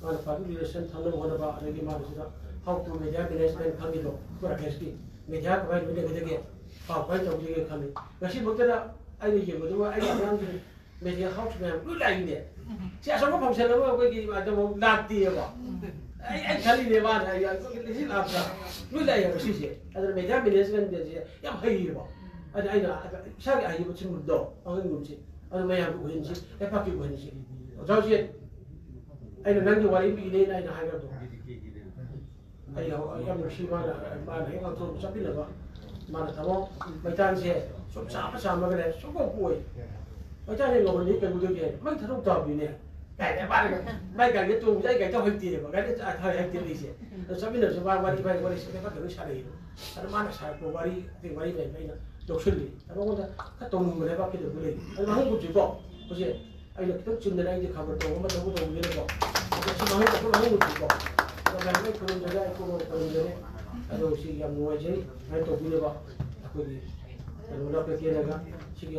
ꯃꯥꯅ ꯄꯥꯔꯇꯤ ꯔꯤꯂꯦꯁꯟ ꯊꯝꯅꯕ ꯍꯣꯠꯅꯕ ꯑꯗꯒꯤ ꯃꯥꯅꯁꯤꯗ ꯍꯥꯎ ꯇꯨ ꯃꯦꯗꯤꯌꯥ ꯃꯦꯅꯦꯖꯃꯦꯟ ꯈꯪꯉꯤꯗꯣ ꯑꯩꯈꯣꯏ ꯔꯥꯀꯦꯁꯀꯤ ꯃꯦꯗꯤꯌꯥ ꯀꯃꯥꯏꯅ ꯂꯣꯏꯅꯒꯗꯒꯦ ꯄꯥꯎ ꯀꯃꯥꯏꯅ ꯇꯧꯒꯦ ꯈꯜꯂꯤ ꯉꯁꯤꯃꯛꯇꯗ ꯑꯩꯅ ꯌꯦꯡꯕꯗꯨꯒ ꯑꯩꯒꯤ ꯑꯉꯥꯡꯁꯤꯡ ꯃꯦꯗꯤꯌꯥ ꯍꯥꯎꯁ ꯃꯌꯥꯝ ꯂꯣꯏ ꯂꯥꯛꯏꯅꯦ ꯁꯤ ꯑꯁꯣꯝꯕ ꯐꯪꯁꯟ ꯑꯃ ꯑꯩꯈꯣꯏꯒꯤ ꯑꯗꯨꯃꯛ ꯂꯥꯛꯇꯦꯕ ꯑꯩ ꯈꯜꯂꯤꯅꯦ ꯃꯥꯅ ꯂꯤꯁꯤꯡ ꯂꯥꯛꯇ꯭ꯔꯥ ꯂꯣꯏ ꯂꯥꯛꯑꯦꯕ ꯁꯤꯁꯦ ꯑꯗꯨꯅ ꯃꯦꯗꯤꯌꯥ ꯃꯦꯅꯦꯖꯃꯦꯟꯁꯦ ꯌꯥꯝ ꯍꯩꯌꯦꯕ ꯑꯗ ꯑꯩꯅ ꯏꯁꯥꯒꯤ ꯑꯍꯩꯕ ꯁꯤꯡꯗꯣ ꯑꯉꯥꯡꯒꯨꯝꯕꯁꯤ ꯑꯗꯨ ꯃꯌꯥꯝꯒꯤ ꯑꯣꯏꯍꯟꯁꯤ ꯂꯩꯄꯥꯛꯀꯤ ꯑꯣꯏꯍꯟꯁꯤ ꯑꯣꯖꯥꯁꯦ ꯑꯩꯅ ꯅꯪꯒꯤ ꯋꯥꯔꯤ ꯄꯤꯅꯦꯅ ꯑꯩꯅ ꯍꯥꯏꯈ꯭ꯔꯕꯗꯣ ꯑꯩ ꯌꯥꯝ ꯅꯨꯡꯁꯤ ꯃꯥꯅ ꯍꯦꯛ ꯉꯥꯡꯊꯣꯛ ꯆꯠꯃꯤꯟꯅꯕ ꯃꯥꯅ ꯊꯕꯛ ꯃꯩꯇꯥꯟꯁꯦ ꯁꯨꯝ ꯆꯥꯝꯃꯒꯅꯦ ꯁꯨꯡꯀꯣꯛ ꯀꯣꯏ ꯃꯩꯇꯥꯟꯁꯦ ꯉꯧꯕꯅꯤ ꯀꯩꯅꯣꯗꯒꯤ ꯃꯩ ꯊꯥꯗꯣꯛ ꯇꯥꯕꯅꯤꯅꯦ ꯀꯥꯏꯅ ꯃꯥꯅ ꯃꯥꯏ ꯒꯥꯔꯤꯗ ꯇꯣꯡꯕꯁꯦ ꯑꯩ ꯒꯥꯔꯤ ꯍꯩꯇꯦꯕ ꯒꯥꯔꯤꯗ ꯍꯩꯇꯦ ꯂꯩꯁꯦ ꯑꯗꯣ ꯆꯠꯃꯤꯟꯅꯕꯁꯦ ꯃꯥ ꯋꯥꯔꯤ ꯁꯤꯗ ꯂꯣꯏ ꯁꯥꯟꯅꯩꯌꯦꯕ ꯑꯗꯣ ꯃꯥꯅ ꯁꯥꯔꯛꯄ ꯋꯥꯔꯤ ꯃꯌꯥꯝ ꯑꯩꯅ ꯂꯧꯁꯤꯜꯂꯤ ꯑꯗꯨꯉꯣꯟꯗ ꯈꯔ ꯇꯧꯅꯤꯡꯕ ꯂꯩꯕꯥꯛꯀꯤꯗꯕꯨ ꯂꯩ ꯑꯗꯨ ꯃꯍꯪꯒꯨꯝꯁꯤꯀꯣ ꯍꯧꯖꯤꯛ ꯑꯩꯅ ꯈꯤꯇꯪ ꯆꯤꯟꯗꯅ ꯑꯩꯗꯤ ꯈꯕꯔ ꯇꯧꯕ ꯃꯇꯝꯗ ꯇꯧꯕꯤꯔꯦꯀꯣ ꯑꯗꯣ ꯃꯍꯪꯒꯨꯝꯁꯤꯀꯣ ꯑꯗꯣ ꯃꯌꯥꯝ ꯑꯩ ꯈꯨꯔꯨꯝꯖꯔꯦ ꯑꯩ ꯈꯨꯔꯨꯝꯖꯔꯦ ꯑꯗꯣ ꯁꯤ ꯌꯥꯝ ꯅꯨꯡꯉꯥꯏꯖꯩ ꯁꯨꯃꯥꯏꯅ ꯇꯧꯕꯤꯅꯕ ꯑꯩꯈꯣꯏꯒꯤ ꯀꯩꯅꯣꯅ ꯀꯦꯀꯦꯅꯒ ꯁꯤꯒꯤ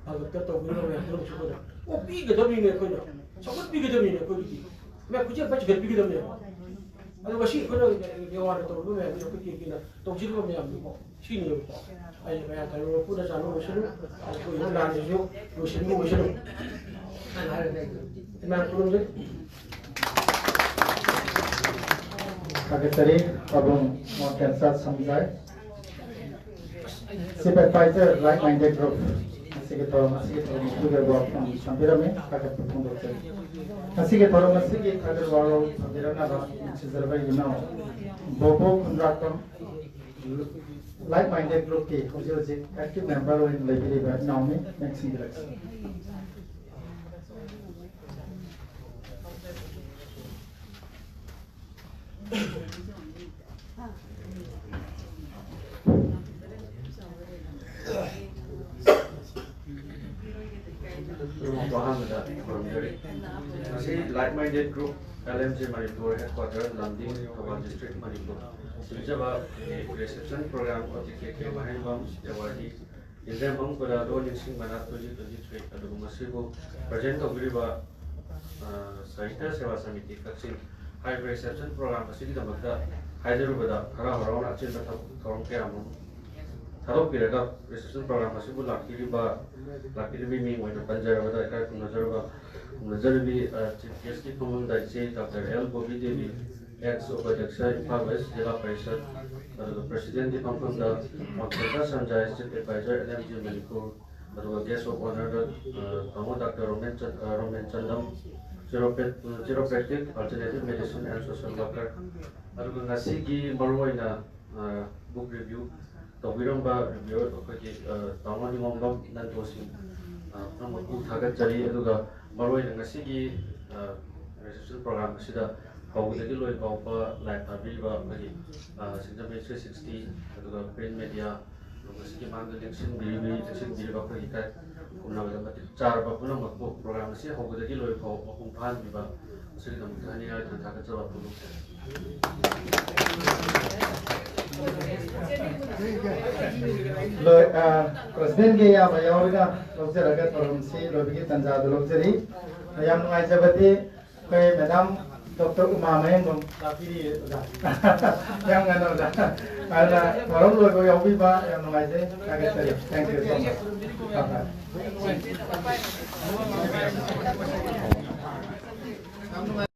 ꯐꯒꯠꯇ ꯇꯧꯕꯤꯅꯕ ꯃꯌꯥꯝ ꯄꯨꯝꯅꯃꯛꯁꯨ ꯑꯩꯈꯣꯏꯅ ꯄꯤꯒꯗꯕꯅꯤꯅꯦ ꯑꯩꯈꯣꯏꯅ ꯆꯥꯎꯈꯠꯄꯤꯒꯗꯕꯅꯤꯅꯦ ꯑꯩꯈꯣꯏꯒꯤꯗꯤ ꯃꯌꯥꯝ ꯈꯨꯆꯦꯛ ꯆꯤꯡꯈꯠꯄꯤꯒꯗꯕꯅꯦꯕ ꯑꯗꯣ ꯃꯁꯤ ꯑꯩꯈꯣꯏꯅ ꯌꯦꯋꯥꯅ ꯇꯧꯔꯤꯕ ꯃꯌꯥꯝꯁꯤ ꯑꯩꯈꯣꯏꯒꯤ ꯇꯧꯁꯤꯜꯂꯤꯕ ꯃꯌꯥꯝꯗꯨꯀꯣ ꯁꯤꯅꯦꯕꯀꯣ ꯑꯩ ꯃꯌꯥꯝ ꯇꯧꯔꯤꯕ ꯄꯨꯟꯅ ꯆꯥꯅ ꯑꯣꯏꯁꯅꯨ ꯑꯩꯈꯣꯏ ꯂꯥꯟꯁꯤꯁꯨ ꯂꯣꯏꯁꯤꯟꯕ ꯑꯣꯏꯁꯅꯨ ꯍꯥꯏꯔꯒ ꯏꯃꯥ ꯈꯨꯔꯨꯝꯖꯩ Secretary Abung Montensat Samjai, Supervisor Like-Minded Group, Masih juga buat Sampirame, Kaget Pondok. Masih kita masih kaget walau Sampirana lah, sejarah ini Bobo Kundrakam, Like-Minded Group ki, khususnya active member in library by Naomi Maxine Direction. Like-minded group LMJ Manipur headquarter Landing Thawal District Manipur. Sejaba reception program OTKK Mahembam Jawadi Indremang pada Rolling Manat 2023 adu masibu present ogriba Sahitya Sewa Samiti Kaksin high reception program asigi damakta Hyderabad khara horon achil da thorom ke amu tharo piraga reception program asibu lakiriba mi moina Panjarabada ka Nazarbi Chief Guest Common Daiji Dr. L. Bobby Devi ex-Upadyaksa Imphal West Jila Parishad President di Pampanga Montesa Sanjay Chief Advisor LMG Manipur Guest of Honor Tamo Dr. Romen Chandam Chiropractic Alternative Medicine and Social Worker Ngasigi Maruina book review Tobiramba review Tamo Nimongam Nantosi Namaku Thagat Jari Eduga Maruina Ngasigi reception program Sida Hawdagi Loi Paupa Live Abiba Magi Sinjame 360 Eduga print media Ngasigi Manga Election Biribi Election Biriba Kai Kunawada Mati Charba Punamakpo program Si Hawdagi Loi Paupa Kumpan Biba Sigi Namukani Ayat Thagat Java Pulu President ke ya mayorga lobjer agat perumsi lobigi tanjad lobjeri yang mengajabati ke Madam Dr. Uma Mahembam lapiri yang ngana udah karena malam logo yang biba yang mengajai kaget tadi. Thank you so much.